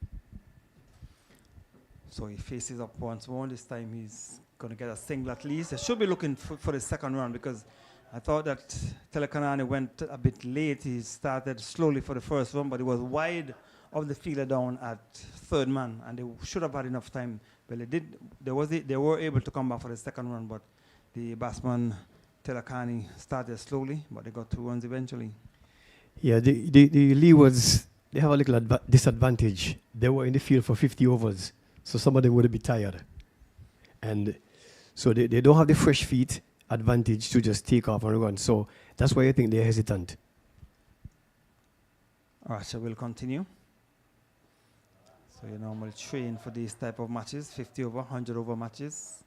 So he faces up once more. This time he's going to get a single at least. He should be looking for the second run, because I thought that Telekanani went a bit late. He started slowly for the first run, but he was wide of the fielder down at third man, and they should have had enough time. Well, they did. They were able to come back for the second run, but the batsman Telakani started slowly, but they got 2 runs eventually. Yeah, the Leewards, they have a little disadvantage. They were in the field for 50 overs, so some of them would be tired. And so they don't have the fresh feet advantage to just take off and run. So that's why I think they're hesitant. All right, so we'll continue. So you normally train for these type of matches, 50 over, 100 over matches.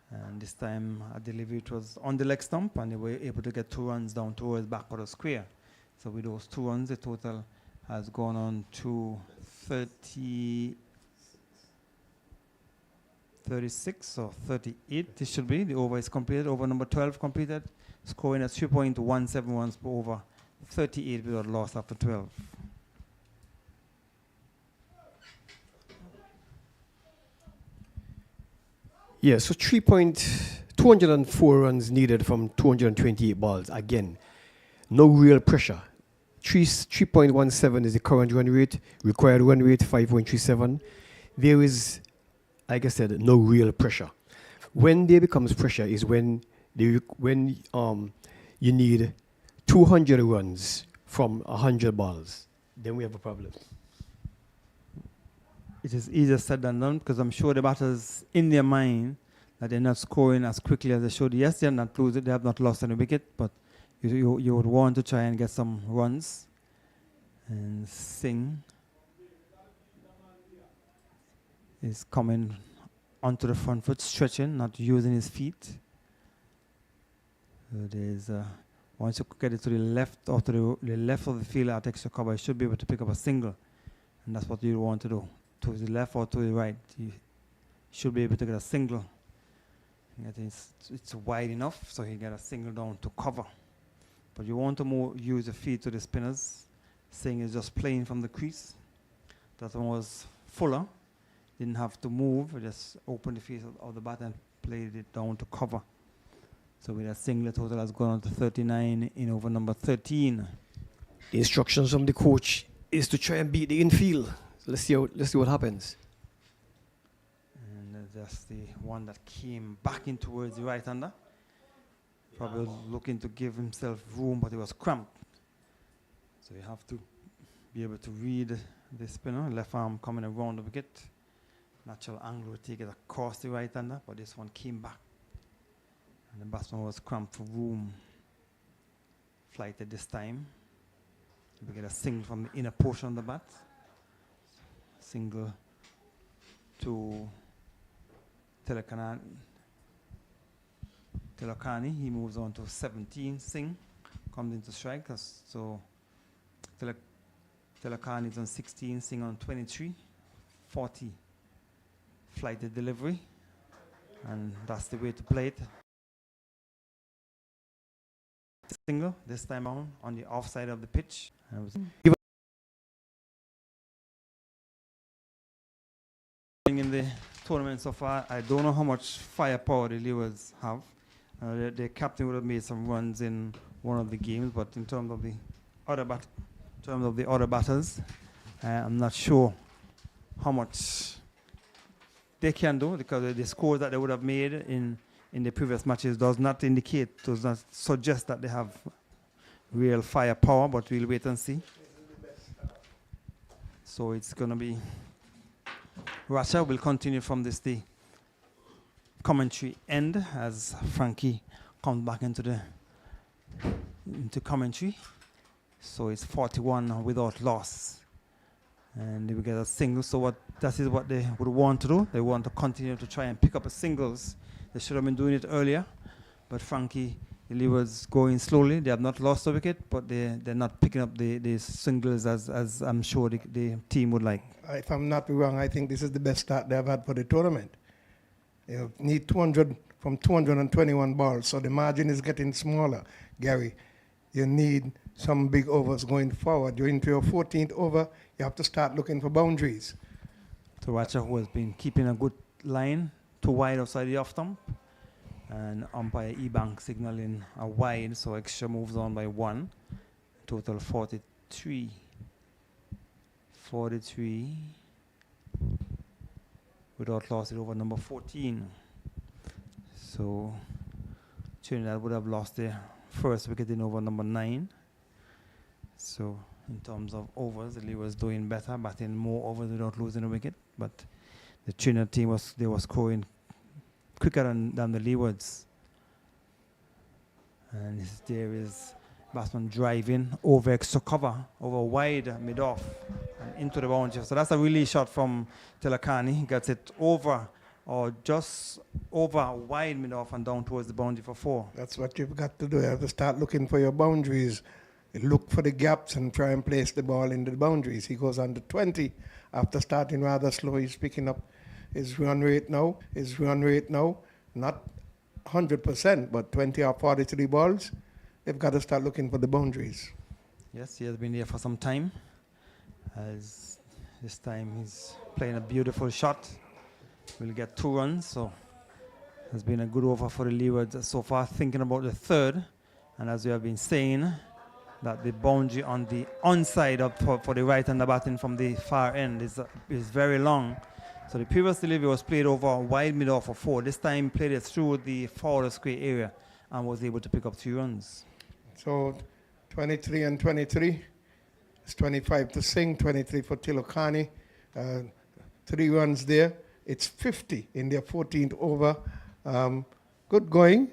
And this time at delivery it was on the leg stump, and they were able to get 2 runs down towards back of the square. So with those 2 runs, the total has gone on to 36 or 38. This should be. The over is completed. Over number 12 completed. Scoring at 3.17 runs per over. 38 without loss after 12. Yeah, so 204 runs needed from 228 balls. Again, no real pressure. 3.17 is the current run rate. Required run rate 5.37. There is, like I said, no real pressure. When there becomes pressure is when you need 200 runs from 100 balls. Then we have a problem. It is easier said than done, because I'm sure the batters in their mind that they're not scoring as quickly as they should. Yes, they're not losing. They have not lost any wicket, but you would want to try and get some runs. And Singh is coming onto the front foot, stretching, not using his feet. So there's once you get it to the left or to the left of the field at extra cover, you should be able to pick up a single, and that's what you want to do. To the left or to the right, you should be able to get a single. I think it's wide enough, so he get a single down to cover. But you want to use your feet to the spinners. Singh is just playing from the crease. That one was fuller. Didn't have to move. Just opened the face of the bat and played it down to cover. So with a single, total has gone on to 39 in over number 13. The instructions from the coach is to try and beat the infield. So let's see what happens. And that's the one that came back in towards the right-hander. Probably looking to give himself room, but it was cramped. So you have to be able to read the spinner. Left arm coming around the wicket. Natural angle would take it across the right-hander, but this one came back. And the batsman was cramped for room. Flighted this time. We get a single from the inner portion of the bat. Single to Telakani. He moves on to 17. Singh comes into strike. So Telakani is on 16, Singh on 23, 40. Flighted delivery. And that's the way to play it. Single this time on the offside of the pitch. In the tournament so far, I don't know how much firepower the Leewards have. Their captain would have made some runs in one of the games, but in terms of the other batters, I'm not sure how much they can do, because the scores that they would have made in the previous matches does not suggest that they have real firepower, but we'll wait and see. So it's going to be Russia will continue from this the commentary end as Frankie comes back into commentary. So it's 41 without loss. And they will get a single. So that is what they would want to do. They want to continue to try and pick up a singles. They should have been doing it earlier. But Frankie, the Leewards going slowly. They have not lost a wicket, but they're not picking up the singles as I'm sure the team would like. If I'm not wrong, I think this is the best start they've had for the tournament. You need 200 from 221 balls, so the margin is getting smaller. Gary, you need some big overs going forward. You're into your 14th over, you have to start looking for boundaries. Taracha, who has been keeping a good line, 2 wide outside the off stump, and umpire E-Bank signaling a wide, so extra moves on by 1. Total 43. 43 without loss it over number 14. So Trinidad would have lost their first wicket in over number 9. So in terms of overs, the Leewards doing better, batting more overs without losing a wicket. But the Trinidad team was scoring quicker than the Leewards. And there is batsman driving over extra cover, over wide mid-off and into the boundary. So that's a really shot from Telakani. He gets it over or just over wide mid-off and down towards the boundary for 4. That's what you've got to do. You have to start looking for your boundaries. Look for the gaps and try and place the ball in the boundaries. He goes under 20 after starting rather slow. He's picking up his run rate now. Not 100%, but 20 or 43 balls. They've got to start looking for the boundaries. Yes, he has been there for some time. As this time he's playing a beautiful shot. We'll get 2 runs, so has been a good over for the Leewards so far. Thinking about the third, and as we have been saying, that the boundary on the onside for the right-hander batting from the far end is very long. So the previous delivery was played over wide mid-off for 4. This time played it through the forward square area and was able to pick up 3 runs. So 23 and 23. It's 25 to Singh, 23 for Tilokani. 3 runs there. It's 50 in their 14th over. Good going,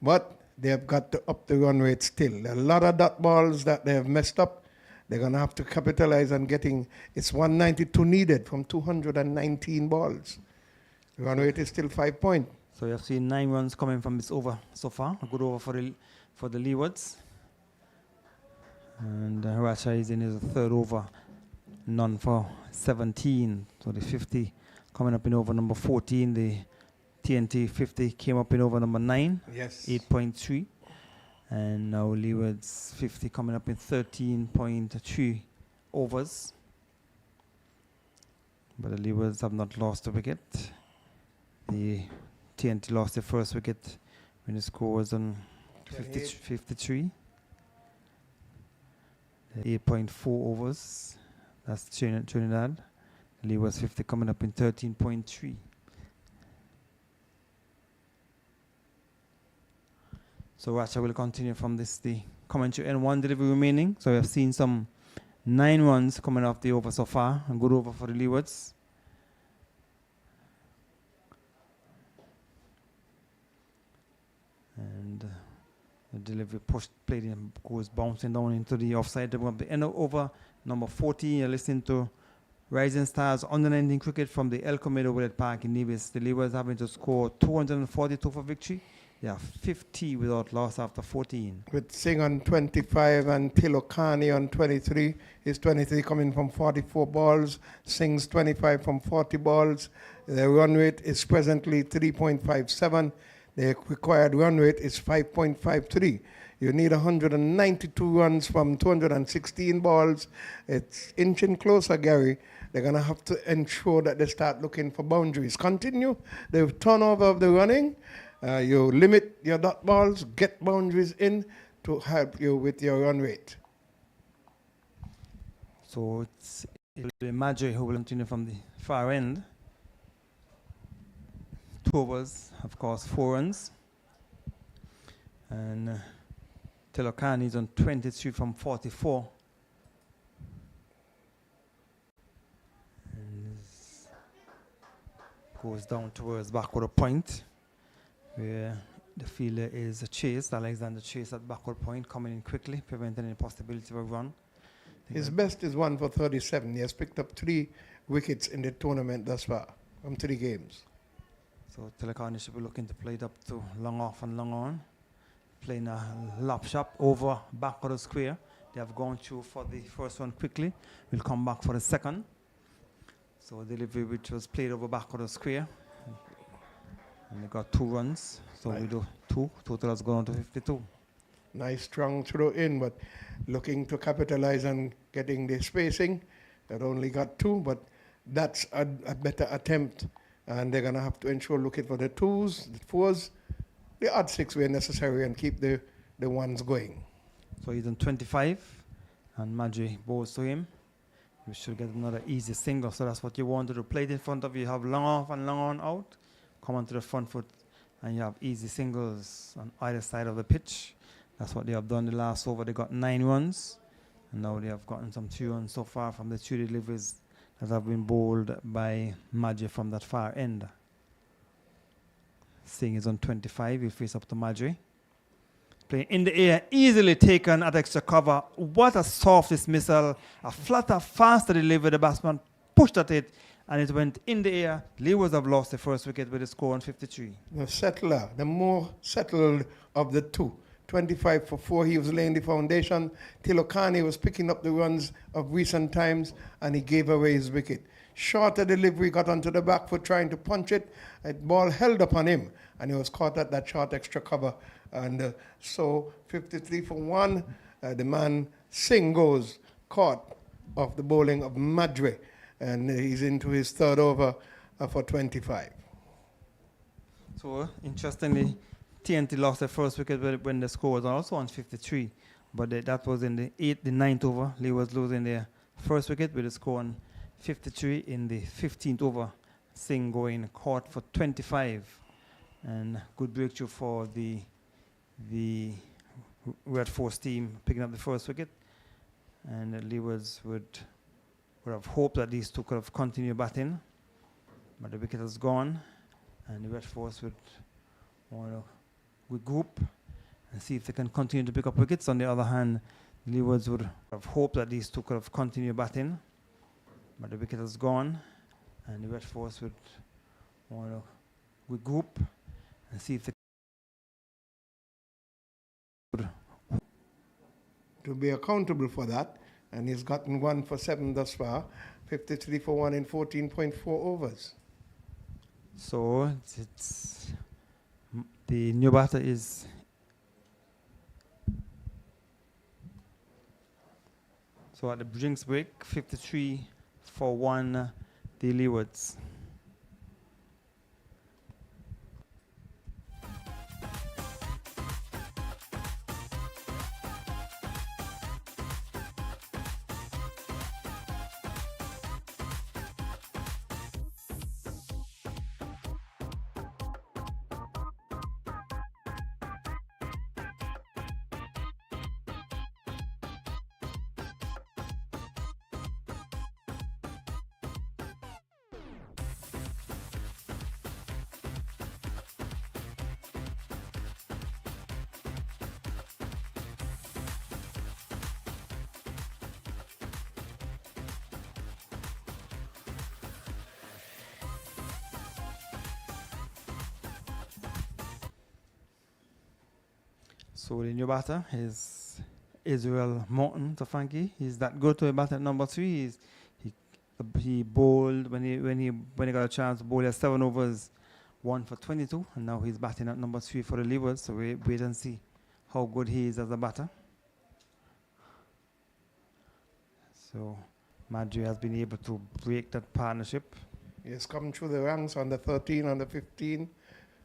but they've got to up the run rate still. There are a lot of dot balls that they have messed up. They're going to have to capitalize on getting, it's 192 needed from 219 balls. The run rate is still 5 points. So you have seen 9 runs coming from this over so far. A good over for the Leewards. And Racha is in his 3rd over. None for 17. So the 50 coming up in over number 14. The TNT 50 came up in over number 9. Yes. 8.3. And now Leeward's 50 coming up in 13.3 overs. But the Leewards have not lost a wicket. The TNT lost their first wicket when the score was on 53. 8.4 overs. That's Trinidad. Leewards 50 coming up in 13.3. So Racha will continue from this, the commentary, and 1 delivery remaining. So we have seen some 9 runs coming off the over so far. A good over for the Leewards. And the delivery played in, goes bouncing down into the offside. The end of over number 14. You're listening to Rising Stars under 19 cricket from the El Comedo Willett Park in Nevis. The Leewards having to score 242 for victory. They have 50 without loss after 14. With Singh on 25 and Tilokani on 23. His 23 coming from 44 balls. Singh's 25 from 40 balls. The run rate is presently 3.57. The required run rate is 5.53. You need 192 runs from 216 balls. It's inching closer, Gary. They're going to have to ensure that they start looking for boundaries. Continue the turnover of the running. You limit your dot balls, get boundaries in to help you with your run rate. So it'll be Madre who will continue from the far end. 2 overs, of course, 4 runs. And Telokani is on 23 from 44. And this goes down towards backward point, where the fielder is Chase, Alexander Chase at backward point, coming in quickly, preventing any possibility of a run. His best is 1 for 37. He has picked up 3 wickets in the tournament thus far from 3 games. So Telokani should be looking to play it up to long off and long on. Playing a lap shot over back of the square. They have gone through for the first one quickly. We'll come back for the second. So delivery which was played over back of the square. And they got 2 runs. So we do 2. Total has gone to 52. Nice strong throw in, but looking to capitalize on getting the spacing. That only got 2, but that's a better attempt. And they're going to have to ensure looking for the 2s, the 4s, the odd 6 where necessary and keep the 1s going. So he's on 25. And Madri bowls to him. You should get another easy single. So that's what you want to do. Play it in front of you. You have long off and long on out. Come onto the front foot. And you have easy singles on either side of the pitch. That's what they have done the last over. They got 9 runs. And now they have gotten some 3 runs so far from the 2 deliveries that have been bowled by Madri from that far end. Singh is on 25. He'll face up to Madri. Playing in the air, easily taken at extra cover. What a soft dismissal. A flatter, faster delivery. The batsman pushed at it and it went in the air. Leewards have lost the first wicket with a score on 53. The settler, the more settled of the 2. 25 for 4, he was laying the foundation. Tilokani was picking up the runs of recent times and he gave away his wicket. Shorter delivery, got onto the back foot trying to punch it. A ball held upon him and he was caught at that short extra cover. And so 53 for 1, the man Singh goes caught off the bowling of Madre. And he's into his 3rd over for 25. So, interestingly, TNT lost their first wicket when the score was also on 53. But that was in the 9th over. Leewards losing their first wicket with a score on 53 in the 15th over. Singh going caught for 25. And good breakthrough for the Red Force team picking up the first wicket. And Leewards would have hoped that these 2 could have continued batting. But the wicket has gone. And the Red Force would want to regroup and see if they can continue to pick up wickets. On the other hand, Leewards would have hoped that these 2 could have continued batting. But the wicket has gone. And the Red Force would want to regroup and see if they could. To be accountable for that, and he's gotten 1 for 7 thus far, 53 for 1 in 14.4 overs. So it's the new batter is so at the drinks break, 53 for 1, the Leewards. So the new batter is Israel Morton to Frankie. He's that good to a batter at number 3. He bowled when he got a chance to bowl. He had 7 overs, 1 for 22, and now he's batting at number 3 for the Leewards. So we wait and see how good he is as a batter. So Madri has been able to break that partnership. He has come through the ranks on the 13, on the 15,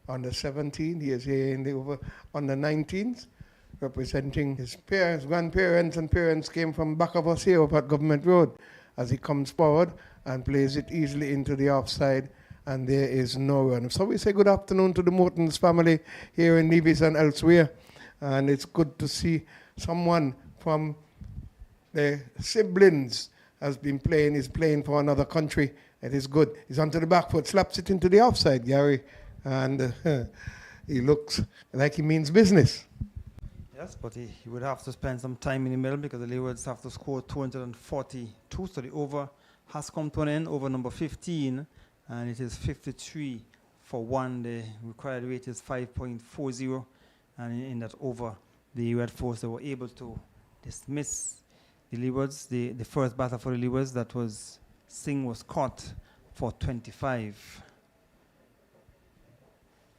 on the 17. He is here in the on the 19th, representing his parents, grandparents, and parents came from back of us here up at Government Road. As he comes forward and plays it easily into the offside, and there is no run. So we say good afternoon to the Mortons family here in Nevis and elsewhere, and it's good to see someone from the siblings is playing for another country. It is good. He's onto the back foot, slaps it into the offside, Gary, and he looks like he means business. Yes, but he would have to spend some time in the middle because the Leewards have to score 242. So the over has come to an end, over number 15, and it is 53 for 1. The required rate is 5.40, and in that over, the Red Force, they were able to dismiss the Leewards. The first batter for the Leewards, that was Singh, was caught for 25.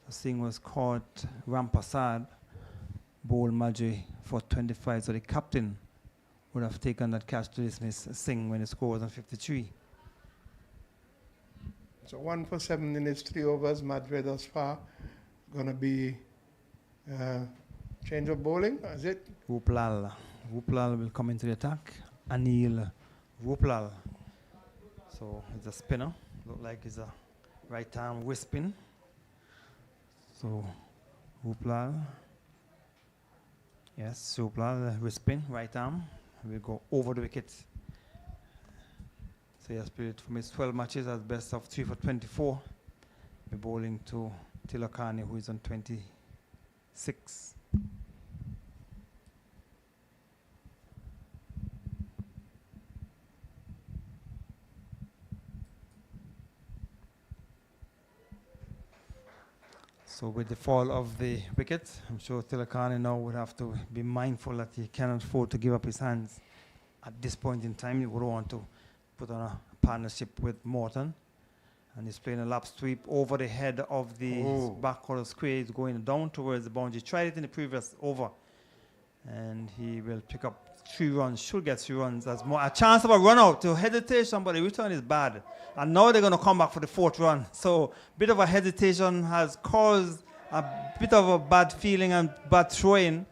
So Singh was caught, Rampasad bowl Madri for 25, so the captain would have taken that catch to dismiss Singh when the score was on 53. So 1 for 7 in his 3 overs. Madri thus far going to be change of bowling, is it? Ruplal will come into the attack. Anil Ruplal. So it's a spinner. Look like it's a right arm wrist spin. So Ruplal. Yes, Ruplal wrist spin, right arm. Will go over the wicket. So he has played from his 12 matches as best of 3 for 24. We're bowling to Tilakani, who is on 26. So with the fall of the wicket, I'm sure Tilakani now would have to be mindful that he cannot afford to give up his hands at this point in time. He would want to put on a partnership with Morton. And he's playing a lap sweep over the head of the back corner square. He's going down towards the boundary. He tried it in the previous over. And he will pick up 3 runs, should get 3 runs. That's more a chance of a run out to hesitation, but the return is bad. And now they're going to come back for the 4th run. So a bit of a hesitation has caused a bit of a bad feeling and bad throwing.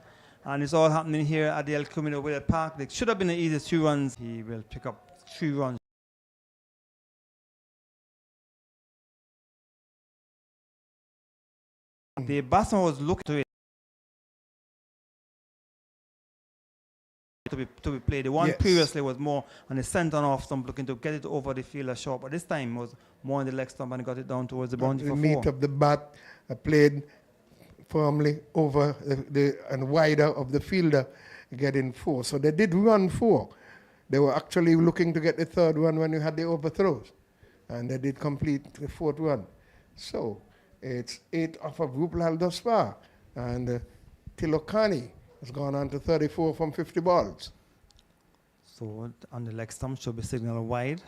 And it's all happening here at the El Camino Village Park. There should have been an easy 3 runs. He will pick up 3 runs. The batsman was looking to it to be played. The one previously was more on the centre off stump, looking to get it over the fielder short, but this time was more on the leg stump and got it down towards the boundary for 4. The meat of the bat played firmly over and wider of the fielder, getting 4. So they did run 4. They were actually looking to get the 3rd one when you had the overthrows, and they did complete the 4th run. So it's 8 off of Ruplal thus far, and Tilokani has gone on to 34 from 50 balls. So on the leg stump should be signal wide.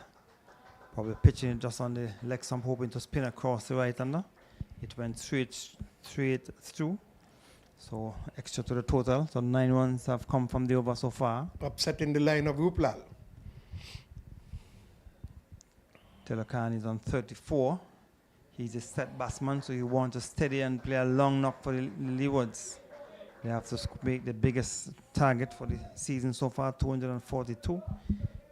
Probably pitching it just on the leg stump, hoping to spin across the right hander. It went straight through. So extra to the total. So 9 runs have come from the over so far. Upsetting the line of Ruplal. Tilakani is on 34. He's a set batsman, so you want to steady and play a long knock for the Leewards. They have to make the biggest target for the season so far, 242.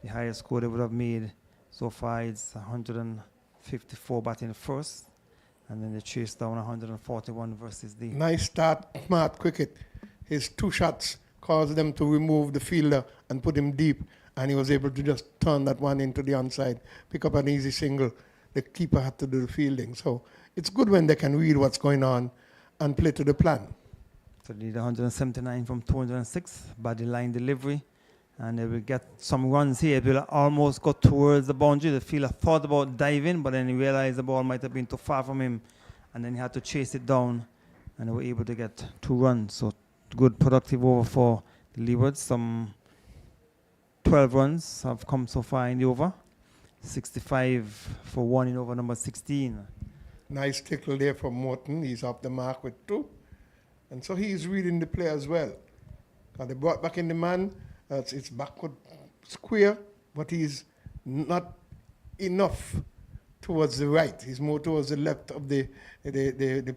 The highest score they would have made so far is 154 batting first, and then they chase down 141 versus the... Nice start, smart cricket. His 2 shots caused them to remove the fielder and put him deep, and he was able to just turn that one into the onside, pick up an easy single. The keeper had to do the fielding. So it's good when they can read what's going on and play to the plan. So they need 179 from 206, body line delivery, and they will get some runs here. It will almost go towards the boundary. The fielder thought about diving, but then he realized the ball might have been too far from him, and then he had to chase it down, and they were able to get 2 runs. So good productive over for the Leewards. Some 12 runs have come so far in the over. 65 for 1 in over number 16. Nice tickle there from Morton. He's off the mark with 2. And so he's reading the play as well. They brought back in the man. It's backward square, but he's not enough towards the right. He's more towards the left of the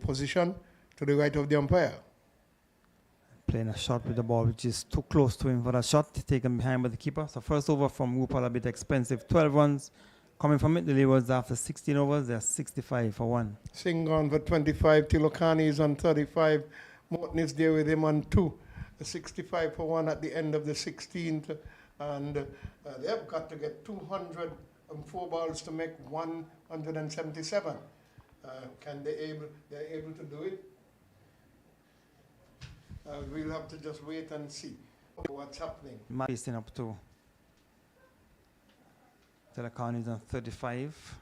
position, to the right of the umpire. Playing a shot with the ball, which is too close to him for that shot, taken behind by the keeper. So first over from Rupal, a bit expensive. 12 runs coming from it. The Leewards after 16 overs, they're 65 for 1. Singh on for 25. Tilokani is on 35. Morton is there with him on 2. 65 for 1 at the end of the 16th. And they've got to get 204 balls to make 177. They're able to do it? We'll have to just wait and see what's happening. Facing up to Telekan is on 35.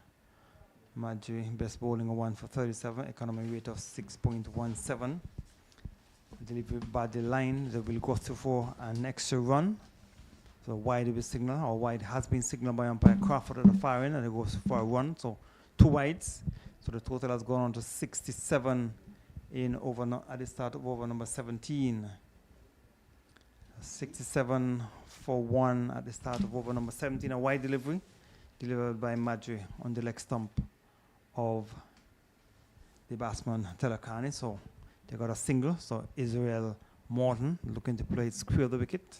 Madri best bowling a 1 for 37. Economic rate of 6.17. Delivery by the line, they will go through for an extra run. So wide will be signal, or wide has been signaled by umpire Crawford at the far end, and it goes for a run. So 2 wides. So the total has gone on to 67 in over at the start of over number 17. 67 for 1 at the start of over number 17. A wide delivery delivered by Madri on the leg stump of the batsman Telakani. So they got a single. So Israel Morton looking to play it square the wicket.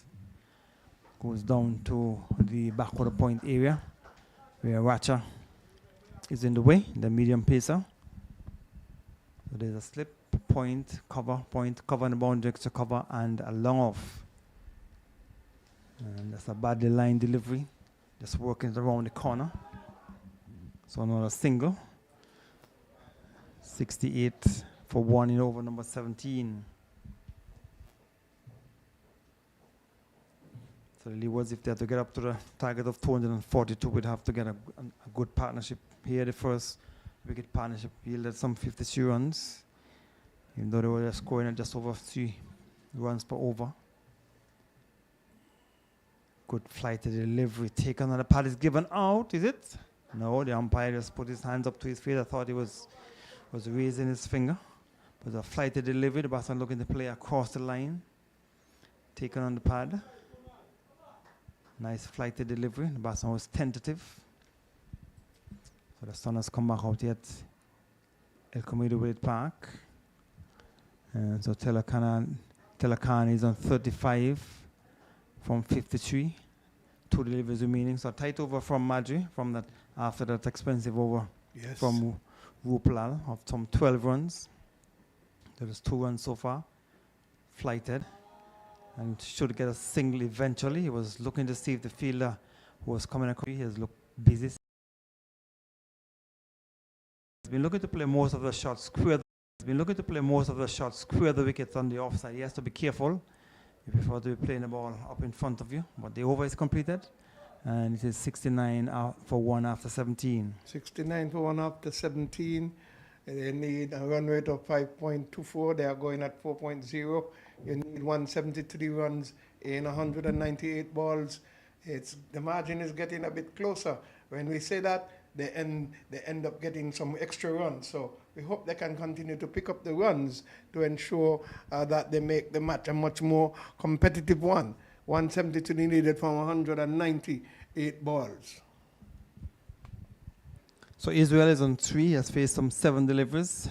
Goes down to the backward point area where Racha is in the way, the medium pacer. So there's a slip, point, cover in the boundary, extra cover, and a long off. And that's a badly lined delivery. Just working around the corner. So another single. 68 for 1 in over number 17. So the Leewards, if they have to get up to the target of 242, would have to get a good partnership here. The first wicket partnership yielded some 53 runs, even though they were scoring at just over 3 runs per over. Good flight to delivery. Taken on the pad is given out, is it? No, the umpire just put his hands up to his face. I thought he was raising his finger. But a flight to delivery, the batsman looking to play across the line. Taken on the pad. Nice flight to delivery. The batsman was tentative. So the sun has come back out yet. El Comido Willett Park. And so Telekan is on 35 from 53. 2 deliveries remaining. So tight over from Madri from that after that expensive over from Rupal of some 12 runs. There was 2 runs so far. Flighted. And should get a single eventually. He was looking to see if the fielder who was coming across, he has looked busy. He's been looking to play most of the shots square. He's been looking to play most of the shots square the wickets on the offside. He has to be careful if you prefer to be playing the ball up in front of you. But the over is completed. And it is 69 for 1 after 17. 69 for 1 after 17. They need a run rate of 5.24. They are going at 4.0. You need 173 runs in 198 balls. The margin is getting a bit closer. When we say that, they end up getting some extra runs. So we hope they can continue to pick up the runs to ensure that they make the match a much more competitive one. 172 needed from 198 balls. So Israel is on 3. He has faced some 7 deliveries.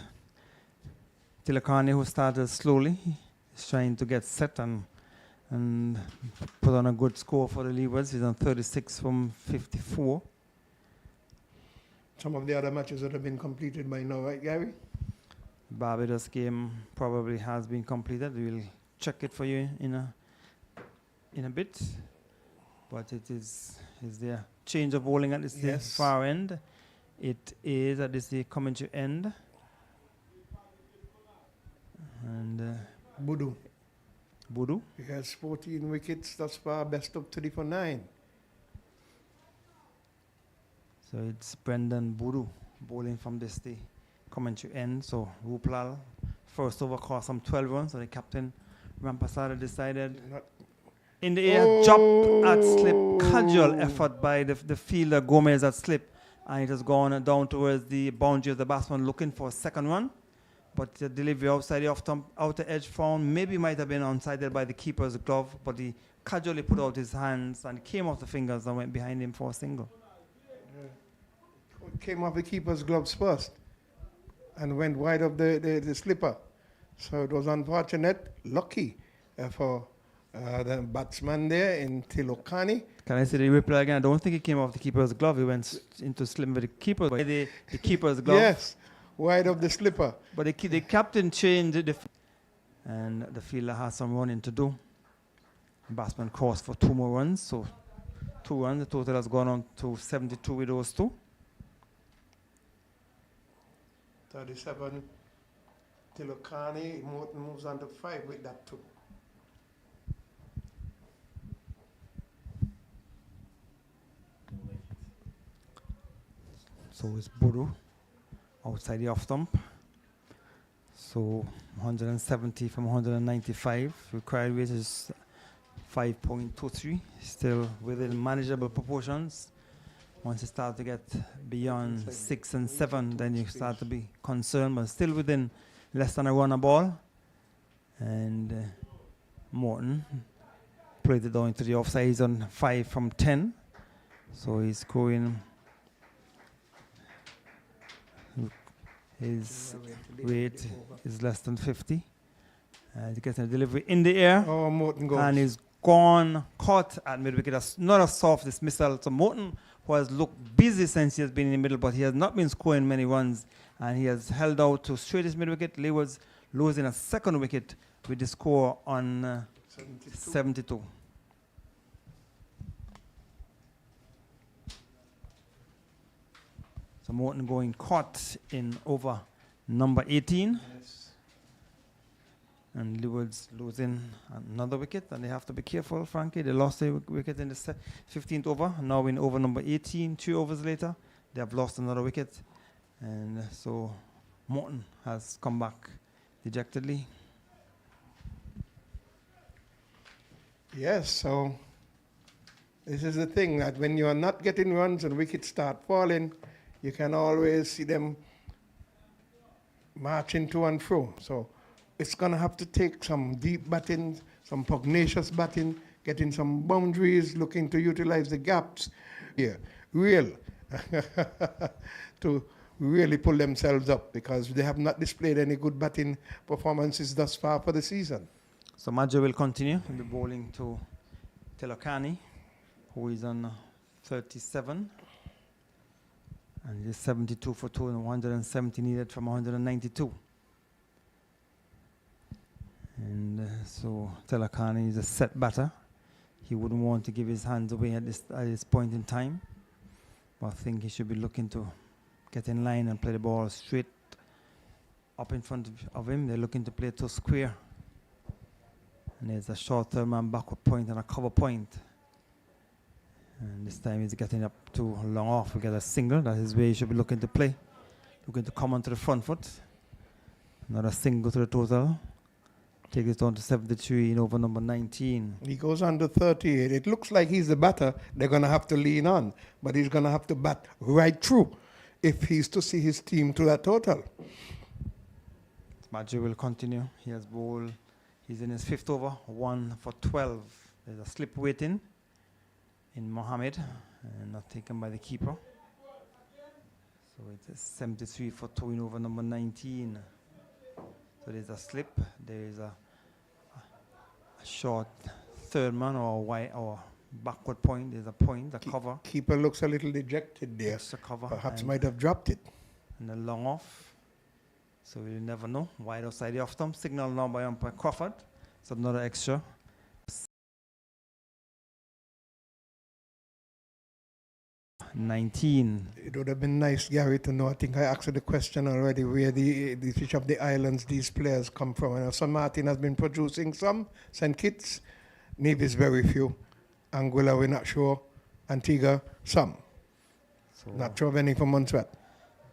Tilakani, who started slowly, is trying to get set and put on a good score for the Leewards. He's on 36 from 54. Some of the other matches that have been completed by now, right, Gary? Barbados game probably has been completed. We'll check it for you in a bit. But it is there change of bowling at this far end. It is at this commentary end. And Budu. He has 14 wickets thus far, best of 3 for 9. So it's Brendan Budu bowling from this commentary end. So Rupal first over cost some 12 runs. So the captain Rampasada decided Not- in the air, drop at slip, casual effort by the fielder Gomez at slip, and it has gone down towards the boundary of the batsman looking for a second run. But the delivery outside the off stump, outer edge found maybe might have been unsighted by the keeper's glove, but he casually put out his hands and came off the fingers and went behind him for a single. Came off the keeper's gloves first and went wide of the slipper. So it was unfortunate, lucky for the batsman there in Tilokani. Can I say the replay again? I don't think he came off the keeper's glove. He went into slip with the keeper. The keeper's glove. Yes, wide of the slipper. But the captain changed it, and the fielder has some running to do. The batsman crossed for 2 more runs, so 2 runs. The total has gone on to 72 with those 2. 37. Tilokani moves on to 5 with that 2. So it's Buru outside the off stump. So 170 from 195. Required weight is 5.23. Still within manageable proportions. Once you start to get beyond 6 and 7, then you start to be concerned, but still within less than a run a ball. And Morton played it down to the offside. He's on 5 from 10. So he's scoring. His weight is less than 50. He gets a delivery in the air. Oh, Morton goes. And he's gone, caught at mid-wicket. That's not a soft dismissal. So Morton, who has looked busy since he has been in the middle, but he has not been scoring many runs. And he has held out to straight his mid-wicket. Leewards losing a second wicket with the score on 72. So Morton going caught in over number 18. Yes. And Leewards losing another wicket, and they have to be careful, Frankie. They lost a wicket in the 15th over. Now in over number 18, 2 overs later, they have lost another wicket. And so Morton has come back dejectedly. Yes, so this is the thing, that when you are not getting runs and wickets start falling, you can always see them marching to and fro. So it's going to have to take some deep batting, some pugnacious batting, getting some boundaries, looking to utilize the gaps here, to really pull themselves up, because they have not displayed any good batting performances thus far for the season. So Majo will continue. He'll be bowling to Telokani, who is on 37. And he's 72 for 2 and 170 needed from 192. And so Telokani is a set batter. He wouldn't want to give his hands away at this point in time. But I think he should be looking to get in line and play the ball straight up in front of him. They're looking to play to square. And there's a short-term and backward point and a cover point. And this time he's getting up too long off. We get a single. That is where he should be looking to play. Looking to come onto the front foot. Another single to the total. Take it on to 73 in over number 19. He goes under 38. It looks like he's the batter they're going to have to lean on, but he's going to have to bat right through if he's to see his team to that total. Majo will continue. He has bowled. He's in his 5th over, 1 for 12. There's a slip waiting in Mohammed, and not taken by the keeper. So it's 73 for 2 in over number 19. So there's a slip. There is a short third man or wide or backward point. There's a point, a cover. Keeper looks a little dejected there. Just a cover. Perhaps might have dropped it. And a long off. So we'll never know. Wide outside the off stump. Signal now by umpire Crawford. So another extra. .19. It would have been nice, Gary, to know. I think I asked the question already, where which of the islands these players come from. And San Martin has been producing some. St. Kitts, Nevis, very few. Anguilla, we're not sure. Antigua, some. So Not sure of any from Montserrat.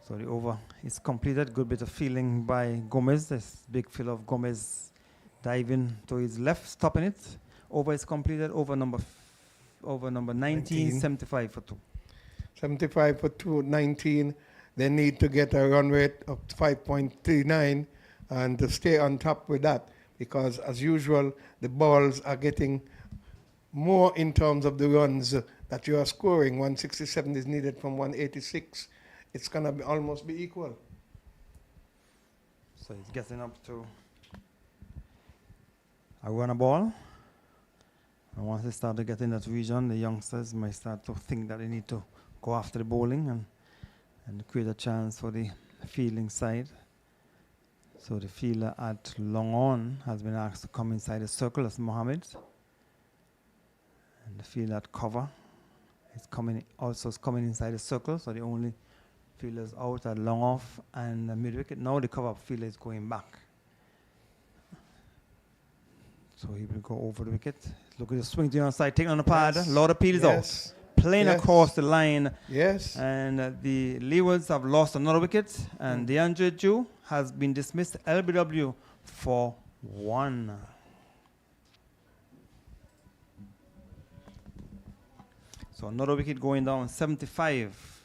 So the over is completed. Good bit of feeling by Gomez. This big fill of Gomez Diving to his left, stopping it. Over is completed. Over number 19, 75 for 2. 75 for 219. They need to get a run rate of 5.39 and to stay on top with that, because as usual, the balls are getting more in terms of the runs that you are scoring. 167 is needed from 186. It's going to almost be equal. So he's getting up to a runner ball. And once they start to get in that region, the youngsters might start to think that they need to go after the bowling and create a chance for the fielding side. So the fielder at long on has been asked to come inside the circle. That's Mohammed. And the fielder at cover is coming inside the circle. So the only fielders out are long off and mid wicket. Now the cover fielder is going back. So he will go over the wicket. Look at the swing to the outside, taking on the pad. Yes. A lot of peel is Yes. out. Playing Yes. across the line. Yes. And the Leewards have lost another wicket. And DeAndre Jew has been dismissed LBW for 1. So another wicket going down, 75.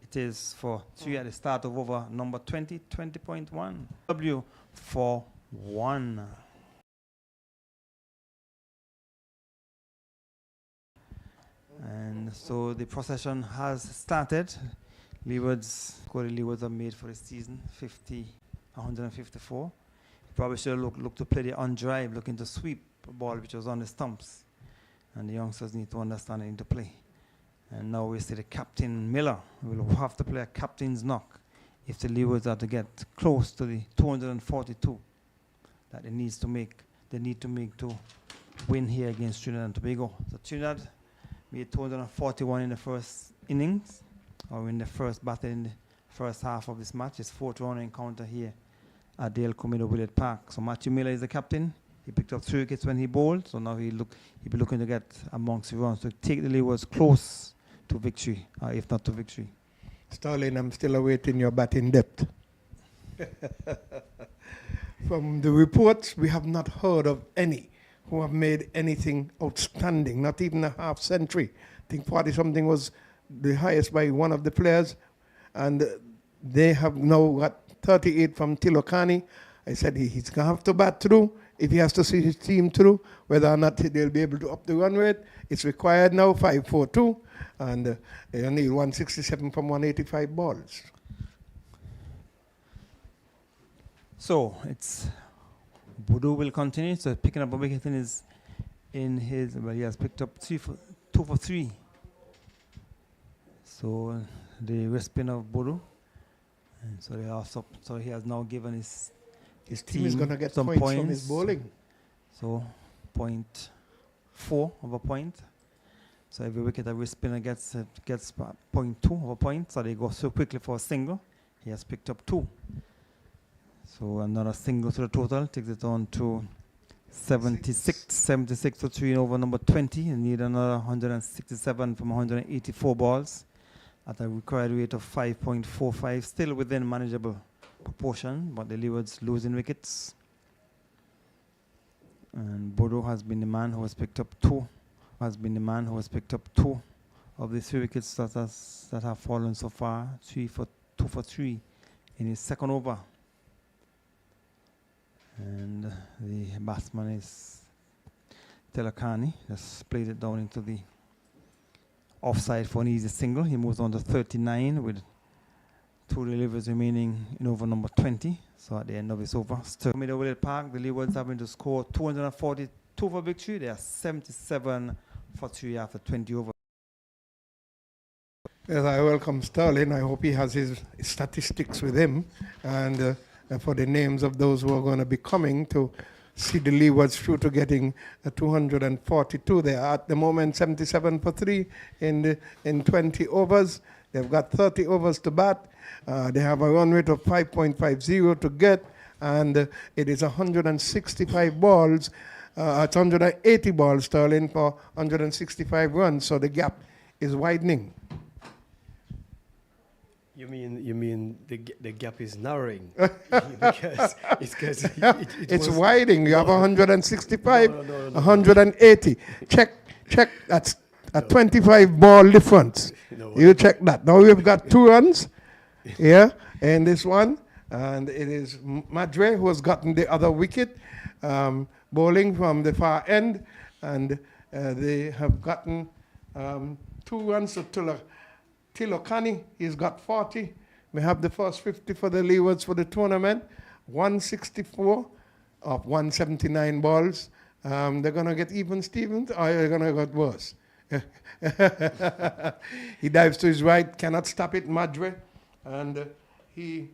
It is for 3 at the start of over number 20, 20.1. W for 1. And so the procession has started. Leewards have made for the season, 154. He probably should have looked to play the on drive, looking to sweep a ball which was on the stumps. And the youngsters need to understand it into play. And now we see the captain Miller will have to play a captain's knock if the Leewards are to get close to the 242 that they need to make to win here against Trinidad and Tobago. So Trinidad made 241 in the first innings, or in the first batter in the first half of this match. It's 4th round encounter here at the El Camino Willard Park. So Matthew Miller is the captain. He picked up 3 wickets when he bowled, so now he'll be looking to get amongst the runs to take the Leewards close to victory, if not to victory. Sterling, I'm still awaiting your batting depth. From the reports, we have not heard of any who have made anything outstanding, not even a half century. I think 40-something was the highest by one of the players, and they have now got 38 from Tilokani. I said he's going to have to bat through if he has to see his team through, whether or not they'll be able to up the run rate. It's required now, 5-4-2, and they need 167 from 185 balls. So it's Bodo will continue. So picking up a wicket he has picked up 2 for 3. So the wrist spin of Bodo, and so they are so he has now given his team is going to get some points from his bowling. So 0.4 of a point. So every wicket a wrist spinner gets 0.2 of a point. So they go so quickly for a single. He has picked up 2. So another single to the total takes it on to 76 for 3 over number 20. And need another 167 from 184 balls at a required rate of 5.45, still within manageable proportion, but the Leewards losing wickets. And Bodo has been the man who has picked up 2. Has been the man who has picked up 2 of the 3 wickets that have fallen so far. 2 for 3 in his second over. And the batsman is Telakani. Just played it down into the offside for an easy single. He moves on to 39 with 2 deliveries remaining in over number 20. So at the end of his over, still Mid-innings Park, the Leewards having to score 242 for victory. They are 77 for 3 after 20 overs. Yes, I welcome Sterling. I hope he has his statistics with him, and for the names of those who are going to be coming to see the Leewards through to getting 242. They are at the moment 77 for 3 in 20 overs. They've got 30 overs to bat. They have a run rate of 5.50 to get, and it is 165 balls. It's 180 balls, Sterling, for 165 runs. So the gap is widening. You mean the gap is narrowing because It's was, widening. You have 165, no. 180. Check. That's a 25 ball difference. No. You check that. Now we've got 2 runs here in this one, and it is Madre who has gotten the other wicket, bowling from the far end, and they have gotten 2 runs to Tilokani. He's got 40. We have the first 50 for the Leewards for the tournament. 164 of 179 balls. They're going to get even, Stevens, or they're going to get worse? He dives to his right, cannot stop it, Madre. And it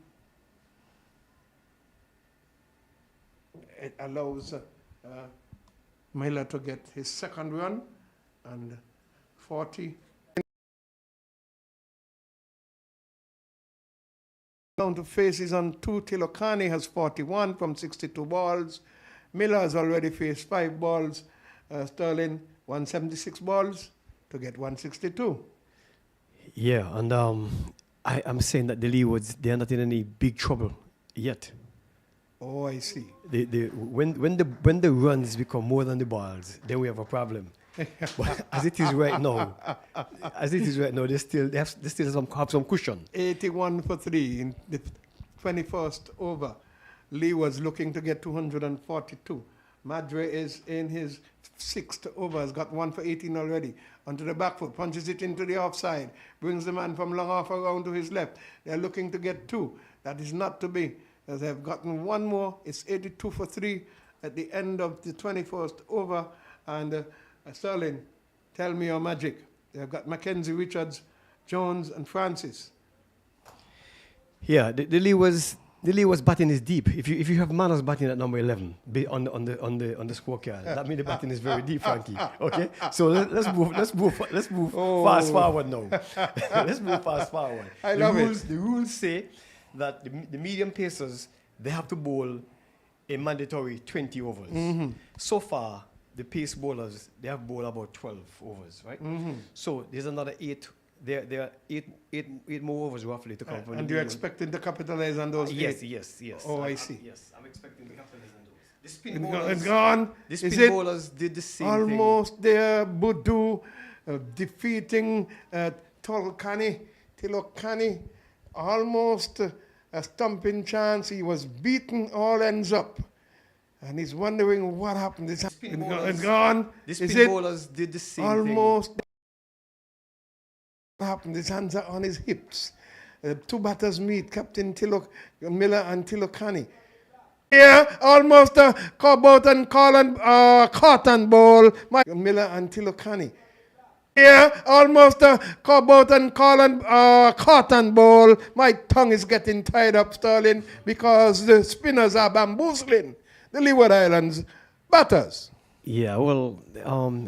allows Miller to get his second run, and 40. Down to faces on 2. Tilokani has 41 from 62 balls. Miller has already faced 5 balls. Sterling 176 balls to get 162. Yeah, and I'm saying that the Leewards, they are not in any big trouble yet. Oh, I see. When the runs become more than the balls, then we have a problem. But as it is right now, they still have some cushion. 81 for 3 in the 21st over. Lee was looking to get 242. Madre is in his 6th over, has got 1 for 18 already. Onto the back foot, punches it into the offside, brings the man from long off around to his left. They're looking to get 2. That is not to be, as they've gotten 1 more. It's 82 for 3 at the end of the 21st over. And Sterling, tell me your magic. They've got Mackenzie, Richards, Jones, and Francis. Yeah, the Leewards batting is deep. If you have Manners batting at number 11 on the scorecard, that means the batting is very deep, Frankie. Okay, so let's move fast forward now. Let's move fast forward. I love it. The rules say that the medium pacers, they have to bowl a mandatory 20 overs. Mm-hmm. So far, the pace bowlers, they have bowled about 12 overs, right? Mm-hmm. So there's another 8. There are eight more overs roughly to come. And you're expecting to capitalize on those? Yes. Oh, I see. Yes, I'm expecting to capitalize on those. The It's gone. The spin bowlers did the same almost there, Budu defeating Tilokani. Almost a stumping chance. He was beaten, all ends up. And he's wondering what happened. It's gone. The spin bowlers did the same almost thing. What happened? His hands are on his hips. 2 batters meet, Captain Miller and Tilokani. Yeah, almost a Cobalt and cotton ball. Miller and Tilokani. Yeah, almost a Cobalt and cotton ball. My tongue is getting tied up, Sterling, because the spinners are bamboozling the Leeward Islands batters. Yeah, well,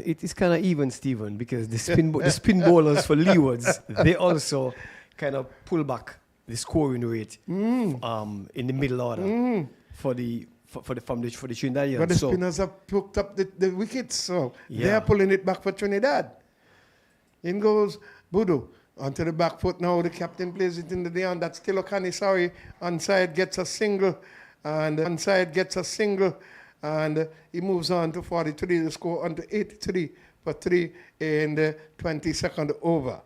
it is kind of even, Stephen, because the spin bowlers for Leewards, they also kind of pull back the scoring rate in the middle order for the Trinidadians. But the spinners have picked up the wickets, so they are pulling it back for Trinidad. In goes Budu onto the back foot now. The captain plays it into the hand. That's Tilokani. Sorry, onside gets a single, and he moves on to 43. The score on to 83 for 3 in the 22nd over.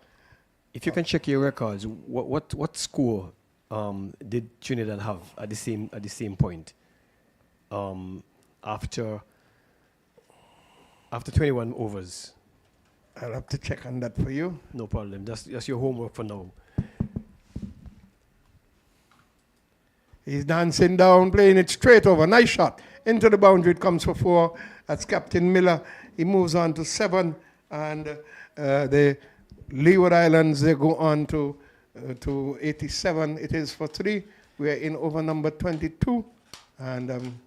If you can check your records, what score did Trinidad have at the same point after 21 overs? I'll have to check on that for you. No problem. That's your homework for now. He's dancing down, playing it straight over. Nice shot. Into the boundary, it comes for 4. That's Captain Miller. He moves on to 7. And the Leeward Islands, they go on to 87. It is for 3. We are in over number 22. And I'm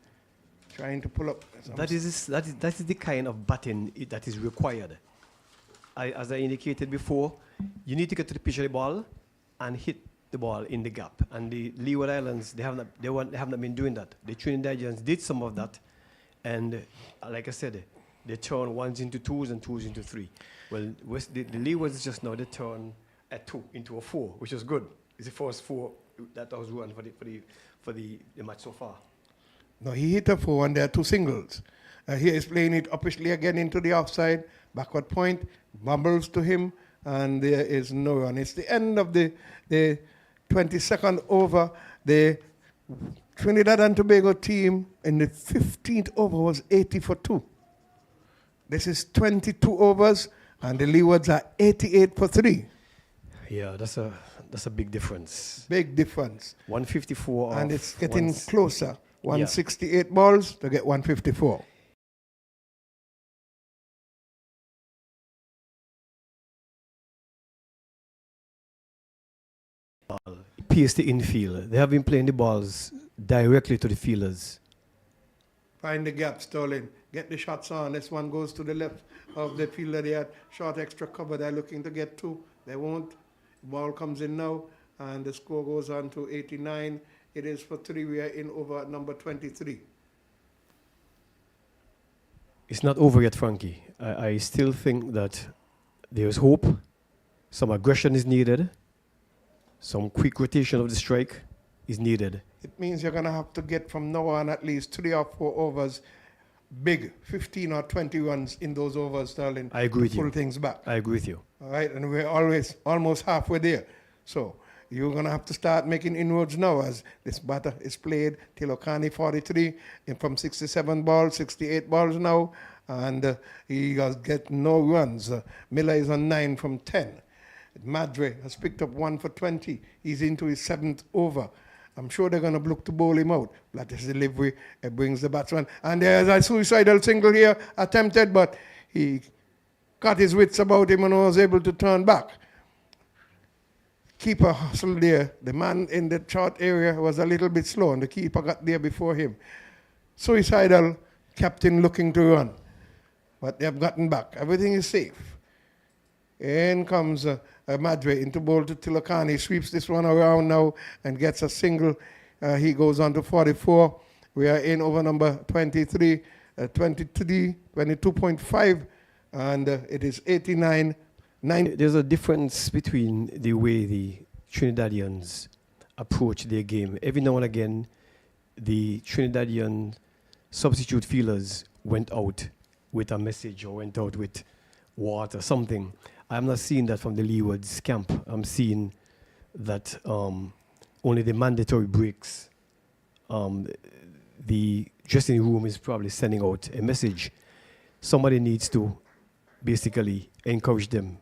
trying to pull up. That is the kind of batting that is required. As I indicated before, you need to get to the pitch of the ball and hit the ball in the gap. And the Leeward Islands, they have not been doing that. The Trinidadians did some of that, and like I said, they turn 1s into 2s and 2s into 3. Well, the Leewards just now, they turn a 2 into a 4, which is good. Is the first 4 that was run for the match so far? No, he hit a 4 and there are 2 singles. Here he's playing it upishly again into the offside, backward point, bumbles to him, and there is no run. It's the end of the 22nd over. The Trinidad and Tobago team in the 15th over was 80 for 2. This is 22 overs, and the Leewards are 88 for 3. Yeah, that's a big difference. Big difference. 154 And off it's getting once- closer. 168 balls to get 154. Pierce the infield. They have been playing the balls directly to the fielders. Find the gap, Sterling. Get the shots on. This one goes to the left of the fielder. They had short extra cover. They're looking to get 2. They won't. Ball comes in now, and the score goes on to 89. It is for 3. We are in over number 23. It's not over yet, Frankie. I still think that there's hope. Some aggression is needed. Some quick rotation of the strike is needed. It means you're going to have to get from now on at least 3 or 4 overs, big 15 or 20 runs in those overs, Sterling. I agree with to pull you. things back. I agree with you. All right, and we're always almost halfway there. So you're going to have to start making inroads now as this batter is played. Tilokani 43 from 67 balls, 68 balls now, and he has get no runs. Miller is on 9 from 10. Madre has picked up 1 for 20. He's into his 7th over. I'm sure they're going to look to bowl him out. Lattice delivery brings the batsman. And there's a suicidal single here attempted, but he got his wits about him and was able to turn back. Keeper hustled there. The man in the short area was a little bit slow, and the keeper got there before him. Suicidal, captain looking to run. But they have gotten back. Everything is safe. In comes Madre into bowl to Tilokani. Sweeps this one around now and gets a single. He goes on to 44. We are in over number 23, 22.5, and it is 89. There's a difference between the way the Trinidadians approach their game. Every now and again, the Trinidadian substitute fielders went out with a message or went out with water, something. I'm not seeing that from the Leewards camp. I'm seeing that only the mandatory breaks. The dressing room is probably sending out a message. Somebody needs to basically encourage them.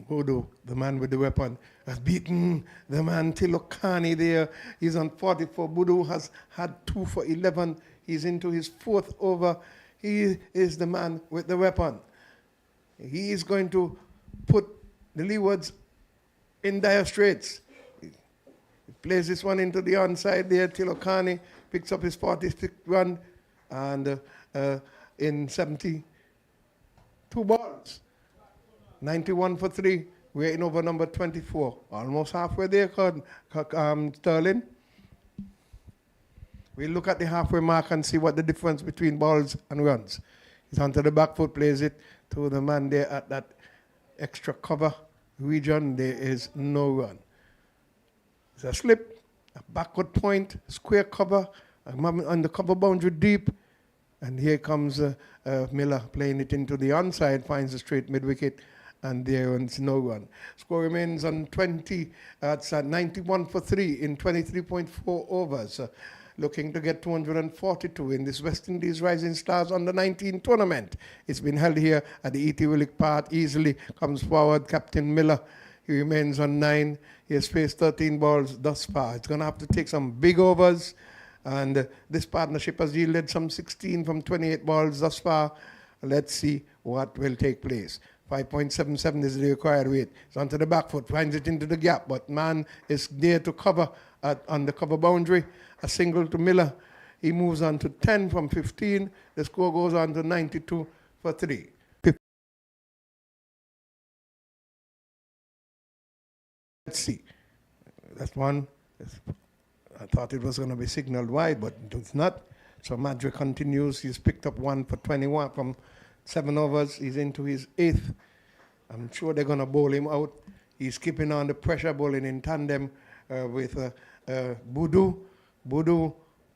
Bodo, the man with the weapon, has beaten the man Tilokani there. He's on 44. Bodo has had 2 for 11. He's into his 4th over. He is the man with the weapon. He is going to put the Leewards in dire straits. He plays this one into the onside there. Tilokani picks up his 46th run and in 72 balls. 91 for 3. We're in over number 24. Almost halfway there, Sterling. We'll look at the halfway mark and see what the difference between balls and runs. He's onto the back foot, plays it to the man there at that extra cover region. There is no run. It's a slip, a backward point, square cover, on the cover boundary deep. And here comes Miller playing it into the onside, finds the straight mid-wicket, and there is no run. Score remains on 20. It's 91 for 3 in 23.4 overs. Looking to get 242 in this West Indies Rising Stars Under-19 tournament. It's been held here at the E.T. Willick Park. Easily comes forward Captain Miller. He remains on 9. He has faced 13 balls thus far. It's going to have to take some big overs. And this partnership has yielded some 16 from 28 balls thus far. Let's see what will take place. 5.77 is the required weight. It's onto the back foot, finds it into the gap, but man is there to cover on the cover boundary. A single to Miller. He moves on to 10 from 15. The score goes on to 92 for 3. Let's see. That one, I thought it was going to be signaled wide, but it's not. So Madre continues. He's picked up 1 for 21 from 7 overs. He's into his 8th. I'm sure they're going to bowl him out. He's keeping on the pressure bowling in tandem with Budu. Budu,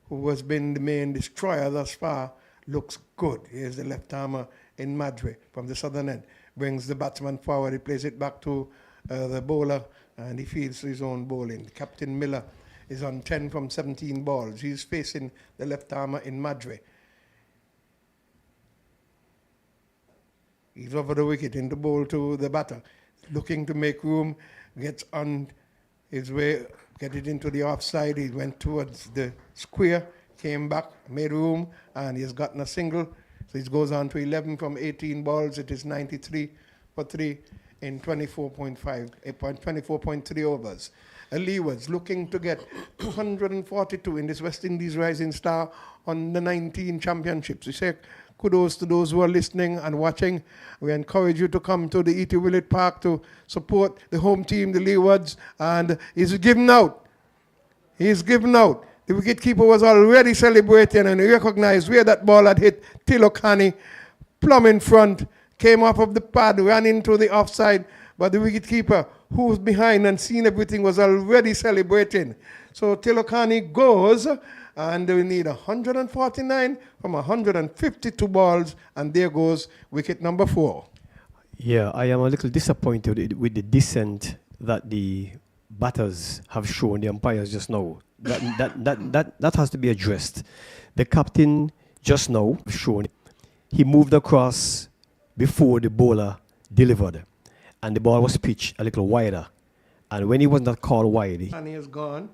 who has been the main destroyer thus far, looks good. Here's the left-armer in Madre from the southern end. Brings the batsman forward. He plays it back to the bowler, and he fields his own bowling. Captain Miller is on 10 from 17 balls. He's facing the left-armer in Madre. He's over the wicket into bowl to the batter. Looking to make room, gets on his way, get it into the offside. He went towards the square, came back, made room, and he's gotten a single. So he goes on to 11 from 18 balls. It is 93 for 3 in 24.3 overs. Leewards looking to get 242 in this West Indies Rising Star on the 19 championships. We say kudos to those who are listening and watching. We encourage you to come to the E.T. Willett Park to support the home team, the Leewards, and he's given out. He's given out. The wicketkeeper was already celebrating, and he recognized where that ball had hit Tilokani, plumb in front, came off of the pad, ran into the offside, but the wicketkeeper, who was behind and seen everything, was already celebrating. So Tilokani goes, and we need 149 from 152 balls, and there goes wicket number 4. Yeah, I am a little disappointed with the descent that the batters have shown the umpires just now. That has to be addressed. The captain just now shown he moved across before the bowler delivered, and the ball was pitched a little wider. And when he was not called wide, And he is gone.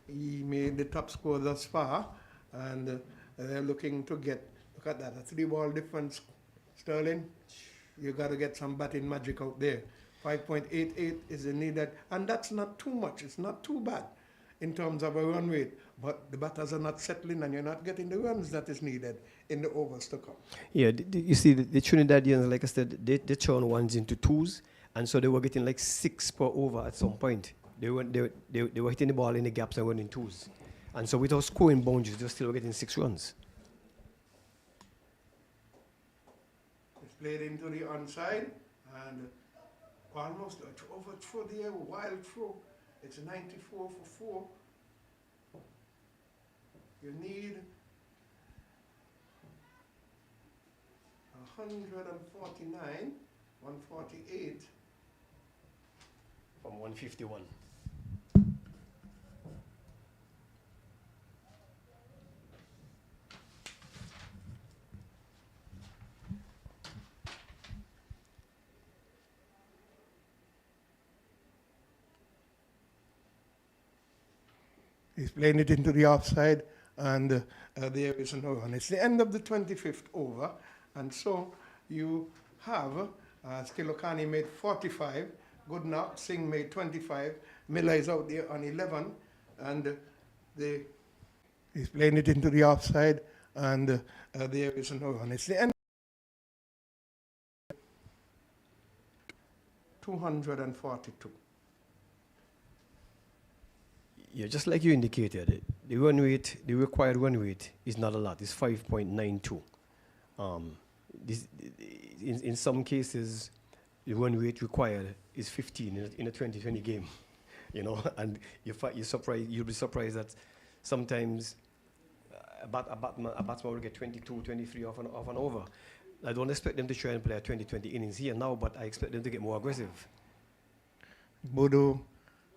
He made the top score thus far, and they're looking to get, look at that, a 3-ball difference, Sterling. You got to get some batting magic out there. 5.88 is the needed, and that's not too much. It's not too bad in terms of a run rate, but the batters are not settling, and you're not getting the runs that is needed in the overs to come. yeah, you see, the Trinidadians, like I said, they turn ones into twos, and so they were getting like 6 per over at some point. They were hitting the ball in the gaps and winning twos. And so without scoring boundaries, they still were getting 6 runs. It's played into the onside, and almost overthrow there, wild throw. It's 94 for 4. You need 149, 148. From 151. He's playing it into the offside, and there is no run. It's the end of the 25th over, and so you have Skilokani made 45, good knock, Singh made 25, Miller is out there on 11, and he's playing it into the offside, and there is no run. It's the end. 242. Yeah, just like you indicated, the run rate, the required run rate is not a lot. It's 5.92. In some cases, the run rate required is 15 in a 2020 game, you know, and you'll be surprised that sometimes a batsman will get 22, 23 off an over. I don't expect them to try and play a 20 innings here now, but I expect them to get more aggressive. Bodo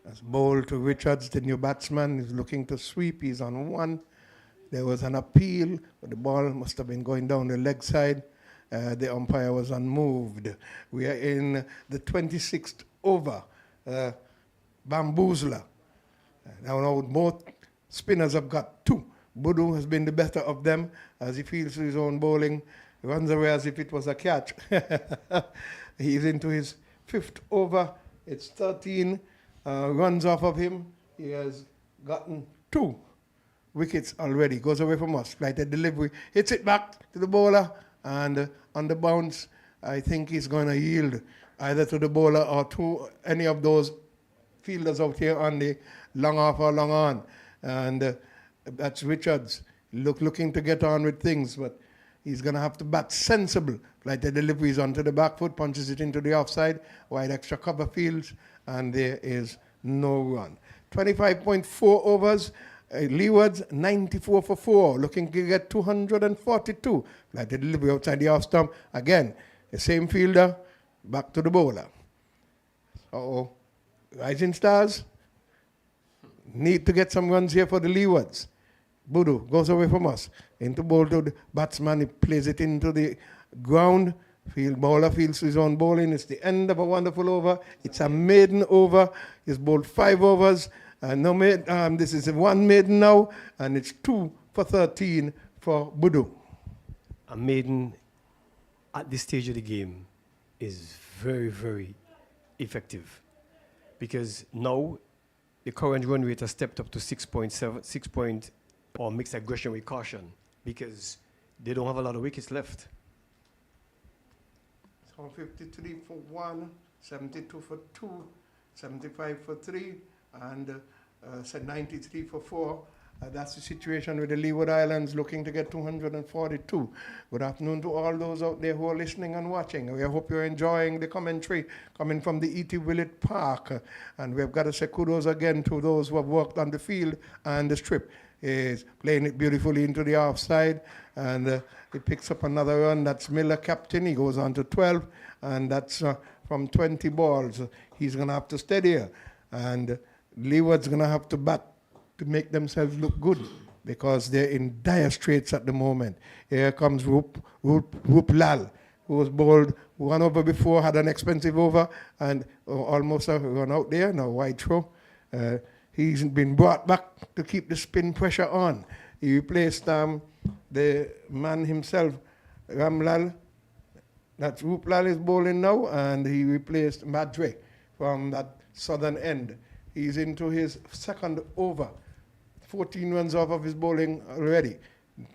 has bowled to Richards, the new batsman. He's looking to sweep. He's on 1. There was an appeal, but the ball must have been going down the leg side. The umpire was unmoved. We are in the 26th over. Bamboozler. Now both spinners have got 2. Bodo has been the better of them as he feels his own bowling. He runs away as if it was a catch. He's into his 5th over. It's 13 runs off of him. He has gotten 2 wickets already. Goes away from us. Flighted delivery. Hits it back to the bowler. And on the bounce, I think he's going to yield either to the bowler or to any of those fielders out here on the long off or long on. And that's Richards looking to get on with things, but He's going to have to bat sensible. Like the deliveries onto the back foot, punches it into the offside, wide extra cover fields, and there is no run. 25.4 overs. Leewards 94 for 4, looking to get 242. Like the delivery outside the off stump. Again, the same fielder, back to the bowler. Uh-oh. Rising Stars need to get some runs here for the Leewards. Budu goes away from us. Into bowl to the batsman. He plays it into the ground. Bowler feels his own bowling. It's the end of a wonderful over. It's a maiden over. He's bowled 5 overs. This is one maiden now, and it's 2 for 13 for Budu. A maiden at this stage of the game is very, very effective, because now the current run rate has stepped up to 6.7, or mixed aggression with caution, because they don't have a lot of wickets left. So 53 for 1, 72 for 2, 75 for 3, and 93 for 4. That's the situation with the Leeward Islands looking to get 242. Good afternoon to all those out there who are listening and watching. We hope you're enjoying the commentary coming from the E.T. Willett Park. And we've got to say kudos again to those who have worked on the field and the strip. Is playing it beautifully into the offside, and he picks up another run. That's Miller, captain. He goes on to 12, and that's from 20 balls. He's going to have to steady here. And Leeward's going to have to bat to make themselves look good, because they're in dire straits at the moment. Here comes Roop Lal, who was bowled one over before, had an expensive over, and almost a run out there. Now wide throw. He's been brought back to keep the spin pressure on. He replaced the man himself, Ramlal. That's Ruplal is bowling now, and he replaced Madre from that southern end. He's into his second over. 14 runs off of his bowling already.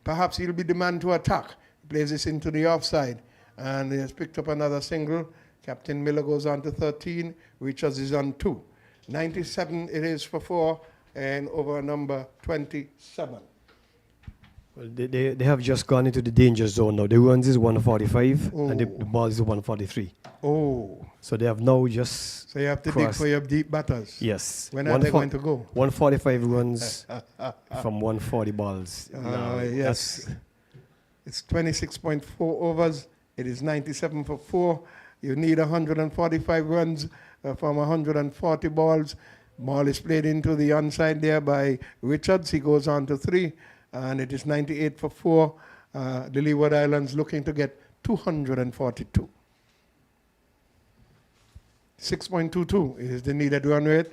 Perhaps he'll be the man to attack. He plays this into the offside, and he has picked up another single. Captain Miller goes on to 13. Richards is on 2. 97 it is for 4, and over number 27. Well, they have just gone into the danger zone now. The runs is 145, and the ball is 143. Oh. So they have now just So you have to crossed. dig for your deep batters. Yes. When are they going to go? 145 runs from 140 balls. Now, Yes. It's 26.4 overs. It is 97 for 4. You need 145 runs from 140 balls. Ball is played into the onside there by Richards. He goes on to 3. And it is 98 for 4. The Leeward Islands looking to get 242. 6.22 is the needed run rate,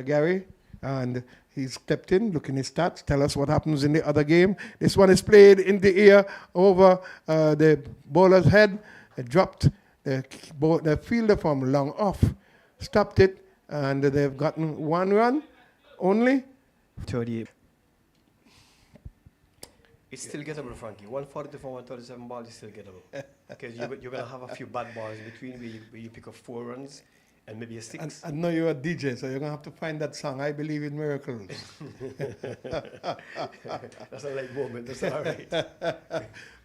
Gary. And he's stepped in, looking at his stats. Tell us what happens in the other game. This one is played in the air over the bowler's head. It dropped the fielder from long off. Stopped it, and they've gotten 1 run only. 38. It's still gettable, Frankie. 140 for 137 balls is still gettable. Because you're going to have a few bad balls between where you pick up 4 runs and maybe a 6. I know you're a DJ, so you're going to have to find that song, I Believe in Miracles. That's a light moment. That's all right.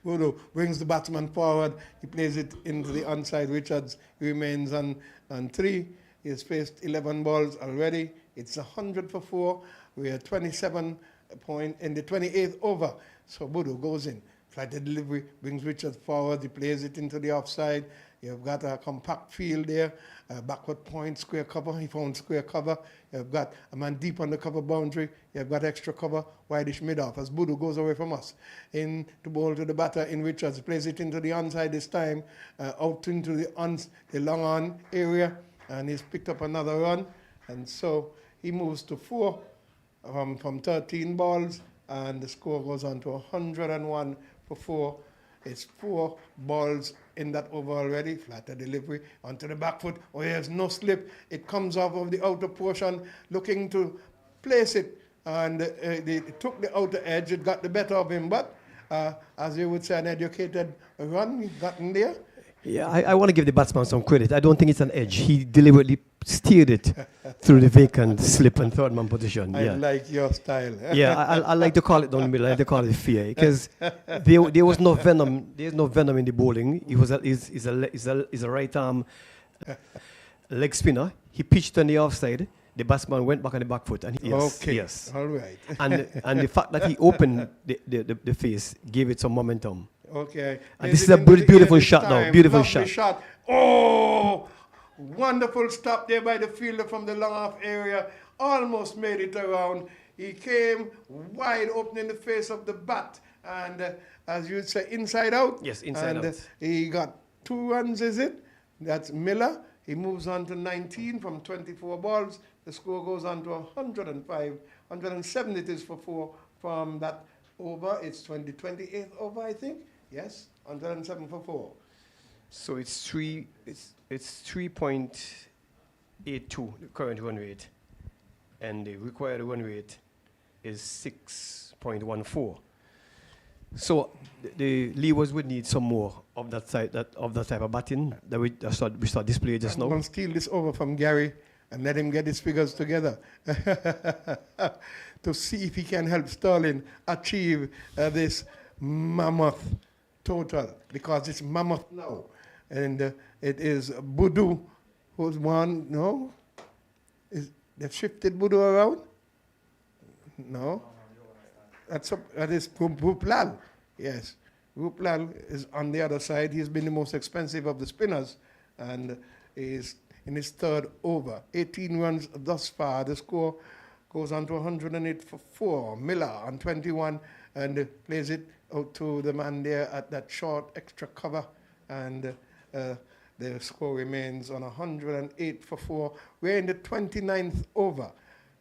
Bodo brings the batsman forward. He plays it into the onside. Richards remains on 3. He has faced 11 balls already. It's 100 for 4. We are 27 point in the 28th over. So Bodo goes in. Flight delivery brings Richards forward. He plays it into the offside. You've got a compact field there. Backward point, square cover. He found square cover. You've got a man deep on the cover boundary. You've got extra cover, wideish mid-off. As Bodo goes away from us. In to bowl to the batter in Richards. Plays it into the onside this time. Out into the long on area. And he's picked up another run. And so he moves to 4 from 13 balls. And the score goes on to 101 for 4. It's 4 balls in that over already. Flatter delivery onto the back foot. Oh, there's no slip. It comes off of the outer portion, looking to place it. And they took the outer edge. It got the better of him. But as you would say, an educated run got in there. Yeah, I want to give the batsman some credit. I don't think it's an edge. He deliberately steered it through the vacant slip and third man position. I Yeah. like your style. Yeah, I like to call it down the middle. I like to call it fear because there was no venom. There's no venom in the bowling. He was is a right arm leg spinner. He pitched on the offside. The batsman went back on the back foot. And Okay. yes. All right. And the fact that he opened the face gave it some momentum. Okay. And this is a beautiful shot now. Beautiful shot. Oh, wonderful stop there by the fielder from the long off area. Almost made it around. He came wide open in the face of the bat. And as you'd say, inside out. Yes, inside and, out. He got 2 runs, is it? That's Miller. He moves on to 19 from 24 balls. The score goes on to 105. 107 it is for 4 from that over. It's 28th over, I think. Yes, 107 for 4. So it's 3.82 the current run rate, and the required run rate is 6.14. So the Leewards would need some more of that type of batting that we start displaying just I'm now. going to steal this over from Gary and let him get his figures together to see if he can help Sterling achieve this mammoth total, because it's mammoth now. And it is Budu who's won. No? They've shifted Budu around? No? That is Ruplal. Yes. Ruplal is on the other side. He's been the most expensive of the spinners and is in his third over. 18 runs thus far. The score goes on to 108 for 4. Miller on 21 and plays it out to the man there at that short extra cover. And the score remains on 108 for 4. We're in the 29th over.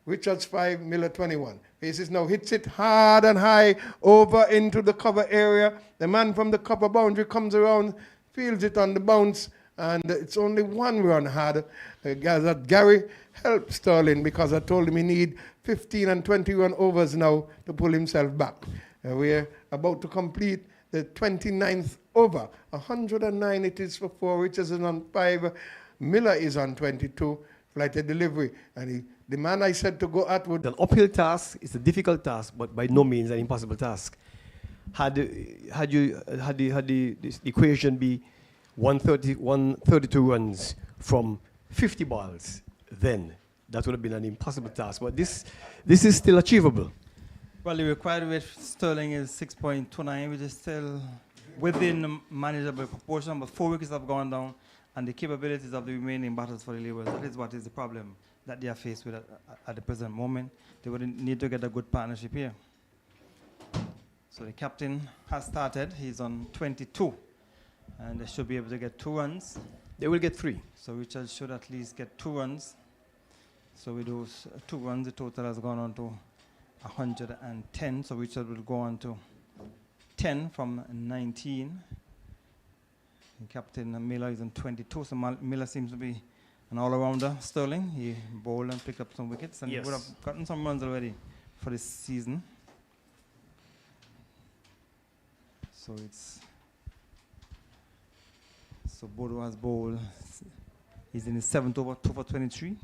Richards 5, Miller 21. Faces now hits it hard and high over into the cover area. The man from the cover boundary comes around, fields it on the bounce, and it's only 1 run had. Gary helped Sterling because I told him he need 15 and 20 run overs now to pull himself back. We're about to complete the 29th over. 109 it is for 4. Richards is on 5. Miller is on 22. Flighted delivery. And the man I said to go at would... An uphill task is a difficult task, but by no means an impossible task. Had the equation be 132 runs from 50 balls, then that would have been an impossible task. But this is still achievable. Well, the required rate for Sterling is 6.29, which is still within the manageable proportion, but 4 wickets have gone down, and the capabilities of the remaining batters for the Leewards, that is what is the problem that they are faced with at the present moment. They would need to get a good partnership here. So the captain has started. He's on 22, and they should be able to get 2 runs. They will get 3. So Richard should at least get 2 runs. So with those 2 runs, the total has gone on to 110. So Richard will go on to 10 from 19. And Captain Miller is on 22. So Miller seems to be an all-rounder. Sterling, he bowled and picked up some wickets, and Yes. he would have gotten some runs already for this season. So Bodo has bowled. He's in his 7th over, 2 for 23.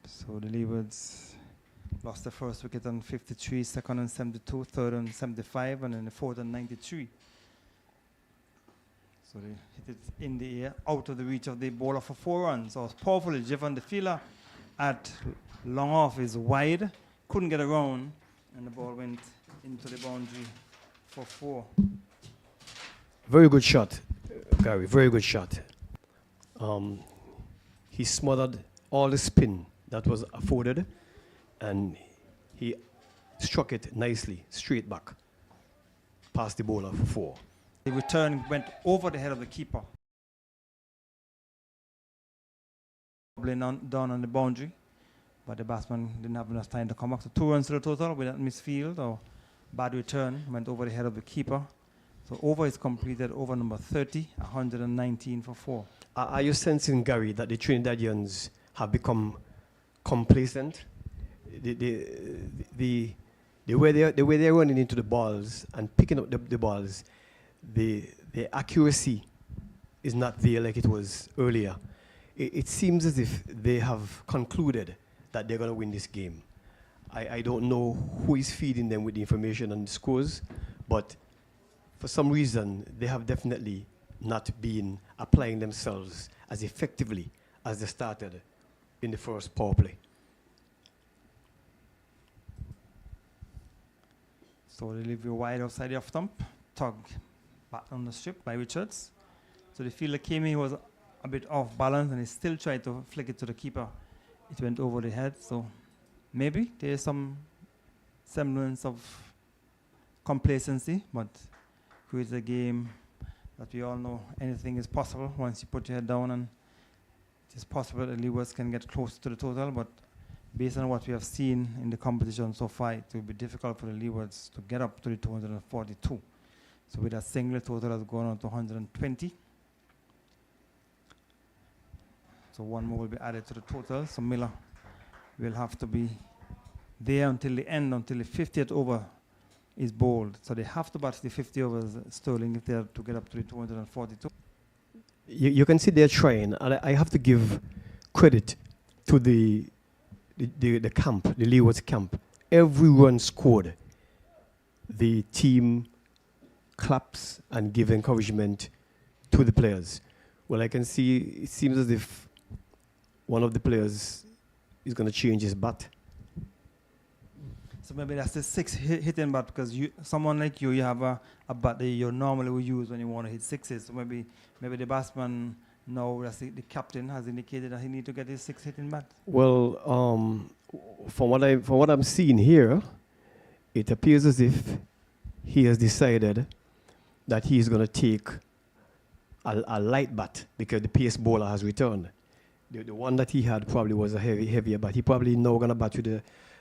So the Leewards lost the first wicket on 53, second on 72, third on 75, and then the fourth on 93. So they hit it in the air, out of the reach of the bowler for 4 runs. So it was powerfully driven. The fielder at long off is wide, couldn't get around, and the ball went into the boundary for 4. Very good shot, Gary. Very good shot. He smothered all the spin that was afforded, and he struck it nicely, straight back, past the bowler for 4. The return went over the head of the keeper. Down on the boundary, but the batsman didn't have enough time to come back. So 2 runs to the total without misfield or bad return, went over the head of the keeper. So over is completed, over number 30, 119 for 4. Are you sensing, Gary, that the Trinidadians have become complacent? The way they're running into the balls and picking up the balls, the accuracy is not there like it was earlier. it seems as if they have concluded that they're going to win this game. I don't know who is feeding them with the information and the scores, but for some reason, they have definitely not been applying themselves as effectively as they started in the first power play. So they leave you wide outside the off stump. Tug back on the strip by Richards. So the fielder came in, he was a bit off balance, and he still tried to flick it to the keeper. It went over the head, so maybe there is some semblance of complacency, but it's a game that we all know anything is possible once you put your head down, and it is possible that Leewards can get close to the total, but based on what we have seen in the competition so far, it will be difficult for the Leewards to get up to the 242. So with a single, total has gone on to 120. So one more will be added to the total. So Miller will have to be there until the end, until the 50th over is bowled. So they have to bat the 50 overs, Sterling, if they are to get up to the 242. You can see they're trying, and I have to give credit to the camp, the Leeward's camp. Every run scored, the team claps and give encouragement to the players. Well, I can see it seems as if one of the players is going to change his bat. So maybe that's the six hitting bat, because someone like you have a bat that you normally would use when you want to hit sixes. So maybe the batsman now, that's the captain, has indicated that he need to get his six hitting bat. Well, from what I'm seeing here, it appears as if he has decided that he is going to take a light bat because the pace bowler has returned. The one that he had probably was a heavier bat. He probably now going to bat with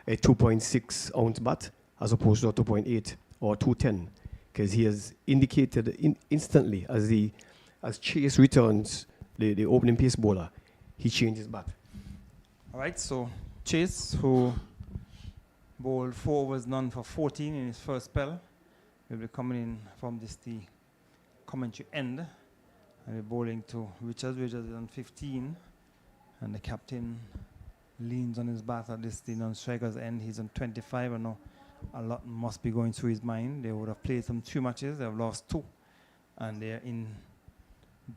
a 2.6 ounce bat as opposed to a 2.8 or 210, because he has indicated instantly as Chase returns, the opening pace bowler, he changes bat. All right, so Chase, who bowled 4 overs, none for 14 in his first spell, will be coming in from the commentary end, and we're bowling to Richards. Richards is on 15, and the captain leans on his bat at this non-striker's end. He's on 25. I know a lot must be going through his mind. They would have played some 2 matches. They have lost 2, and they're in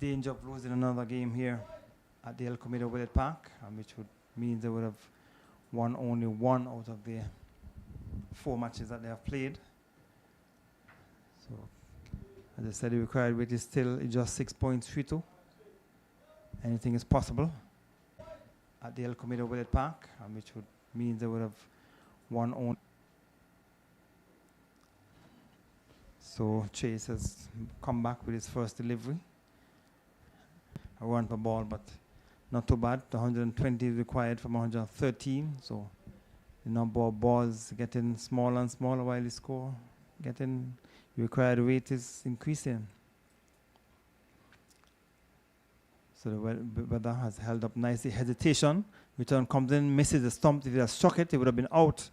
danger of losing another game here at the El Comida Willett Park, which would mean they would have won only 1 out of the 4 matches that they have played. So, as I said, the required weight is still just 6.32. Anything is possible at the El Comida Willett Park, which would mean they would have won only. So Chase has come back with his first delivery. A run per ball, but not too bad. 120 is required from 113. So the number of balls getting smaller and smaller while the score getting required weight is increasing. So the weather has held up nicely. Hesitation. Return comes in, misses the stump. If he had struck it, it would have been out.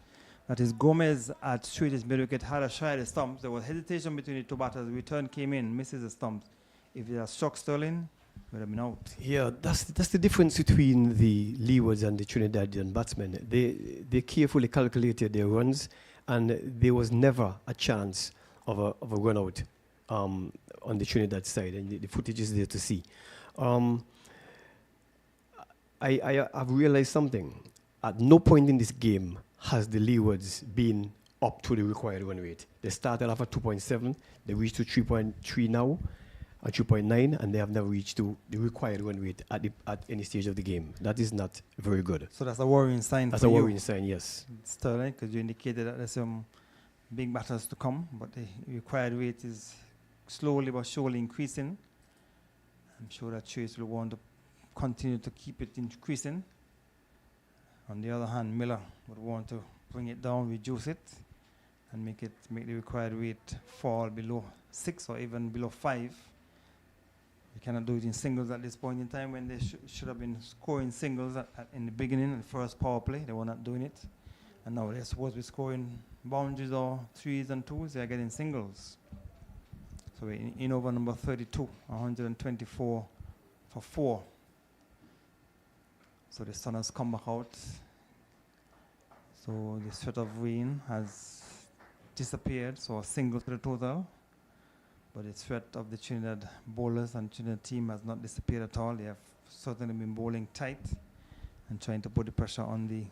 That is Gomez at straight his mid-wicket had a try at the stumps. There was hesitation between the 2 batters. Return came in, misses the stumps. If he had struck Sterling, it would have been out. Yeah, that's the difference between the Leewards and the Trinidadian batsmen. They carefully calculated their runs, and there was never a chance of a run out on the Trinidad side, and the footage is there to see. I've realized something. At no point in this game has the Leewards been up to the required run rate. They started off at 2.7, they reached to 3.3 now, and 2.9, and they have never reached to the required run rate at any stage of the game. That is not very good. So that's a worrying sign. That's for a you, worrying sign, yes. Sterling, because you indicated that there's some big batters to come, but the required rate is slowly but surely increasing. I'm sure that Chase will want to continue to keep it increasing. On the other hand, Miller would want to bring it down, reduce it, and make the required weight fall below 6 or even below 5. You cannot do it in singles at this point in time when they should have been scoring singles in the beginning, in the first power play. They were not doing it. And now they're supposed to be scoring boundaries or 3s and 2s. They're getting singles. So in over number 32, 124 for 4. So the sun has come back out. So the threat of rain has disappeared. So a single to the total. But the threat of the Trinidad bowlers and Trinidad team has not disappeared at all. They have certainly been bowling tight and trying to put the pressure on the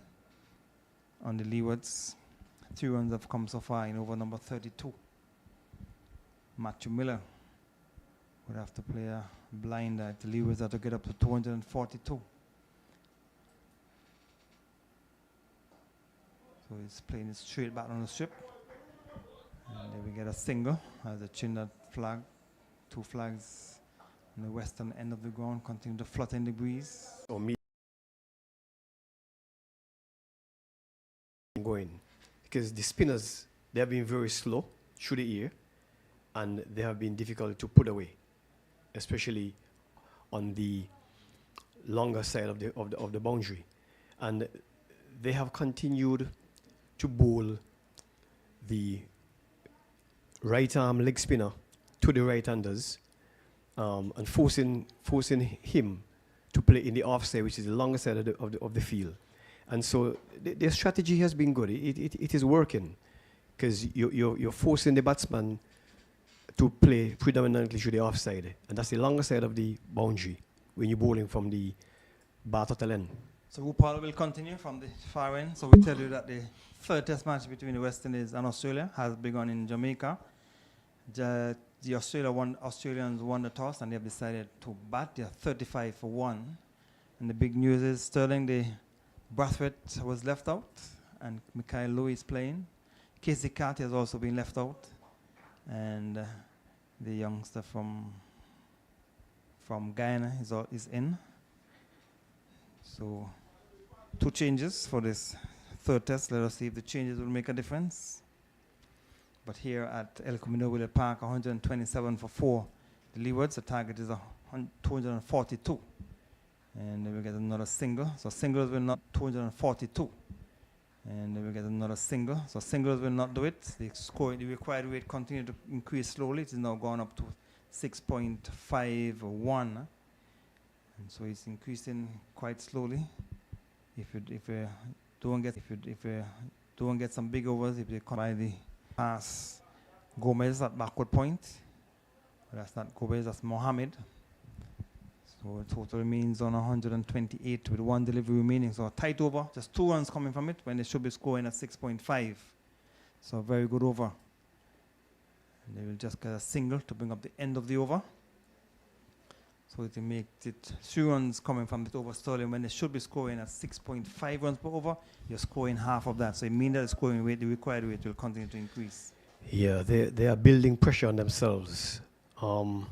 Leewards. 3 runs have come so far in over number 32. Matthew Miller would have to play a blinder if the Leewards have to get up to 242. So he's playing it straight back on the strip. And then we get a single as the Trinidad flag, 2 flags on the western end of the ground, continue to flutter in the breeze. Or me going, because the spinners, they have been very slow through the year, and they have been difficult to put away, especially on the longer side of the boundary, and they have continued to bowl the right arm leg spinner to the right-handers, and forcing him to play in the offside, which is the longer side of the field. And so their strategy has been good. It is working, because you're forcing the batsman to play predominantly through the offside, and that's the longer side of the boundary when you're bowling from the bar total end. So Rupal will continue from the far end. So we tell you that the third test match between the West Indies and Australia has begun in Jamaica. The Australians won the toss and they have decided to bat. They are 35 for 1. And the big news is Sterling, the Brathwaite was left out, and Mikhail Louis is playing. Casey Carty has also been left out, and the youngster from Guyana is in. So 2 changes for this third test. Let us see if the changes will make a difference. But here at El Camino Willard Park, 127 for 4. The Leewards, the target is 242. And then we get another single. So singles will not 242. And then we get another single. So singles will not do it. The required rate continues to increase slowly. It is now gone up to 6.51. And so it's increasing quite slowly. If you don't get some big overs, if they come by the pass Gomez at backward point. But that's not Gomez, that's Mohammed. So the total remains on 128 with 1 delivery remaining. So a tight over, just 2 runs coming from it when they should be scoring at 6.5. So a very good over. And they will just get a single to bring up the end of the over. So it makes it 3 runs coming from the over Sterling when they should be scoring at 6.5 runs per over. You're scoring half of that. So it means that the scoring rate, the required rate, will continue to increase. Yeah, they are building pressure on themselves. I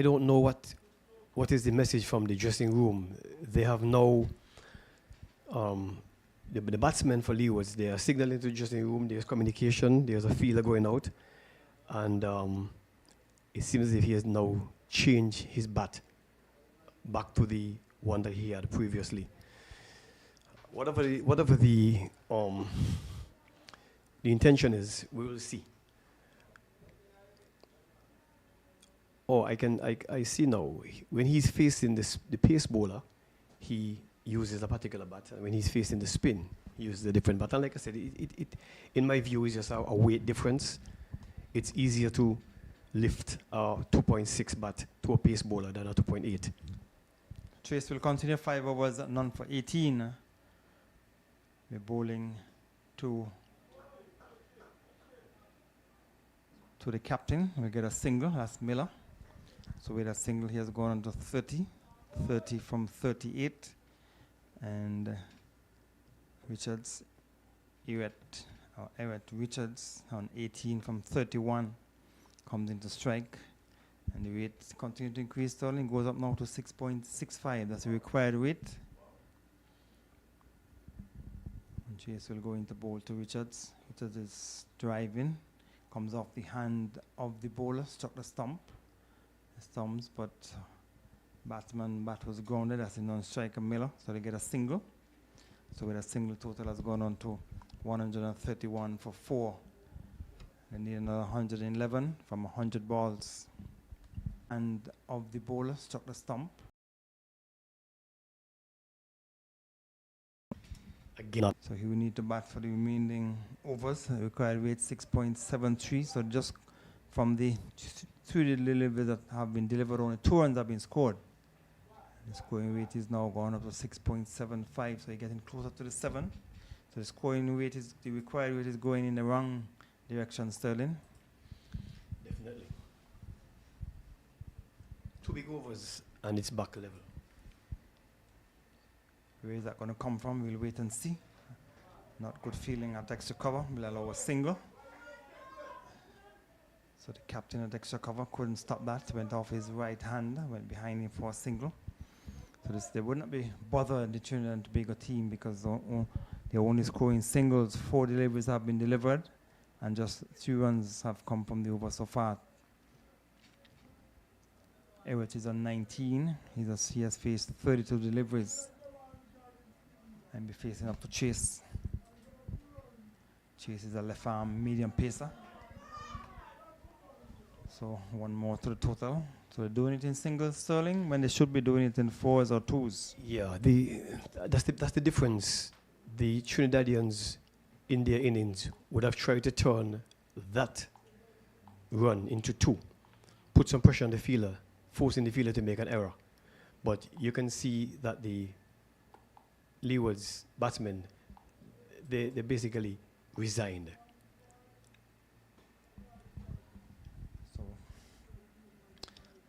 don't know what is the message from the dressing room. They have no the batsmen for Leewards, they are signaling to the dressing room. There's communication. There's a feeler going out, and it seems as if he has now changed his bat back to the one that he had previously. Whatever the intention is, we will see. Oh, I see now. When he's facing the pace bowler, he uses a particular bat. And when he's facing the spin, he uses a different bat. And like I said, it in my view, is just a weight difference. It's easier to lift a 2.6 bat to a pace bowler than a 2.8. Trace will continue 5 overs at none for 18. We're bowling to the captain. We get a single, that's Miller. So with a single, he has gone on to 30 from 38. And Richards, Everett Richards on 18 from 31 comes into strike. And the rate continues to increase. Sterling goes up now to 6.65. That's the required rate. And Chase will go into bowl to Richards. Richards is driving. Comes off the hand of the bowler, struck the stump. The stumps, but batsman bat was grounded as a non-striker Miller. So they get a single. So with a single, total has gone on to 131 for 4. They need another 111 from 100 balls. And of the bowler struck the stump. Again, So he will need to bat for the remaining overs. Required rate 6.73. So just from the three deliveries that have been delivered, only 2 runs have been scored. The scoring rate is now gone up to 6.75. So you're getting closer to the 7. So the scoring rate is, the required rate is going in the wrong direction, Sterling. definitely. 2 big overs and it's back level. Where is that going to come from? We'll wait and see. Not good feeling at extra cover. Will allow a single. So the captain at extra cover couldn't stop that. Went off his right hand. Went behind him for a single. So this, they would not be bothered, the Trinidad and Tobago team, because they're only scoring singles. 4 deliveries have been delivered. And just 3 runs have come from the over so far. Everett is on 19. He has faced 32 deliveries. And be facing up to Chase. Chase is a left arm medium pacer. So 1 more to the total. So they're doing it in singles, Sterling, when they should be doing it in 4s or 2s. Yeah, that's the difference. The Trinidadians in their innings would have tried to turn that run into 2, put some pressure on the fielder, forcing the fielder to make an error. But you can see that the Leewards batsmen, they basically resigned. So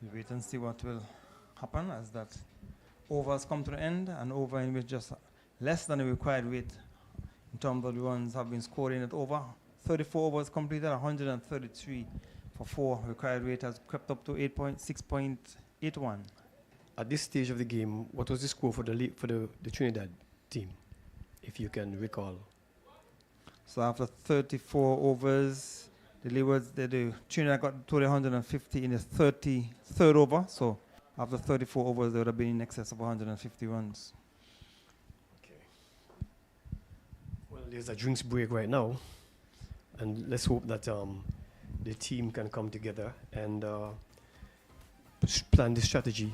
we wait and see what will happen as that overs come to the end, and over in which just less than the required rate in terms of the runs have been scored in it over. 34 overs completed, 133 for 4. Required rate has crept up to 6.81. At this stage of the game, what was the score for the Trinidad team, if you can recall? So after 34 overs, the Leewards, the Trinidad got to the 150 in the 33rd over. So after 34 overs, they would have been in excess of 150 runs. Okay. Well, there's a drinks break right now, and let's hope that the team can come together and plan the strategy.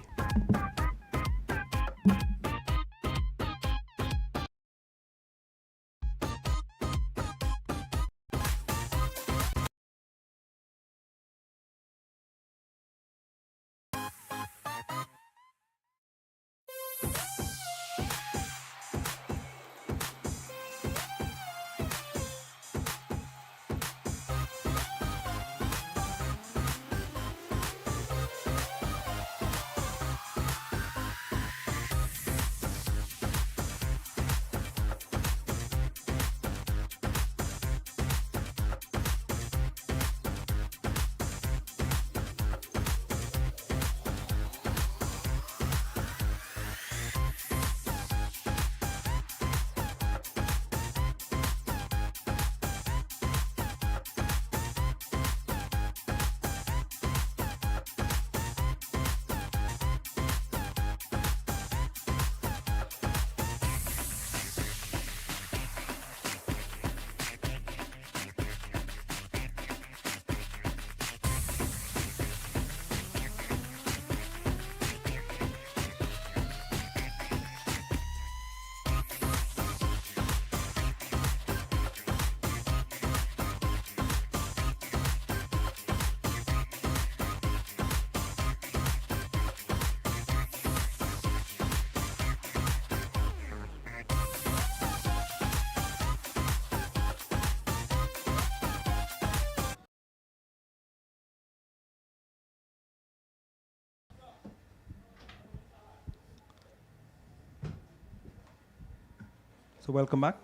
So welcome back.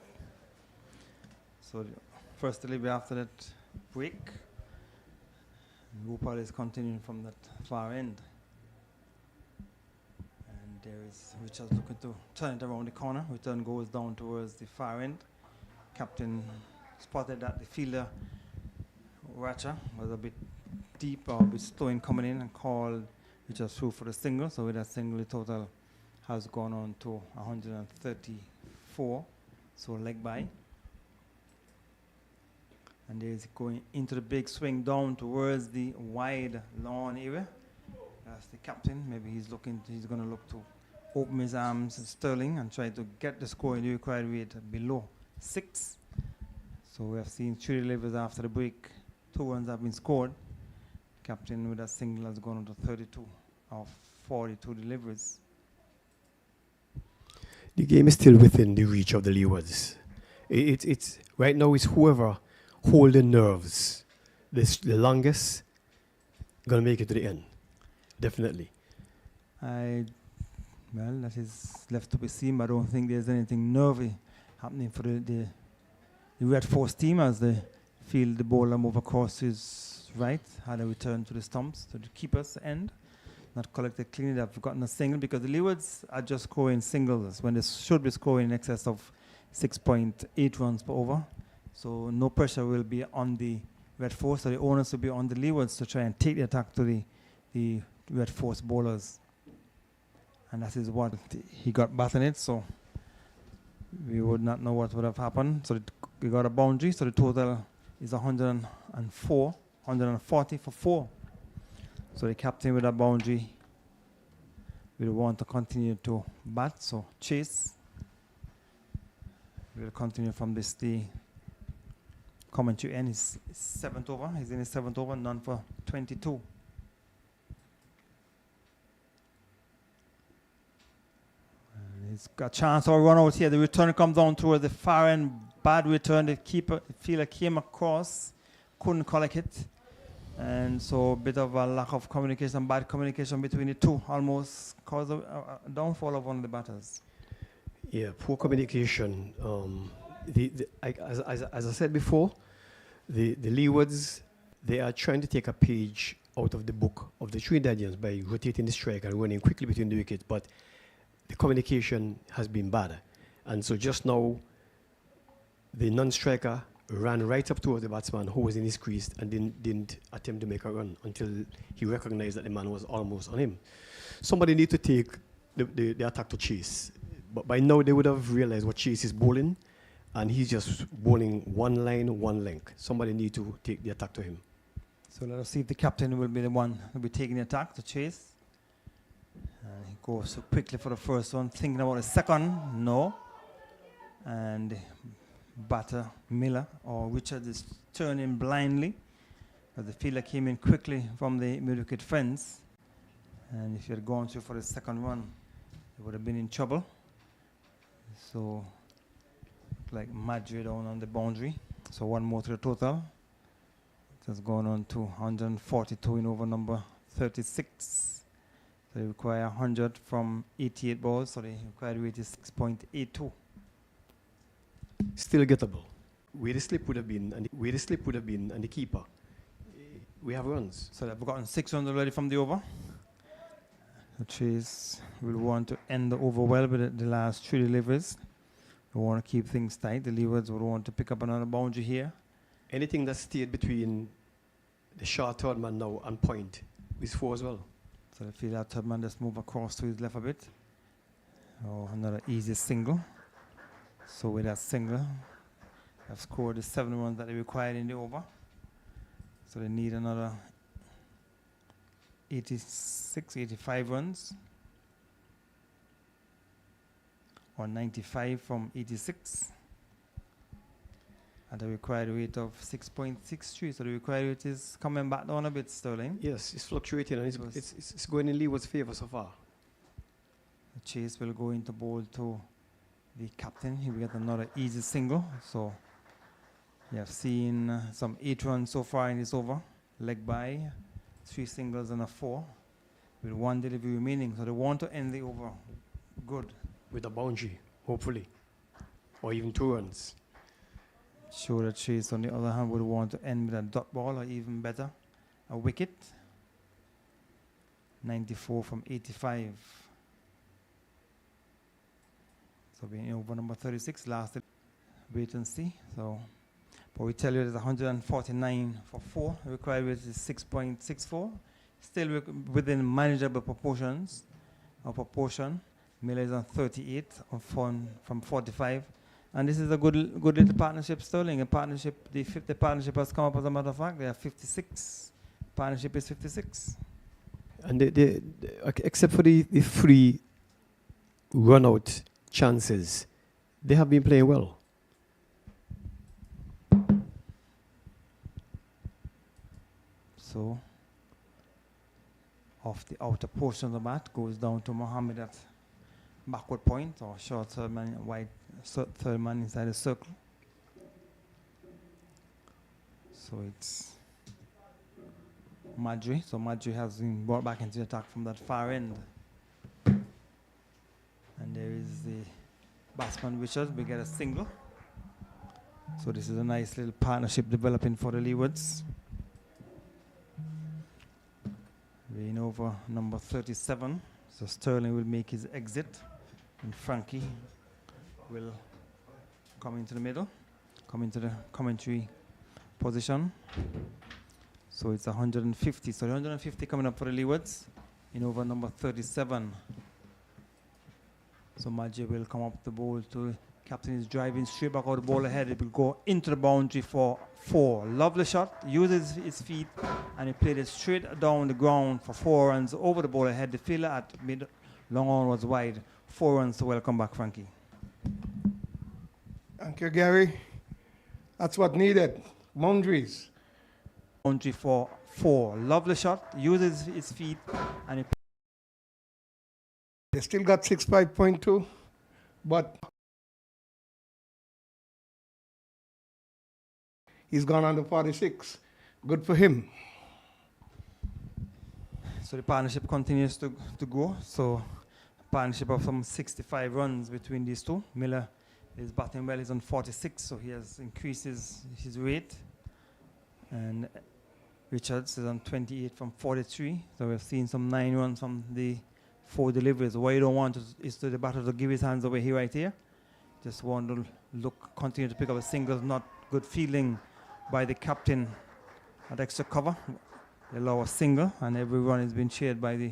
So first delivery after that break. Gopal is continuing from that far end. And there is Richards looking to turn it around the corner. Return goes down towards the far end. Captain spotted that the fielder, Ratcher, was a bit deep or a bit slow in coming in and called Richards through for the single. So with that single, the total has gone on to 134. So leg by. And there's going into the big swing down towards the wide lawn area. That's the captain. Maybe he's going to look to open his arms, Sterling, and try to get the score in the required rate below 6. So we have seen 3 deliveries after the break. 2 runs have been scored. Captain with a single has gone on to 32 of 42 deliveries. The game is still within the reach of the Leewards. It's right now it's whoever hold the nerves the longest gonna make it to the end. Definitely. Well, that is left to be seen, but I don't think there's anything nervy happening for the Red Force team as they feel the bowler move across his right, had a return to the stumps, to the keeper's end. Not collected cleanly, they've gotten a single because the Leewards are just scoring singles when they should be scoring in excess of 6.8 runs per over. So no pressure will be on the Red Force, so the onus will be on the Leewards to try and take the attack to the Red Force bowlers. And that is what he got batting it, so we would not know what would have happened. So we got a boundary, so the total is 140 for 4. So the captain with a boundary will want to continue to bat, so Chase will continue from this the commentary end. His 7th over, he's in his 7th over, none for 22. And he's got a chance or run out here. The return comes down towards the far end, bad return. The keeper, the fielder came across, couldn't collect it. And so a bit of a lack of communication, bad communication between the two, almost caused a downfall of one of the batters. Yeah, poor communication. As I said before, the Leewards, they are trying to take a page out of the book of the Trinidadians by rotating the strike and running quickly between the wickets, but the communication has been bad. And so just now, the non-striker ran right up towards the batsman who was in his crease and didn't attempt to make a run until he recognized that the man was almost on him. Somebody need to take the attack to Chase. But by now they would have realized what Chase is bowling, and he's just bowling one line, one length. Somebody need to take the attack to him. So let us see if the captain will be the one who will be taking the attack to Chase. He goes so quickly for the first one, thinking about the second, no. And batter Miller or Richard is turning blindly, but the fielder came in quickly from the mid-wicket fence, and if he had gone through for the second one, he would have been in trouble. So like Madrid down on the boundary, so one more to the total. It has gone on to 142 in over number 36. So they require 100 from 88 balls, so the required rate is 6.82. Still gettable. Where the slip would have been, and the keeper. We have runs. So they've gotten 6 runs already from the over. The Chase will want to end the over well with the last 3 deliveries. They want to keep things tight. The Leewards would want to pick up another boundary here. Anything that stayed between the short third man now and point is 4 as well. So the fielder third man just move across to his left a bit. Oh, another easy single. So with that single, they've scored the 7 runs that they required in the over. So they need another 86, 85 runs. Or 95 from 86. At a required rate of 6.63. So the required rate is coming back down a bit, Sterling. Yes, it's fluctuating and it's going in Leeward's favor so far. The Chase will go into bowl to the captain. He will get another easy single. So you have seen some 8 runs so far in this over. Leg by, 3 singles and a 4. With 1 delivery remaining. So they want to end the over good. With a boundary, hopefully. Or even 2 runs. Sure that Chase on the other hand would want to end with a dot ball or even better, a wicket. 94 from 85. So being over number 36, last wait and see. So, but we tell you there's 149 for 4. The required rate is 6.64. Still within manageable proportions or proportion. Miller is on 38 from 45. And this is a good little partnership, Sterling. A partnership, the partnership has come up as a matter of fact. They are 56. Partnership is 56. And except for the free run out chances. They have been playing well. So, off the outer portion of the mat goes down to Mohammed at backward point, or short third man, wide third man inside the circle. So it's Madri. So Madri has been brought back into the attack from that far end. And there is the batsman Richard. We get a single. So this is a nice little partnership developing for the Leewards. Weighing over number 37. So Sterling will make his exit. And Frankie will come into the middle, come into the commentary position. So it's 150. So 150 coming up for the Leewards in over number 37. So Maji will come up the bowl to captain is driving straight back out the ball ahead. It will go into the boundary for 4. Lovely shot. Uses his feet and he played it straight down the ground for 4 runs over the ball ahead. The fielder at mid long on was wide. 4 runs to welcome back Frankie. Thank you, Gary. That's what needed. Boundaries. Boundary for 4. Lovely shot. Uses his feet and he They still got 65.2, but he's gone on to 46. Good for him. So the partnership continues to grow. So partnership of some 65 runs between these two. Miller is batting well. He's on 46, so he has increased his rate. And Richards is on 28 from 43. So we're seeing some 9 runs from the 4 deliveries. What you don't want is to the batter to give his hands away here right here. Just want to continue to pick up a single. Not good fielding by the captain at extra cover. They allow a single, and every run has been shared by the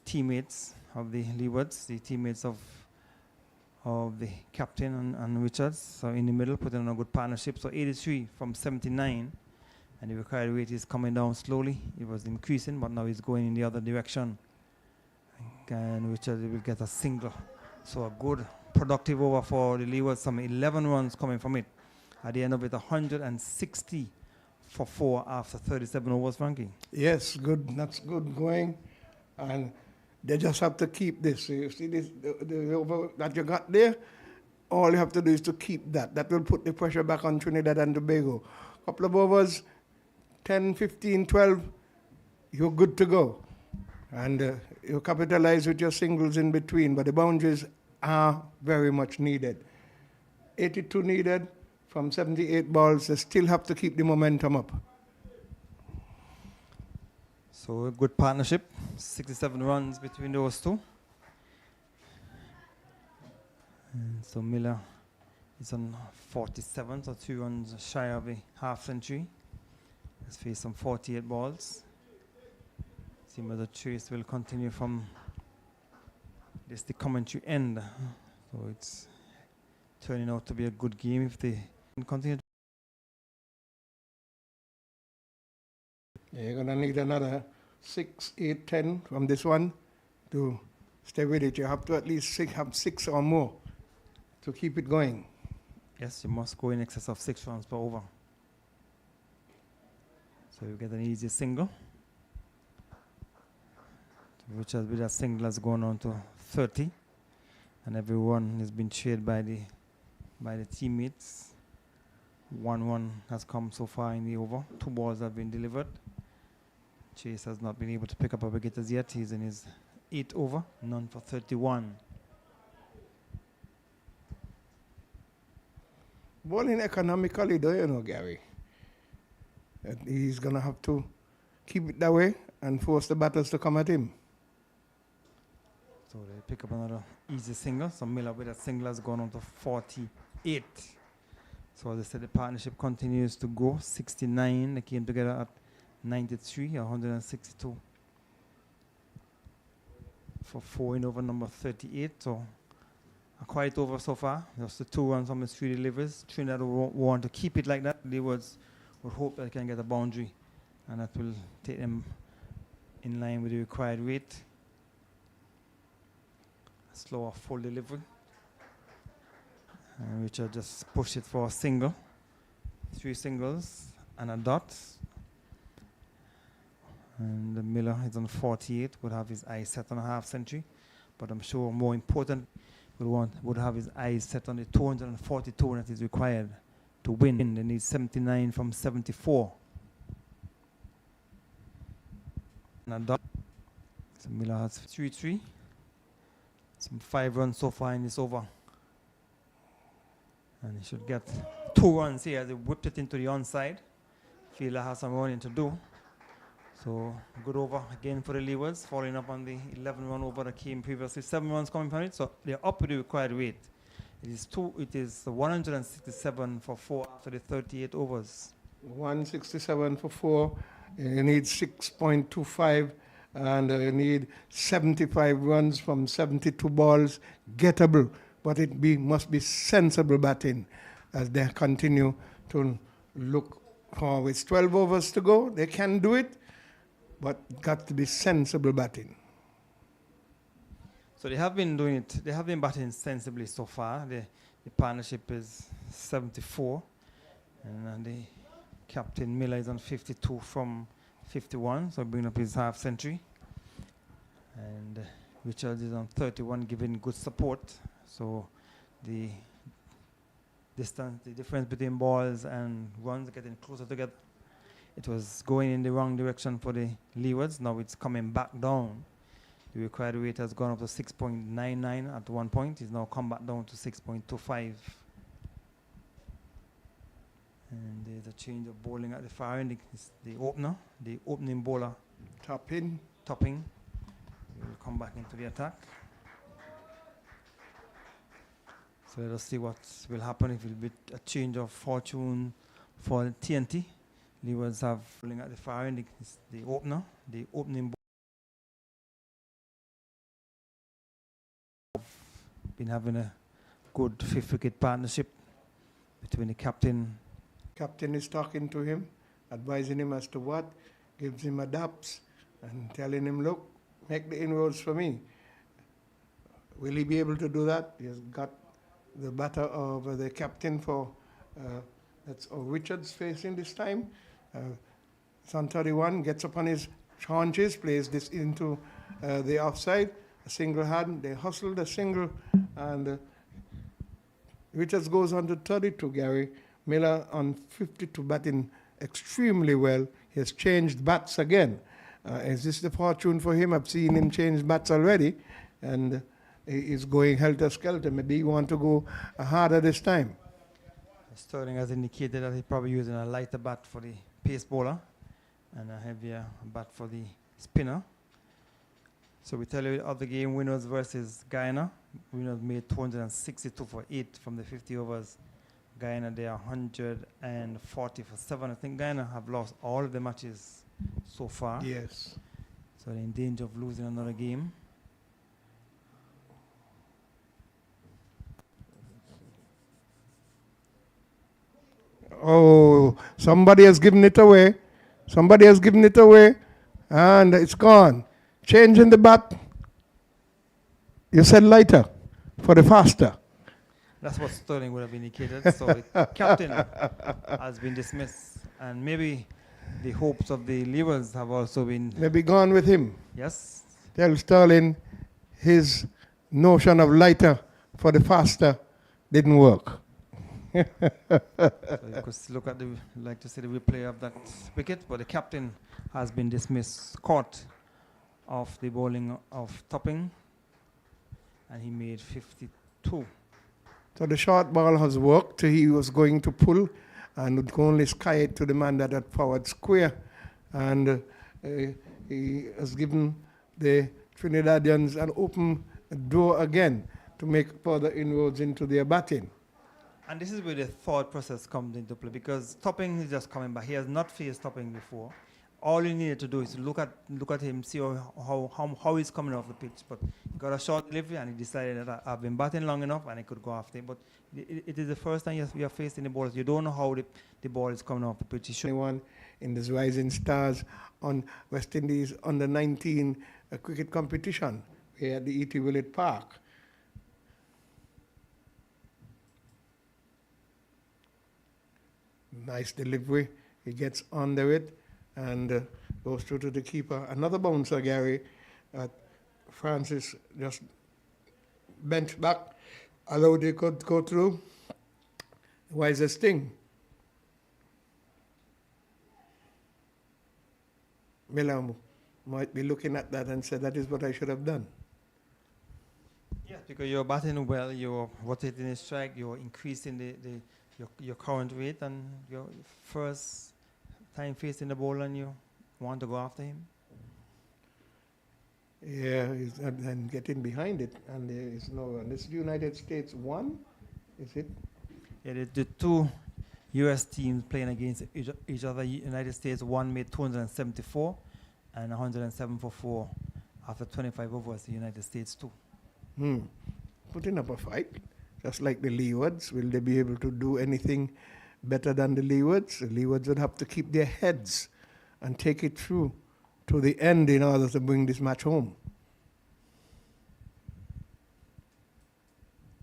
teammates of the Leewards, the teammates of the captain and Richards. So in the middle, putting on a good partnership. So 83 from 79, and the required rate is coming down slowly. It was increasing, but now it's going in the other direction. And Richards will get a single. So a good productive over for the Leewards. Some 11 runs coming from it. At the end of it, 160 for 4 after 37 overs, Frankie. Yes, good. That's good going. And they just have to keep this. So you see this, the over that you got there? All you have to do is to keep that. That will put the pressure back on Trinidad and Tobago. Couple of overs, 10, 15, 12, you're good to go. And you capitalize with your singles in between, but the boundaries are very much needed. 82 needed from 78 balls. They still have to keep the momentum up. So a good partnership, 67 runs between those two. And so Miller is on 47, so 2 runs shy of a half century. He's faced some 48 balls. See whether chase will continue from this the commentary end. So it's turning out to be a good game if they continue. You're going to need another 6, 8, 10 from this one to stay with it. You have to at least have 6 or more to keep it going. Yes, you must go in excess of 6 runs per over. So you get an easy single. Richards with that single has gone on to 30. And everyone has been cheered by the teammates. 1-1 has come so far in the over. 2 balls have been delivered. Chase has not been able to pick up a wicket as yet. He's in his 8th over, none for 31. Bowling economically, do you know, Gary? He's going to have to keep it that way and force the batters to come at him. So they pick up another easy single. So Miller with that single has gone on to 48. So as I said, the partnership continues to go. 69, they came together at 93, 162 for 4 in over number 38. So a quiet over so far. Just the 2 runs from the 3 deliveries. Trinidad want to keep it like that. Leewards would hope that they can get a boundary, and that will take them in line with the required rate. slower full delivery. And Richard just pushed it for a single. 3 singles and a dot. And Miller is on 48, would have his eyes set on a half century. But I'm sure more important, would have his eyes set on the 242 that is required to win. They need 79 from 74. And a dot. So Miller has 3-3. Some 5 runs so far in this over. And he should get 2 runs here as he whipped it into the onside. Fielder has some running to do. So good over again for the Leewards, following up on the 11-run over that came previously. 7 runs coming from it, so they're up with the required rate. It is 167 for 4 after the 38 overs. 167 for 4. You need 6.25, and you need 75 runs from 72 balls, gettable. But it must be sensible batting as they continue to look for. It's 12 overs to go. They can do it, but got to be sensible batting. So they have been doing it. They have been batting sensibly so far. The partnership is 74, and the captain Miller is on 52 from 51, so bringing up his half century. And Richards is on 31, giving good support. So the distance, the difference between balls and runs are getting closer together. It was going in the wrong direction for the Leewards. Now it's coming back down. The required rate has gone up to 6.99 at one point. It's now come back down to 6.25. And there's a change of bowling at the far end. It's the opener, the opening bowler. Topping. He will come back into the attack. So let us see what will happen if it will be a change of fortune for TNT. Leewards have bowling at the far end. It's the opener, the opening bowler. Been having a good 5th wicket partnership between the captain. Captain is talking to him, advising him as to what, gives him adapts, and telling him, look, make the inroads for me. Will he be able to do that? He has got the batter of the captain for, that's Richards facing this time. It's on 31, gets up on his haunches, plays this into the offside. A single hand, they hustled a single, and Richards goes on to 32, Gary. Miller on 52, batting extremely well. He has changed bats again. Is this the fortune for him? I've seen him change bats already, and he is going helter-skelter. Maybe he want to go harder this time. Sterling has indicated that he's probably using a lighter bat for the pace bowler and a heavier bat for the spinner. So we tell you the other game, Winners versus Guyana. Winners made 262 for 8 from the 50 overs. Guyana, they are 140 for 7. I think Guyana have lost all of the matches so far. Yes. So they're in danger of losing another game. Oh, somebody has given it away. Somebody has given it away, and it's gone. Changing the bat. You said lighter for the faster. That's what Sterling would have indicated. So the captain has been dismissed, and maybe the hopes of the Leewards have also been. Maybe gone with him. Yes. Tell Sterling his notion of lighter for the faster didn't work. So you could look at like to see the replay of that wicket, but the captain has been dismissed, caught off the bowling of Topping, and he made 52. So the short ball has worked. He was going to pull and would only sky it to the man that had forward square. And he has given the Trinidadians an open door again to make further inroads into their batting. And this is where the thought process comes into play, because Topping is just coming back. He has not faced Topping before. All you needed to do is look at him, see how he's coming off the pitch. But he got a short delivery, and he decided that I've been batting long enough, and I could go after him. But it is the first time you are facing the ballers. You don't know how the ball is coming off the pitch. Anyone in this Rising Stars on West Indies under 19 cricket competition here at the E.T. Willett Park. Nice delivery. He gets under it and goes through to the keeper. Another bouncer, Gary. Francis just bent back, allowed it to go through. Wisest thing. Miller might be looking at that and say, that is what I should have done. Yes, because you're batting well, you're rotating the strike, you're increasing your current rate, and your first time facing the ball, and you want to go after him. Yeah, and getting behind it, and there is no run. This is United States 1, is it? Yeah, the two U.S. teams playing against each other. United States one made 274 and 107 for 4 after 25 overs. The United States 2. Putting up a fight, just like the Leewards. Will they be able to do anything better than the Leewards? The Leewards would have to keep their heads and take it through to the end in order to bring this match home.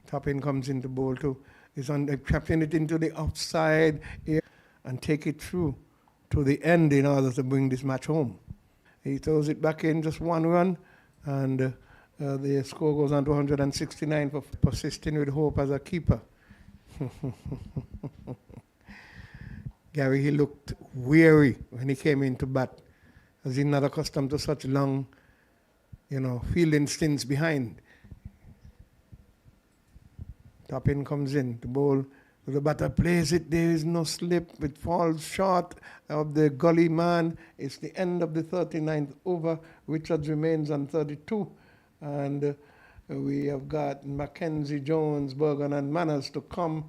Toppin comes into bowl too. He's trapping it into the offside and take it through to the end in order to bring this match home. He throws it back in, just one run, and the score goes on to 169 for persisting with hope as a keeper. Gary, he looked weary when he came into bat, as he's not accustomed to such long, fielding stints behind. Toppin comes in, the ball, the batter plays it, there is no slip, it falls short of the gully man. It's the end of the 39th over. Richards remains on 32, and we have got Mackenzie, Jones, Bergen, and Manners to come.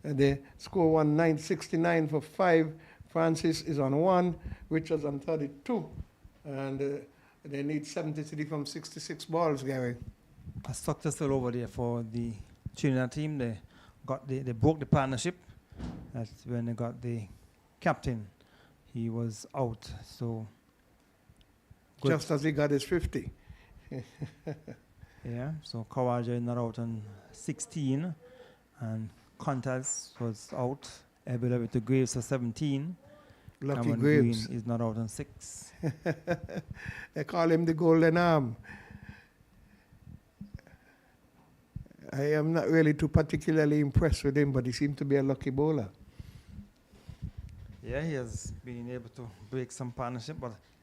They score 169 for 5. Francis is on 1, Richards on 32, and they need 73 from 66 balls, Gary. A successful over there for the Trinidad team. They broke the partnership. That's when they got the captain. He was out. So good. Just as he got his 50. Yeah. So Kawaja not out on 16, and Contas was out. Able to Graves for 17. Lucky Cameron Graves. Green is not out on 6. They call him the golden arm. I am not really too particularly impressed with him, but he seemed to be a lucky bowler. Yeah, he has been able to break some partnership,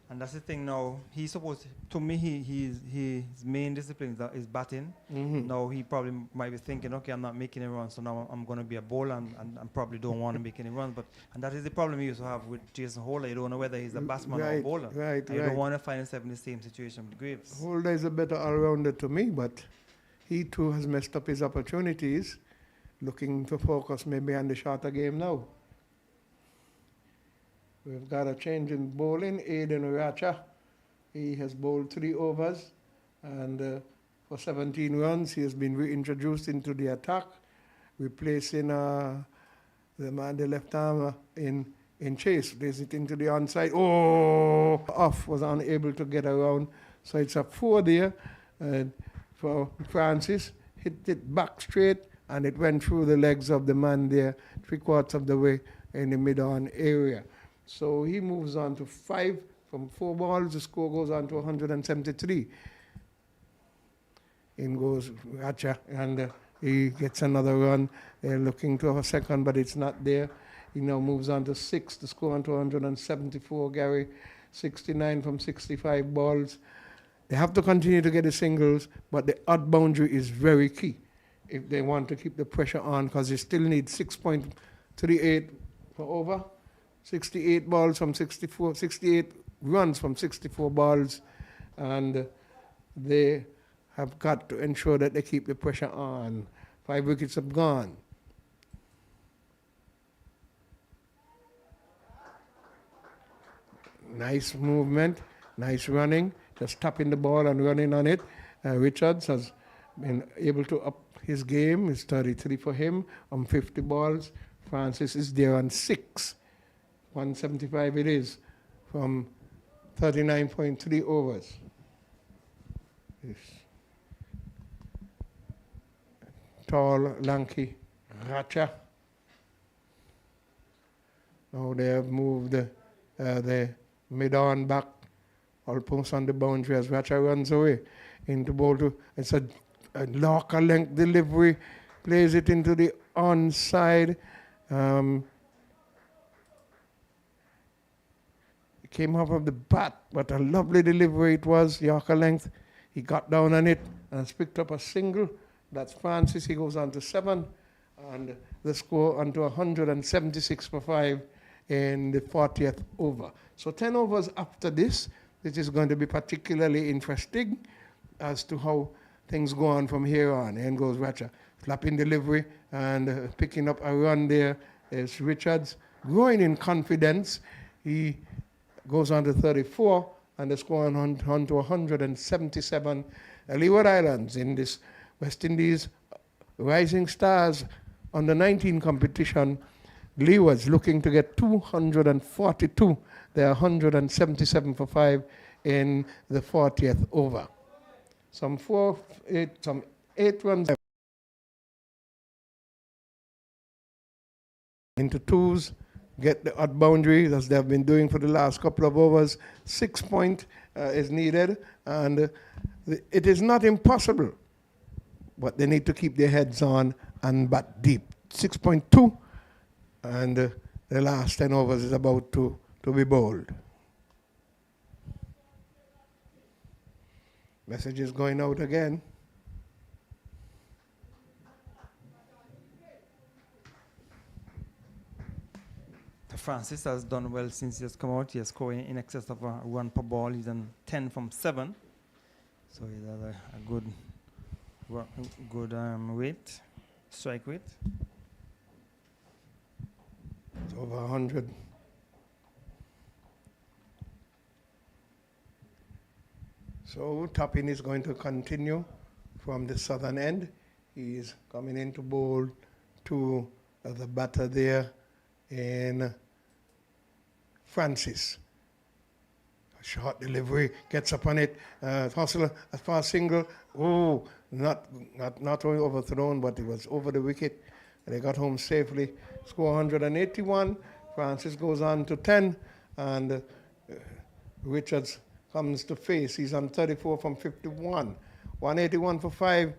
and that's the thing now. He's supposed to me. His main discipline is batting. Now he probably might be thinking, okay, I'm not making any runs, so now I'm going to be a bowler, and I probably don't want to make any runs. And that is the problem he used to have with Jason Holder. You don't know whether he's a batsman or a bowler. Right. You don't want to find himself in the same situation with Graves. Holder is a better all-rounder to me, but he too has messed up his opportunities, looking to focus maybe on the shorter game now. We've got a change in bowling. Aiden Racha, he has bowled 3 overs, and for 17 runs, he has been reintroduced into the attack, replacing the left arm in chase. Plays it into the onside. Oh, off, was unable to get around. So it's a 4 there. For Francis, hit it back straight, and it went through the legs of the man there, 3/4 of the way in the mid-on area. So he moves on to 5 from 4 balls. The score goes on to 173. In goes Racha, and he gets another run. They're looking to a second, but it's not there. He now moves on to 6. The score on to 174, Gary. 69 from 65 balls. They have to continue to get the singles, but the odd boundary is very key if they want to keep the pressure on, because they still need 6.38 for over. 68 balls from 64, 68 runs from 64 balls, and they have got to ensure that they keep the pressure on. 5 wickets have gone. Nice movement, nice running. Just tapping the ball and running on it. Richards has been able to up his game. It's 33 for him on 50 balls. Francis is there on 6. 175 it is from 39.3 overs. This tall, lanky Racha. Now they have moved the mid-on back, almost on the boundary as Ratcha runs away into ball two. It's a locker length delivery, plays it into the onside. It came off of the bat, but a lovely delivery it was, Yorker length. He got down on it and has picked up a single. That's Francis. He goes on to 7, and the score on to 176 for 5 in the 40th over. So 10 overs after this, which is going to be particularly interesting as to how things go on from here on. In goes Ratcha, slapping delivery and picking up a run there is Richards, growing in confidence. He goes on to 34, and the score on to 177. Leeward Islands in this West Indies Rising Stars under 19 competition. Leewards looking to get 242. They're 177 for 5 in the 40th over. Some 8 runs into twos, get the odd boundary as they've been doing for the last couple of overs. 6 point is needed, and it is not impossible, but they need to keep their heads on and bat deep. 6.2, and the last 10 overs is about to be bowled. Message is going out again. Francis has done well since he has come out. He has scored in excess of a run per ball. He's done 10 from 7. So he has a good rate, strike rate. It's over 100. So Toppin is going to continue from the southern end. He is coming in to bowl to the batter there in Francis. A short delivery, gets up on it. Hustler, as far as single. Oh, not only overthrown, but it was over the wicket. They got home safely. Score 181. Francis goes on to 10, and Richards comes to face. He's on 34 from 51. 181 for 5.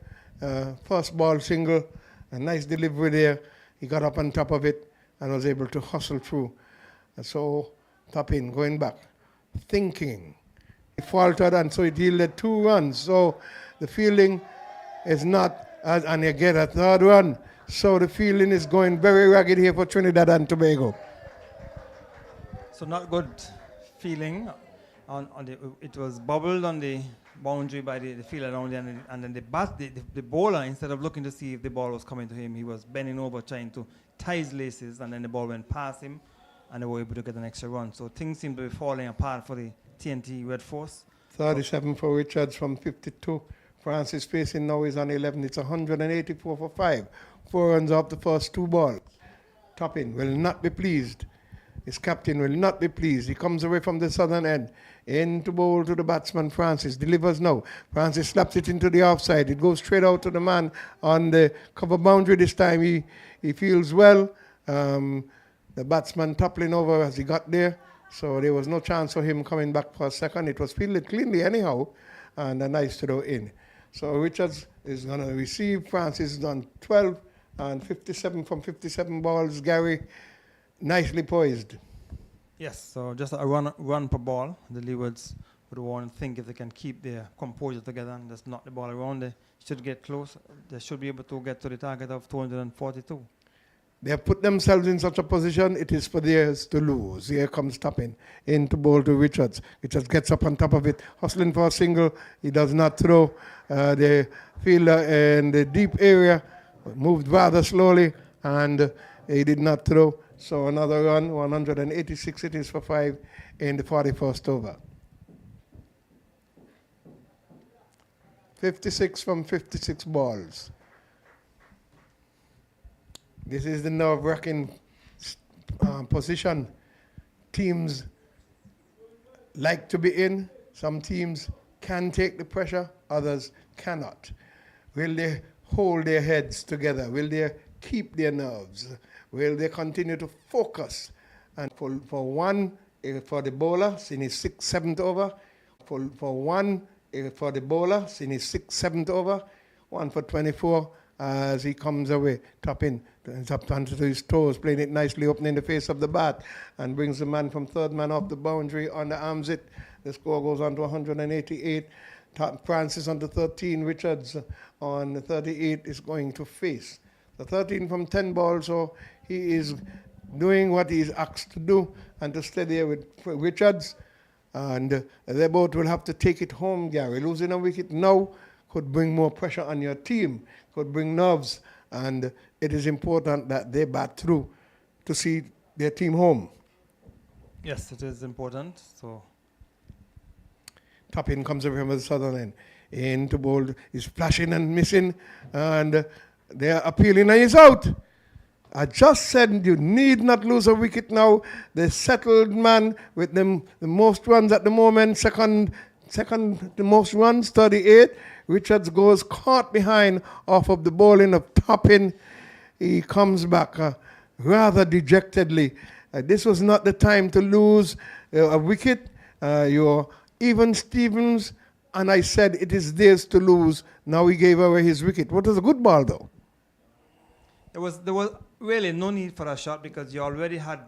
First ball single. A nice delivery there. He got up on top of it and was able to hustle through. And so Toppin going back, thinking. He faltered, and so it yielded 2 runs. So the feeling is not, and you get a 3rd run. So the feeling is going very ragged here for Trinidad and Tobago. So not good feeling. It was bubbled on the boundary by the fielder only, and then the bowler, instead of looking to see if the ball was coming to him, he was bending over trying to tie his laces, and then the ball went past him, and they were able to get an extra run. So things seem to be falling apart for the TNT Red Force. 37 for Richards from 52. Francis facing now is on 11. It's 184 for 5. 4 runs off the first 2 balls. Toppin will not be pleased. His captain will not be pleased. He comes away from the southern end. Into bowl to the batsman, Francis. Delivers now. Francis slaps it into the offside. It goes straight out to the man on the cover boundary this time. He feels well. The batsman toppling over as he got there. So there was no chance for him coming back for a second. It was fielded cleanly anyhow. And a nice throw in. So Richards is going to receive. Francis is on 12 and 57 from 57 balls. Gary, nicely poised. Yes, so just a run per ball. The Leewards would want to think if they can keep their composure together and just knock the ball around, they should get close. They should be able to get to the target of 242. They have put themselves in such a position, it is for theirs to lose. Here comes Toppin into bowl to Richards. Richards gets up on top of it, hustling for a single. He does not throw. The fielder in the deep area moved rather slowly, and he did not throw. So another run, 186 it is for 5 in the 41st over. 56 from 56 balls. This is the nerve-wracking position teams like to be in. Some teams can take the pressure, others cannot. Will they hold their heads together? Will they keep their nerves? Will they continue to focus And for one for the bowler in his sixth, seventh over. For one for the bowler in his sixth, seventh over. 1 for 24 as he comes away, tapping, up onto his toes, playing it nicely, opening the face of the bat, and brings the man from third man off the boundary on the arms it. The score goes on to 188. Francis on the 13, Richards on the 38 is going to face. The 13 from 10 balls, so he is doing what he is asked to do and to stay there with Richards. And they both will have to take it home, Gary. Losing a wicket now could bring more pressure on your team, could bring nerves, and it is important that they bat through to see their team home. Yes, it is important. So Top in comes away from the southern end. Into bowl is flashing and missing, and they are appealing, and he's out. I just said you need not lose a wicket now. The settled man with the most runs at the moment, second the most runs, 38. Richards goes caught behind off of the bowling of Toppin. He comes back rather dejectedly. This was not the time to lose a wicket. You're even Stevens, and I said it is theirs to lose. Now he gave away his wicket. What was a good ball though? there was really no need for a shot because you already had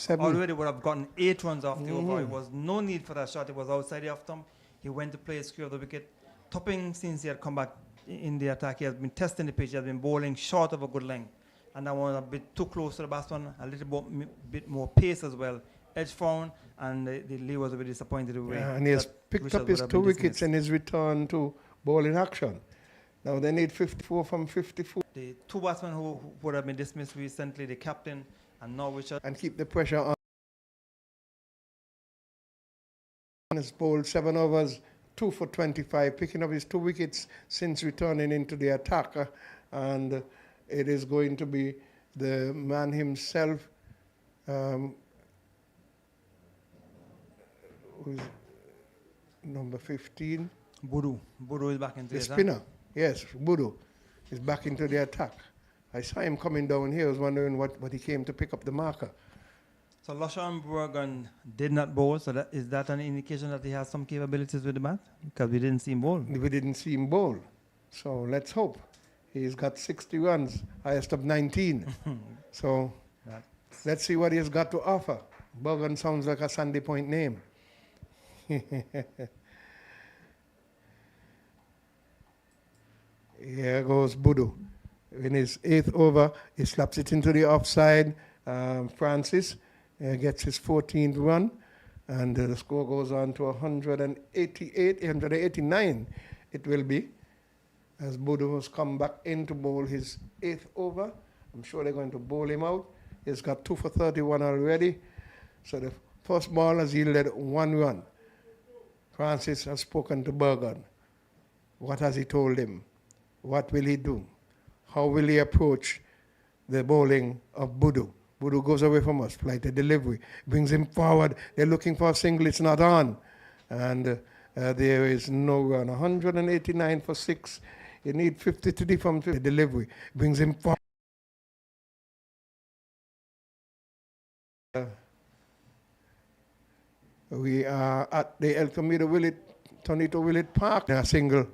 already would have gotten 8 runs off the over. It was no need for that shot. It was outside the off stump. He went to play a square of the wicket. Topping, since he had come back in the attack, he has been testing the pitch. He has been bowling short of a good length. And that one a bit too close to the batsman, a little bit more pace as well. Edge found, and the Lee was a bit disappointed away. And he has picked up his 2 wickets in his return to bowling action. Now they need 54 from 54. The 2 batsmen who would have been dismissed recently, the captain and now Richard. And keep the pressure on. Has bowled 7 overs, 2 for 25, picking up his 2 wickets since returning into the attack. And it is going to be the man himself, who's number 15. Budu is back into the spinner. Yes, Budu is back into the attack. I saw him coming down here. I was wondering what he came to pick up the marker. So Lushan Burgan did not bowl. So is that an indication that he has some capabilities with the bat? Because we didn't see him bowl. We didn't see him bowl. So let's hope. He's got 60 runs, highest of 19. So let's see what he's got to offer. Burgan sounds like a Sandy Point name. Here goes Budu. In his 8th over, he slaps it into the offside. Francis gets his 14th run, and the score goes on to 189 it will be, as Budu has come back in to bowl his 8th over. I'm sure they're going to bowl him out. He's got 2 for 31 already. So the first ball has yielded 1 run. Francis has spoken to Burgan. What has he told him? What will he do? How will he approach the bowling of Budu? Budu goes away from us, flight a delivery, brings him forward. They're looking for a single, it's not on. And there is no run. 189 for 6. You need 53 from the delivery, brings him forward. We are at the El Camino Tonito Willett Park, a single.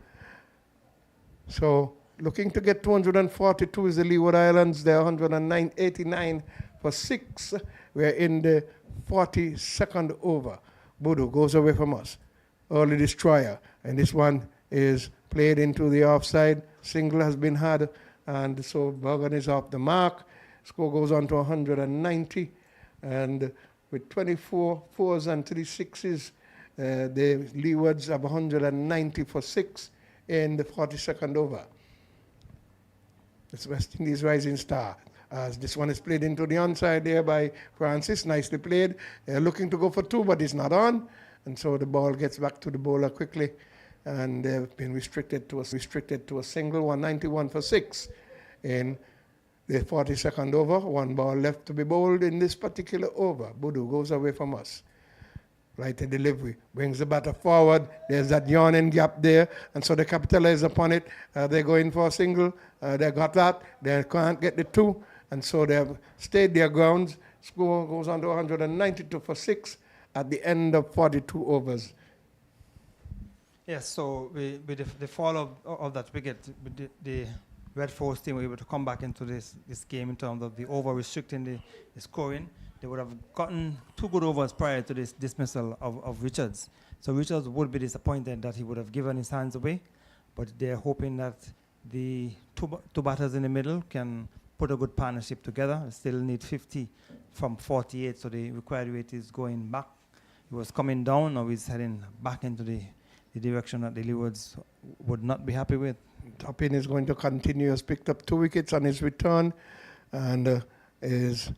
So looking to get 242 is the Leeward Islands. They're 189 for 6. We're in the 42nd over. Budu goes away from us. Early destroyer. And this one is played into the offside. Single has been had. And so Burgan is off the mark. Score goes on to 190. And with 24 fours and 3 sixes, the Leewards have 190 for 6 in the 42nd over. It's West Indies Rising Star. As this one is played into the onside there by Francis, nicely played. They're looking to go for 2, but it's not on. And so the ball gets back to the bowler quickly. And they've been restricted to a single, 191 for 6 in the 42nd over. 1 ball left to be bowled in this particular over. Budu goes away from us. Right, a delivery, brings the batter forward. There's that yawning gap there, and so they capitalize upon it. They're going for a single. They got that. They can't get the 2, and so they have stayed their grounds. Score goes on to 192 for 6 at the end of 42 overs. Yes, so with the fall of that wicket, with the Red Force team were able to come back into this game in terms of the over restricting the scoring. They would have gotten 2 good overs prior to this dismissal of Richards. So Richards would be disappointed that he would have given his hands away, but they're hoping that the two batters in the middle can put a good partnership together. They still need 50 from 48, so the required rate is going back. He was coming down, now he's heading back into the direction that the Leewards would not be happy with. Toppin is going to continue. Has picked up 2 wickets on his return and is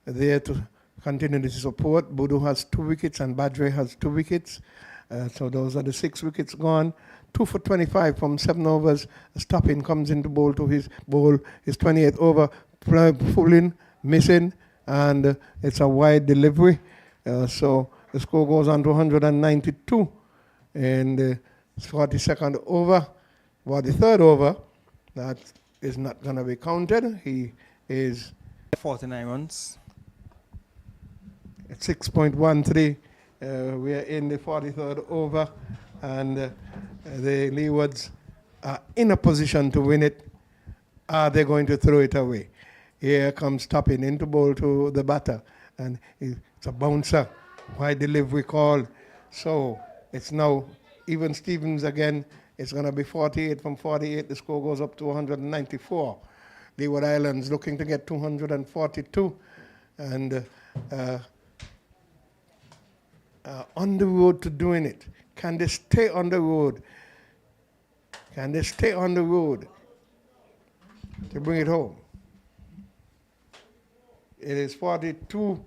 there to continue the support. Budu has 2 wickets and Badre has 2 wickets. So those are the 6 wickets gone. 2 for 25 from 7 overs. Toppin comes into bowl to his 28th over, pulling, missing, and it's a wide delivery. So the score goes on to 192 in the 42nd over. For the 3rd over, that is not going to be counted. He is 49 runs. at 6.13. We are in the 43rd over, and the Leewards are in a position to win it. Are they going to throw it away? Here comes Toppin into bowl to the batter, and it's a bouncer. Wide delivery call. So it's now even Stevens again. It's going to be 48 from 48. The score goes up to 194. Leeward Islands looking to get 242. And on the road to doing it. Can they stay on the road? Can they stay on the road to bring it home? It is 42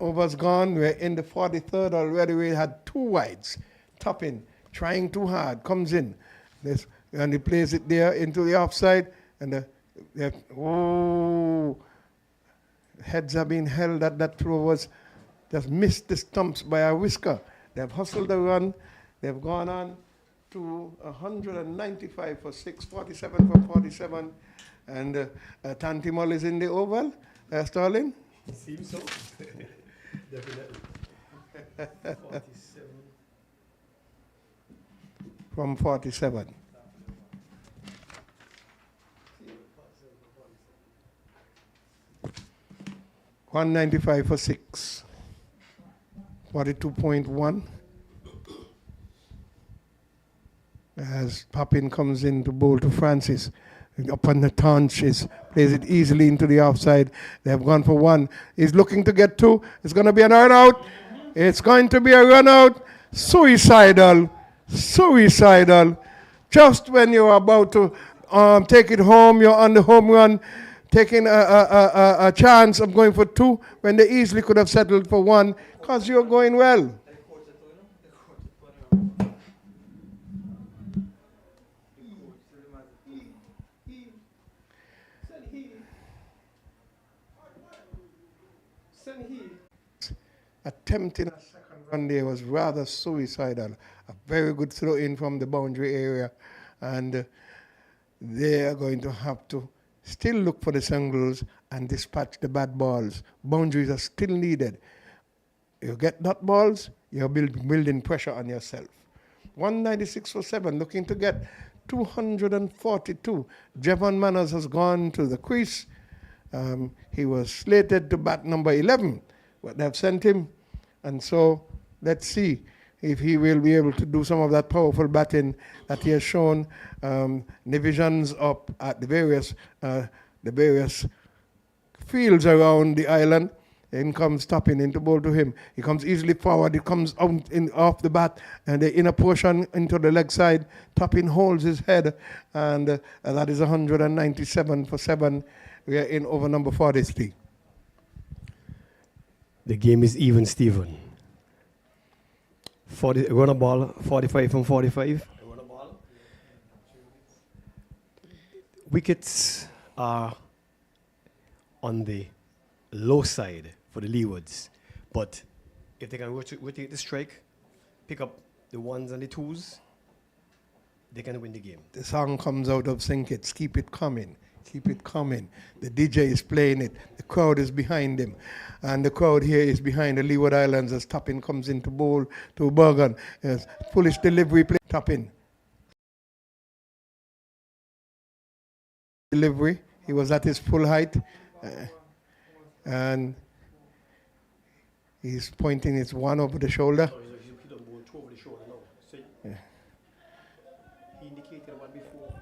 overs gone. We're in the 43rd already. We had 2 wides. Toppin, trying too hard, comes in. And he plays it there into the offside. And heads are being held at that throw was just missed the stumps by a whisker. They've hustled the run. They've gone on to 195 for 6, 47 for 47. And Tantimol is in the oval. Sterling? Seems so. Definitely. 47. From 47. $195 for 6. 42.1. As Papin comes in to bowl to Francis. Up on the taunches, plays it easily into the offside. They have gone for 1. He's looking to get 2. It's going to be an run out. It's going to be a run out. Suicidal. Suicidal. Just when you're about to take it home, you're on the home run, taking a chance of going for 2 when they easily could have settled for 1 because you're going well. Attempting a second run there was rather suicidal. A very good throw in from the boundary area, and they are going to have to still look for the singles and dispatch the bad balls. Boundaries are still needed. You get dot balls, you're building pressure on yourself. 196 for 7, looking to get 242. Jevon Manners has gone to the crease. He was slated to bat number 11, but they've sent him. And so let's see if he will be able to do some of that powerful batting that he has shown. Divisions up at the various fields around the island. In comes Toppin into bowl to him. He comes easily forward. He comes out off the bat and the inner portion into the leg side. Toppin holds his head, and that is 197 for 7. We are in over number 43. The game is even, Stephen. 40, run a ball, 45 from 45. Run a ball. Wickets are on the low side for the Leewards. But if they can rotate the strike, pick up the 1s and the 2s, they can win the game. The song comes out of Sink It, keep it coming. Keep it coming. The DJ is playing it. The crowd is behind him. And the crowd here is behind the Leeward Islands as Toppin comes into bowl to Bergen. Yes, foolish delivery play. Toppin. Delivery. He was at his full height. And he's pointing his one over the shoulder. He don't go two over the shoulder now. See? Yeah. He indicated one before.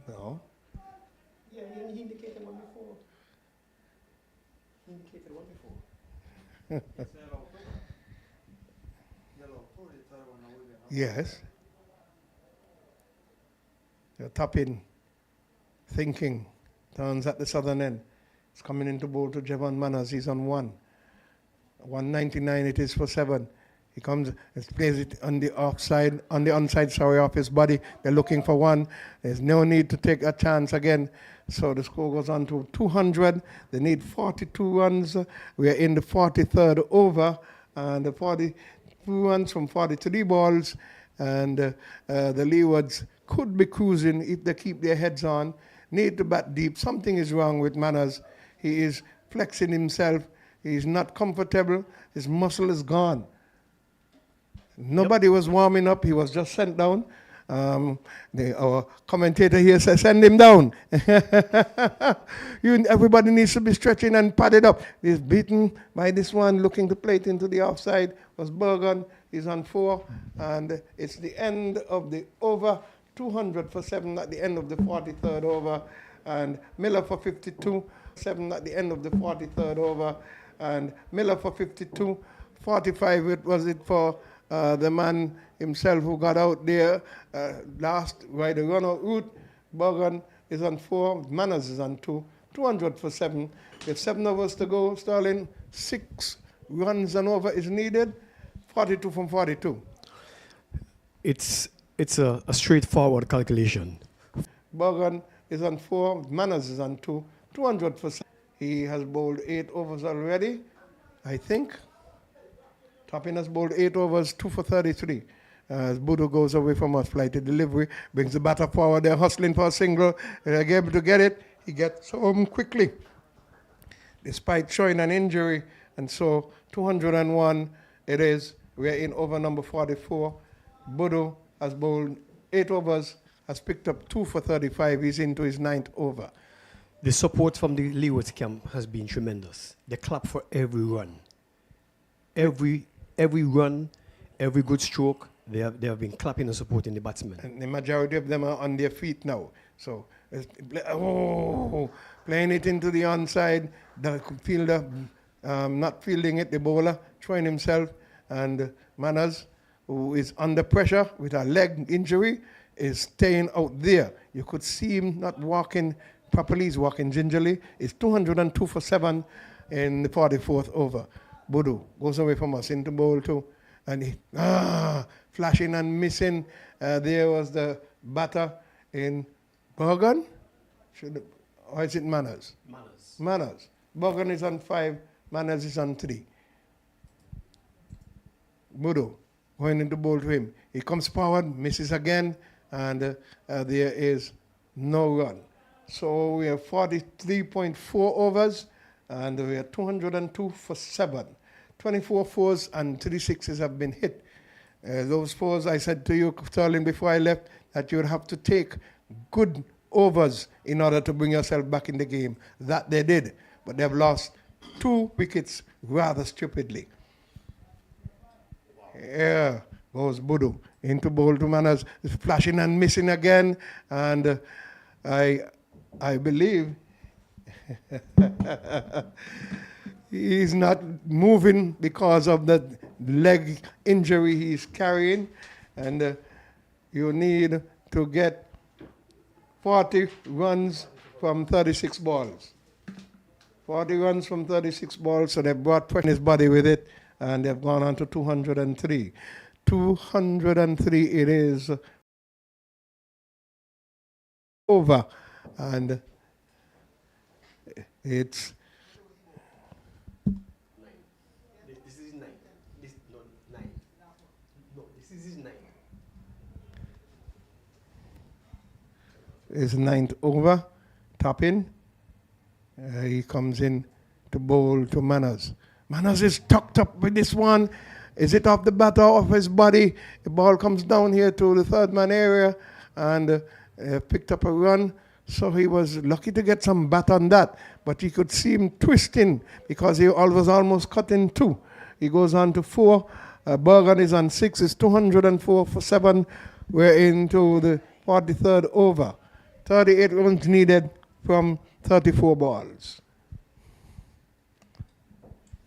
No. Yeah, he indicated one before. He indicated one before. Yes. You're tapping, thinking, turns at the southern end. It's coming into bowl to Javon Manners. He's on 1. 199 it is for 7. He comes and plays it on the offside, on the onside, sorry, off his body. They're looking for 1. There's no need to take a chance again. So the score goes on to 200. They need 42 runs. We are in the 43rd over. And the 42 runs from 43 balls. And the Leewards could be cruising if they keep their heads on. Need to bat deep. Something is wrong with Manners. He is flexing himself. He is not comfortable. His muscle is gone. Nobody was warming up. He was just sent down. Our commentator here says, send him down. Everybody needs to be stretching and padded up. He's beaten by this one, looking to play it into the offside. Was Bergen. He's on 4. And it's the end of the over. 200 for 7 at the end of the 43rd over. And Miller for 52. 7 at the end of the 43rd over. And Miller for 52. 45 was it for the man himself who got out there last by the run-out route. Bergen is on 4. Manners is on 2. 200 for 7. With 7 overs to go, Sterling, 6 runs and over is needed. 42 from 42. It's a straightforward calculation. Bergen is on 4. Manners is on 2. 200 for 7. He has bowled 8 overs already, I think. Toppin has bowled 8 overs, 2 for 33. As Budo goes away from us, flighted delivery, brings the batter forward. They're hustling for a single. They're able to get it. He gets home quickly, despite showing an injury. And so 201 it is. We're in over number 44. Budo has bowled 8 overs, has picked up 2 for 35. He's into his 9th over. The support from the Leewards camp has been tremendous. They clap for every run. Every run, every good stroke, they have been clapping and supporting the batsmen. And the majority of them are on their feet now. So, playing it into the onside, the fielder not fielding it, the bowler throwing himself, and Manners, who is under pressure with a leg injury, is staying out there. You could see him not walking properly, he's walking gingerly. It's 202 for 7 in the 44th over. Budu goes away from us into bowl 2. And he, flashing and missing. There was the batter in Bergen. Or is it Manners? Manners. Bergen is on 5. Manners is on 3. Budu going into bowl to him. He comes forward, misses again, and there is no run. So we have 43.4 overs, and we are 202 for 7. 24 fours and 3 sixes have been hit. Those fours, I said to you, Sterling, before I left, that you would have to take good overs in order to bring yourself back in the game. That they did, but they've lost 2 wickets rather stupidly. Yeah, goes Budu into bowl to Manners, flashing and missing again, and I believe he's not moving because of the leg injury he's carrying, and you need to get 40 runs from 36 balls. 40 runs from 36 balls, so they brought pressure in his body with it, and they've gone on to 203. 203 it is over, and it's... This is 9. This, no, 9. No, this is 9. his 9th over, top in. He comes in to bowl to Manners. Manners is tucked up with this one. Is it off the batter off his body? The ball comes down here to the third man area and picked up a run. So he was lucky to get some bat on that. But you could see him twisting because he was almost cut in two. He goes on to 4. Bergen is on 6. It's 204 for 7. We're into the 43rd over. 38 runs needed from 34 balls.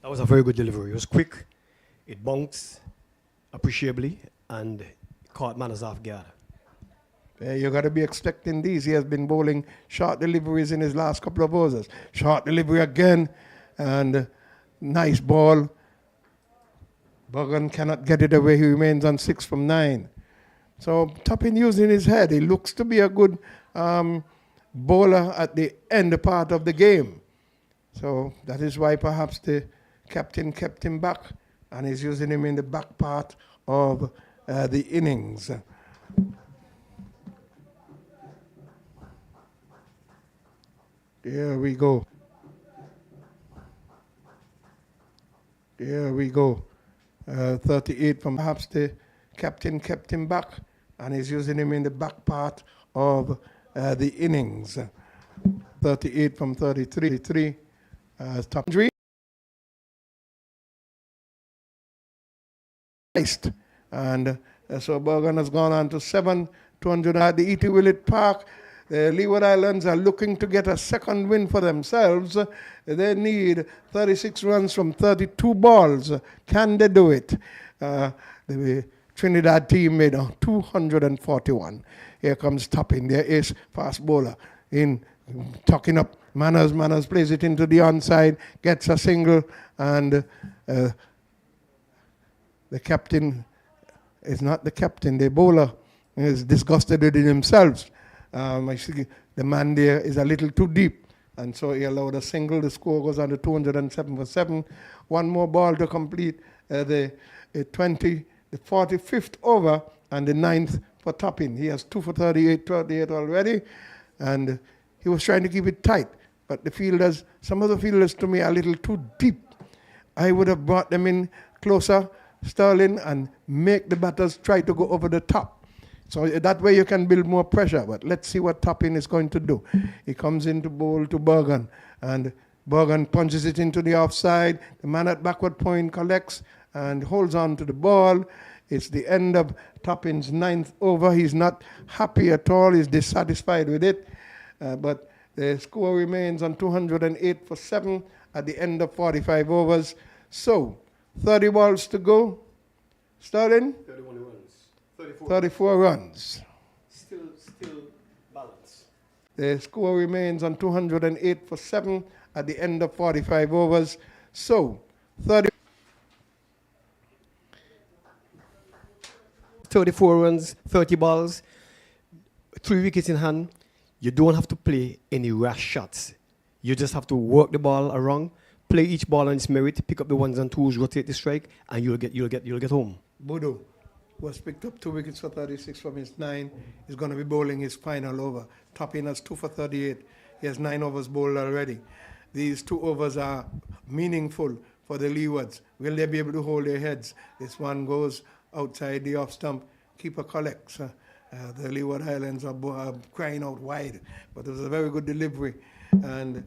That was a very good delivery. It was quick, it bounced appreciably, and caught Manners off guard. You got to be expecting these. He has been bowling short deliveries in his last couple of overs. Short delivery again, and nice ball. Bergen cannot get it away. He remains on 6 from 9. So Toppin using his head. He looks to be a good bowler at the end part of the game. So that is why perhaps the captain kept him back and is using him in the back part of the innings. There we go. There we go. 38 from perhaps the captain kept him back and is using him in the back part of the innings. 38 from 33. Top injury. And so Bergen has gone on to 7, 200 at the E.T. Willett Park. The Leeward Islands are looking to get a second win for themselves. They need 36 runs from 32 balls. Can they do it? The Trinidad team made 241. Here comes Toppin, their ace fast bowler, in tucking up. Manners plays it into the onside, gets a single, and the captain is not the captain. The bowler is disgusted with it himself. I see the man there is a little too deep, and so he allowed a single. The score goes on to 207 for 7. One more ball to complete the 45th over, and the 9th for Toppin. He has 2 for 38 already, and he was trying to keep it tight. But the fielders, some of the fielders to me are a little too deep. I would have brought them in closer, Sterling, and make the batters try to go over the top. So that way you can build more pressure. But let's see what Toppin is going to do. He comes in to bowl to Bergen, and Bergen punches it into the offside. The man at backward point collects and holds on to the ball. It's the end of Toppin's 9th over. He's not happy at all. He's dissatisfied with it. But the score remains on 208 for 7 at the end of 45 overs. So, 30 balls to go. Sterling? 31 runs. 34 runs. Still balanced. The score remains on 208 for 7 at the end of 45 overs. So, 34 runs, 30 balls, 3 wickets in hand. You don't have to play any rash shots. You just have to work the ball around, play each ball on its merit, pick up the ones and twos, rotate the strike, and you'll get home. Bodo, who has picked up 2 wickets for 36 from his 9, is going to be bowling his final over. Toppin has 2 for 38. He has 9 overs bowled already. These 2 overs are meaningful for the Leewards. Will they be able to hold their heads? This one goes outside the off stump. Keeper collects. The Leeward Islands are crying out wide. But it was a very good delivery. And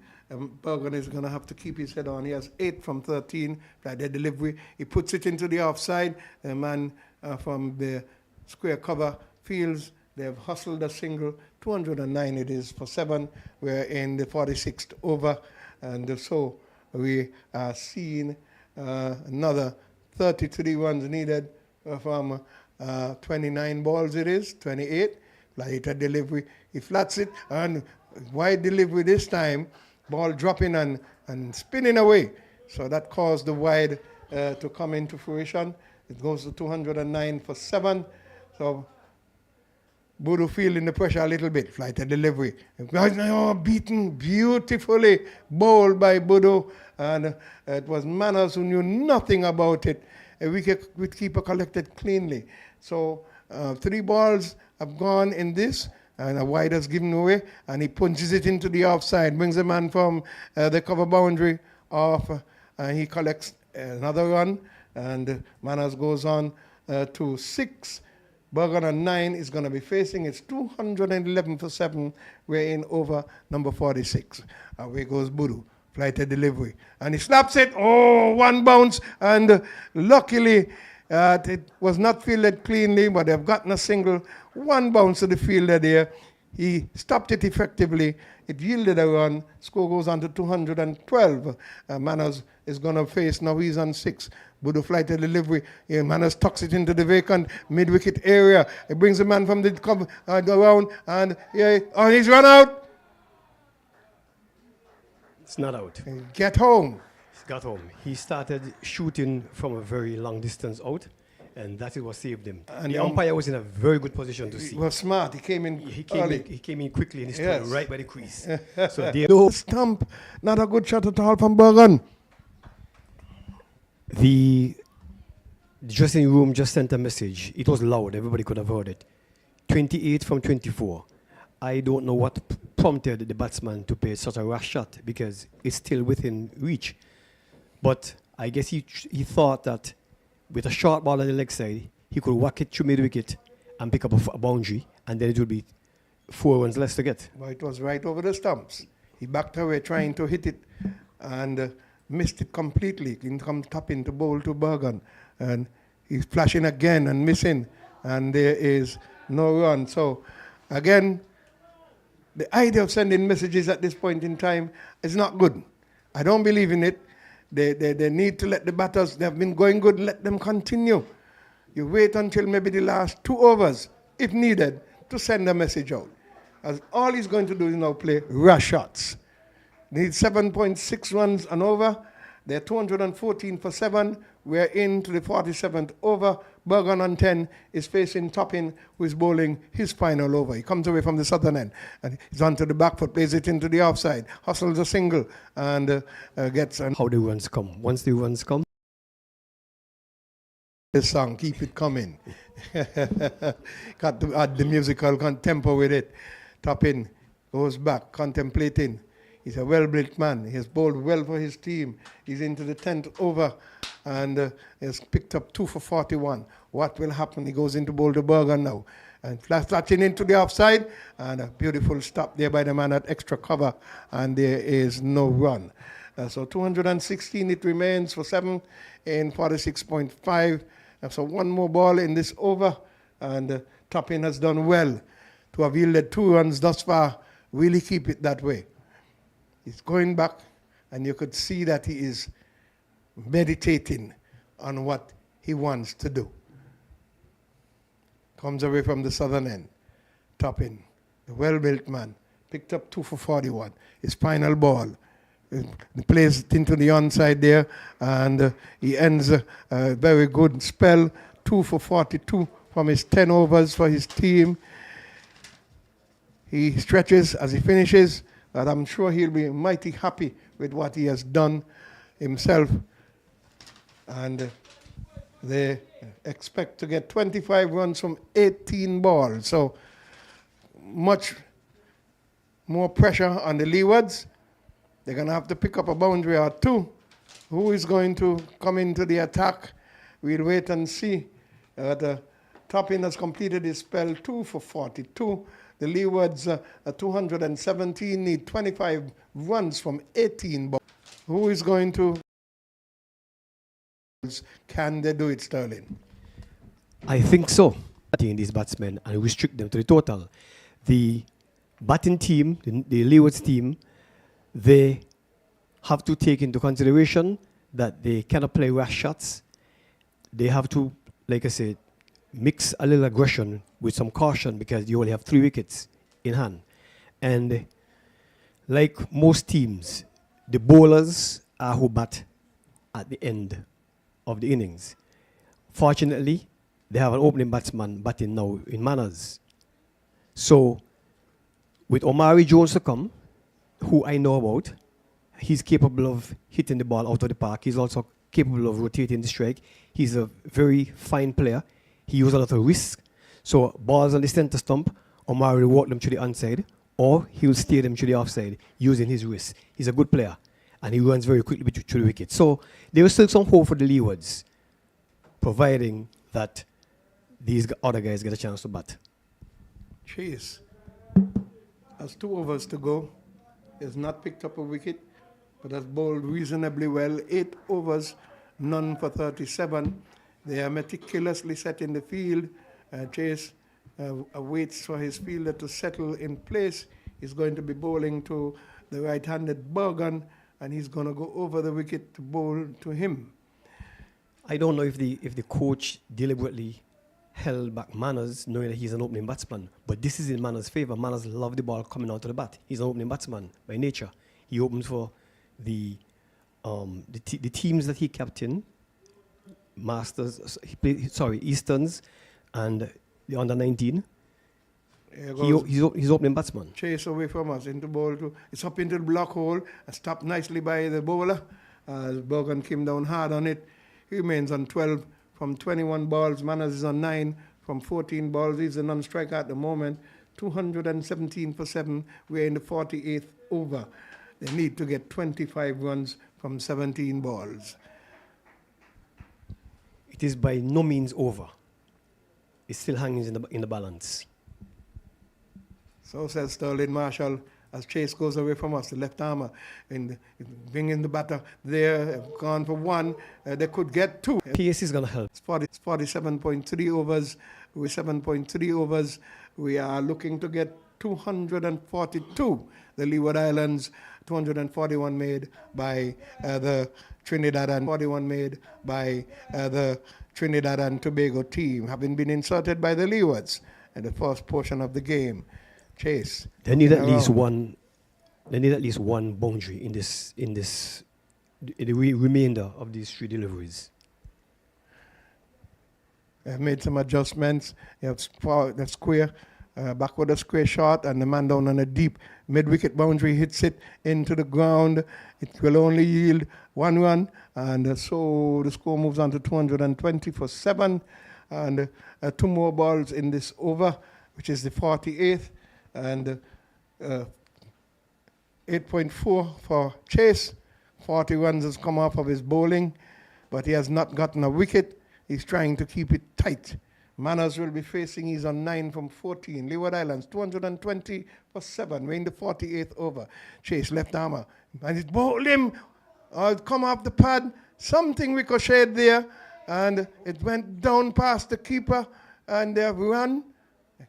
Bergen is going to have to keep his head on. He has 8 from 13 by the delivery. He puts it into the offside. The man from the square cover fields. They have hustled a single. 209 it is for 7. We're in the 46th over. And so we are seeing another 33 runs needed from 29 balls it is, 28. Lighter delivery. He flats it and wide delivery this time. Ball dropping and spinning away. So that caused the wide to come into fruition. It goes to 209 for 7. So Bodo feeling the pressure a little bit. Flight and delivery. Beaten beautifully. Bowled by Bodo. And it was Manners who knew nothing about it. A wicket keeper collected cleanly. So 3 balls have gone in this. and a wide has given away, and he punches it into the offside, brings a man from the cover boundary off, and he collects another run, and Manners goes on to 6. Bergen on 9 is going to be facing. It's 211 for 7. We're in over number 46. Away goes Budu. Flighted delivery. And he slaps it. Oh, one bounce. And luckily, it was not fielded cleanly, but they've gotten a single. One bounce to the fielder there. He stopped it effectively. It yielded a run. Score goes on to 212. Manners is going to face. Now he's on 6. Budu flighted delivery. Manners tucks it into the vacant mid-wicket area. It brings a man from the cover around. And he's run out. It's not out. Get home. He's got home. He started shooting from a very long distance out, and that is what saved him. And the umpire was in a very good position to see. He was smart. He came in early. He came in quickly and he stood Yes. right by the crease. So No stump. Not a good shot at all from Bergen. the dressing room just sent a message. It was loud. Everybody could have heard it. 28 from 24. I don't know what prompted the batsman to play such a rash shot because it's still within reach. But I guess he thought that with a short ball on the leg side, he could whack it through mid-wicket and pick up a boundary, and then it would be 4 runs less to get. But it was right over the stumps. He backed away trying to hit it and missed it completely. He come tapping to bowl to Bergen. And he's flashing again and missing. And there is no run. So, again, the idea of sending messages at this point in time is not good. I don't believe in it. They need to let the batters, they have been going good, let them continue. You wait until maybe the last 2 overs, if needed, to send a message out. As all he's going to do is now play rush shots. Need 7.6 runs and over. They're 214 for 7. We're into the 47th over. Bergen on 10 is facing Toppin, who is bowling his final over. He comes away from the southern end, and he's onto the back foot, plays it into the offside, hustles a single, and gets... How the runs come. Once the runs come, this song, keep it coming. Got to add the musical tempo with it. Toppin goes back, contemplating. He's a well-built man. He has bowled well for his team. He's into the 10th over and has picked up 2 for 41. What will happen? He goes into bowl to Bergen now. And flashing into the offside. And a beautiful stop there by the man at extra cover. And there is no run. So 216 it remains for 7 in 46.5. So one more ball in this over. And Toppin has done well to have yielded 2 runs thus far. Really keep it that way. He's going back, and you could see that he is meditating on what he wants to do. Comes away from the southern end. Toppin, the well-built man, picked up 2 for 41. His final ball. He plays it into the onside there, and he ends a very good spell. 2 for 42 from his 10 overs for his team. He stretches as he finishes. And I'm sure he'll be mighty happy with what he has done himself. And they expect to get 25 runs from 18 balls. So much more pressure on the Leewards. They're going to have to pick up a boundary or 2. Who is going to come into the attack? We'll wait and see. Toppin has completed his spell, 2 for 42. The Leewards, 217, need 25 runs from 18 balls. Who is going to... Can they do it, Sterling? I think so. In these batsmen and restrict them to the total. The batting team, the Leewards team, they have to take into consideration that they cannot play rash shots. They have to, like I said, mix a little aggression with some caution because you only have 3 wickets in hand. And like most teams, the bowlers are who bat at the end of the innings. Fortunately, they have an opening batsman batting now in Manners. So with Omari Jones to come, who I know about, he's capable of hitting the ball out of the park. He's also capable of rotating the strike. He's a very fine player. He uses a lot of risk. So balls on the center stump Omari will walk them to the onside, or he will steer them to the offside using his wrist. He's a good player, and he runs very quickly to the wicket. So there is still some hope for the Leewards, providing that these other guys get a chance to bat. Chase has 2 overs to go. He has not picked up a wicket, but has bowled reasonably well. 8 overs, none for 37. They are meticulously set in the field. Chase waits for his fielder to settle in place. He's going to be bowling to the right-handed Bergen, and he's going to go over the wicket to bowl to him. I don't know if the coach deliberately held back Manners, knowing that he's an opening batsman. But this is in Manners' favour. Manners loves the ball coming out of the bat. He's an opening batsman by nature. He opens for the teams that he captained, Masters, Easterns, and the under-19. He's opening batsman. Chase away from us into ball to, it's up into the block hole, stopped nicely by the bowler. Bergen came down hard on it. He remains on 12 from 21 balls. Manners is on 9 from 14 balls. He's a non-striker at the moment. 217 for 7. We're in the 48th over. They need to get 25 runs from 17 balls. It is by no means over. It still hangs in the balance. So says Sterling Marshall as Chase goes away from us, the left armer, bringing the batter there, gone for 1. They could get 2. PS is going to help. It's 47.3 overs. With 7.3 overs, we are looking to get 242. The Leeward Islands, 241 made by the Trinidad and 41 made by the Trinidad and Tobago team, having been inserted by the Leewards in the first portion of the game. Chase. They need at least one. They need at least one boundary in the remainder of these 3 deliveries. They've made some adjustments. You have the square, backward a square shot, and the man down on a deep mid-wicket boundary hits it into the ground. It will only yield 1 run, and so the score moves on to 220 for 7, and 2 more balls in this over, which is the 48th, and 8.4 for Chase. 40 runs has come off of his bowling, but he has not gotten a wicket. He's trying to keep it tight. Manners will be facing, he's on 9 from 14. Leeward Islands, 220 for 7. We're in the 48th over. Chase, left armer, and he's bowled him. Come off the pad. Something ricocheted there, and it went down past the keeper, and they've run.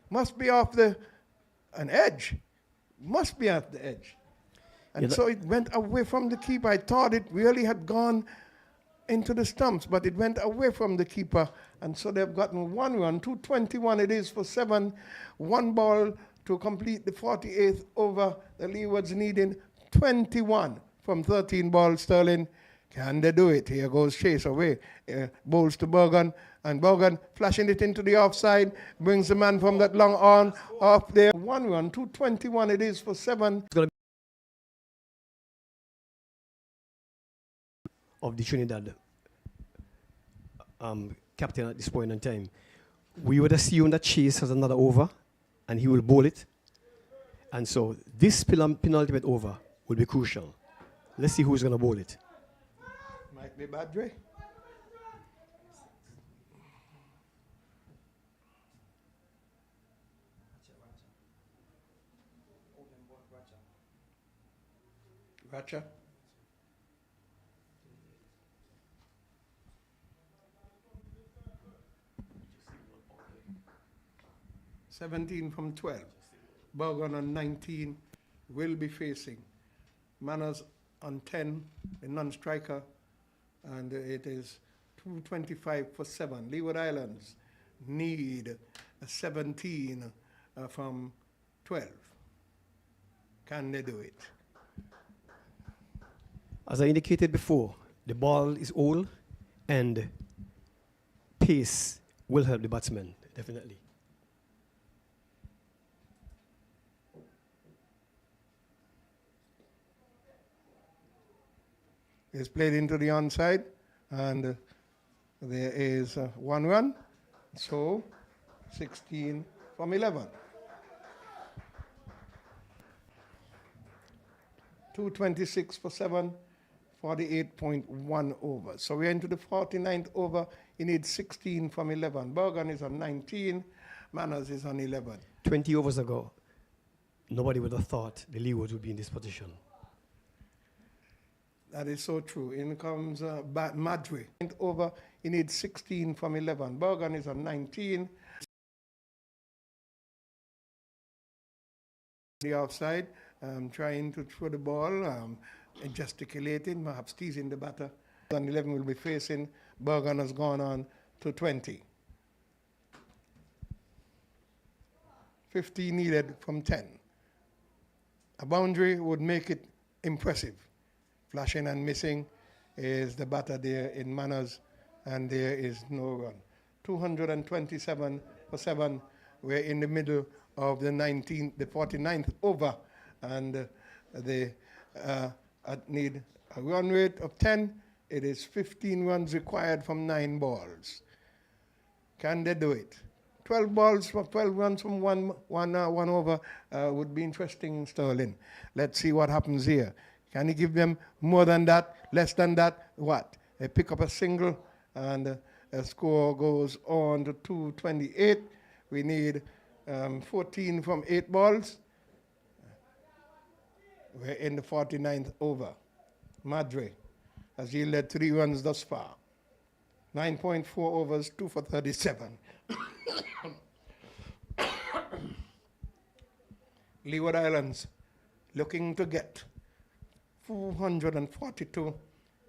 Must be off an edge. Must be off the edge. And so it went away from the keeper. I thought it really had gone into the stumps, but it went away from the keeper. And so they've gotten 1 run. 221 it is for 7. 1 ball to complete the 48th over. The Leewards needing 21 from 13 balls. Sterling, can they do it? Here goes Chase away. Bowls to Bergen. And Bergen flashing it into the offside. Brings the man from that long on off there. 1 run. 221 it is for 7. Of the Trinidad captain at this point in time, we would assume that Chase has another over and he will bowl it. And so this penultimate over will be crucial. Let's see who's going to bowl it. Might be Badre. Racha. 17 from 12. Bergen on 19 will be facing. Manners on 10, a non-striker, and it is 225 for 7. Leeward Islands need a 17 from 12. Can they do it? As I indicated before, the ball is old and pace will help the batsman, definitely. It's played into the onside, and there is 1 run. So 16 from 11. 226 for 7, 48.1 overs. So we're into the 49th over. He needs 16 from 11. Bergen is on 19. Manners is on 11. 20 overs ago, nobody would have thought the Leewards would be in this position. That is so true. In comes Madre. Over, he needs 16 from 11. Bergen is on 19. The outside, trying to throw the ball, and gesticulating, perhaps teasing the batter. On 11 will be facing. Bergen has gone on to 20. 50 needed from 10. A boundary would make it impressive. Flashing and missing is the batter there in Manners, and there is no run. 227 for 7. We're in the middle of the 49th over, and they need a run rate of 10. It is 15 runs required from 9 balls. Can they do it? 12 balls for 12 runs from one over would be interesting, Sterling. Let's see what happens here. Can he give them more than that, less than that? What? They pick up a single, and the score goes on to 228. We need 14 from 8 balls. We're in the 49th over. Madre has yielded 3 runs thus far. 9.4 overs, 2 for 37. Leeward Islands looking to get 442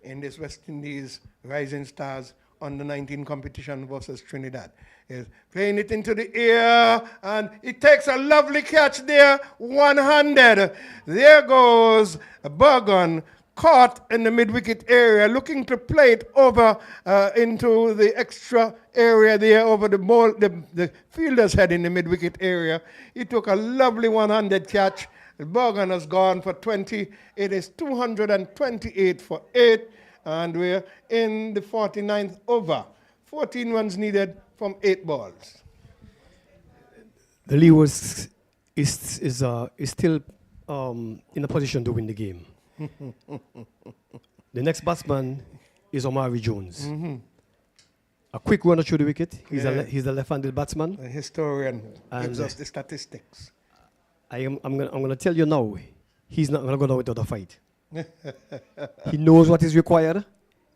in this West Indies Rising Stars under 19 competition versus Trinidad. Is playing it into the air, and it takes a lovely catch there, one-handed. There goes Bergen, caught in the mid-wicket area, looking to play it over into the extra area there, over the ball, the fielder's head in the mid-wicket area. He took a lovely one-handed catch. Bergen has gone for 20. It is 228 for 8, and we're in the 49th over. 14 runs needed from 8 balls. The Leewards is still in a position to win the game. The next batsman is Omari Jones. A quick runner through the wicket. He's a left-handed batsman. A historian gives us the statistics. I'm going to tell you now, he's not going to go down without a fight. He knows what is required,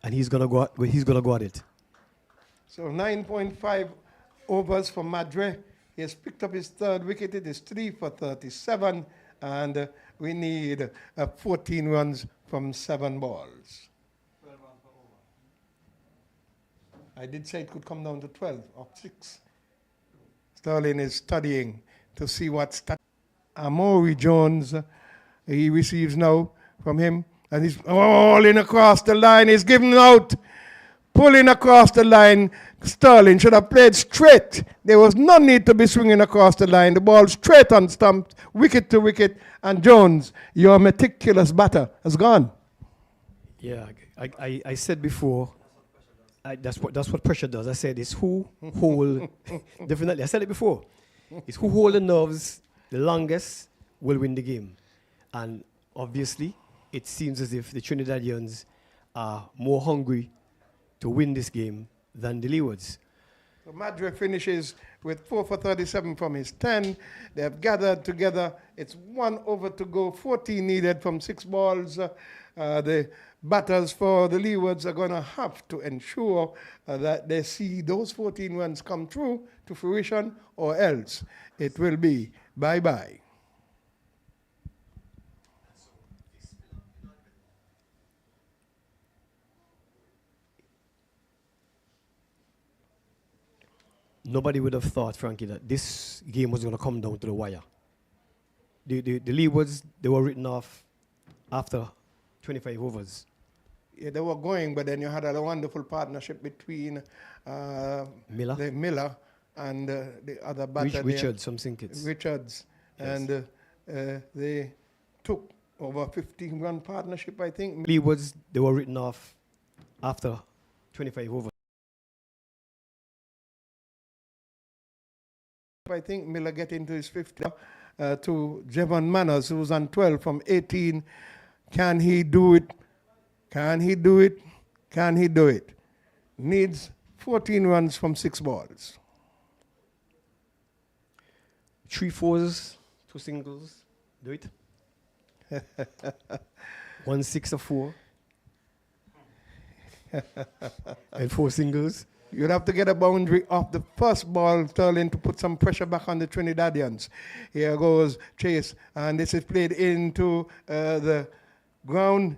and he's going to go at it. So 9.5 overs for Madre. He has picked up his 3rd wicket. It is 3 for 37, and we need 14 runs from 7 balls. 12 runs per over. I did say it could come down to 12 or 6. Sterling is studying to see what Omari Jones he receives now from him, and he's rolling across the line. He's given out, pulling across the line. Sterling should have played straight. There was no need to be swinging across the line. The ball straight on stump, wicket to wicket, and Jones, your meticulous batter, has gone. Yeah, I said before, that's what pressure does. I said it's who hold, definitely, I said it before. It's who hold the nerves the longest will win the game. And obviously, it seems as if the Trinidadians are more hungry to win this game than the Leewards. So Madre finishes with 4 for 37 from his 10. They have gathered together. It's 1 over to go, 14 needed from 6 balls. The batters for the Leewards are going to have to ensure that they see those 14 runs come true to fruition, or else it will be bye-bye. Nobody would have thought, Frankie, that this game was going to come down to the wire. The Leewards, they were written off after 25 overs. Yeah, they were going, but then you had a wonderful partnership between Miller and the other batter Richards, some kids. Richards, yes. And they took over 15-run partnership, I think. Leewards, they were written off after 25 overs. I think Miller get into his 50th to Jevon Manners, who was on 12 from 18. Can he do it? Can he do it? Can he do it? Needs 14 runs from 6 balls. 3 fours, 2 singles. Do it. 1 6 or 4. And 4 singles. You'd have to get a boundary off the first ball, Sterling, to put some pressure back on the Trinidadians. Here goes Chase, and this is played into the ground.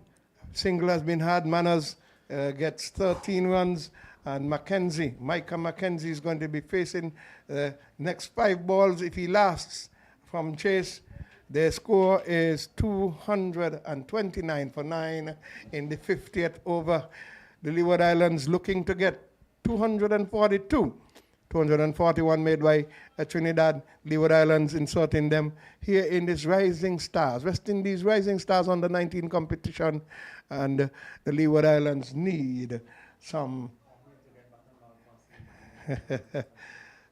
Single has been had. Manners gets 13 runs, and Micah Mackenzie is going to be facing the next 5 balls if he lasts from Chase. Their score is 229 for 9 in the 50th over. The Leeward Islands looking to get 242. 241 made by Trinidad. Leeward Islands inserting them here in this Rising Stars, West Indies Rising Stars under 19 competition. And the Leeward Islands need some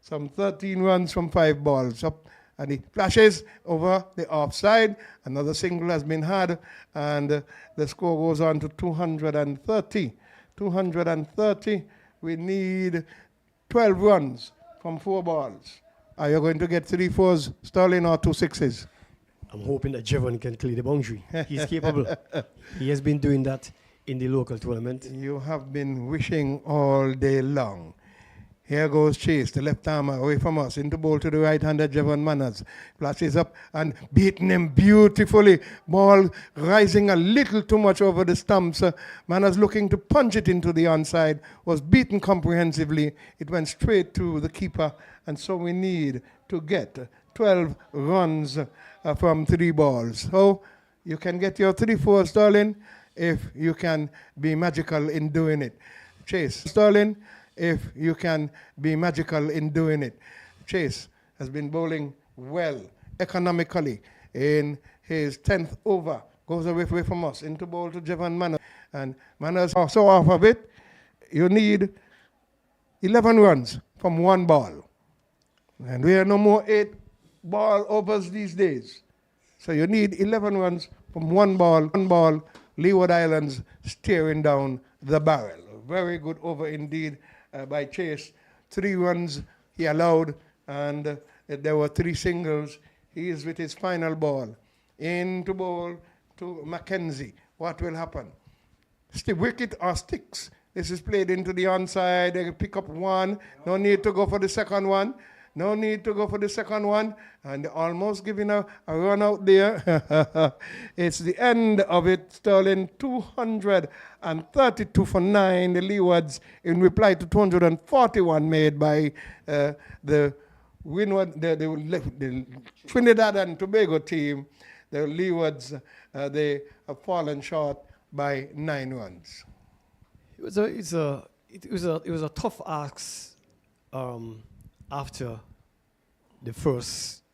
13 runs from 5 balls. Up, and it flashes over the offside. Another single has been had, and the score goes on to 230. 230. We need 12 runs from 4 balls. Are you going to get 3 fours, Sterling, or 2 sixes? I'm hoping that Jevon can clear the boundary. He's capable. He has been doing that in the local tournament. You have been wishing all day long. Here goes Chase, the left armer, away from us, into bowl to the right-hander, Jevon Manners. Flashes up and beating him beautifully. Ball rising a little too much over the stumps. Manners looking to punch it into the onside, was beaten comprehensively. It went straight to the keeper, and so we need to get 12 runs from 3 balls. So you can get your 3 fours, Sterling, if you can be magical in doing it. Chase, Sterling, if you can be magical in doing it. Chase has been bowling well, economically, in his 10th over. Goes away from us, into bowl to Jevon Manners. And Manners also off of it. You need 11 runs from 1 ball. And we are no more 8 ball overs these days. So you need 11 runs from 1 ball. 1 ball, Leeward Islands staring down the barrel. Very good over indeed. By Chase. 3 runs he allowed, and there were 3 singles. He is with his final ball. Into bowl to Mackenzie. What will happen? Wicket or sticks? This is played into the onside. They pick up 1. No need to go for the second one. No need to go for the second one. And almost giving a run out there. It's the end of it. Sterling 232 for 9. The Leewards in reply to 241 made by the Windward, the Trinidad and Tobago team. The Leewards, they have fallen short by 9 runs. It was a tough ask after the first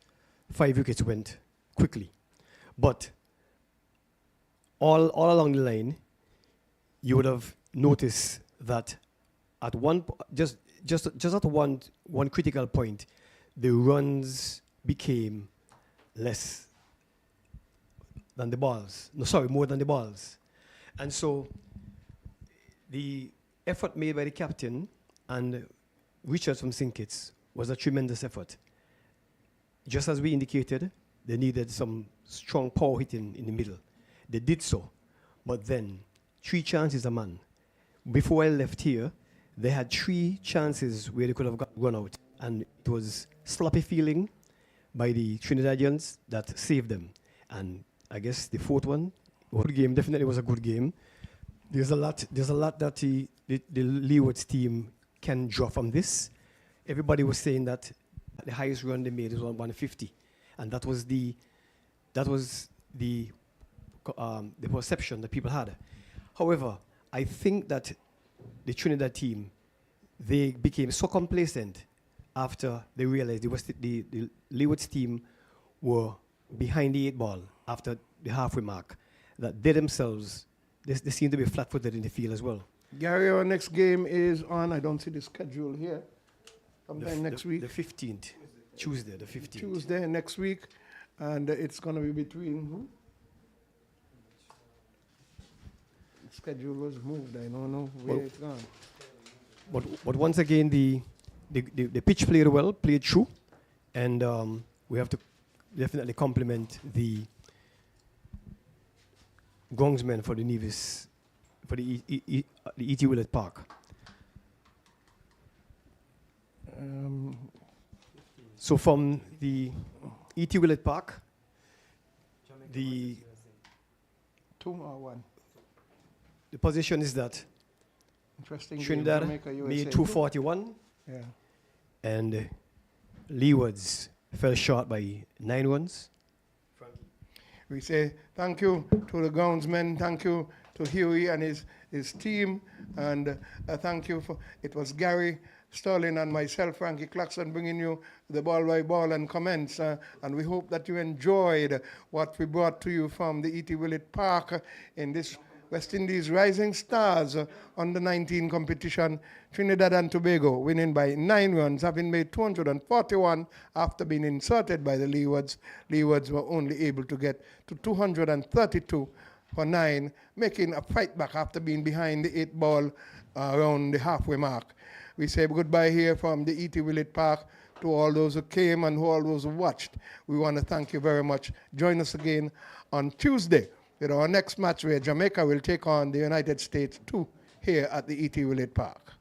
5 wickets went quickly, but all along the line, you would have noticed that at just at one critical point, the runs became less than the balls. No, sorry, more than the balls, and so the effort made by the captain and Richards from St. Kitts was a tremendous effort. Just as we indicated, they needed some strong power hitting in the middle. They did so, but then 3 chances a man. Before I left here, they had 3 chances where they could have gone out, and it was sloppy feeling by the Trinidadians that saved them. And I guess the 4th one, good game, definitely was a good game. There's a lot that the Leewards team can draw from this. Everybody was saying that the highest run they made was 150, and that was the perception that people had. However, I think that the Trinidad team, they became so complacent after they realized the Leewards team were behind the 8 ball after the halfway mark, that they themselves, they seem to be flat-footed in the field as well. Gary, our next game is on, I don't see the schedule here, sometime next week. The 15th, Tuesday, the 15th. Tuesday next week, and it's going to be between who? schedule was moved. I don't know where Well- it's gone. But once again, the pitch played well, played true, and we have to definitely compliment the groundsmen for the Nevis, for the E.T. Willett Park. So from the E.T. Willett Park, the 2 or 1. position is that Interesting. game, Trinidad Jamaica, USA. made 241, Yeah. and Leewards fell short by 9 runs. We say thank you to the groundsmen, thank you to Huey and his team, and thank you for, it was Gary Sterling and myself, Frankie Claxton, bringing you the ball by ball and comments, and we hope that you enjoyed what we brought to you from the E.T. Willett Park in this West Indies Rising Stars under 19 competition. Trinidad and Tobago winning by 9 runs, having made 241 after being inserted by the Leewards. Leewards were only able to get to 232 for 9, making a fight back after being behind the 8 ball around the halfway mark. We say goodbye here from the E.T. Willett Park to all those who came and all those who watched. We want to thank you very much. Join us again on Tuesday with our next match where Jamaica will take on the United States 2 here at the E.T. Willett Park.